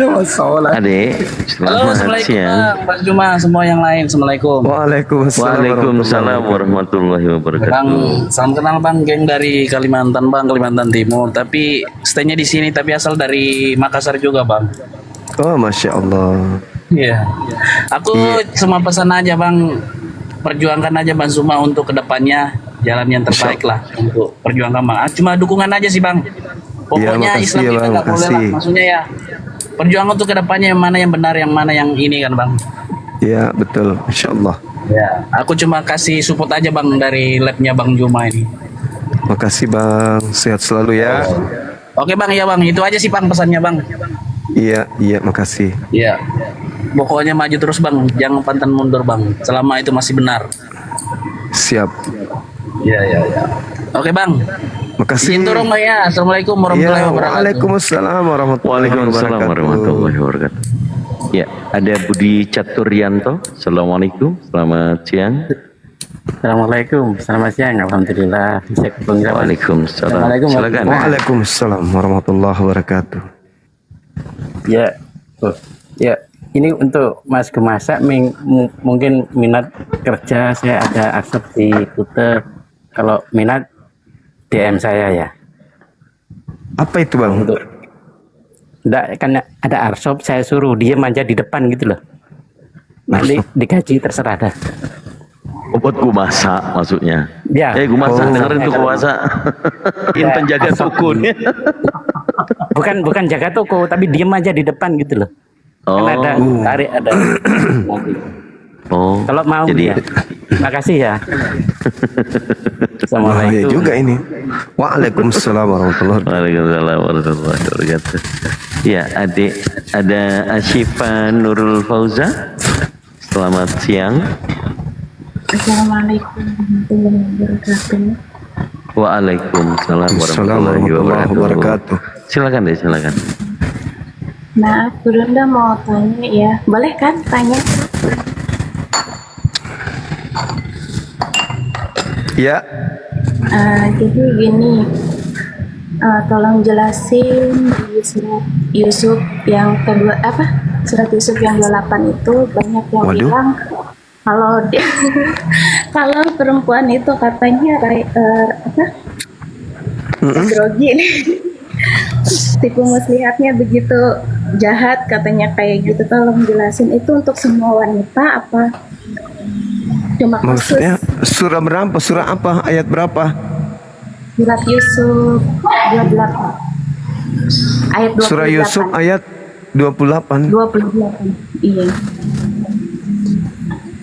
masalah. Adik, Halo, selamat siang. Mas Juma, semua yang lain, assalamualaikum. Waalaikumsalam warahmatullahi Bang, wabarakatuh. salam kenal Bang, geng dari Kalimantan Bang, Kalimantan Timur. Tapi stay-nya di sini, tapi asal dari Makassar juga Bang. Oh, Masya Allah. Iya. Aku cuma pesan aja Bang, perjuangkan aja Bang Zuma untuk kedepannya jalan yang terbaik lah untuk perjuangkan Bang. Cuma dukungan aja sih Bang. Pokoknya makasih Islam ya, kita Bang, nggak boleh lah. makasih. Maksudnya ya perjuangan untuk kedepannya yang mana yang benar, yang mana yang ini kan Bang. Ya, betul. Masya Allah. Ya, aku cuma kasih support aja Bang dari labnya Bang Juma ini. Makasih Bang. Sehat selalu ya. Oke Bang, ya Bang, itu aja sih Bang pesannya Bang. Iya, makasih. Iya. Pokoknya maju terus Bang, jangan pantang mundur Bang. Selama itu masih benar. Siap. Iya. Oke Bang. Makasih. Izin turun Bang ya. Assalamualaikum warahmatullahi wabarakatuh. Waalaikumsalam Waalaikumsalam warahmatullahi wabarakatuh. Ya, ada Budi Caturyanto. Assalamualaikum, selamat siang. Assalamualaikum, selamat siang. Alhamdulillah. Waalaikumsalam. Silakan. Waalaikumsalam warahmatullahi wabarakatuh. Ya, ini untuk Mas Gemasak mungkin minat kerja, saya ada akses di Twitter. Kalau minat DM saya ya. Apa itu Bang? Enggak, kan ada arshop, saya suruh dia manja di depan gitu loh. Nanti digaji terserah dah. Buat gua masak maksudnya. Ya. Gua masak, dengerin tuh gua masak. Inten jaga toko nih. Bukan jaga toko, tapi diem aja di depan gitu loh. Kan ada tarik, ada nanti. Oh, Kalau mau jadi ya. Makasih ya. Bahaya Assalamualaikum. juga ini. Waalaikumsalam warahmatullahi wabarakatuh. Waalaikumsalam warahmatullahi wabarakatuh. Ya, adik ada Asyifa Nurul Fauza. Selamat siang. Assalamualaikum warahmatullahi wabarakatuh. Waalaikumsalam warahmatullahi wabarakatuh. Silakan deh, silakan. Nah, Bunda mau tanya ya, boleh kan tanya? Ya. Jadi gini, tolong jelasin di surat Yusuf yang kedua surat Yusuf yang 28 itu banyak yang bilang kalau kalau perempuan itu katanya grogi nih. Tipu muslihatnya begitu jahat katanya kayak gitu. Tolong jelasin itu untuk semua wanita apa cuma khusus Maksudnya surah berapa? Surah apa? Ayat berapa? surat Yusuf 28 ayat 28. Surah Yusuf ayat 28. 28. Iya.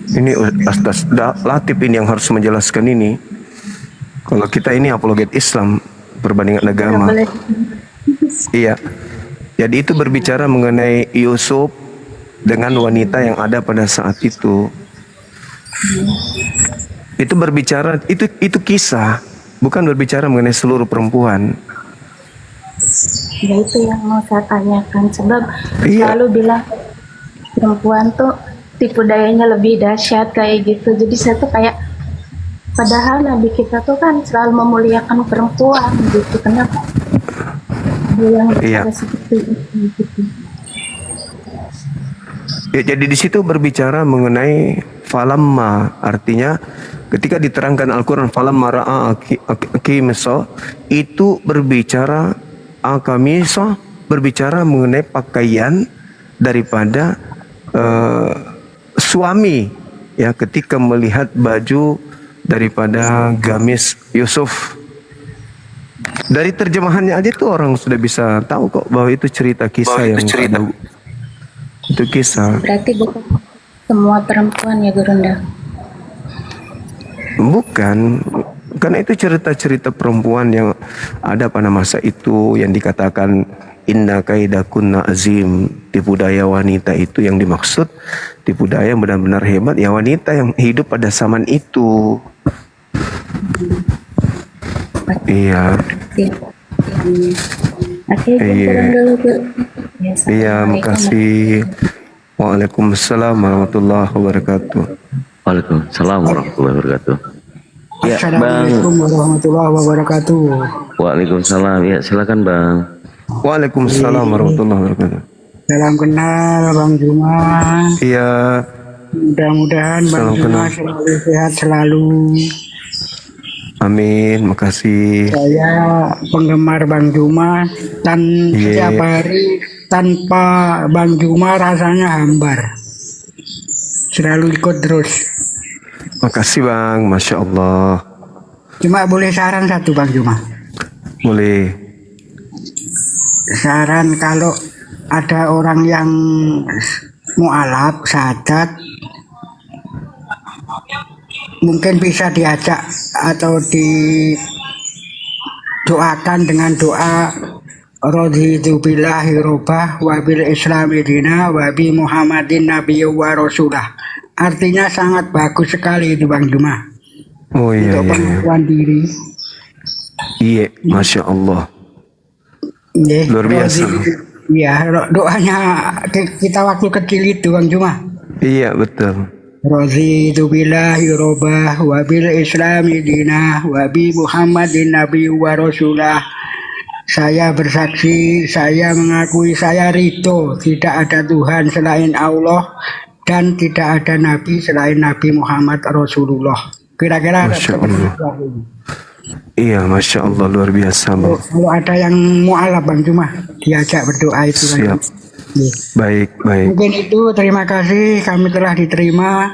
Ini Ustaz Latif ini yang harus menjelaskan ini. Kalau kita ini apologet Islam, perbandingan agama. Iya. Jadi itu berbicara mengenai Yusuf dengan wanita yang ada pada saat itu. Itu berbicara itu kisah, bukan berbicara mengenai seluruh perempuan. Ya itu yang mau saya tanyakan sebab Iya. selalu bilang perempuan tuh tipu dayanya lebih dahsyat kayak gitu. Jadi saya tuh kayak padahal Nabi kita tuh kan selalu memuliakan perempuan gitu. Kenapa dia yang Iya. seperti itu gitu. Ya, jadi di situ berbicara mengenai falamma, artinya ketika diterangkan Al-Quran falamma ra'a akimisa, itu berbicara akamisa, berbicara mengenai pakaian daripada suami, ya, ketika melihat baju daripada gamis Yusuf. Dari terjemahannya aja tuh orang sudah bisa tahu kok bahwa itu cerita kisah yang ada. Itu kisah. Berarti bukan semua perempuan ya Gurunda? Bukan, karena itu cerita-cerita perempuan yang ada pada masa itu yang dikatakan inna kaidakunna azim. Tipu daya wanita itu yang dimaksud, tipu daya yang benar-benar hebat ya wanita yang hidup pada zaman itu. Iya. Oke, Iya. dulu Bu. Ya, Iya, makasih. Waalaikumsalam warahmatullahi wabarakatuh. Waalaikumsalam warahmatullahi wabarakatuh. Ya, Bang. Assalamualaikum warahmatullahi wabarakatuh. Waalaikumsalam. Ya, silakan Bang. Waalaikumsalam warahmatullahi wabarakatuh. Salam kenal Bang Juma. Iya. Mudah-mudahan Bang Salam Juma kenal. selalu sehat selalu. Amin, makasih. Saya penggemar Bang Juma dan Iya. setiap hari tanpa Bang Juma rasanya hambar. Selalu ikut terus. Makasih Bang, Masya Allah. Cuma boleh saran satu Bang Juma. Boleh. Saran kalau ada orang yang mu'alaf, syahadat, mungkin bisa diajak atau didoakan dengan doa raditu billahi robah wa bil islami dina wa bi muhammadin nabiyyu wa rasulah. Artinya sangat bagus sekali itu Bang Juma. Oh iya, Untuk iya. pengakuan diri. Iya, Masya Allah. Nggih, Luar biasa. Iya, doanya kita waktu kecil itu Bang Juma. Iya, betul. Raditu billahi robah wa bil islami dina wa bi muhammadin nabiyyu wa rasulah. Saya bersaksi, saya mengakui, saya ridho tidak ada Tuhan selain Allah dan tidak ada Nabi selain Nabi Muhammad Rasulullah. Kira-kira Masya Allah. Iya, Masya Allah, luar biasa Bang. Kalau ada yang mu'alaf Bang Juma, diajak berdoa itu. Siap. Baik, baik. Mungkin itu, terima kasih kami telah diterima.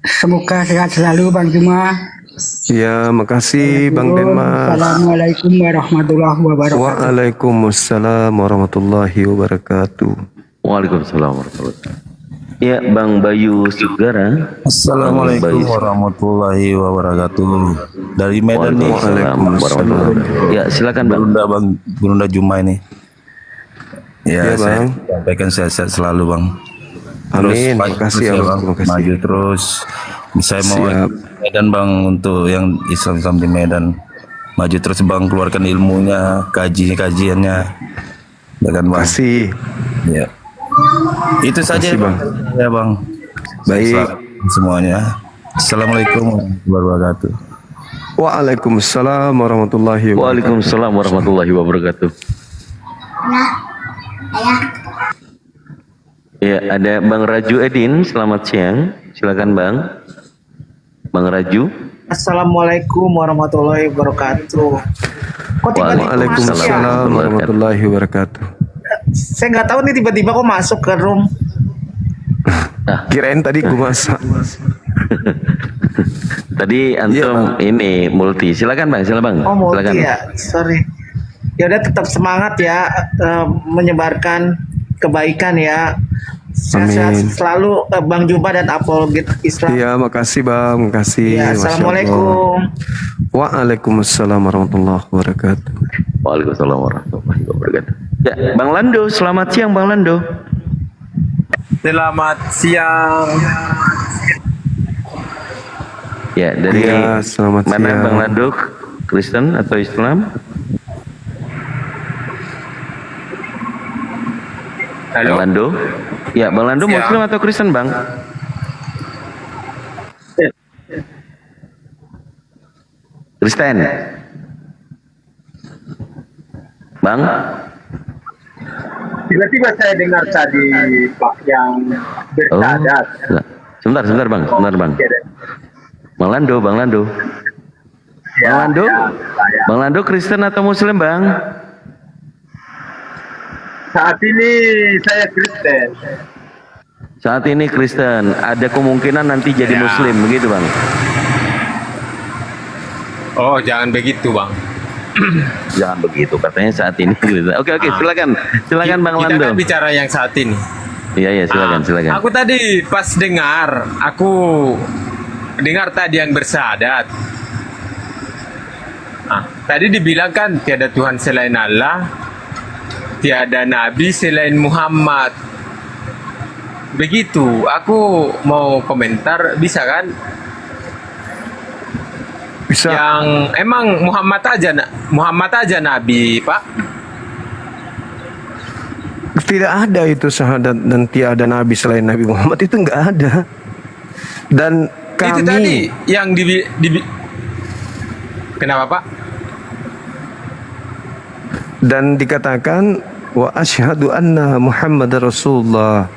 Semoga sehat selalu Bang Juma. Ya, makasih Bang Denmas. Assalamualaikum warahmatullahi wabarakatuh. Waalaikumsalam warahmatullahi wabarakatuh. Waalaikumsalam warahmatullahi wabarakatuh. Ya, Bang Bayu Sugara. Assalamualaikum warahmatullahi wabarakatuh. Dari Medan nih. Waalaikumsalam. Ya, silakan Bang. Gurunda Juma ini. Ya, Ya, saya Bang. sampaikan sehat-sehat selalu Bang. Amin. Maju Makasih terus ya, Bang. Bang. Terima kasih. Maju terus. Saya mau Siap. Medan Bang, untuk yang Islam di Medan. Maju terus Bang, keluarkan ilmunya, kajiannya. Ya kan Bang. Kasih. Ya. Itu saja Kasih, Bang. Ya Bang. Baik. Selamat semuanya. Assalamualaikum warahmatullahi wabarakatuh. Waalaikumsalam warahmatullahi wabarakatuh. Waalaikumsalam warahmatullahi wabarakatuh. Ya, ada Bang Raju Edin. Selamat siang. Silakan Bang. Bang Raju. Assalamualaikum warahmatullahi wabarakatuh. Kok tiba-tiba masuk ya? Waalaikumsalam warahmatullahi wabarakatuh. Saya nggak tahu nih tiba-tiba kok masuk ke room. Kirain tadi gue masak. Tadi antum ini multi. Silakan Bang, silakan Bang. Oh multi Silakan. ya, sorry. Ya udah tetap semangat ya, menyebarkan kebaikan ya. Sehat-sehat Amin. selalu Bang Jumpa dan Apologet Islam. Iya, makasih Bang, makasih. Ya, Masya Assalamualaikum. Allah. Waalaikumsalam warahmatullahi wabarakatuh. Waalaikumsalam warahmatullahi wabarakatuh. Ya, Bang Lando. Selamat siang Bang Lando. Selamat siang. Ya, dari Ya, selamat mana siang. Bang Lando? Kristen atau Islam? Halo. Bang Lando? Ya, Bang Lando Siang. Muslim atau Kristen, Bang? Kristen. Bang? Tiba-tiba saya dengar tadi Pak yang bersyahadat. Sebentar Bang, sebentar Bang. Bang Lando. Bang Lando? Bang Lando Kristen atau Muslim, Bang? Saat ini saya Kristen. Saat ini Kristen, ada kemungkinan nanti jadi Muslim, begitu Bang? Oh, jangan begitu, Bang. Jangan begitu, katanya saat ini Kristen. Oke, silakan Bang Kita Lando. kan bicara yang saat ini. Iya, silakan. Aku tadi pas dengar, tadi yang bersyahadat. Tadi dibilang kan tiada Tuhan selain Allah, tiada Nabi selain Muhammad. Begitu, aku mau komentar, bisa kan? Bisa. Yang emang Muhammad aja Nabi, Pak. Tidak ada itu syahadat dan tiada nabi selain Nabi Muhammad, itu enggak ada. Dan kami Itu tadi yang kenapa, Pak? Dan dikatakan wa asyhadu anna Muhammadar Rasulullah,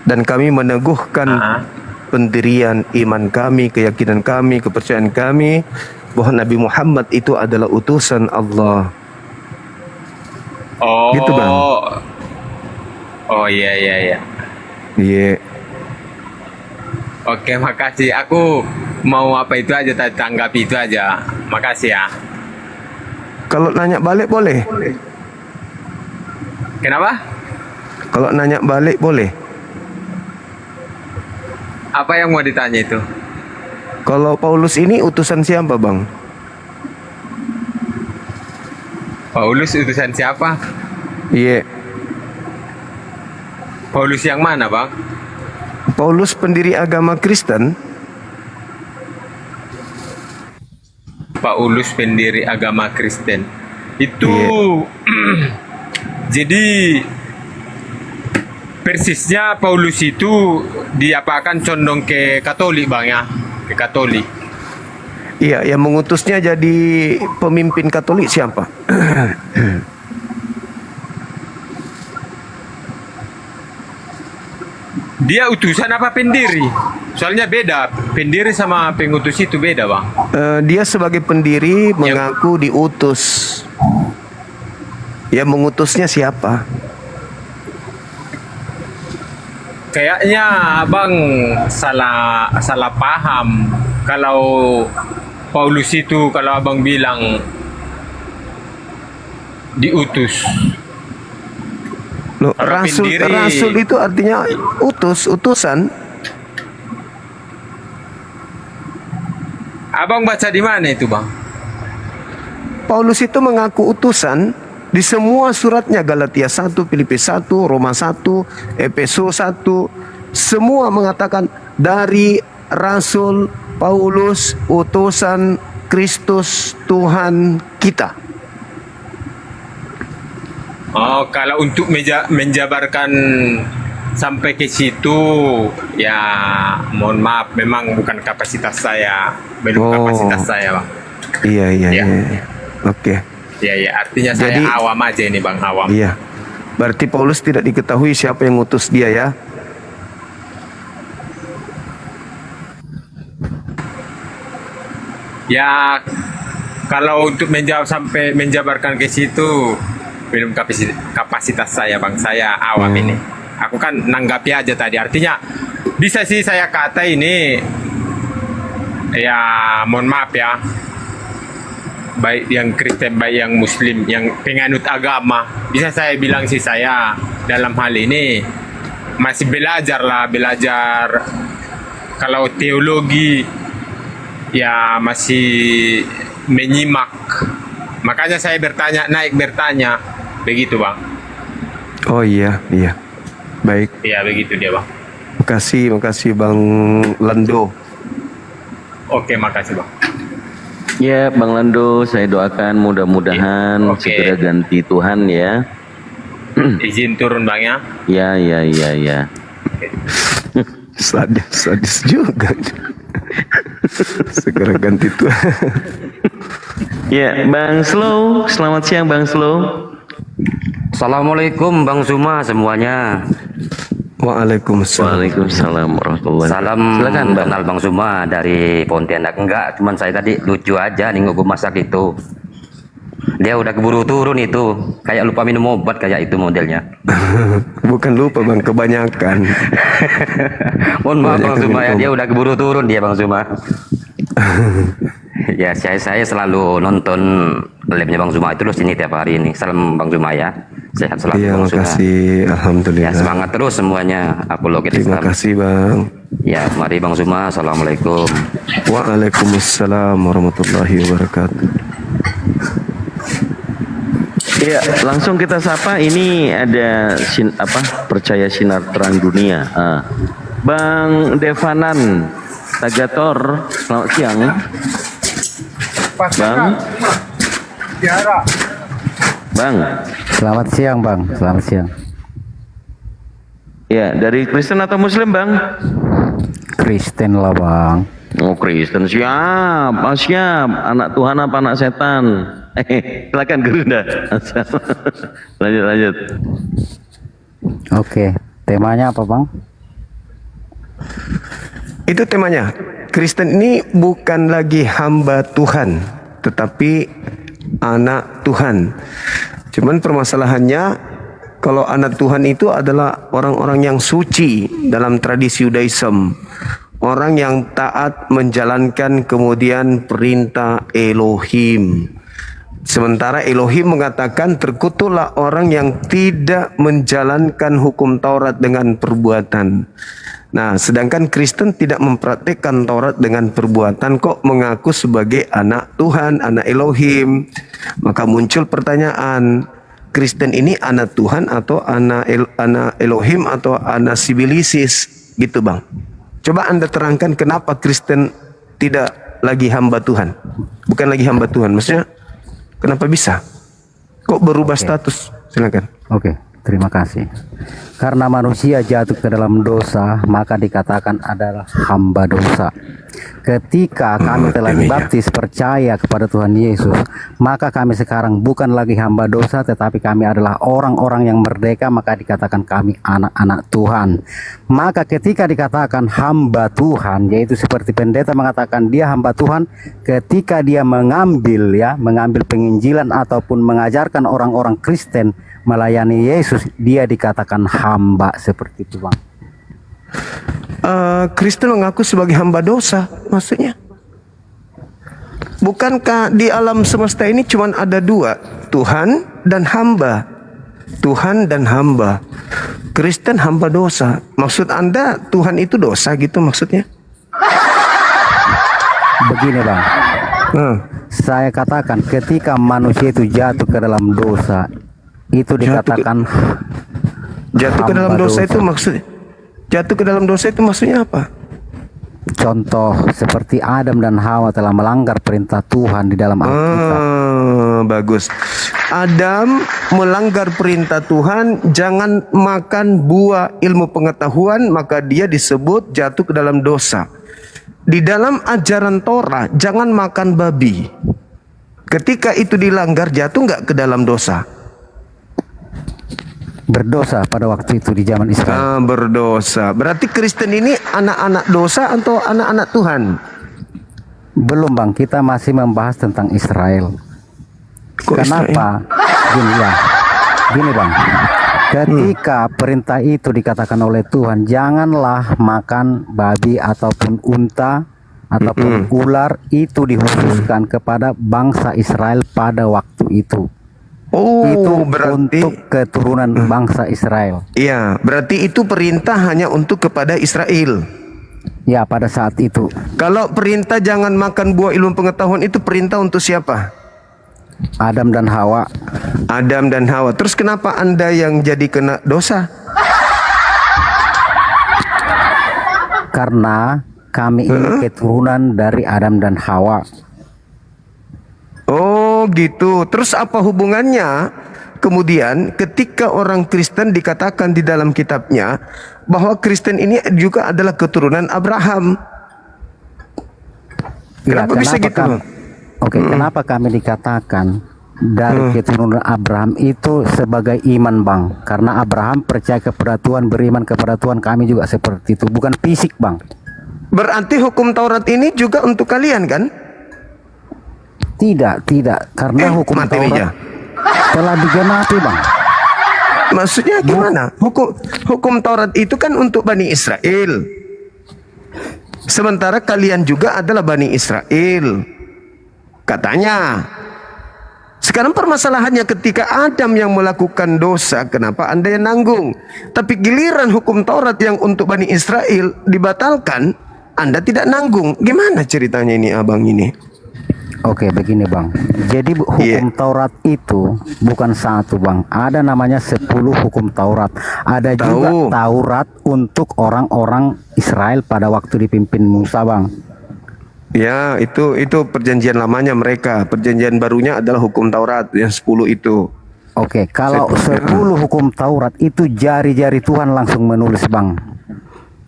dan kami meneguhkan pendirian iman kami, keyakinan kami, kepercayaan kami bahwa Nabi Muhammad itu adalah utusan Allah. Oh. Gitu, Bang. Oh iya. Iya. Oke, makasih. Aku mau apa itu aja, tanggapi itu aja. Makasih ya. Kalau nanya balik boleh? Kenapa? Kalau nanya balik boleh? Apa yang mau ditanya itu? Kalau Paulus ini utusan siapa, Bang? Paulus utusan siapa? Iya. Paulus yang mana, Bang? Paulus pendiri agama Kristen. Paulus pendiri agama Kristen. Itu jadi persisnya Paulus itu diapakan condong ke Katolik, Bang ya? Ke Katolik. Iya, yang mengutusnya jadi pemimpin Katolik siapa? Dia utusan apa pendiri? Soalnya beda, pendiri sama pengutus itu beda, Bang. Dia sebagai pendiri mengaku diutus. Yang mengutusnya siapa? Kayaknya Abang salah paham. Kalau Paulus itu, kalau Abang bilang diutus. Loh, rasul itu artinya utusan. Abang baca di mana itu, Bang? Paulus itu mengaku utusan di semua suratnya, Galatia 1, Filipi 1, Roma 1, Efesus 1, semua mengatakan dari Rasul Paulus, utusan Kristus Tuhan kita. Oh, kalau untuk menjabarkan sampai ke situ, ya mohon maaf, memang bukan kapasitas saya, belum kapasitas saya, Bang. Iya. Oke. Iya, artinya saya awam aja ini, Bang, awam. Iya. Berarti Paulus tidak diketahui siapa yang ngutus dia ya? Ya, kalau untuk menjawab sampai menjabarkan ke situ, belum kapasitas saya, Bang. Saya awam ini. Aku kan nanggapi aja tadi. Artinya bisa sih saya kata ini, ya mohon maaf ya, baik yang Kristen, baik yang Muslim, yang penganut agama, bisa saya bilang sih saya dalam hal ini masih belajar kalau teologi ya masih menyimak. Makanya saya naik bertanya begitu, Bang. Oh iya. Baik. Iya, begitu dia, Bang. Makasih Bang Lando. Oke, makasih, Bang. Ya, Bang Lando, saya doakan mudah-mudahan segera ganti Tuhan ya. Izin turun, Bang ya. Ya. Sadis juga. Segera ganti Tuhan. Ya, Bang Slow, selamat siang Bang Slow. Assalamualaikum Bang Zuma semuanya. Waalaikumsalam warahmatullahi wabarakatuh. Salam, silakan kenal Bang Zuma dari Pontianak. Enggak, cuman saya tadi lucu aja nengok gue masak itu. Dia udah keburu turun itu, kayak lupa minum obat kayak itu modelnya. Bukan lupa Bang, kebanyakan. Mohon maaf Bang Zuma ya, dia udah keburu turun dia Bang Zuma. Ya saya selalu nonton live-nya Bang Zuma itu terus ini tiap hari ini. Salam Bang Zuma ya, sehat selalu. Iya, Bang Zuma. makasih, alhamdulillah. Ya semangat terus semuanya. Apologet Terima Islam. kasih Bang. Ya mari Bang Zuma, assalamualaikum. Waalaikumsalam warahmatullahi wabarakatuh. Ya, langsung kita sapa. Ini ada percaya sinar terang dunia. Bang Devanan Tagator, selamat siang. Bang. Selamat siang Bang, selamat siang. Ya, dari Kristen atau Muslim Bang? Kristen lah Bang. Oh Kristen, siap. Anak Tuhan apa anak setan? Silakan Gerunda. lanjut. Oke, temanya apa Bang? Itu temanya. Kristen ini bukan lagi hamba Tuhan, tetapi anak Tuhan. Cuman permasalahannya, kalau anak Tuhan itu adalah orang-orang yang suci dalam tradisi Yudaism. Orang yang taat menjalankan kemudian perintah Elohim. Sementara Elohim mengatakan terkutuklah orang yang tidak menjalankan hukum Taurat dengan perbuatan. Nah, sedangkan Kristen tidak mempraktikkan Taurat dengan perbuatan, kok mengaku sebagai anak Tuhan, anak Elohim. Maka muncul pertanyaan, Kristen ini anak Tuhan atau anak Elohim atau anak sibilisis gitu Bang. Coba Anda terangkan kenapa Kristen tidak lagi hamba Tuhan. Bukan lagi hamba Tuhan, maksudnya kenapa bisa? Kok berubah status? Silakan. Oke, terima kasih. Karena manusia jatuh ke dalam dosa, maka dikatakan adalah hamba dosa. Ketika kami telah dibaptis percaya kepada Tuhan Yesus, maka kami sekarang bukan lagi hamba dosa, tetapi kami adalah orang-orang yang merdeka, maka dikatakan kami anak-anak Tuhan. Maka ketika dikatakan hamba Tuhan, yaitu seperti pendeta mengatakan dia hamba Tuhan, ketika dia mengambil penginjilan ataupun mengajarkan orang-orang Kristen melayani Yesus, dia dikatakan hamba seperti itu Bang. Kristen mengaku sebagai hamba dosa, maksudnya bukankah di alam semesta ini cuma ada dua, Tuhan dan hamba? Tuhan dan hamba. Kristen hamba dosa. Maksud Anda Tuhan itu dosa gitu maksudnya? Begini bang, saya katakan ketika manusia itu jatuh ke dalam dosa, itu dikatakan jatuh ke dalam dosa itu maksudnya? Jatuh ke dalam dosa itu maksudnya apa? Contoh seperti Adam dan Hawa telah melanggar perintah Tuhan di dalam Alkitab. Bagus. Adam melanggar perintah Tuhan, jangan makan buah ilmu pengetahuan, maka dia disebut jatuh ke dalam dosa. Di dalam ajaran Torah, jangan makan babi. Ketika itu dilanggar, jatuh nggak ke dalam dosa? Berdosa pada waktu itu di zaman Israel. Berdosa. Berarti Kristen ini anak-anak dosa atau anak-anak Tuhan? Belum bang, kita masih membahas tentang Israel. Kenapa? Gini bang, ketika perintah itu dikatakan oleh Tuhan, janganlah makan babi ataupun unta ataupun ular, itu dikhususkan kepada bangsa Israel pada waktu itu. Itu berarti untuk keturunan bangsa Israel. Iya, berarti itu perintah hanya untuk kepada Israel. Ya, pada saat itu. Kalau perintah jangan makan buah ilmu pengetahuan itu perintah untuk siapa? Adam dan Hawa. Adam dan Hawa. Terus kenapa Anda yang jadi kena dosa? Karena kami ini keturunan dari Adam dan Hawa. Oh gitu. Terus apa hubungannya kemudian ketika orang Kristen dikatakan di dalam kitabnya bahwa Kristen ini juga adalah keturunan Abraham? Kenapa bisa gitu? Kenapa kami dikatakan dari keturunan Abraham itu sebagai iman bang? Karena Abraham percaya kepada Tuhan, beriman kepada Tuhan, kami juga seperti itu, bukan fisik bang. Berarti hukum Taurat ini juga untuk kalian kan? Tidak, karena hukum Taurat telah digenapi bang. Maksudnya gimana? Hukum Taurat itu kan untuk Bani Israel. Sementara kalian juga adalah Bani Israel. Katanya. Sekarang permasalahannya ketika Adam yang melakukan dosa, kenapa Anda yang nanggung? Tapi giliran hukum Taurat yang untuk Bani Israel dibatalkan, Anda tidak nanggung. Gimana ceritanya ini abang ini? Oke, begini bang. Jadi hukum Taurat itu bukan satu bang. Ada namanya 10 hukum Taurat. Ada juga Taurat untuk orang-orang Israel pada waktu dipimpin Musa bang. Ya, itu perjanjian lamanya mereka. Perjanjian barunya adalah hukum Taurat yang 10 itu. Oke, kalau 10 hukum Taurat itu jari-jari Tuhan langsung menulis bang.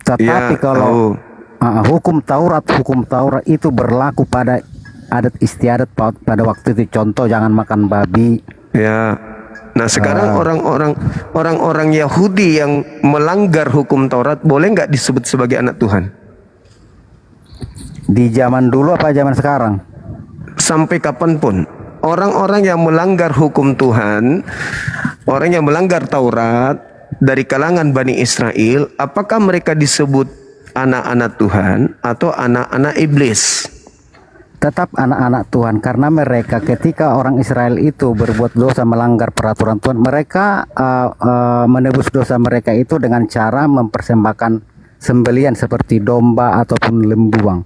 Tetapi kalau hukum Taurat itu berlaku pada adat istiadat pada waktu itu. Contoh jangan makan babi. Ya. Nah sekarang orang-orang Yahudi yang melanggar hukum Taurat boleh nggak disebut sebagai anak Tuhan? Di zaman dulu apa zaman sekarang? Sampai kapanpun orang-orang yang melanggar hukum Tuhan, orang yang melanggar Taurat dari kalangan Bani Israel, apakah mereka disebut anak-anak Tuhan atau anak-anak iblis? Tetap anak-anak Tuhan, karena mereka ketika orang Israel itu berbuat dosa melanggar peraturan Tuhan, mereka menebus dosa mereka itu dengan cara mempersembahkan sembelian seperti domba ataupun lembu bang.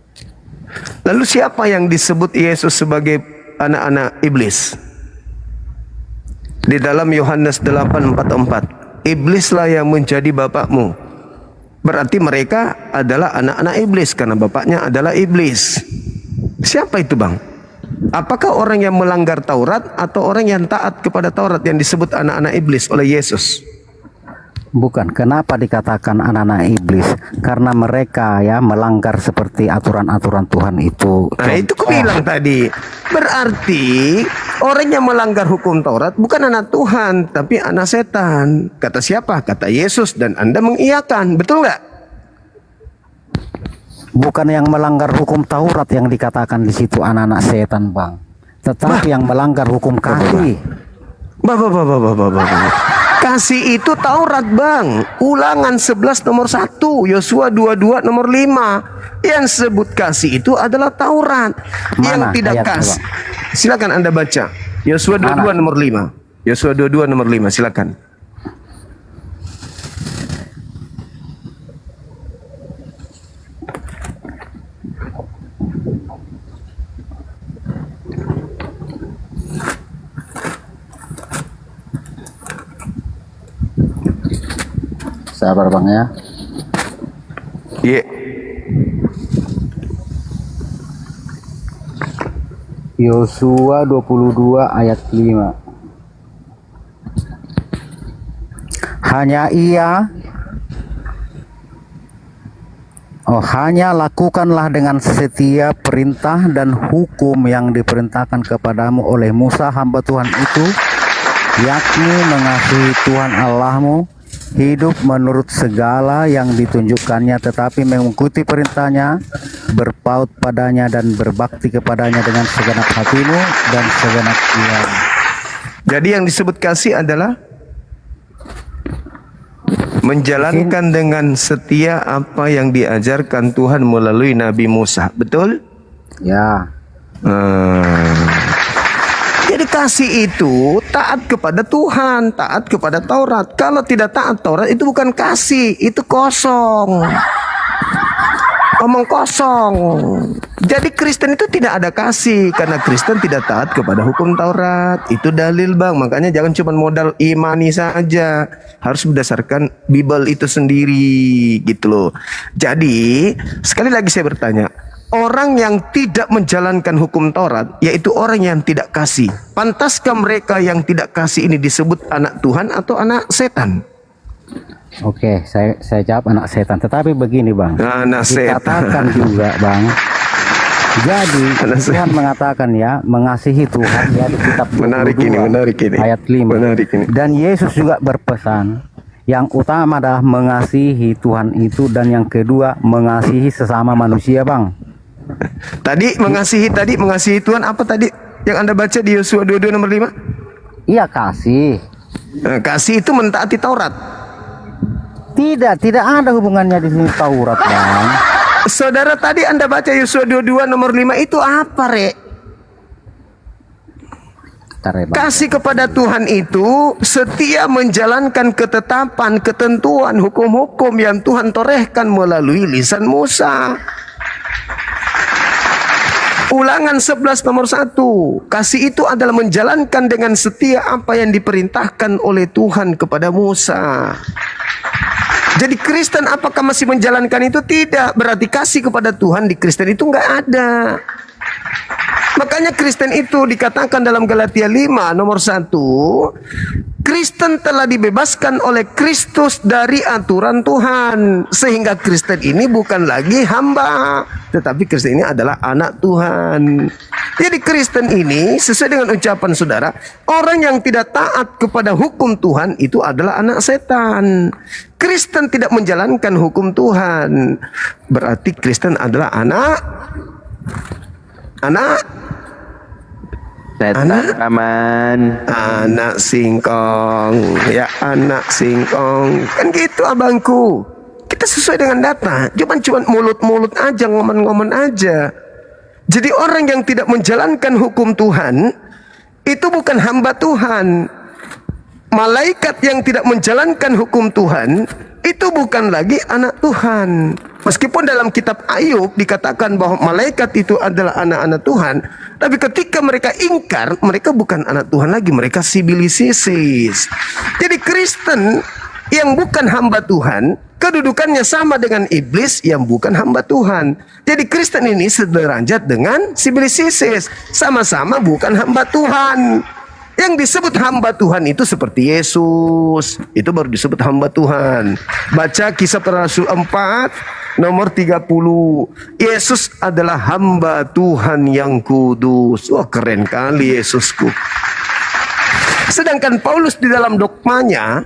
Lalu siapa yang disebut Yesus sebagai anak-anak iblis? Di dalam Yohanes 8:44, iblislah yang menjadi bapakmu. Berarti mereka adalah anak-anak iblis karena bapaknya adalah iblis. Siapa itu bang? Apakah orang yang melanggar Taurat atau orang yang taat kepada Taurat yang disebut anak-anak iblis oleh Yesus? Bukan. Kenapa dikatakan anak-anak iblis? Karena mereka ya melanggar seperti aturan-aturan Tuhan itu. Nah itu aku bilang tadi. Berarti orang yang melanggar hukum Taurat bukan anak Tuhan, tapi anak setan. Kata siapa? Kata Yesus, dan Anda mengiyakan. Betul nggak? Bukan yang melanggar hukum Taurat yang dikatakan di situ anak-anak setan bang, tetapi yang melanggar hukum kasih. Kasih itu Taurat bang. Ulangan 11 nomor 1, Yosua 22 nomor 5. Yang sebut kasih itu adalah Taurat. Yang tidak kasih, silakan Anda baca Yosua 22 nomor 5. Yosua 22 nomor 5, silakan. Sabar Bang ya. Iya. Yosua 22 ayat 5. Hanya lakukanlah dengan setia perintah dan hukum yang diperintahkan kepadamu oleh Musa hamba Tuhan itu, yakni mengasihi Tuhan Allahmu, hidup menurut segala yang ditunjukkannya, tetapi mengikuti perintahnya, berpaut padanya dan berbakti kepadanya dengan segenap hatimu dan segenap jiwamu. Jadi yang disebut kasih adalah menjalankan dengan setia apa yang diajarkan Tuhan melalui Nabi Musa. Betul? Ya. Jadi kasih itu taat kepada Tuhan, taat kepada Taurat. Kalau tidak taat Taurat itu bukan kasih, itu kosong. Omong kosong. Jadi Kristen itu tidak ada kasih karena Kristen tidak taat kepada hukum Taurat. Itu dalil Bang. Makanya jangan cuma modal imani saja. Harus berdasarkan Bible itu sendiri gitu loh. Jadi sekali lagi saya bertanya, orang yang tidak menjalankan hukum Taurat yaitu orang yang tidak kasih. Pantaskah mereka yang tidak kasih ini disebut anak Tuhan atau anak setan? Oke, saya jawab anak setan. Tetapi begini Bang, anak dikatakan setan juga Bang. Jadi Tuhan mengatakan ya, mengasihi Tuhan ya di kitab 22 menarik ini. ayat 5. Dan Yesus juga berpesan, yang utama adalah mengasihi Tuhan itu, dan yang kedua mengasihi sesama manusia Bang. Tadi mengasihi Tuhan apa tadi yang Anda baca di Yosua 22 nomor 5? Iya, kasih. Kasih itu mentaati Taurat. Tidak ada hubungannya di sini Taurat Bang. Saudara, tadi Anda baca Yosua 22 nomor 5 itu apa, Rek? Kasih kepada Tuhan itu setia menjalankan ketetapan, ketentuan, hukum-hukum yang Tuhan torehkan melalui lisan Musa. Ulangan 11 nomor 1. Kasih itu adalah menjalankan dengan setia apa yang diperintahkan oleh Tuhan kepada Musa. Jadi Kristen apakah masih menjalankan itu? Tidak. Berarti kasih kepada Tuhan di Kristen itu nggak ada. Makanya Kristen itu dikatakan dalam Galatia 5 nomor 1, Kristen telah dibebaskan oleh Kristus dari aturan Tuhan. Sehingga Kristen ini bukan lagi hamba, tetapi Kristen ini adalah anak Tuhan. Jadi Kristen ini sesuai dengan ucapan saudara, orang yang tidak taat kepada hukum Tuhan itu adalah anak setan. Kristen tidak menjalankan hukum Tuhan, berarti Kristen adalah anak aman, anak singkong, ya anak singkong, kan gitu abangku. Kita sesuai dengan data, cuman mulut-mulut aja, ngomong-ngomong aja. Jadi orang yang tidak menjalankan hukum Tuhan itu bukan hamba Tuhan. Malaikat yang tidak menjalankan hukum Tuhan itu bukan lagi anak Tuhan. Meskipun dalam kitab Ayub dikatakan bahwa malaikat itu adalah anak-anak Tuhan, tapi ketika mereka ingkar, mereka bukan anak Tuhan lagi, mereka sibilisis. Jadi Kristen yang bukan hamba Tuhan, kedudukannya sama dengan iblis yang bukan hamba Tuhan. Jadi Kristen ini sederajat dengan sibilisis, sama-sama bukan hamba Tuhan. Yang disebut hamba Tuhan itu seperti Yesus, itu baru disebut hamba Tuhan. Baca Kisah Para Rasul 4 nomor 30. Yesus adalah hamba Tuhan yang kudus. Wah, keren kali Yesusku. Sedangkan Paulus di dalam dogmanya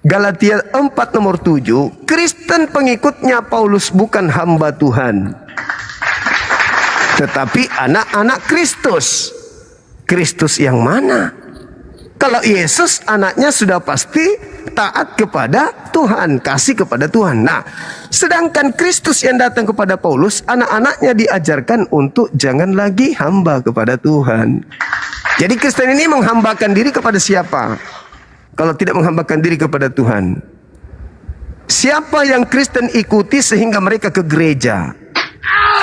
Galatia 4 nomor 7, Kristen pengikutnya Paulus bukan hamba Tuhan, tetapi anak-anak Kristus. Kristus yang mana? Kalau Yesus anaknya sudah pasti taat kepada Tuhan, kasih kepada Tuhan. Nah, sedangkan Kristus yang datang kepada Paulus, anak-anaknya diajarkan untuk jangan lagi hamba kepada Tuhan. Jadi Kristen ini menghambakan diri kepada siapa? Kalau tidak menghambakan diri kepada Tuhan. Siapa yang Kristen ikuti sehingga mereka ke gereja?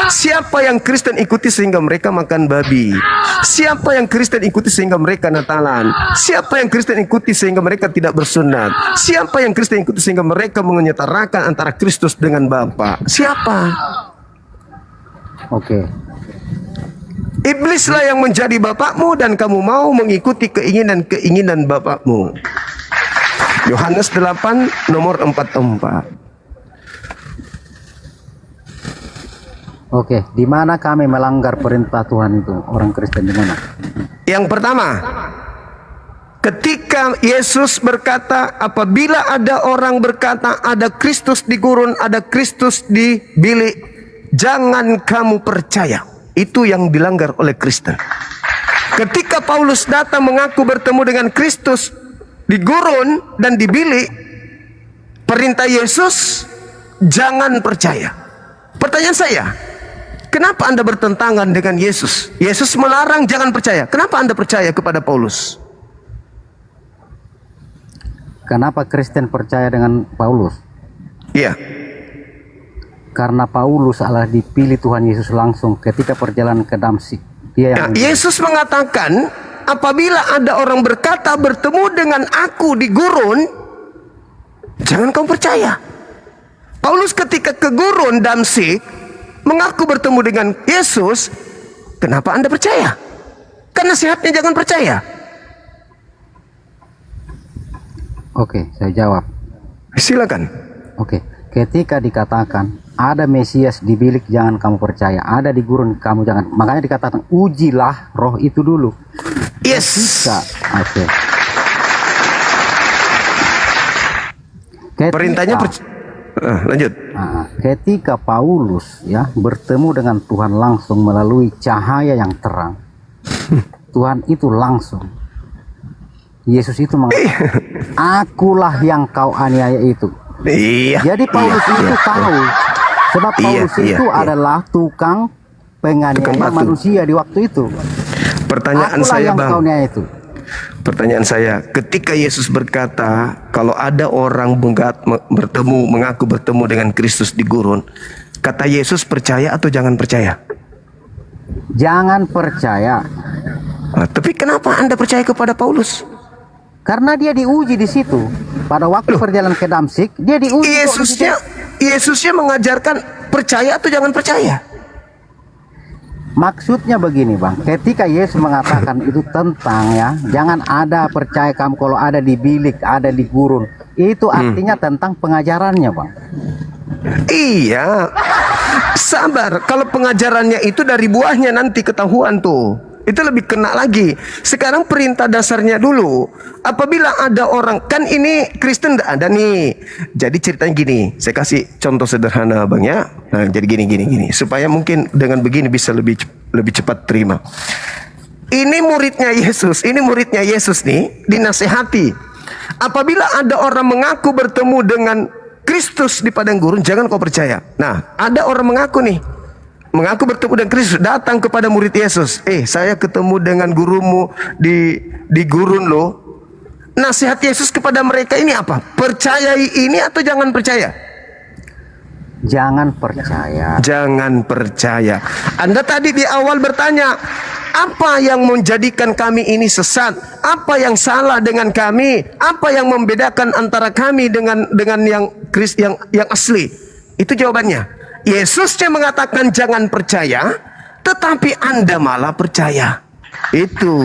Siapa yang Kristen ikuti sehingga mereka makan babi? Siapa yang Kristen ikuti sehingga mereka Natalan? Siapa yang Kristen ikuti sehingga mereka tidak bersunat? Siapa yang Kristen ikuti sehingga mereka menyetarakan antara Kristus dengan Bapa? Siapa? Oke. Iblislah yang menjadi bapakmu dan kamu mau mengikuti keinginan bapakmu. Yohanes 8 nomor 44. Oke, di mana kami melanggar perintah Tuhan itu? Orang Kristen di mana? Yang pertama, ketika Yesus berkata, apabila ada orang berkata ada Kristus di gurun, ada Kristus di bilik, jangan kamu percaya. Itu yang dilanggar oleh Kristen. Ketika Paulus datang mengaku bertemu dengan Kristus di gurun dan di bilik, perintah Yesus jangan percaya. Pertanyaan saya, kenapa Anda bertentangan dengan Yesus? Yesus melarang jangan percaya. Kenapa Anda percaya kepada Paulus? Kenapa Kristen percaya dengan Paulus? Iya. Karena Paulus adalah dipilih Tuhan Yesus langsung ketika perjalanan ke Damsyik. Dia yang Yesus mengatakan, apabila ada orang berkata bertemu dengan aku di gurun, jangan kamu percaya. Paulus ketika ke gurun Damsyik mengaku bertemu dengan Yesus, kenapa Anda percaya? Karena nasihatnya jangan percaya. Oke, saya jawab. Silakan. Oke, ketika dikatakan ada Mesias di bilik jangan kamu percaya, ada di gurun kamu jangan. Makanya dikatakan ujilah roh itu dulu. Yes. Oke. Perintahnya lanjut. Ketika Paulus ya bertemu dengan Tuhan langsung melalui cahaya yang terang, Tuhan itu langsung. Yesus itu mengatakan, akulah yang kau aniaya itu. Iya. Jadi Paulus itu tahu, sebab Paulus itu adalah tukang penganiaya manusia di waktu itu. Pertanyaan akulah saya, yang Bang. kau aniaya itu. Pertanyaan saya, ketika Yesus berkata, kalau ada orang bertemu, mengaku bertemu dengan Kristus di gurun, kata Yesus percaya atau jangan percaya? Jangan percaya. Tapi kenapa Anda percaya kepada Paulus? Karena dia diuji di situ. Pada waktu perjalanan ke Damsyik, dia diuji. Yesusnya mengajarkan percaya atau jangan percaya. Maksudnya begini, Bang. Ketika Yesus mengatakan itu tentang ya, jangan ada percaya kamu kalau ada di bilik, ada di gurun. Itu artinya tentang pengajarannya, Bang. Iya. Sabar, kalau pengajarannya itu dari buahnya nanti ketahuan tuh. Itu lebih kena lagi. Sekarang perintah dasarnya dulu. Apabila ada orang, kan ini Kristen tidak ada nih. Jadi ceritanya gini, saya kasih contoh sederhana, Bang ya. Nah, jadi gini. Supaya mungkin dengan begini bisa lebih cepat terima. Ini muridnya Yesus nih, dinasehati. Apabila ada orang mengaku bertemu dengan Kristus di padang gurun, jangan kau percaya. Nah, ada orang mengaku bertemu dengan Kristus, datang kepada murid Yesus. Saya ketemu dengan gurumu di gurun loh. Nasihat Yesus kepada mereka ini apa? Percayai ini atau jangan percaya? Jangan percaya. Jangan percaya. Anda tadi di awal bertanya, apa yang menjadikan kami ini sesat? Apa yang salah dengan kami? Apa yang membedakan antara kami dengan yang asli? Itu jawabannya. Yesusnya mengatakan jangan percaya, tetapi Anda malah percaya. Itu.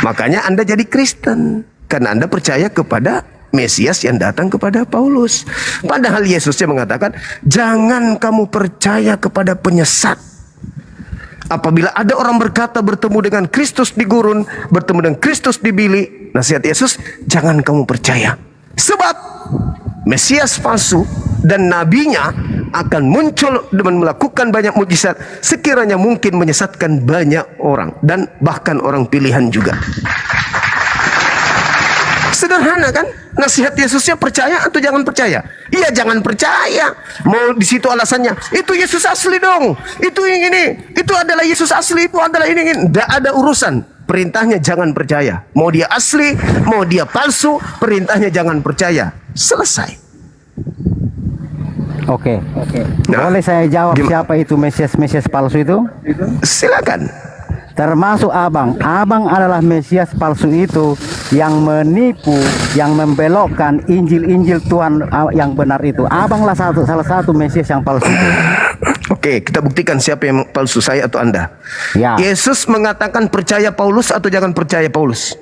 Makanya Anda jadi Kristen, karena Anda percaya kepada Mesias yang datang kepada Paulus. Padahal Yesusnya mengatakan, jangan kamu percaya kepada penyesat. Apabila ada orang berkata bertemu dengan Kristus di gurun, bertemu dengan Kristus di bilik, nasihat Yesus, jangan kamu percaya. Sebab Mesias palsu dan nabinya akan muncul dan melakukan banyak mujizat sekiranya mungkin menyesatkan banyak orang dan bahkan orang pilihan juga. Sederhana kan? Nasihat Yesusnya percaya atau jangan percaya? Iya, jangan percaya. Mau di situ alasannya, itu Yesus asli dong. Itu yang ini, itu adalah Yesus asli, itu adalah ini. Tidak ada urusan. Perintahnya jangan percaya. Mau dia asli, mau dia palsu, perintahnya jangan percaya. Selesai. Oke. Boleh saya jawab siapa itu Mesias palsu itu? Silakan. Termasuk abang. Abang adalah Mesias palsu itu yang menipu, yang membelokkan Injil Tuhan yang benar itu. Abanglah salah satu Mesias yang palsu itu. Oke, kita buktikan siapa yang palsu, saya atau Anda. Ya. Yesus mengatakan percaya Paulus atau jangan percaya Paulus?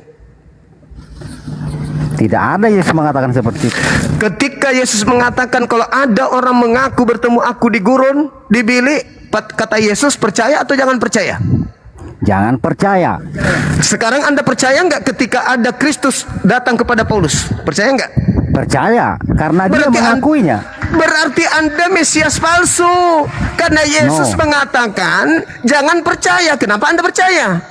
Tidak ada Yesus mengatakan seperti itu. Ketika Yesus mengatakan kalau ada orang mengaku bertemu aku di gurun, di bilik, kata Yesus percaya atau jangan percaya? Jangan percaya. Sekarang Anda percaya nggak ketika ada Kristus datang kepada Paulus? Percaya nggak? Percaya, karena dia mengakuinya. Berarti Anda Mesias palsu. Karena Yesus mengatakan jangan percaya. Kenapa Anda percaya?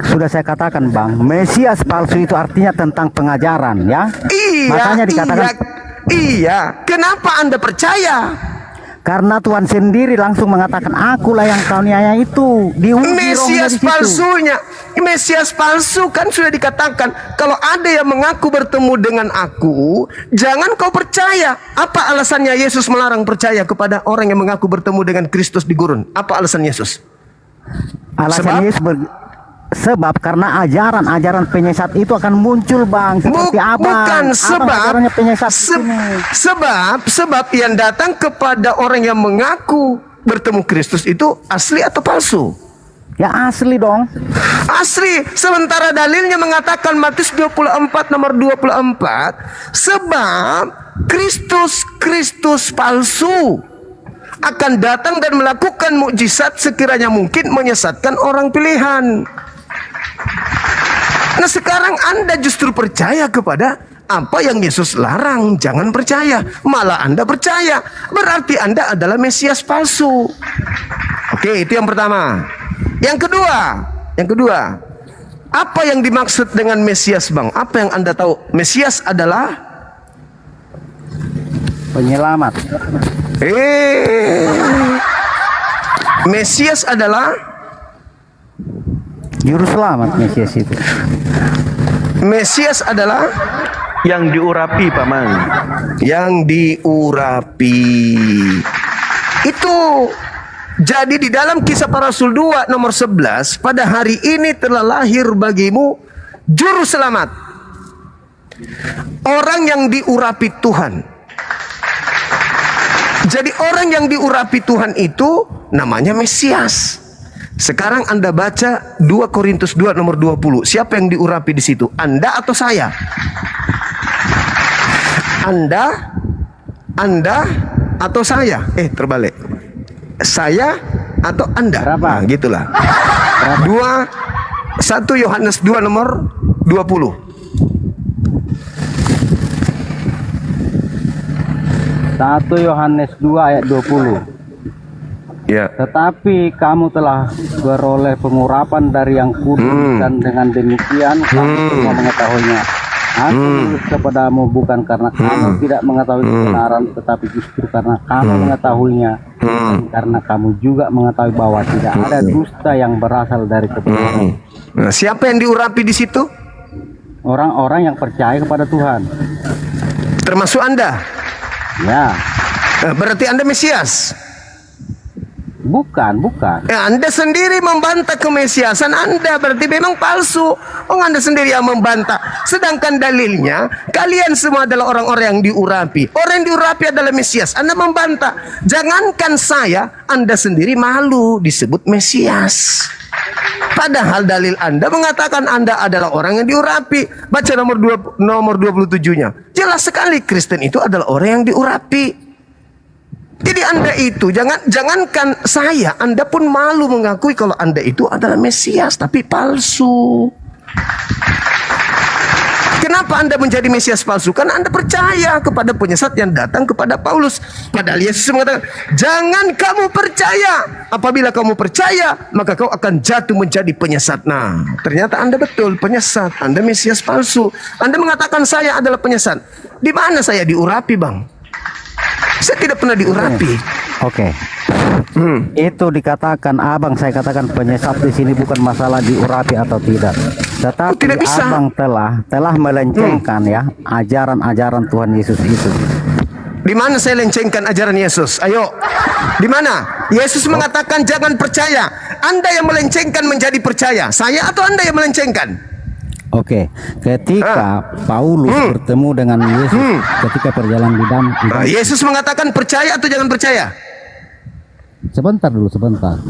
Sudah saya katakan Bang, Mesias palsu itu artinya tentang pengajaran ya. Iya. Makanya dikatakan iya. Kenapa Anda percaya? Karena Tuhan sendiri langsung mengatakan akulah yang kau niaya itu. Mesias palsunya, Mesias palsu kan sudah dikatakan kalau ada yang mengaku bertemu dengan aku, jangan kau percaya. Apa alasannya Yesus melarang percaya kepada orang yang mengaku bertemu dengan Kristus di gurun? Apa alasan Yesus? Alasan Yesus sebab karena ajaran penyesat itu akan muncul Bang, seperti bukan sebab penyesat sebab yang datang kepada orang yang mengaku bertemu Kristus itu asli atau palsu? Ya asli dong. Asli. Sementara dalilnya mengatakan Matius 24 nomor 24, sebab Kristus palsu akan datang dan melakukan mukjizat sekiranya mungkin menyesatkan orang pilihan. Nah sekarang Anda justru percaya kepada apa yang Yesus larang, jangan percaya. Malah Anda percaya. Berarti Anda adalah Mesias palsu. Oke, itu yang pertama. Yang kedua, apa yang dimaksud dengan Mesias Bang? Apa yang Anda tahu? Mesias adalah penyelamat. Mesias adalah juru selamat. Mesias itu. Mesias adalah yang diurapi, Paman. Yang diurapi. Itu jadi di dalam Kisah Para Rasul 2 nomor 11, pada hari ini telah lahir bagimu juru selamat. Orang yang diurapi Tuhan. Jadi orang yang diurapi Tuhan itu namanya Mesias. Sekarang Anda baca 2 Korintus 2 nomor 20. Siapa yang diurapi di situ? Anda atau saya? Anda atau saya? Terbalik. Saya atau Anda? Berapa? Nah, gitulah. 1 Yohanes 2 nomor 20. 1 Yohanes 2 ayat 20. Ya. Tetapi kamu telah beroleh pengurapan dari yang kudus dan dengan demikian kamu semua mengetahuinya. Aku menulis kepadamu bukan karena kamu tidak mengetahui kebenaran, tetapi justru karena kamu mengetahuinya, dan karena kamu juga mengetahui bahwa tidak ada dusta yang berasal dari kebenaran. Nah, siapa yang diurapi di situ? Orang-orang yang percaya kepada Tuhan. Termasuk Anda? Ya. Berarti Anda Mesias? Bukan. Anda sendiri membantah kemesiasan Anda, berarti memang palsu. Anda sendiri yang membantah. Sedangkan dalilnya, kalian semua adalah orang-orang yang diurapi. Orang yang diurapi adalah Mesias. Anda membantah. Jangankan saya, Anda sendiri malu disebut Mesias. Padahal dalil Anda mengatakan Anda adalah orang yang diurapi. Baca nomor 27-nya. Jelas sekali Kristen itu adalah orang yang diurapi. Jadi Anda itu, jangankan saya, Anda pun malu mengakui kalau Anda itu adalah Mesias, tapi palsu. Kenapa Anda menjadi Mesias palsu? Karena Anda percaya kepada penyesat yang datang kepada Paulus. Padahal Yesus mengatakan, jangan kamu percaya. Apabila kamu percaya, maka kau akan jatuh menjadi penyesat. Nah, ternyata Anda betul penyesat. Anda Mesias palsu. Anda mengatakan saya adalah penyesat. Di mana saya diurapi, Bang? Saya tidak pernah diurapi. Oke. Itu dikatakan abang, saya katakan penyesat di sini bukan masalah diurapi atau tidak. Tetapi tidak bisa. Abang telah melencengkan ya ajaran-ajaran Tuhan Yesus itu. Di mana saya lencengkan ajaran Yesus? Ayo. Di mana? Yesus mengatakan jangan percaya. Anda yang melencengkan menjadi percaya. Saya atau Anda yang melencengkan? Oke, ketika Paulus bertemu dengan Yesus ketika perjalanan di Damaskus, Yesus mengatakan percaya atau jangan percaya? sebentar dulu, sebentar.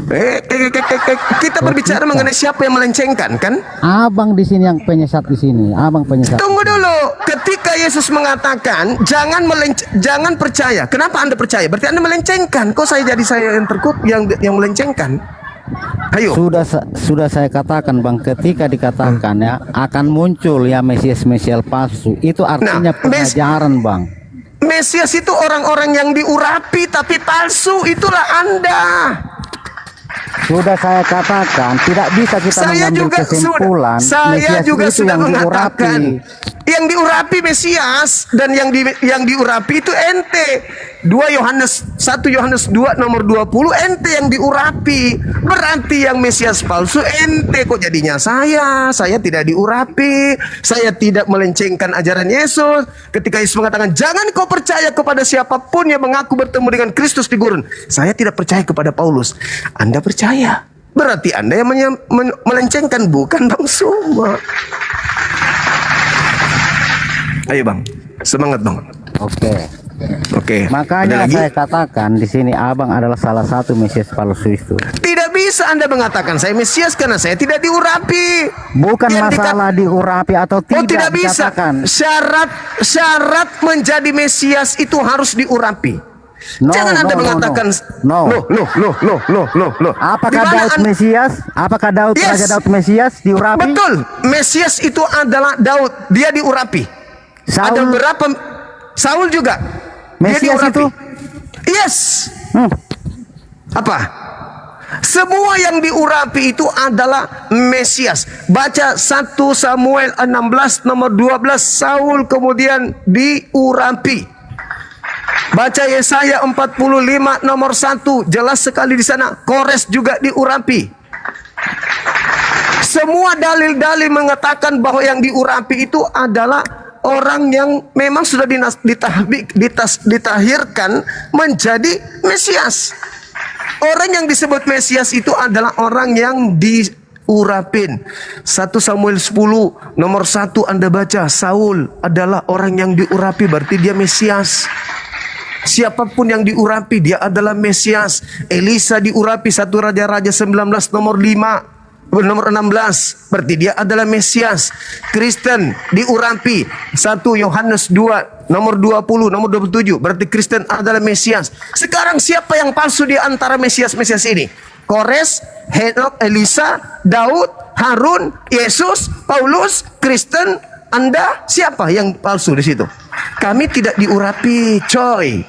Kita berbicara mengenai siapa yang melencengkan, kan? Abang di sini yang penyesat di sini, abang penyesat. Tunggu dulu. Ketika Yesus mengatakan jangan percaya, kenapa Anda percaya? Berarti Anda melencengkan. Kok saya jadi saya yang yang melencengkan? Ayo. Sudah saya katakan Bang, ketika dikatakan ya akan muncul ya Mesias palsu, itu artinya pengajaran Bang. Mesias itu orang-orang yang diurapi tapi palsu, itulah Anda. Sudah saya katakan tidak bisa kita mengambil kesimpulan saya Mesias juga itu sudah yang mengatakan diurapi. yang diurapi Mesias dan yang diurapi itu ente. 1 Yohanes 2 nomor 20, ente yang diurapi. Berarti yang Mesias palsu ente. Kok jadinya saya tidak diurapi, saya tidak melencengkan ajaran Yesus. Ketika Yesus mengatakan jangan kau percaya kepada siapapun yang mengaku bertemu dengan Kristus di gurun, saya tidak percaya kepada Paulus. Anda percaya, berarti Anda yang melencengkan, bukan Bang Suma. Ayo Bang, semangat Bang. Oke. Makanya saya katakan di sini abang adalah salah satu Mesias palsu itu. Tidak bisa Anda mengatakan saya Mesias karena saya tidak diurapi. Bukan masalah diurapi atau tidak. Tidak bisa. Dikatakan. Syarat menjadi Mesias itu harus diurapi. Jangan Anda mengatakan no. Apakah Daud Mesias? Apakah Raja Daud Mesias diurapi? Betul. Mesias itu adalah Daud, dia diurapi. Ada berapa? Saul juga. Mesias itu? Yes. Apa? Semua yang diurapi itu adalah Mesias. Baca 1 Samuel 16 nomor 12, Saul kemudian diurapi. Baca Yesaya 45 nomor 1, jelas sekali di sana. Kores juga diurapi. Semua dalil-dalil mengatakan bahwa yang diurapi itu adalah orang yang memang sudah ditahirkan menjadi Mesias. Orang yang disebut Mesias itu adalah orang yang diurapin. 1 Samuel 10 nomor 1 Anda baca, Saul adalah orang yang diurapi, berarti dia Mesias. Siapapun yang diurapi dia adalah Mesias. Elisa diurapi 1 Raja-Raja 19 nomor 16, berarti dia adalah Mesias. Kristen diurapi 1 Yohanes 2 nomor 20 nomor 27, berarti Kristen adalah Mesias. Sekarang siapa yang palsu di antara Mesias ini? Kores, Henok, Elisa, Daud, Harun, Yesus, Paulus, Kristen. Anda siapa yang palsu di situ? Kami tidak diurapi, coy.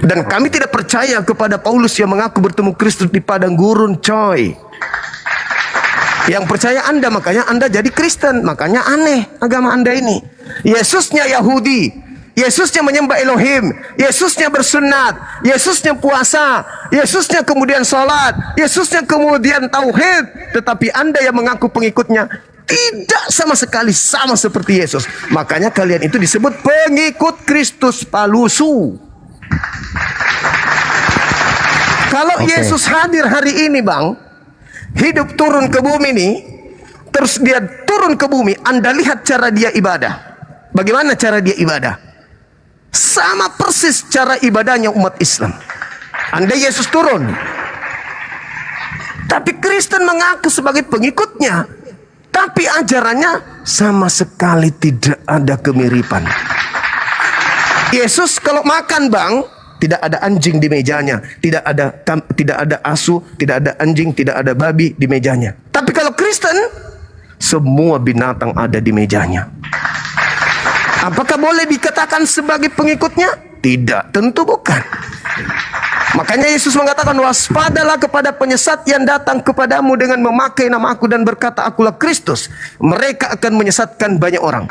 Dan kami tidak percaya kepada Paulus yang mengaku bertemu Kristus di padang gurun, coy. Yang percaya Anda, makanya Anda jadi Kristen. Makanya aneh agama Anda ini. Yesusnya Yahudi, Yesusnya menyembah Elohim, Yesusnya bersunat, Yesusnya puasa, Yesusnya kemudian sholat, Yesusnya kemudian tauhid. Tetapi Anda yang mengaku pengikutnya tidak sama sekali sama seperti Yesus. Makanya kalian itu disebut pengikut Kristus palsu. Kalau Yesus hadir hari ini Bang, hidup turun ke bumi ini, terus dia turun ke bumi, Anda lihat cara dia ibadah. Bagaimana cara dia ibadah? Sama persis cara ibadahnya umat Islam. Anda Yesus turun, tapi Kristen mengaku sebagai pengikutnya, tapi ajarannya sama sekali tidak ada kemiripan. Yesus kalau makan Bang, tidak ada anjing di mejanya, tidak ada asu, tidak ada anjing, tidak ada babi di mejanya. Tapi kalau Kristen, semua binatang ada di mejanya. Apakah boleh dikatakan sebagai pengikutnya? Tidak, tentu bukan. Makanya Yesus mengatakan, waspadalah kepada penyesat yang datang kepadamu dengan memakai nama aku dan berkata akulah Kristus. Mereka akan menyesatkan banyak orang.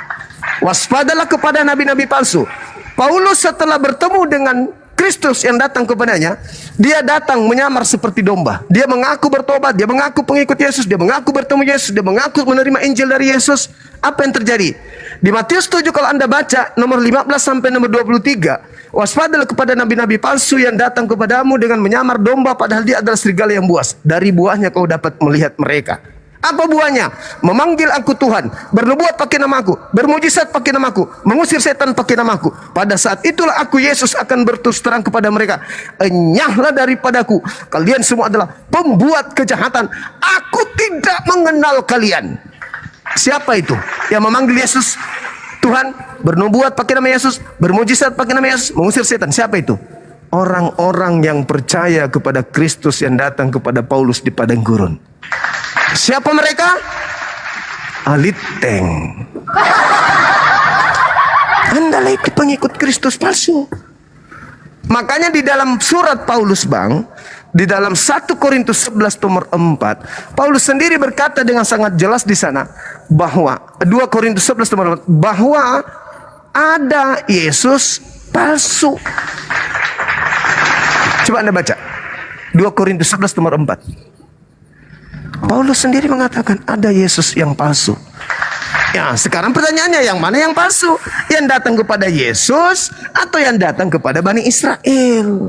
Waspadalah kepada nabi-nabi palsu. Paulus setelah bertemu dengan Kristus yang datang kepadanya, dia datang menyamar seperti domba. Dia mengaku bertobat, dia mengaku pengikut Yesus, dia mengaku bertemu Yesus, dia mengaku menerima Injil dari Yesus. Apa yang terjadi? Di Matius 7 kalau Anda baca nomor 15 sampai nomor 23, waspadalah kepada nabi-nabi palsu yang datang kepadamu dengan menyamar domba padahal dia adalah serigala yang buas. Dari buahnya kau dapat melihat mereka. Apa buahnya? Memanggil aku Tuhan, bernubuat pakai namaku, bermujizat pakai namaku, mengusir setan pakai namaku. Pada saat itulah aku Yesus akan berterus terang kepada mereka, enyahlah daripadaku, kalian semua adalah pembuat kejahatan. Aku tidak mengenal kalian. Siapa itu yang memanggil Yesus Tuhan, bernubuat pakai nama Yesus, bermujizat pakai nama Yesus, mengusir setan? Siapa itu? Orang-orang yang percaya kepada Kristus yang datang kepada Paulus di padang gurun. Siapa mereka? Aliteng. Anda lagi pengikut Kristus palsu. Makanya di dalam surat Paulus, Bang, di dalam 1 Korintus 11 nomor 4, Paulus sendiri berkata dengan sangat jelas di sana bahwa 2 Korintus 11 nomor 4, bahwa ada Yesus palsu. Coba Anda baca 2 Korintus 11 nomor 4. Paulus sendiri mengatakan ada Yesus yang palsu. Ya, sekarang pertanyaannya, yang mana yang palsu? Yang datang kepada Yesus atau yang datang kepada Bani Israel?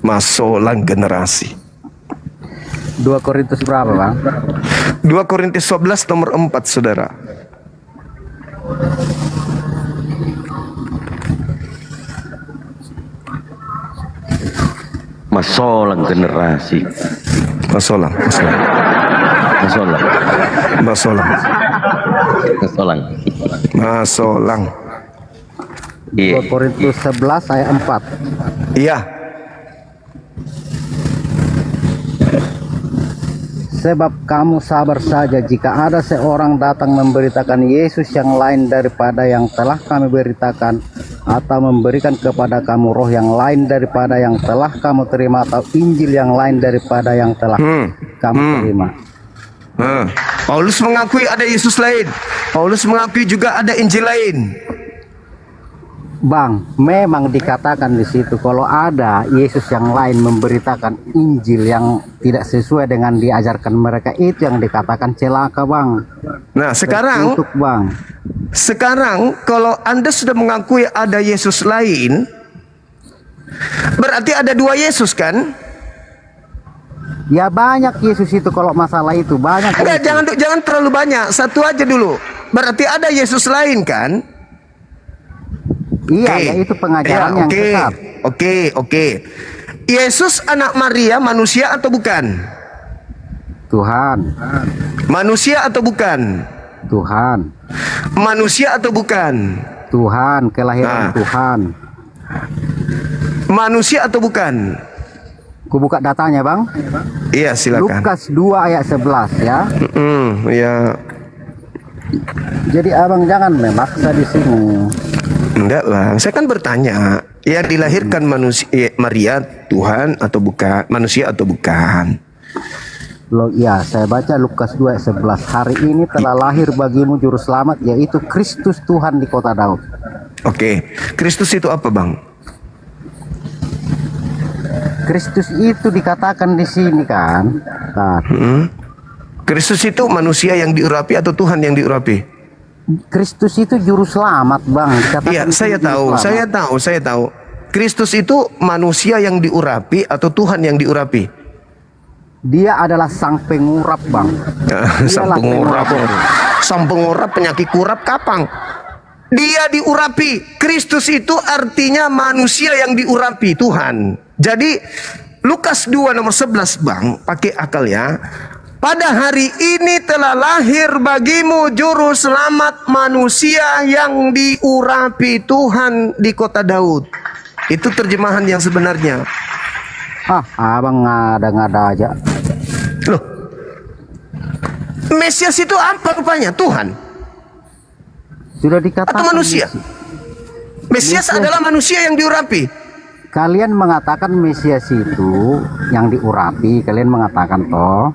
Masolang generasi. 2 Korintus berapa, Bang? 2 Korintus 11 nomor 4, Saudara. Masolang generasi. Masolang. Iya. 2 Korintus 11 ayat 4. Iya. Sebab kamu sabar saja jika ada seorang datang memberitakan Yesus yang lain daripada yang telah kami beritakan, atau memberikan kepada kamu roh yang lain daripada yang telah kamu terima, atau Injil yang lain daripada yang telah kamu terima. Paulus mengakui ada Yesus lain. Paulus mengakui juga ada Injil lain. Bang, memang dikatakan di situ kalau ada Yesus yang lain memberitakan Injil yang tidak sesuai dengan diajarkan mereka, itu yang dikatakan celaka, Bang. Nah, sekarang tertutup, Bang. Sekarang kalau Anda sudah mengakui ada Yesus lain, berarti ada 2 Yesus, kan? Ya banyak Yesus itu, kalau masalah itu banyak. Enggak, jangan terlalu banyak, satu aja dulu. Berarti ada Yesus lain, kan? Iya, ya itu pengajaran yang sesat. Oke. Yesus anak Maria manusia atau bukan? Tuhan. Manusia atau bukan? Tuhan. Manusia atau bukan? Tuhan, kelahiran Tuhan. Manusia atau bukan? Ku buka datanya, Bang. Iya, silakan. Lukas 2 ayat 11 ya. Ya. Jadi abang jangan memaksa di sini. Enggak lah, saya kan bertanya, yang dilahirkan manusia Maria Tuhan atau bukan, manusia atau bukan? Loh, ya, saya baca Lukas 2 ayat 11. Hari ini telah lahir bagimu juru selamat, yaitu Kristus Tuhan di kota Daud. Oke, Kristus itu apa, Bang? Kristus itu dikatakan di sini kan. Kristus itu manusia yang diurapi atau Tuhan yang diurapi? Kristus itu juru selamat, Bang. Iya, saya tahu. Kristus itu manusia yang diurapi atau Tuhan yang diurapi? Dia adalah sang pengurap, Bang. Sang pengurap penyakit kurap kapang. Dia diurapi. Kristus itu artinya manusia yang diurapi Tuhan. Jadi Lukas 2 nomor 11, Bang, pakai akal ya. Pada hari ini telah lahir bagimu juru selamat manusia yang diurapi Tuhan di kota Daud. Itu terjemahan yang sebenarnya. Abang ngada-ngada aja. Loh, Mesias itu apa rupanya? Tuhan? Sudah dikatakan. Atau manusia? Mesias adalah manusia yang diurapi. Kalian mengatakan Mesias itu yang diurapi. Kalian mengatakan toh.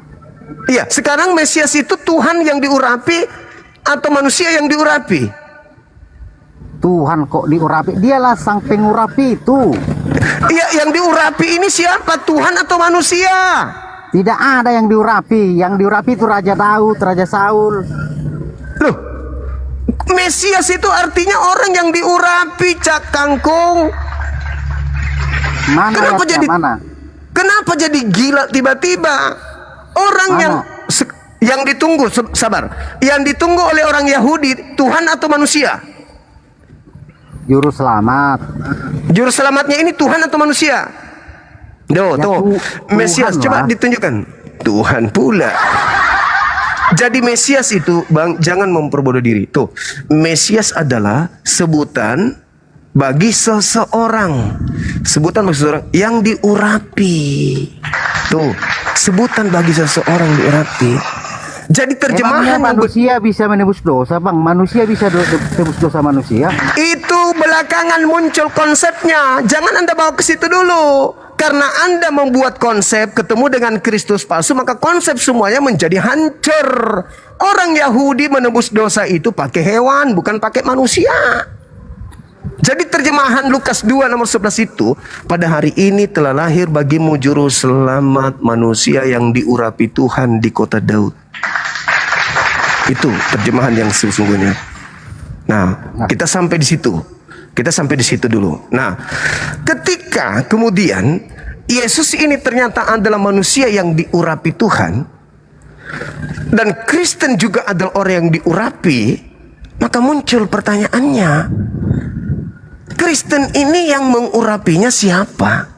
Iya, sekarang Mesias itu Tuhan yang diurapi atau manusia yang diurapi? Tuhan kok diurapi? Dialah sang pengurapi itu. Iya, yang diurapi ini siapa? Tuhan atau manusia? Tidak ada yang diurapi. Yang diurapi itu Raja Daud, Raja Saul. Loh, Mesias itu artinya orang yang diurapi, Cak Kangkung. Mana Kenapa ayatnya, jadi mana? Kenapa jadi gila tiba-tiba? Orang yang ditunggu, sabar. Yang ditunggu oleh orang Yahudi, Tuhan atau manusia? Juru selamat. Juru selamatnya ini Tuhan atau manusia? Tuh, Mesias coba ditunjukkan. Tuhan pula. Jadi Mesias itu, Bang, jangan memperbodoh diri. Tuh, Mesias adalah sebutan bagi seseorang. Sebutan bagi seseorang yang diurapi. Tuh, sebutan bagi seseorang diurapi. Jadi terjemahan manusia bisa menebus dosa, Bang. Manusia bisa tebus dosa manusia. Itu belakangan muncul konsepnya. Jangan Anda bawa ke situ dulu. Karena Anda membuat konsep ketemu dengan Kristus palsu, maka konsep semuanya menjadi hancur. Orang Yahudi menebus dosa itu pakai hewan, bukan pakai manusia. Jadi terjemahan Lukas 2 nomor 11 itu, pada hari ini telah lahir bagimu juru selamat manusia yang diurapi Tuhan di kota Daud. Itu terjemahan yang sesungguhnya. Nah, kita sampai di situ. Kita sampai di situ dulu. Nah, ketika kemudian Yesus ini ternyata adalah manusia yang diurapi Tuhan, dan Kristen juga adalah orang yang diurapi, maka muncul pertanyaannya, Kristen ini yang mengurapinya siapa?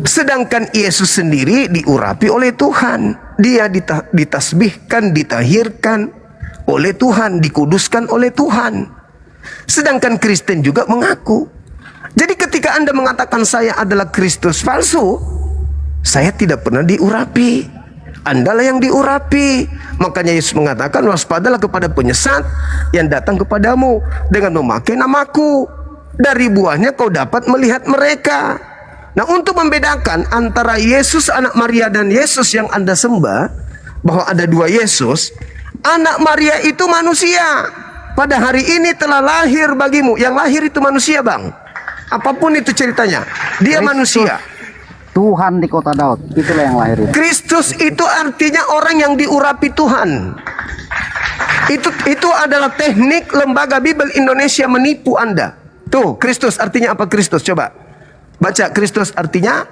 Sedangkan Yesus sendiri diurapi oleh Tuhan. Dia ditasbihkan, ditahirkan oleh Tuhan, dikuduskan oleh Tuhan. Sedangkan Kristen juga mengaku. Jadi ketika Anda mengatakan saya adalah Kristus palsu, saya tidak pernah diurapi. Andalah yang diurapi. Makanya Yesus mengatakan, waspadalah kepada penyesat yang datang kepadamu dengan memakai namaku. Dari buahnya kau dapat melihat mereka. Nah, untuk membedakan antara Yesus anak Maria dan Yesus yang Anda sembah, bahwa ada dua Yesus. Anak Maria itu manusia. Pada hari ini telah lahir bagimu. Yang lahir itu manusia, Bang. Apapun itu ceritanya, dia Kristus, manusia. Tuhan di kota Daud, itulah yang lahir. Kristus itu artinya orang yang diurapi Tuhan. Itu adalah teknik lembaga Bible Indonesia menipu Anda. Tuh, Kristus artinya apa? Kristus, coba baca. Kristus artinya?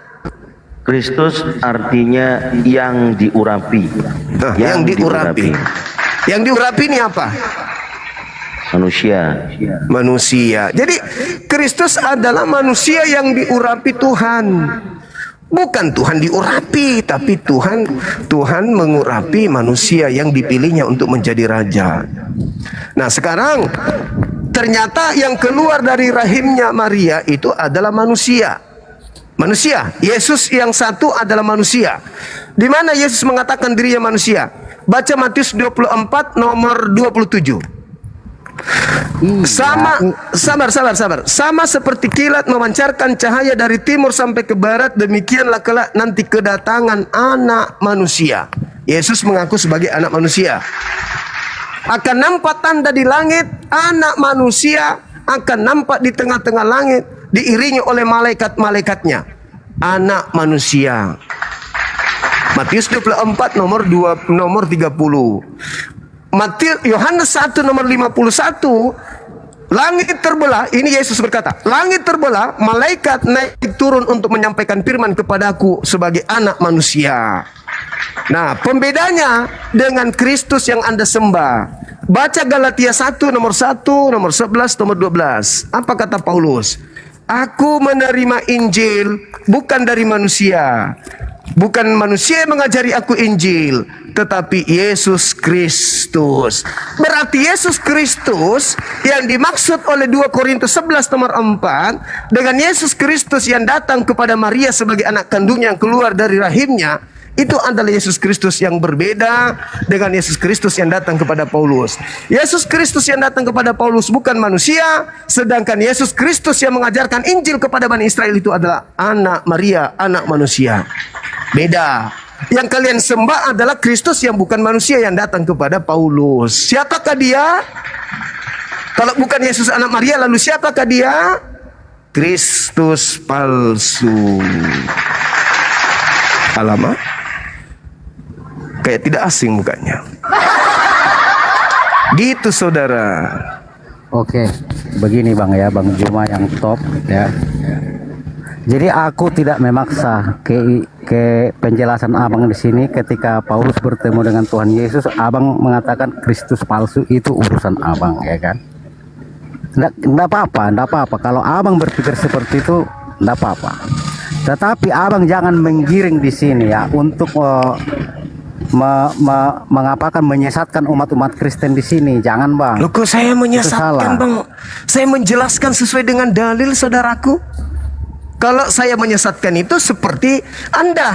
Kristus artinya yang diurapi. Nah, yang diurapi. Yang diurapi ini apa? Manusia. Jadi Kristus adalah manusia yang diurapi Tuhan. Bukan Tuhan diurapi, tapi Tuhan mengurapi manusia yang dipilihnya untuk menjadi raja. Nah, sekarang ternyata yang keluar dari rahimnya Maria itu adalah manusia. Manusia. Yesus yang satu adalah manusia. Di mana Yesus mengatakan dirinya manusia? Baca Matius 24 nomor 27. Sama seperti kilat memancarkan cahaya dari timur sampai ke barat, demikianlah kelak nanti kedatangan anak manusia. Yesus mengaku sebagai anak manusia. Akan nampak tanda di langit, anak manusia akan nampak di tengah-tengah langit, diiringi oleh malaikat-malaikatnya. Anak manusia. Matius 24 nomor 30. Yohanes 1 nomor 51, langit terbelah. Ini Yesus berkata, langit terbelah, malaikat naik turun untuk menyampaikan firman kepadaku sebagai anak manusia. Nah, pembedanya dengan Kristus yang Anda sembah. Baca Galatia 1 nomor 1, nomor 11, nomor 12. Apa kata Paulus? Aku menerima Injil bukan dari manusia. Bukan manusia yang mengajari aku Injil, tetapi Yesus Kristus. Berarti Yesus Kristus yang dimaksud oleh 2 Korintus 11 nomor 4 dengan Yesus Kristus yang datang kepada Maria sebagai anak kandungnya yang keluar dari rahimnya, itu adalah Yesus Kristus yang berbeda dengan Yesus Kristus yang datang kepada Paulus. Yesus Kristus yang datang kepada Paulus bukan manusia, sedangkan Yesus Kristus yang mengajarkan Injil kepada Bani Israel itu adalah anak Maria, anak manusia. Beda. Yang kalian sembah adalah Kristus yang bukan manusia yang datang kepada Paulus. Siapakah dia? Kalau bukan Yesus anak Maria, lalu siapakah dia? Kristus palsu. Alamak, kayak tidak asing mukanya. Gitu saudara. Oke, begini Bang ya, Bang Juma yang top ya. Jadi aku tidak memaksa ke penjelasan Abang di sini. Ketika Paulus bertemu dengan Tuhan Yesus, Abang mengatakan Kristus palsu, itu urusan Abang, ya kan? Nggak apa-apa. Kalau Abang berpikir seperti itu, nggak apa-apa. Tetapi Abang jangan menggiring di sini ya untuk mengapakan menyesatkan umat-umat Kristen di sini. Jangan Bang. Loh, kok saya menyesatkan Bang? Saya menjelaskan sesuai dengan dalil saudaraku. Kalau saya menyesatkan itu seperti Anda.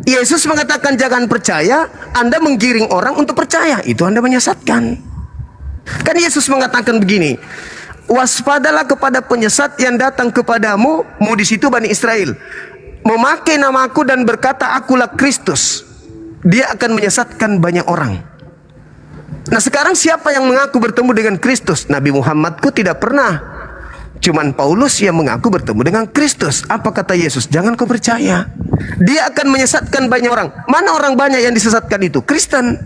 Yesus mengatakan jangan percaya, Anda menggiring orang untuk percaya. Itu Anda menyesatkan. Kan Yesus mengatakan begini, waspadalah kepada penyesat yang datang kepadamu, di situ Bani Israel, memakai namaku dan berkata akulah Kristus. Dia akan menyesatkan banyak orang. Nah sekarang siapa yang mengaku bertemu dengan Kristus? Nabi Muhammadku tidak pernah. Cuman Paulus yang mengaku bertemu dengan Kristus. Apa kata Yesus? Jangan kau percaya. Dia akan menyesatkan banyak orang. Mana orang banyak yang disesatkan itu? Kristen.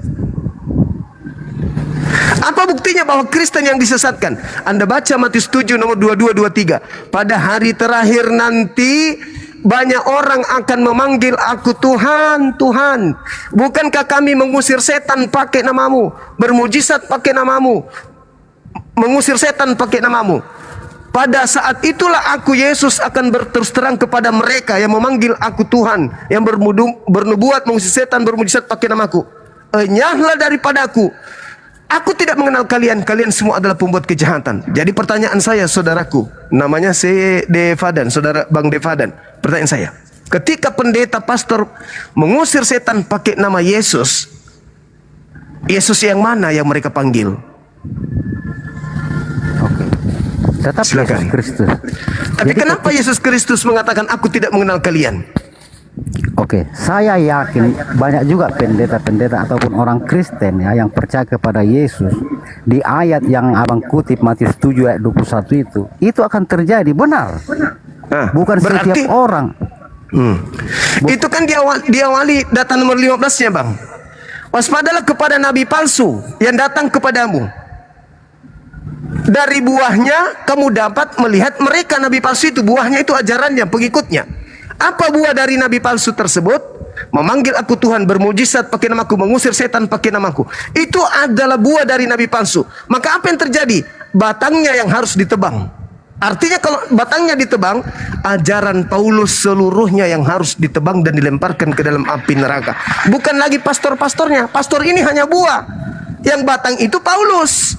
Apa buktinya bahwa Kristen yang disesatkan? Anda baca Matius 7 nomor 22-23. Pada hari terakhir nanti banyak orang akan memanggil aku Tuhan, Tuhan. Bukankah kami mengusir setan pakai namamu, bermujizat pakai namamu, mengusir setan pakai namamu? Pada saat itulah aku Yesus akan berterus terang kepada mereka yang memanggil aku Tuhan, yang bernubuat, mengusir setan, bermujizat pakai namaku. Enyahlah daripadaku. Aku tidak mengenal kalian. Kalian semua adalah pembuat kejahatan. Jadi pertanyaan saya saudaraku, namanya Devadan, saudara Bang Devadan. Pertanyaan saya, ketika pendeta pastor mengusir setan pakai nama Yesus, Yesus yang mana yang mereka panggil? Tetap silakan. Yesus Kristus. Tapi kenapa Yesus Kristus mengatakan aku tidak mengenal kalian? Oke, saya yakin banyak juga pendeta-pendeta ataupun orang Kristen ya yang percaya kepada Yesus. Di ayat yang Abang kutip Matius 7 ayat 21 itu akan terjadi, benar. Bukan berarti, setiap orang. Itu kan diawali data nomor 15-nya Bang. Waspadalah kepada nabi palsu yang datang kepadamu. Dari buahnya kamu dapat melihat mereka nabi palsu itu. Buahnya itu ajarannya, pengikutnya. Apa buah dari nabi palsu tersebut? Memanggil aku Tuhan, bermujizat pakai namaku, mengusir setan pakai namaku. Itu adalah buah dari nabi palsu. Maka apa yang terjadi? Batangnya yang harus ditebang. Artinya kalau batangnya ditebang, ajaran Paulus seluruhnya yang harus ditebang dan dilemparkan ke dalam api neraka. Bukan lagi pastor-pastornya. Pastor ini hanya buah. Yang batang itu Paulus.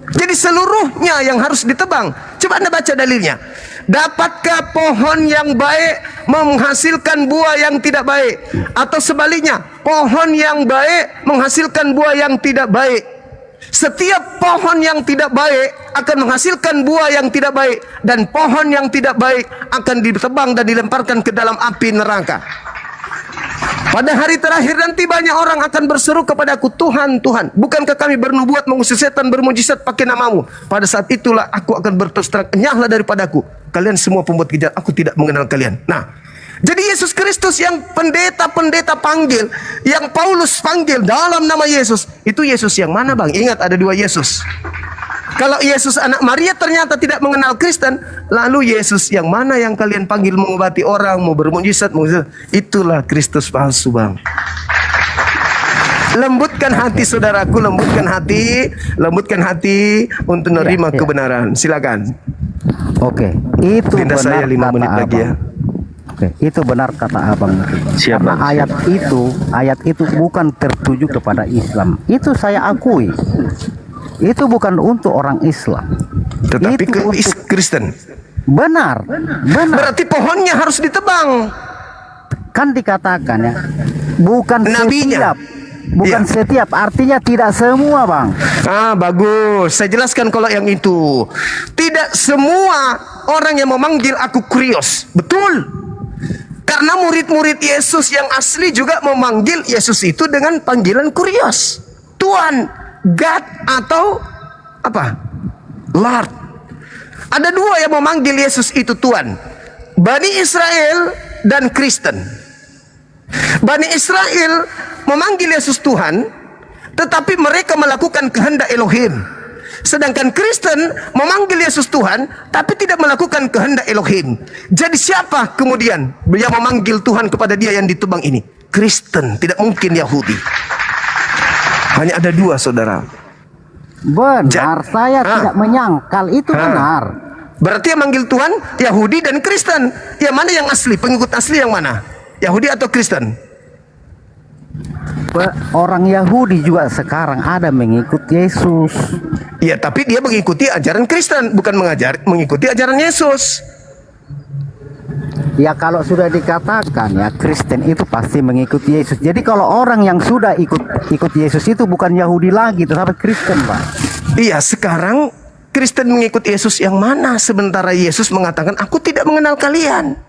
Jadi seluruhnya yang harus ditebang. Coba Anda baca dalilnya. Dapatkah pohon yang baik menghasilkan buah yang tidak baik? Atau sebaliknya, pohon yang baik menghasilkan buah yang tidak baik? Setiap pohon yang tidak baik akan menghasilkan buah yang tidak baik. Dan pohon yang tidak baik akan ditebang dan dilemparkan ke dalam api neraka. Pada hari terakhir nanti banyak orang akan berseru kepadaku, Tuhan, Tuhan, bukankah kami bernubuat, mengusir setan, bermujizat pakai namamu? Pada saat itulah aku akan berterus terang, enyahlah daripadaku. Kalian semua pembuat kejahatan, aku tidak mengenal kalian. Nah, jadi Yesus Kristus yang pendeta-pendeta panggil, yang Paulus panggil dalam nama Yesus, itu Yesus yang mana Bang? Ingat ada dua Yesus. Kalau Yesus anak Maria ternyata tidak mengenal Kristen, lalu Yesus yang mana yang kalian panggil mengobati orang, mau bermujizat, itulah Kristus palsu Bang. Lembutkan hati saudaraku, lembutkan hati untuk menerima kebenaran. Silakan. Oke, itu Minta benar saya 5 menit kata lagi ya. Oke, itu benar kata Abang. Karena ayat itu bukan tertuju kepada Islam. Itu saya akui. Itu bukan untuk orang Islam. Tetapi itu untuk Kristen. Benar. Berarti pohonnya harus ditebang. Kan dikatakan ya, bukan nabinya. Setiap, artinya tidak semua Bang. Bagus. Saya jelaskan kalau yang itu. Tidak semua orang yang memanggil aku Krios. Betul. Karena murid-murid Yesus yang asli juga memanggil Yesus itu dengan panggilan Krios. Tuhan, God atau apa? Lord. Ada dua yang memanggil Yesus itu Tuhan. Bani Israel dan Kristen. Bani Israel memanggil Yesus Tuhan, tetapi mereka melakukan kehendak Elohim. Sedangkan Kristen memanggil Yesus Tuhan, tapi tidak melakukan kehendak Elohim. Jadi siapa kemudian yang memanggil Tuhan kepada dia yang ditebang ini? Kristen, tidak mungkin Yahudi. Hanya ada dua, saudara. Benar, saya tidak menyangkal itu benar. Berarti yang manggil Tuhan Yahudi dan Kristen. Yang mana yang asli? Pengikut asli yang mana? Yahudi atau Kristen? Orang Yahudi juga sekarang ada mengikut Yesus. Ya, tapi dia mengikuti ajaran Kristen, bukan mengikuti ajaran Yesus. Ya kalau sudah dikatakan ya Kristen itu pasti mengikuti Yesus. Jadi kalau orang yang sudah ikut Yesus itu bukan Yahudi lagi, tetapi Kristen, Pak. Iya, sekarang Kristen mengikut Yesus yang mana? Sementara Yesus mengatakan, aku tidak mengenal kalian.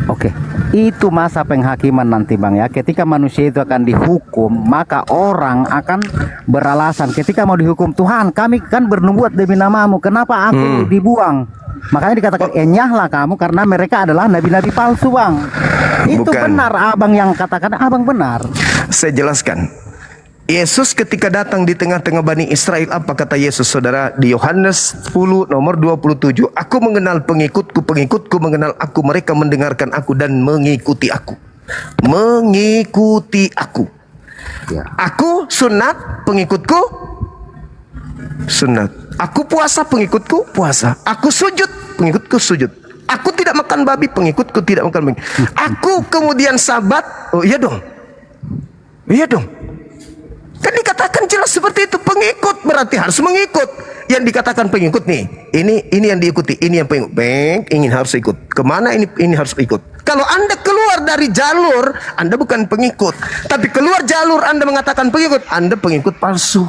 Oke, itu masa penghakiman nanti, Bang ya. Ketika manusia itu akan dihukum, maka orang akan beralasan ketika mau dihukum, Tuhan, kami kan bernubuat demi namamu, kenapa aku dibuang? Makanya dikatakan enyahlah kamu karena mereka adalah nabi-nabi palsu, Bang. Itu benar, abang yang katakan, abang benar. Saya jelaskan. Yesus ketika datang di tengah-tengah Bani Israel, apa kata Yesus, saudara? Di Yohanes 10 nomor 27, aku mengenal pengikutku, pengikutku mengenal aku, mereka mendengarkan aku dan mengikuti aku. Mengikuti aku. Aku sunat, pengikutku sunat. Aku puasa, pengikutku puasa. Aku sujud, pengikutku sujud. Aku tidak makan babi, pengikutku tidak makan babi. Aku kemudian sabat. Oh iya dong. Iya dong. Kan dikatakan jelas seperti itu, pengikut berarti harus mengikut. Yang dikatakan pengikut nih, ini yang diikuti, ini yang pengikut. Ingin harus ikut. Kemana ini harus ikut. Kalau Anda keluar dari jalur, Anda bukan pengikut. Tapi keluar jalur Anda mengatakan pengikut, Anda pengikut palsu.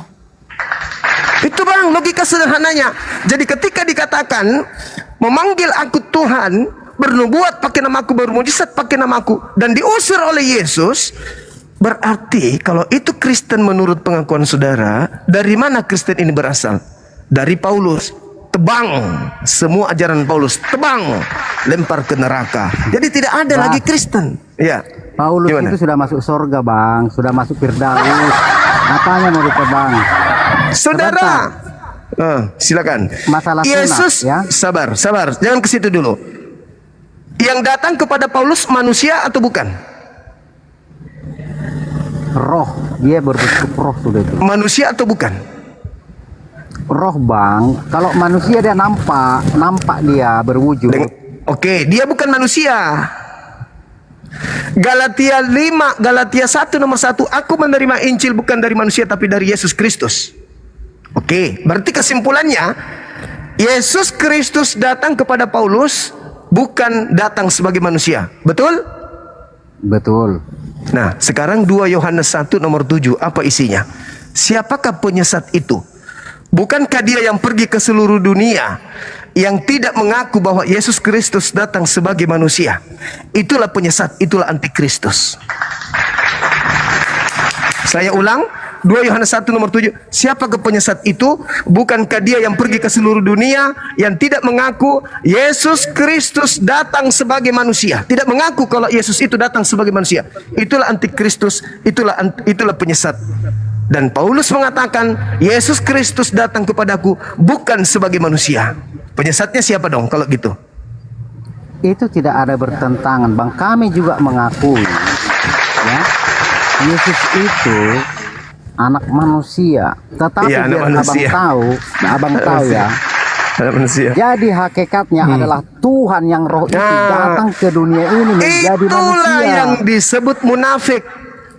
Itu Bang, logika sederhananya. Jadi ketika dikatakan memanggil aku Tuhan, bernubuat pakai namaku, bermujizat pakai namaku, dan diusir oleh Yesus, berarti kalau itu Kristen menurut pengakuan saudara, dari mana Kristen ini berasal? Dari Paulus. Tebang semua ajaran Paulus, tebang, lempar ke neraka. Jadi tidak ada lagi Kristen. Ya. Paulus itu sudah masuk surga, Bang, sudah masuk Firdaus. Apanya mau ditebang? Saudara, silakan. Masalah Yesus, sunat, ya? sabar, jangan ke situ dulu. Yang datang kepada Paulus manusia atau bukan? Roh, dia berbentuk roh sudah itu. Manusia atau bukan? Roh, Bang. Kalau manusia dia nampak dia berwujud. Oke, dia bukan manusia. Galatia 5, Galatia 1 nomor 1, aku menerima Injil bukan dari manusia tapi dari Yesus Kristus. Oke, berarti kesimpulannya Yesus Kristus datang kepada Paulus bukan datang sebagai manusia. Betul? Betul. Nah, sekarang 2 Yohanes 1 nomor 7, apa isinya? Siapakah penyesat itu? Bukankah dia yang pergi ke seluruh dunia, yang tidak mengaku bahwa Yesus Kristus datang sebagai manusia? Itulah penyesat, itulah antikristus. Saya ulang, 2 Yohanes 1 nomor 7. Siapakah penyesat itu? Bukankah dia yang pergi ke seluruh dunia, yang tidak mengaku Yesus Kristus datang sebagai manusia? Tidak mengaku kalau Yesus itu datang sebagai manusia. Itulah antikristus, itulah penyesat. Dan Paulus mengatakan Yesus Kristus datang kepadaku bukan sebagai manusia. Penyesatnya siapa dong kalau gitu? Itu tidak ada bertentangan, Bang. Kami juga mengakui ya, Yesus itu anak manusia. Tetapi ya, biar manusia. abang tahu ya. Manusia. Jadi hakikatnya adalah Tuhan yang roh itu datang ke dunia ini menjadi manusia. Itulah yang disebut munafik.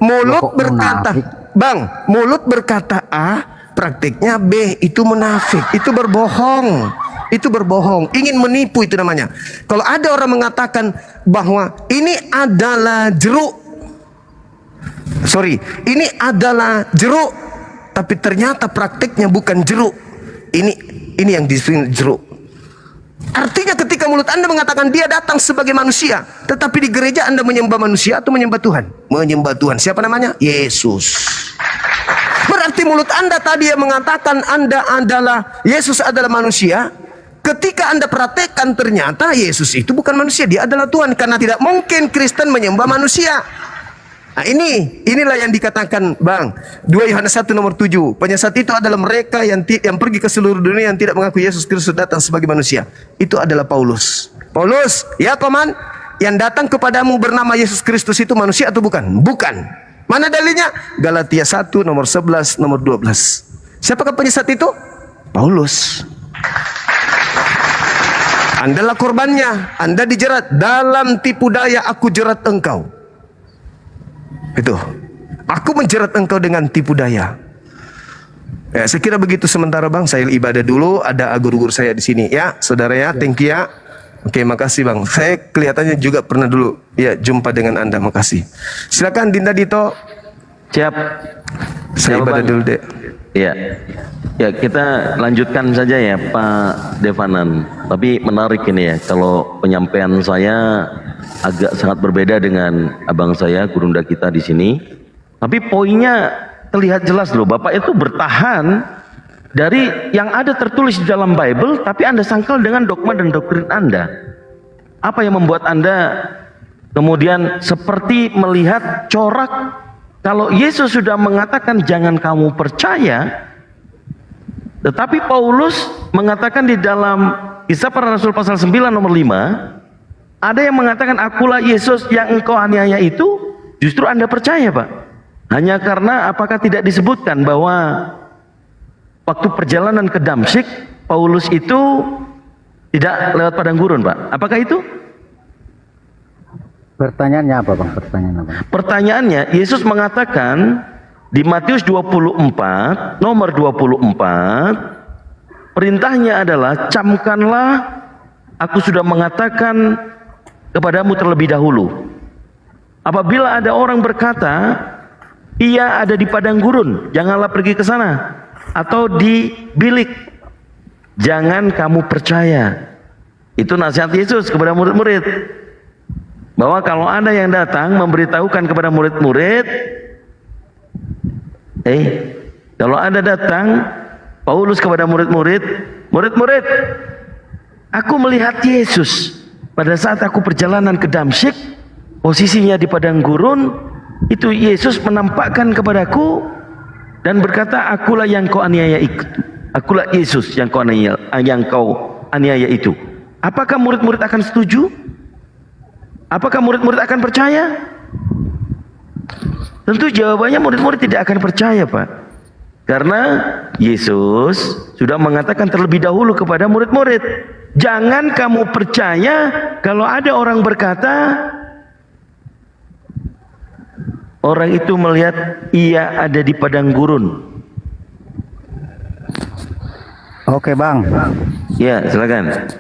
Mulut berkata, Bang, mulut berkata A, praktiknya B, itu munafik, itu berbohong. Itu berbohong, ingin menipu itu namanya. Kalau ada orang mengatakan bahwa ini adalah jeruk, ini adalah jeruk, tapi ternyata praktiknya bukan jeruk. Ini yang disebut jeruk. Artinya ketika mulut Anda mengatakan dia datang sebagai manusia, tetapi di gereja Anda menyembah manusia atau menyembah Tuhan? Menyembah Tuhan. Siapa namanya? Yesus. Berarti mulut Anda tadi yang mengatakan Anda adalah Yesus adalah manusia, Ketika Anda praktekkan ternyata Yesus itu bukan manusia, dia adalah Tuhan. Karena tidak mungkin Kristen menyembah manusia. Nah inilah yang dikatakan Bang 2 Yohanes 1 nomor 7. Penyesat itu adalah mereka yang pergi ke seluruh dunia yang tidak mengaku Yesus Kristus datang sebagai manusia. Itu adalah Paulus. Paulus, ya Koman, yang datang kepadamu bernama Yesus Kristus itu manusia atau bukan? Bukan. Mana dalilnya? Galatia 1 nomor 11 nomor 12. Siapakah penyesat itu? Paulus. Andalah korbannya, Anda dijerat, dalam tipu daya aku jerat engkau. Itu. Aku menjerat engkau dengan tipu daya. Ya, saya kira begitu sementara Bang, saya ibadah dulu, ada guru-guru saya di sini ya, saudara ya, thank you ya. Oke, makasih Bang. Saya kelihatannya juga pernah dulu ya jumpa dengan Anda, makasih. Silakan Dinda Dito. Siap. Saya Siap, ibadah Bang. dulu deh. Ya. Ya, kita lanjutkan saja ya Pak Devanan. Tapi menarik ini ya, kalau penyampaian saya agak sangat berbeda dengan abang saya, gurunda kita di sini. Tapi poinnya terlihat jelas loh, Bapak itu bertahan dari yang ada tertulis di dalam Bible, tapi Anda sangkal dengan dogma dan doktrin Anda. Apa yang membuat Anda kemudian seperti melihat corak kalau Yesus sudah mengatakan jangan kamu percaya, tetapi Paulus mengatakan di dalam Kisah Para Rasul pasal 9 nomor 5, ada yang mengatakan akulah Yesus yang engkau aniaya itu, justru Anda percaya Pak. Hanya karena apakah tidak disebutkan bahwa waktu perjalanan ke Damsyik, Paulus itu tidak lewat padang gurun Pak. Apakah itu? Pertanyaannya apa Bang? Pertanyaan apa? Pertanyaannya, Yesus mengatakan di Matius 24 nomor 24, perintahnya adalah camkanlah aku sudah mengatakan kepadamu terlebih dahulu. Apabila ada orang berkata ia ada di padang gurun, janganlah pergi ke sana, atau di bilik, jangan kamu percaya. Itu nasihat Yesus kepada murid-murid, bahwa kalau ada yang datang memberitahukan kepada murid-murid, kalau ada datang Paulus kepada murid-murid, murid-murid, aku melihat Yesus pada saat aku perjalanan ke Damsyik, posisinya di padang gurun, itu Yesus menampakkan kepadaku dan berkata, akulah yang kau aniaya itu. Akulah Yesus yang kau aniaya itu. Apakah murid-murid akan setuju? Apakah murid-murid akan percaya? Tentu jawabannya murid-murid tidak akan percaya Pak. Karena Yesus sudah mengatakan terlebih dahulu kepada murid-murid, jangan kamu percaya kalau ada orang berkata orang itu melihat ia ada di padang gurun. Oke Bang. Ya silakan.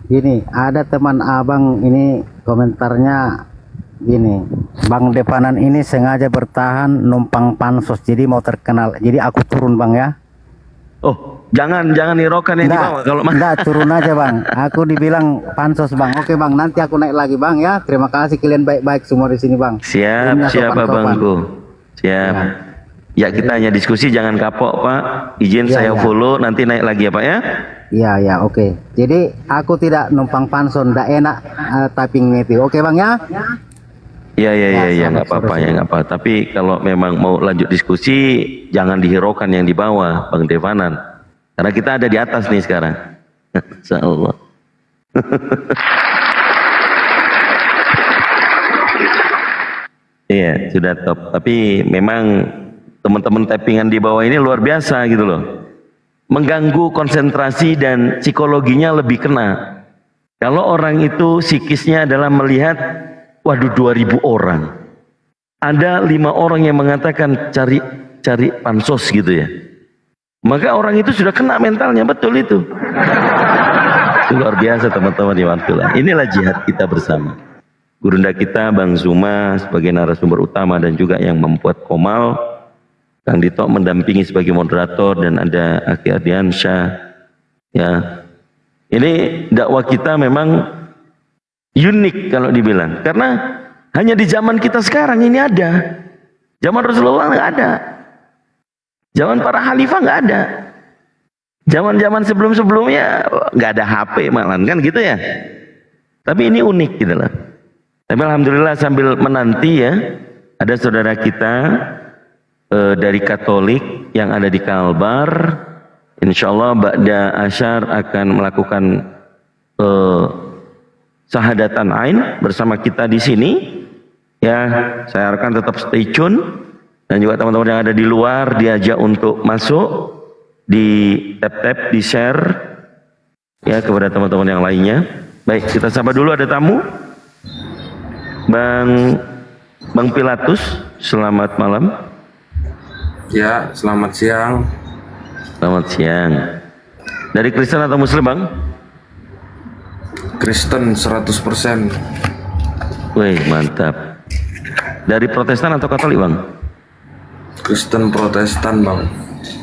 Gini, ada teman abang ini komentarnya gini, Bang Devanan ini sengaja bertahan numpang pansos, jadi mau terkenal, jadi aku turun Bang ya. Oh, jangan hiraukan yang di bawah kalau enggak, turun aja Bang. Aku dibilang pansos Bang. Oke Bang, nanti aku naik lagi Bang ya. Terima kasih kalian baik-baik semua di sini Bang. Siap, siap Abangku. Siap. Ya kita hanya diskusi, jangan kapok Pak. Izin saya follow, nanti naik lagi ya Pak ya. Iya ya, oke. Jadi aku tidak numpang panson, enggak enak typing itu. Oke Bang ya. Iya, nggak apa-apa ya, nggak apa. Tapi kalau memang mau lanjut diskusi, jangan dihiraukan yang di bawah, Bang Devanan. Karena kita ada di atas nih sekarang. Insya Allah. Iya, sudah top. Tapi memang teman-teman typingan di bawah ini luar biasa gitu loh. Mengganggu konsentrasi dan psikologinya lebih kena. Kalau orang itu psikisnya adalah melihat, waduh 2000 orang. Ada 5 orang yang mengatakan cari pansos gitu ya. Maka orang itu sudah kena mentalnya, betul itu. Itu luar biasa teman-teman di Wantula. Inilah jihad kita bersama. Gurunda kita Bang Zuma sebagai narasumber utama dan juga yang membuat Komal. Kang Dito mendampingi sebagai moderator dan ada Aki Ardiansyah. Ya. Ini dakwah kita memang unik kalau dibilang, karena hanya di zaman kita sekarang ini ada. Zaman Rasulullah nggak ada, zaman para khalifah nggak ada. Zaman-zaman sebelum-sebelumnya nggak ada HP malah kan gitu ya. Tapi ini unik gitu loh. Tapi alhamdulillah sambil menanti ya, ada saudara kita dari Katolik yang ada di Kalbar. Insya Allah ba'da asyar akan melakukan syahadatan ain bersama kita di sini. Ya, saya harapkan tetap stay tune dan juga teman-teman yang ada di luar diajak untuk masuk, di tap-tap, di share ya kepada teman-teman yang lainnya. Baik, kita sapa dulu, ada tamu. Bang Pilatus, selamat malam. Ya, selamat siang. Selamat siang. Dari Kristen atau Muslim, Bang? Kristen 100%. Wih, mantap. Dari Protestan atau Katolik, Bang? Kristen Protestan, Bang.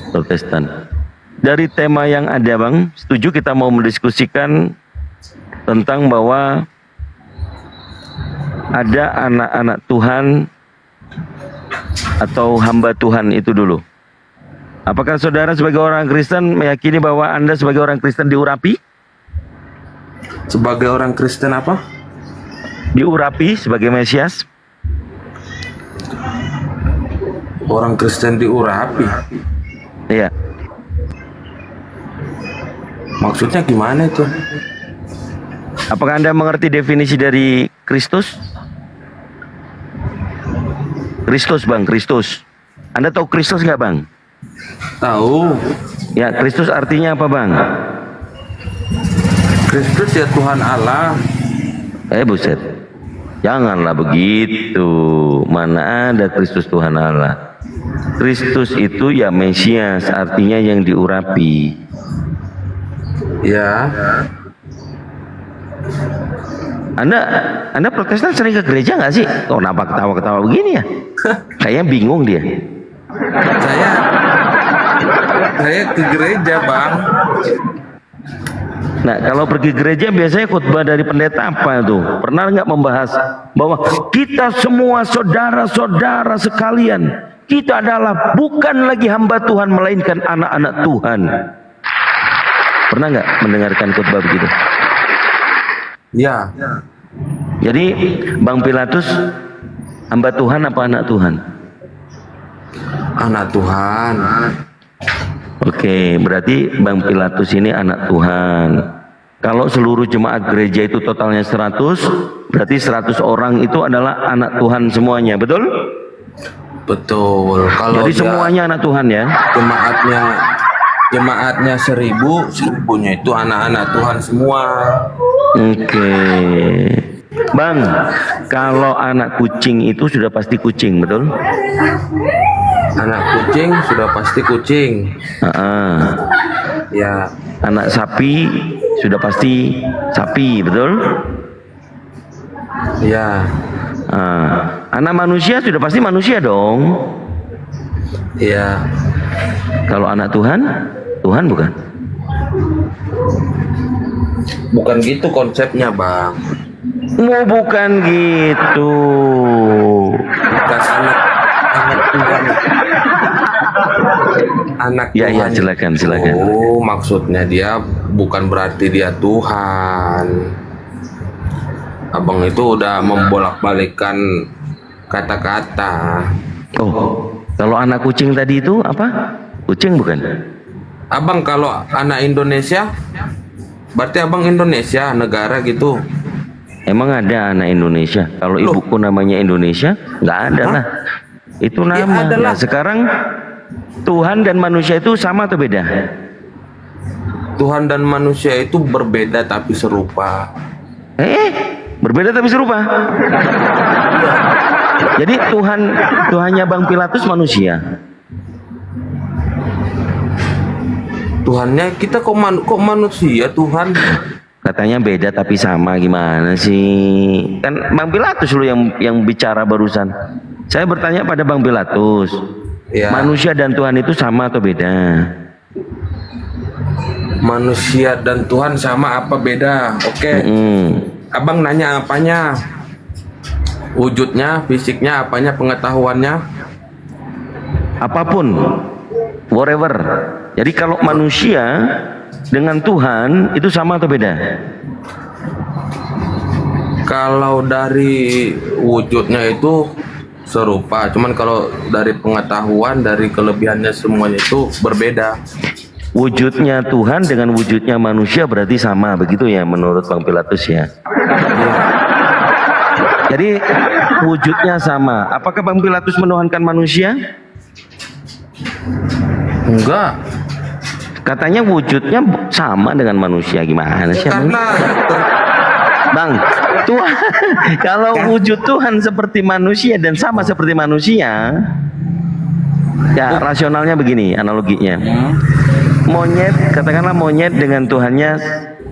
Protestan. Dari tema yang ada, Bang, setuju kita mau mendiskusikan tentang bahwa ada anak-anak Tuhan atau hamba Tuhan itu dulu. Apakah saudara sebagai orang Kristen meyakini bahwa Anda sebagai orang Kristen diurapi? Sebagai orang Kristen apa? Diurapi sebagai Mesias? Orang Kristen diurapi? Iya. Maksudnya gimana itu? Apakah Anda mengerti definisi dari Kristus? Kristus, Bang, Kristus. Anda tahu Kristus nggak, Bang? Tahu. Ya, Kristus artinya apa, Bang? Kristus ya Tuhan Allah. Buset. Janganlah begitu. Mana ada Kristus Tuhan Allah? Kristus itu ya Mesias, artinya yang diurapi. Ya. Anda Protestan sering ke gereja nggak sih? Kok kenapa ketawa-ketawa begini ya? Kayaknya bingung dia. Saya ke gereja, Bang. Nah, kalau pergi gereja biasanya khutbah dari pendeta apa tuh? Pernah nggak membahas bahwa kita semua saudara-saudara sekalian, kita adalah bukan lagi hamba Tuhan melainkan anak-anak Tuhan. Pernah nggak mendengarkan khutbah begitu? Ya. Jadi Bang Pilatus hamba Tuhan apa anak Tuhan? Anak Tuhan. Oke, berarti Bang Pilatus ini anak Tuhan. Kalau seluruh jemaat gereja itu totalnya 100, berarti 100 orang itu adalah anak Tuhan semuanya, betul? Betul. Kalau jadi semuanya anak Tuhan ya? Jemaatnya 1000-nya itu anak-anak Tuhan semua. Oke. Bang, kalau anak kucing itu sudah pasti kucing, betul? Anak kucing sudah pasti kucing. Ya. Anak sapi sudah pasti sapi, betul? Ya. Anak manusia sudah pasti manusia dong. Ya. Kalau anak Tuhan, Tuhan bukan? Bukan gitu konsepnya, Bang. Bukan gitu. Bukan anak Tuhan. Anak ya, Tuhan. Ya, silakan. Oh, maksudnya dia bukan berarti dia Tuhan. Abang itu udah membolak-balikkan kata-kata. Oh, kalau anak kucing tadi itu apa? Kucing bukan? Abang kalau anak Indonesia, berarti abang Indonesia negara gitu. Emang ada anak Indonesia? Kalau ibuku namanya Indonesia, nggak ada lah. Itu nama. Ya, sekarang Tuhan dan manusia itu sama atau beda? Tuhan dan manusia itu berbeda tapi serupa. Berbeda tapi serupa. Jadi Tuhannya Bang Pilatus manusia. Tuhannya kita kok manusia Tuhan? Katanya beda tapi sama, gimana sih? Kan Bang Pilatus lu yang bicara barusan. Saya bertanya pada Bang Pilatus. Ya. Manusia dan Tuhan itu sama atau beda? Manusia dan Tuhan sama apa beda? Oke. Abang nanya apanya? Wujudnya, fisiknya, apanya, pengetahuannya? Apapun, whatever. Jadi kalau manusia dengan Tuhan itu sama atau beda? Kalau dari wujudnya itu serupa, cuman kalau dari pengetahuan, dari kelebihannya semuanya itu berbeda. Wujudnya Tuhan dengan wujudnya manusia berarti sama, begitu ya menurut Bang Pilatus ya. Jadi wujudnya sama. Apakah Bang Pilatus menuhankan manusia? Enggak. Katanya wujudnya sama dengan manusia, gimana sih? Bang, Tuhan, kalau wujud Tuhan seperti manusia dan sama seperti manusia, ya rasionalnya begini analoginya. Monyet, katakanlah monyet dengan Tuhannya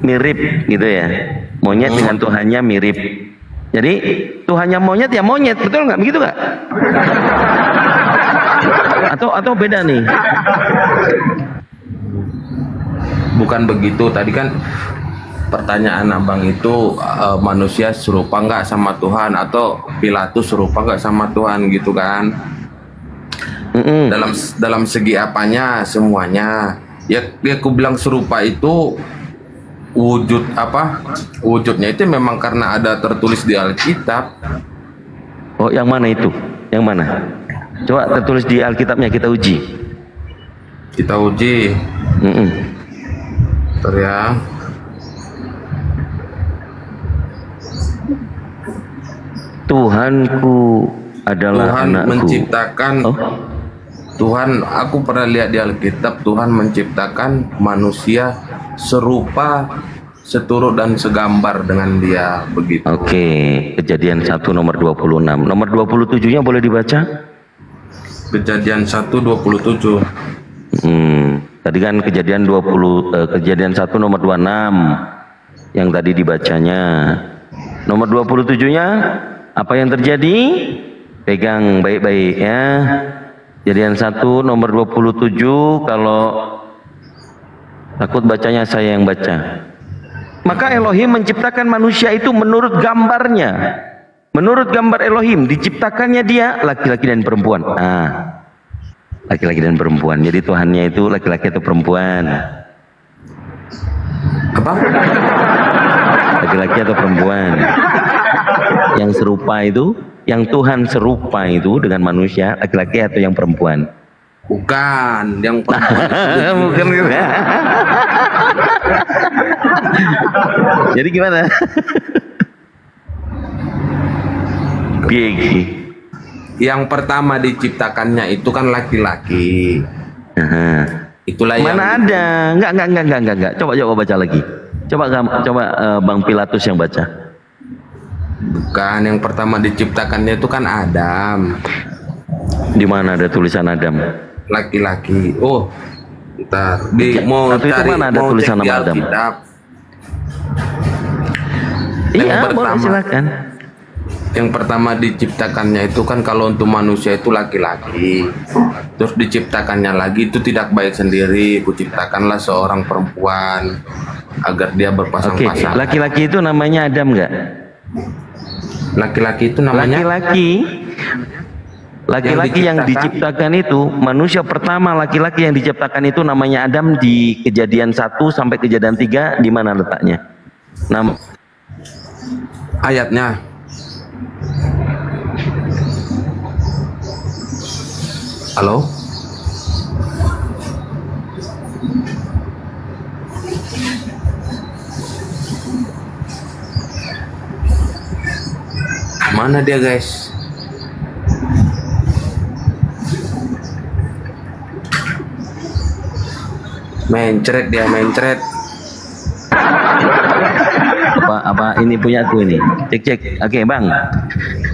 mirip gitu ya. Monyet dengan Tuhannya mirip. Jadi Tuhannya monyet ya monyet, betul nggak? Begitu nggak? Atau beda nih? Bukan begitu. Tadi kan pertanyaan abang itu manusia serupa nggak sama Tuhan, atau Pilatus serupa nggak sama Tuhan gitu kan? Dalam segi apanya semuanya? Ya aku bilang serupa itu wujud apa? Wujudnya itu memang karena ada tertulis di Alkitab. Oh, yang mana itu? Yang mana? Coba tertulis di Alkitabnya, kita uji. Kita uji. Bentar ya. Tuhanku adalah Tuhan anakku. menciptakan. Tuhan, aku pernah lihat di Alkitab, Tuhan menciptakan manusia serupa, seturut dan segambar dengan dia, begitu. Oke, Kejadian 1 nomor 26. Nomor 27-nya boleh dibaca? Kejadian 1:27. Tadi kan Kejadian 1 nomor 26 yang tadi dibacanya. Nomor 27-nya apa yang terjadi? Pegang baik-baik ya. Kejadian 1 nomor 27, kalau takut bacanya saya yang baca. Maka Elohim menciptakan manusia itu menurut gambarnya. Menurut gambar Elohim, diciptakannya dia laki-laki dan perempuan. Laki-laki dan perempuan. Jadi Tuhannya itu laki-laki atau perempuan? Apa? Laki-laki atau perempuan? Yang serupa itu, yang Tuhan serupa itu dengan manusia, laki-laki atau yang perempuan? Bukan, yang perempuan. Bukan gitu. Jadi gimana? Yang pertama diciptakannya itu kan laki-laki. Itulah mana yang ada? Enggak. Coba baca lagi. Coba Bang Pilatus yang baca. Bukan, yang pertama diciptakannya itu kan Adam. Di mana ada tulisan Adam? Laki-laki. Oh, bentar. Mau cari mana ada tulisan nama Adam? Iya, boleh silakan. Yang pertama diciptakannya itu kan kalau untuk manusia itu laki-laki. Terus diciptakannya lagi itu tidak baik sendiri. Kuciptakanlah seorang perempuan agar dia berpasang-pasang. Laki-laki itu namanya Adam enggak? Laki-laki itu namanya Laki-laki yang diciptakan itu, manusia pertama laki-laki yang diciptakan itu namanya Adam. Di Kejadian 1 sampai Kejadian 3 di mana letaknya? Ayatnya. Halo? Mana dia, guys? Mencret dia, mencret. Apa ini punya aku ini? Cek. Oke, Bang.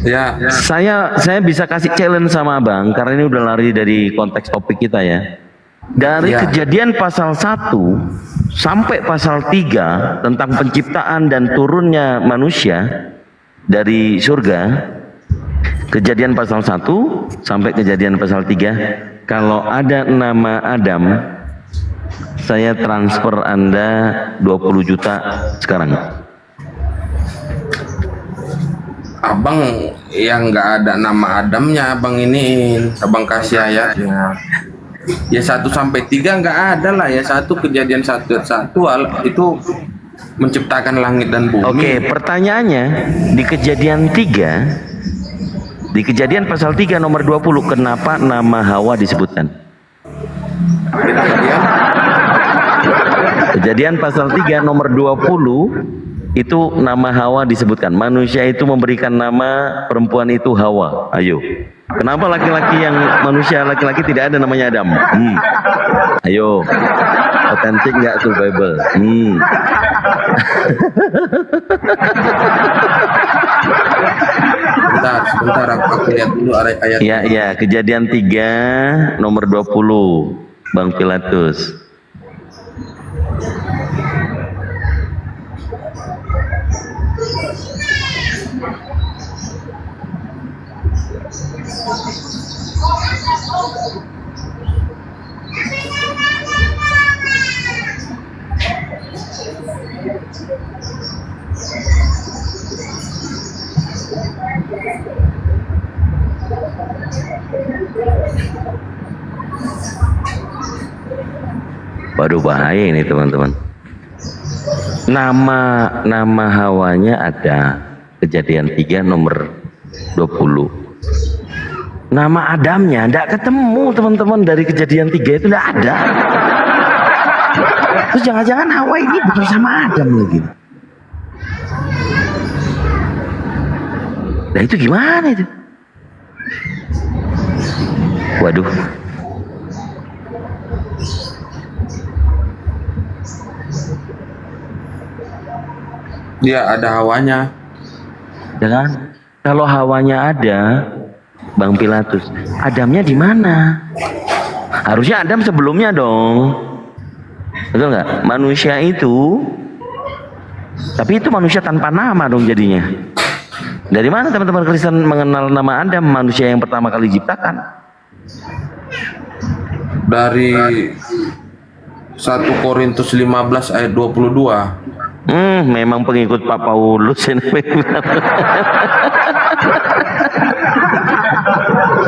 Ya. Saya bisa kasih challenge sama Bang karena ini udah lari dari konteks topik kita ya. Dari Kejadian pasal 1 sampai pasal 3 tentang penciptaan dan turunnya manusia dari surga. Kejadian pasal 1 sampai Kejadian pasal 3, kalau ada nama Adam, saya transfer Anda 20 juta sekarang. Abang yang nggak ada nama Adamnya, abang ini, abang kasih ayatnya. Ya 1 sampai 3 nggak ada lah ya. Kejadian 1 itu menciptakan langit dan bumi. Oke, pertanyaannya di kejadian 3, di kejadian pasal 3 nomor 20, kenapa nama Hawa disebutkan? Kejadian pasal 3 nomor 20 itu nama Hawa disebutkan. Manusia itu memberikan nama perempuan itu Hawa. Ayo. Kenapa laki-laki yang manusia laki-laki tidak ada namanya Adam? Ayo. Otentik nggak tuh Bible? Sebentar aku lihat dulu ayat. Ya, kejadian 3 nomor 20, Bang Pilatus. Waduh, bahaya ini teman-teman. Nama Hawanya ada, kejadian 3 nomor 20. Nama Adamnya tidak ketemu teman-teman, dari kejadian 3 itu tidak ada. Terus jangan-jangan Hawa ini bukan sama Adam lagi. Nah itu gimana itu? Waduh. Dia ada Hawanya. Jangan. Kalau Hawanya ada, Bang Pilatus, Adamnya di mana? Harusnya Adam sebelumnya dong. Betul nggak? Manusia itu, tapi itu manusia tanpa nama dong jadinya. Dari mana teman-teman Kristen mengenal nama Adam, manusia yang pertama kali diciptakan? Dari 1 Korintus 15 ayat 22. Memang pengikut Pak Paulus ini.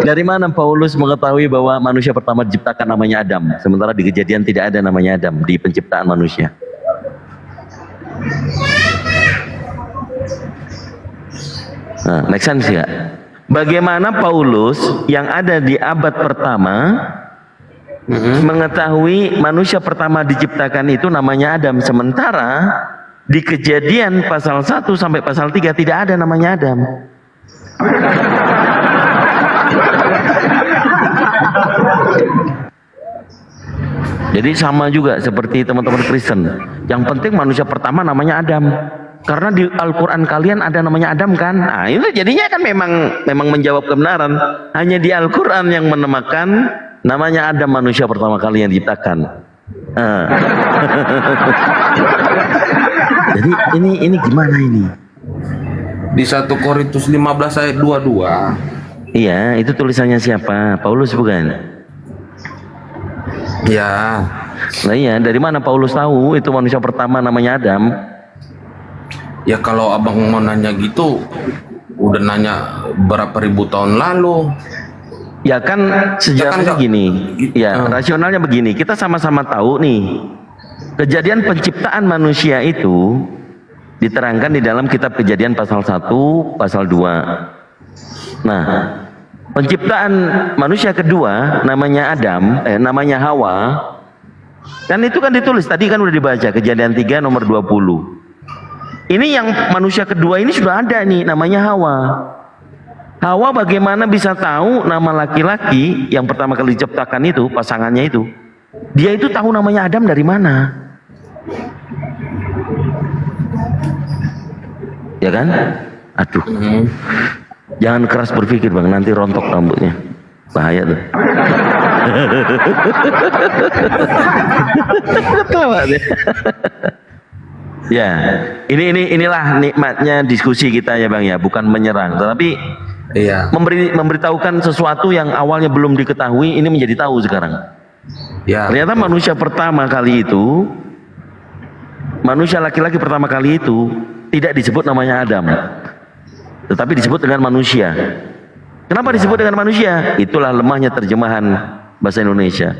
Dari mana Paulus mengetahui bahwa manusia pertama diciptakan namanya Adam, sementara di Kejadian tidak ada namanya Adam di penciptaan manusia? Nah, make sense ya? Bagaimana Paulus yang ada di abad pertama mengetahui manusia pertama diciptakan itu namanya Adam, sementara di Kejadian pasal 1 sampai pasal 3 tidak ada namanya Adam. Jadi sama juga seperti teman-teman Kristen. Yang penting manusia pertama namanya Adam. Karena di Al-Quran kalian ada namanya Adam kan? Nah itu jadinya kan memang menjawab kebenaran. Hanya di Al-Quran yang menamakan namanya Adam, manusia pertama kali yang diciptakan. Jadi ini gimana ini? Di 1 Korintus 15 ayat 22. Iya, itu tulisannya siapa? Paulus bukan? Ya. Nah iya, dari mana Paulus tahu itu manusia pertama namanya Adam? Ya kalau abang mau nanya gitu, udah nanya berapa ribu tahun lalu. Ya kan sejarahnya gini, ya rasionalnya begini, kita sama-sama tahu nih, kejadian penciptaan manusia itu diterangkan di dalam kitab Kejadian pasal 1, pasal 2. Nah, penciptaan manusia kedua namanya Adam, namanya Hawa, kan itu kan ditulis, tadi kan udah dibaca, Kejadian 3 nomor 20. Ini yang manusia kedua ini sudah ada nih, namanya Hawa. Hawa bagaimana bisa tahu nama laki-laki yang pertama kali diciptakan itu, pasangannya itu? Dia itu tahu namanya Adam dari mana? Ya kan? Aduh. Jangan keras berpikir bang, nanti rontok rambutnya. Bahaya tuh. Ketawa deh. Ya, inilah nikmatnya diskusi kita ya bang ya, bukan menyerang, tetapi memberitahukan sesuatu yang awalnya belum diketahui, ini menjadi tahu sekarang. Ya. Ternyata manusia pertama kali itu, manusia laki-laki pertama kali itu tidak disebut namanya Adam, tetapi disebut dengan manusia. Kenapa disebut dengan manusia? Itulah lemahnya terjemahan bahasa Indonesia.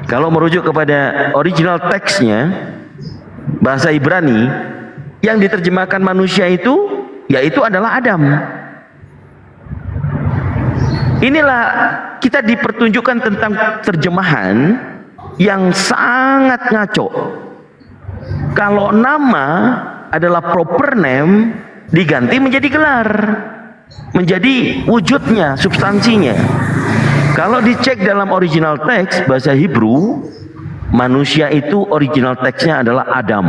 Kalau merujuk kepada original teksnya bahasa Ibrani, yang diterjemahkan manusia itu yaitu adalah Adam. Inilah kita dipertunjukkan tentang terjemahan yang sangat ngaco. Kalau nama adalah proper name diganti menjadi gelar, menjadi wujudnya, substansinya. Kalau dicek dalam original teks bahasa Hebrew, manusia itu original teksnya adalah Adam,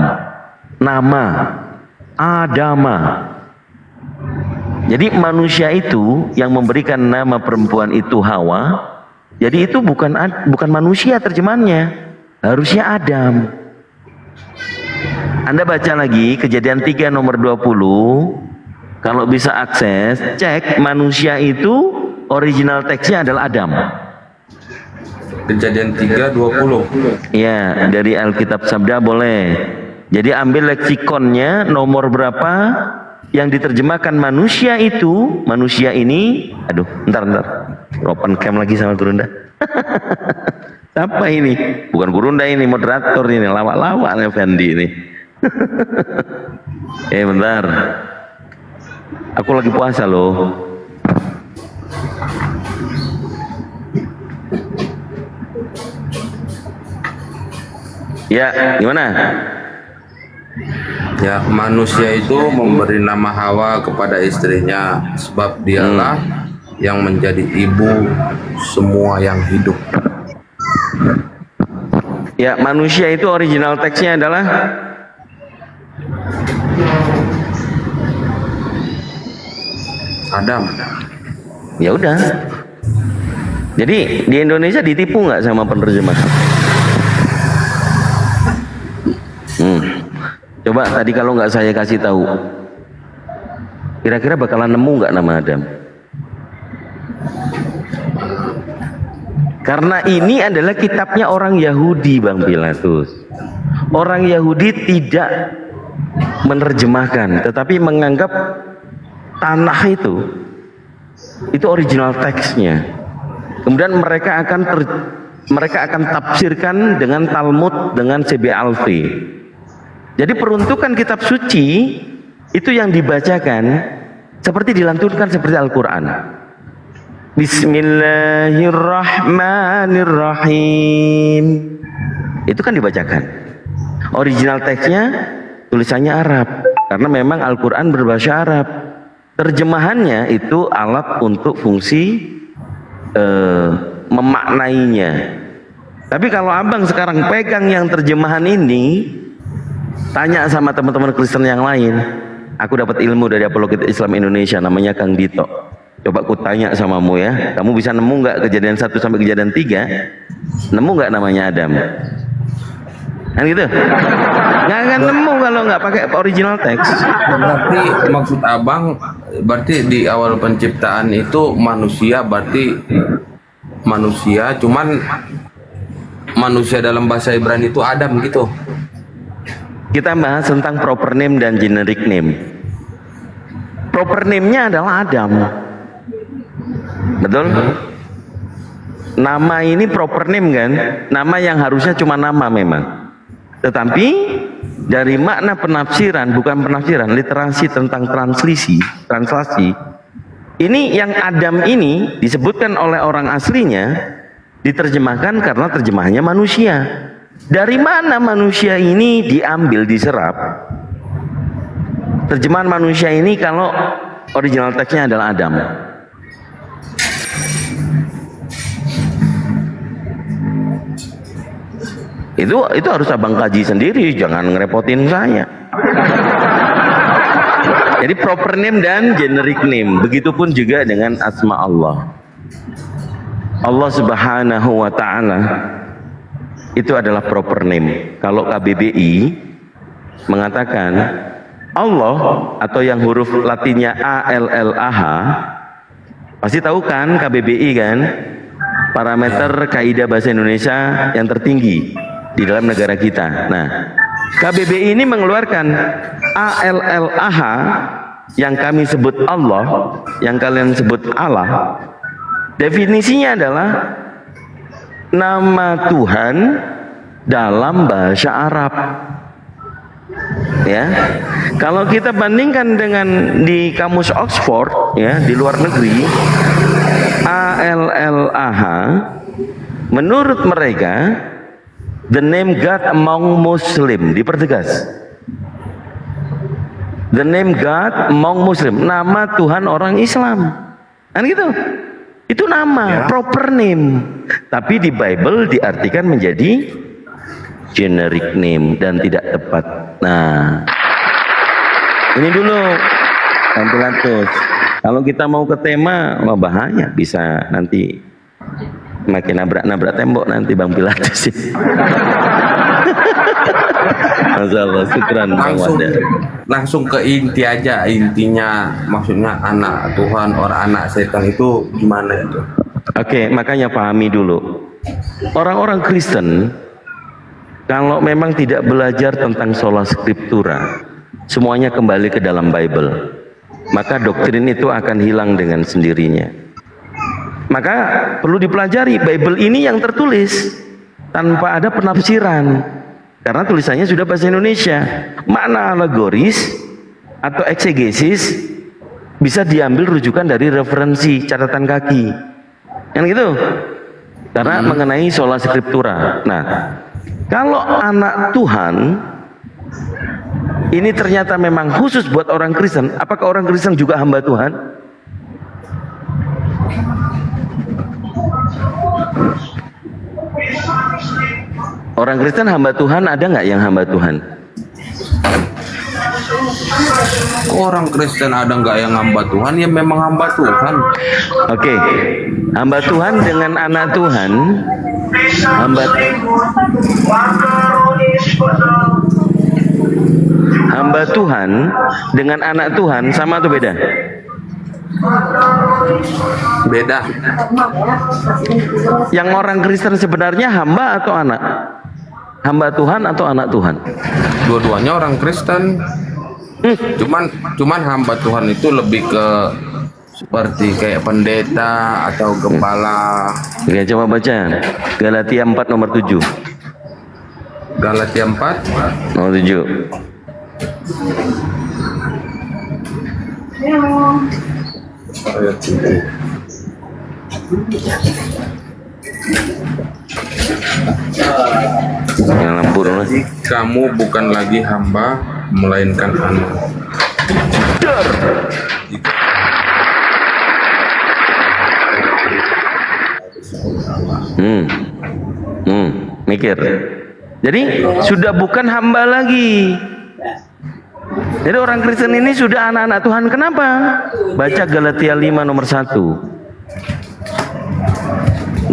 nama Adama. Jadi manusia itu yang memberikan nama perempuan itu Hawa. Jadi itu bukan manusia terjemahannya, harusnya Adam. Anda baca lagi Kejadian 3 nomor 20. Kalau bisa akses, cek manusia itu original teksnya adalah Adam. Kejadian 3:20. Ya, dari Alkitab Sabda boleh. Jadi ambil leksikonnya nomor berapa yang diterjemahkan manusia itu, manusia ini. Aduh, ntar. Open cam lagi sama Gurunda. Apa ini? Bukan Gurunda ini, moderator ini, lawak-lawak Effendi ini. Bentar. Aku lagi puasa loh. Ya, gimana? Ya, manusia itu memberi nama Hawa kepada istrinya sebab dialah yang menjadi ibu semua yang hidup. Ya, manusia itu original teksnya adalah Adam. Ya udah. Jadi di Indonesia ditipu nggak sama penerjemah? Coba tadi kalau nggak saya kasih tahu, kira-kira bakalan nemu nggak nama Adam? Karena ini adalah kitabnya orang Yahudi, Bang Pilatus. Orang Yahudi tidak menerjemahkan, tetapi menganggap tanah itu original teksnya. Kemudian mereka akan tafsirkan dengan Talmud, dengan C.B. Alfi. Jadi peruntukan kitab suci itu yang dibacakan seperti dilantunkan seperti Al-Quran. Bismillahirrahmanirrahim. Itu kan dibacakan. Original teksnya tulisannya Arab, karena memang Al-Quran berbahasa Arab. Terjemahannya itu alat untuk fungsi memaknainya. Tapi kalau abang sekarang pegang yang terjemahan ini, tanya sama teman-teman Kristen yang lain. Aku dapat ilmu dari Apologet Islam Indonesia, namanya Kang Dito. Coba aku tanya samamu ya, kamu bisa nemu nggak Kejadian 1 sampai Kejadian 3? Nemu nggak namanya Adam? Kan gitu? Nggak akan nemu kalau nggak pakai original teks. Berarti maksud abang, berarti di awal penciptaan itu manusia, berarti manusia, cuman manusia dalam bahasa Ibrani itu Adam gitu. Kita bahas tentang proper name dan generic name. Proper name-nya adalah Adam. Betul? Nama ini proper name kan? Nama yang harusnya cuma nama memang. Tetapi dari makna penafsiran, bukan penafsiran, literasi tentang translasi. Ini yang Adam ini disebutkan oleh orang aslinya, diterjemahkan karena terjemahannya manusia. Dari mana manusia ini diambil, diserap? Terjemahan manusia ini kalau original teksnya adalah Adam. Itu harus abang kaji sendiri, jangan ngerepotin saya. Jadi proper name dan generic name, begitupun juga dengan asma Allah. Allah Subhanahu wa Ta'ala itu adalah proper name. Kalau KBBI mengatakan Allah, atau yang huruf latinnya ALLAH, pasti tahu kan KBBI kan, parameter kaidah bahasa Indonesia yang tertinggi di dalam negara kita. Nah, KBBI ini mengeluarkan ALLAH yang kami sebut Allah, yang kalian sebut Allah. Definisinya adalah nama Tuhan dalam bahasa Arab. Ya, kalau kita bandingkan dengan di kamus Oxford, ya, di luar negeri, ALLAH, menurut mereka, the name God among Muslim, dipertegas. The name God among Muslim, nama Tuhan orang Islam, kan gitu. Itu nama, proper name. Tapi di Bible diartikan menjadi generic name dan tidak tepat. Nah, ini dulu Bang Pilatus. Kalau kita mau ke tema, wah bahaya, bisa nanti makin nabrak-nabrak tembok nanti Bang Pilatus. Masalah, syukran Bang Wanda. Langsung ke inti aja, intinya maksudnya anak Tuhan, orang anak setan itu gimana itu? Oke, makanya pahami dulu. Orang-orang Kristen kalau memang tidak belajar tentang sola scriptura, semuanya kembali ke dalam Bible, maka doktrin itu akan hilang dengan sendirinya. Maka perlu dipelajari Bible ini yang tertulis tanpa ada penafsiran, karena tulisannya sudah bahasa Indonesia. Makna alegoris atau eksegesis bisa diambil rujukan dari referensi catatan kaki, kan gitu, karena mengenai sola scriptura. Nah, kalau anak Tuhan ini ternyata memang khusus buat orang Kristen, apakah orang Kristen juga hamba Tuhan? Orang Kristen hamba Tuhan, ada nggak yang hamba Tuhan? Orang Kristen ada nggak yang hamba Tuhan? Ya memang hamba Tuhan. Oke, hamba Tuhan dengan anak Tuhan, hamba Tuhan dengan anak Tuhan sama atau beda? Beda. Yang orang Kristen sebenarnya hamba atau anak? Hamba Tuhan atau anak Tuhan? Dua-duanya orang Kristen. Cuman hamba Tuhan itu lebih ke seperti kayak pendeta atau gembala. Oke, coba baca Galatia 4 nomor 7. Galatia 4 nomor 7. Ayat 7. Kamu bukan lagi hamba, melainkan anak. Mikir. Jadi sudah bukan hamba lagi. Jadi orang Kristen ini sudah anak-anak Tuhan. Kenapa? Baca Galatia 5 nomor 1.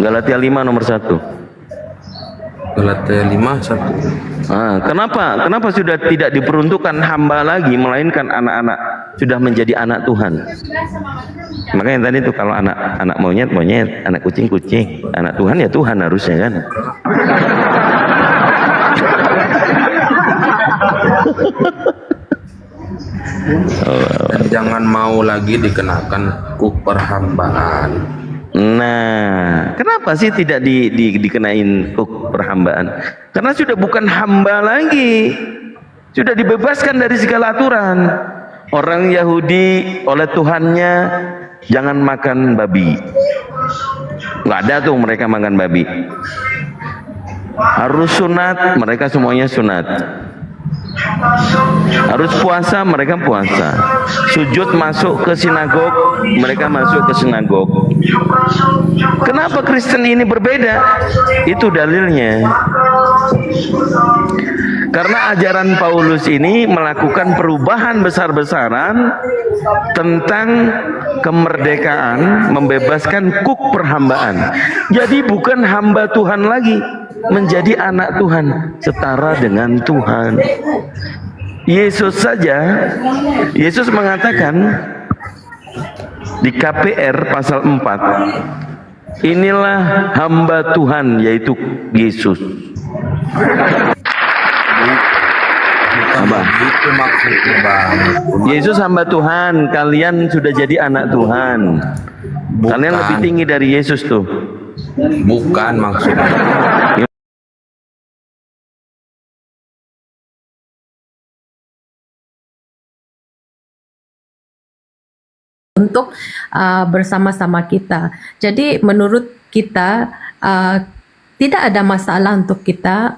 Galatia 5 nomor 1. Galatia 5:1. Kenapa? Kenapa sudah tidak diperuntukkan hamba lagi, melainkan anak-anak sudah menjadi anak Tuhan? Makanya tadi itu kalau anak monyet, anak kucing, anak Tuhan ya Tuhan harusnya kan. Dan jangan mau lagi dikenakan kuk perhambaan. Nah, kenapa sih tidak dikenain kuk perhambaan? Karena sudah bukan hamba lagi, sudah dibebaskan dari segala aturan. Orang Yahudi oleh Tuhannya jangan makan babi, nggak ada tuh mereka makan babi. Harus sunat, mereka semuanya sunat. Harus puasa, mereka puasa. Sujud masuk ke sinagog, mereka masuk ke sinagog. Kenapa Kristen ini berbeda? Itu dalilnya. Karena ajaran Paulus ini melakukan perubahan besar-besaran tentang kemerdekaan, membebaskan kuk perhambaan. Jadi bukan hamba Tuhan lagi, menjadi anak Tuhan, setara dengan Tuhan. Yesus saja, Yesus mengatakan di KPR pasal 4, inilah hamba Tuhan, yaitu Yesus. Itu maksudnya Bang. Yesus hamba Tuhan, kalian sudah jadi anak Tuhan. Kalian lebih tinggi dari Yesus tuh. Bukan maksudnya. Untuk bersama-sama kita. Jadi menurut kita tidak ada masalah untuk kita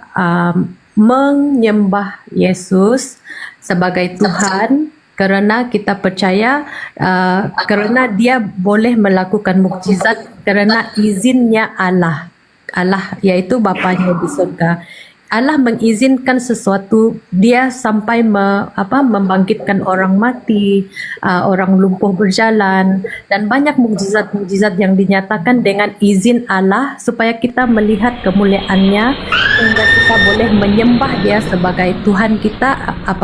menyembah Yesus sebagai Tuhan karena kita percaya karena dia boleh melakukan mukjizat karena izinnya Allah yaitu Bapanya di surga. Allah mengizinkan sesuatu, dia sampai membangkitkan orang mati, orang lumpuh berjalan, dan banyak mukjizat-mukjizat yang dinyatakan dengan izin Allah supaya kita melihat kemuliaannya sehingga kita boleh menyembah dia sebagai Tuhan kita apabila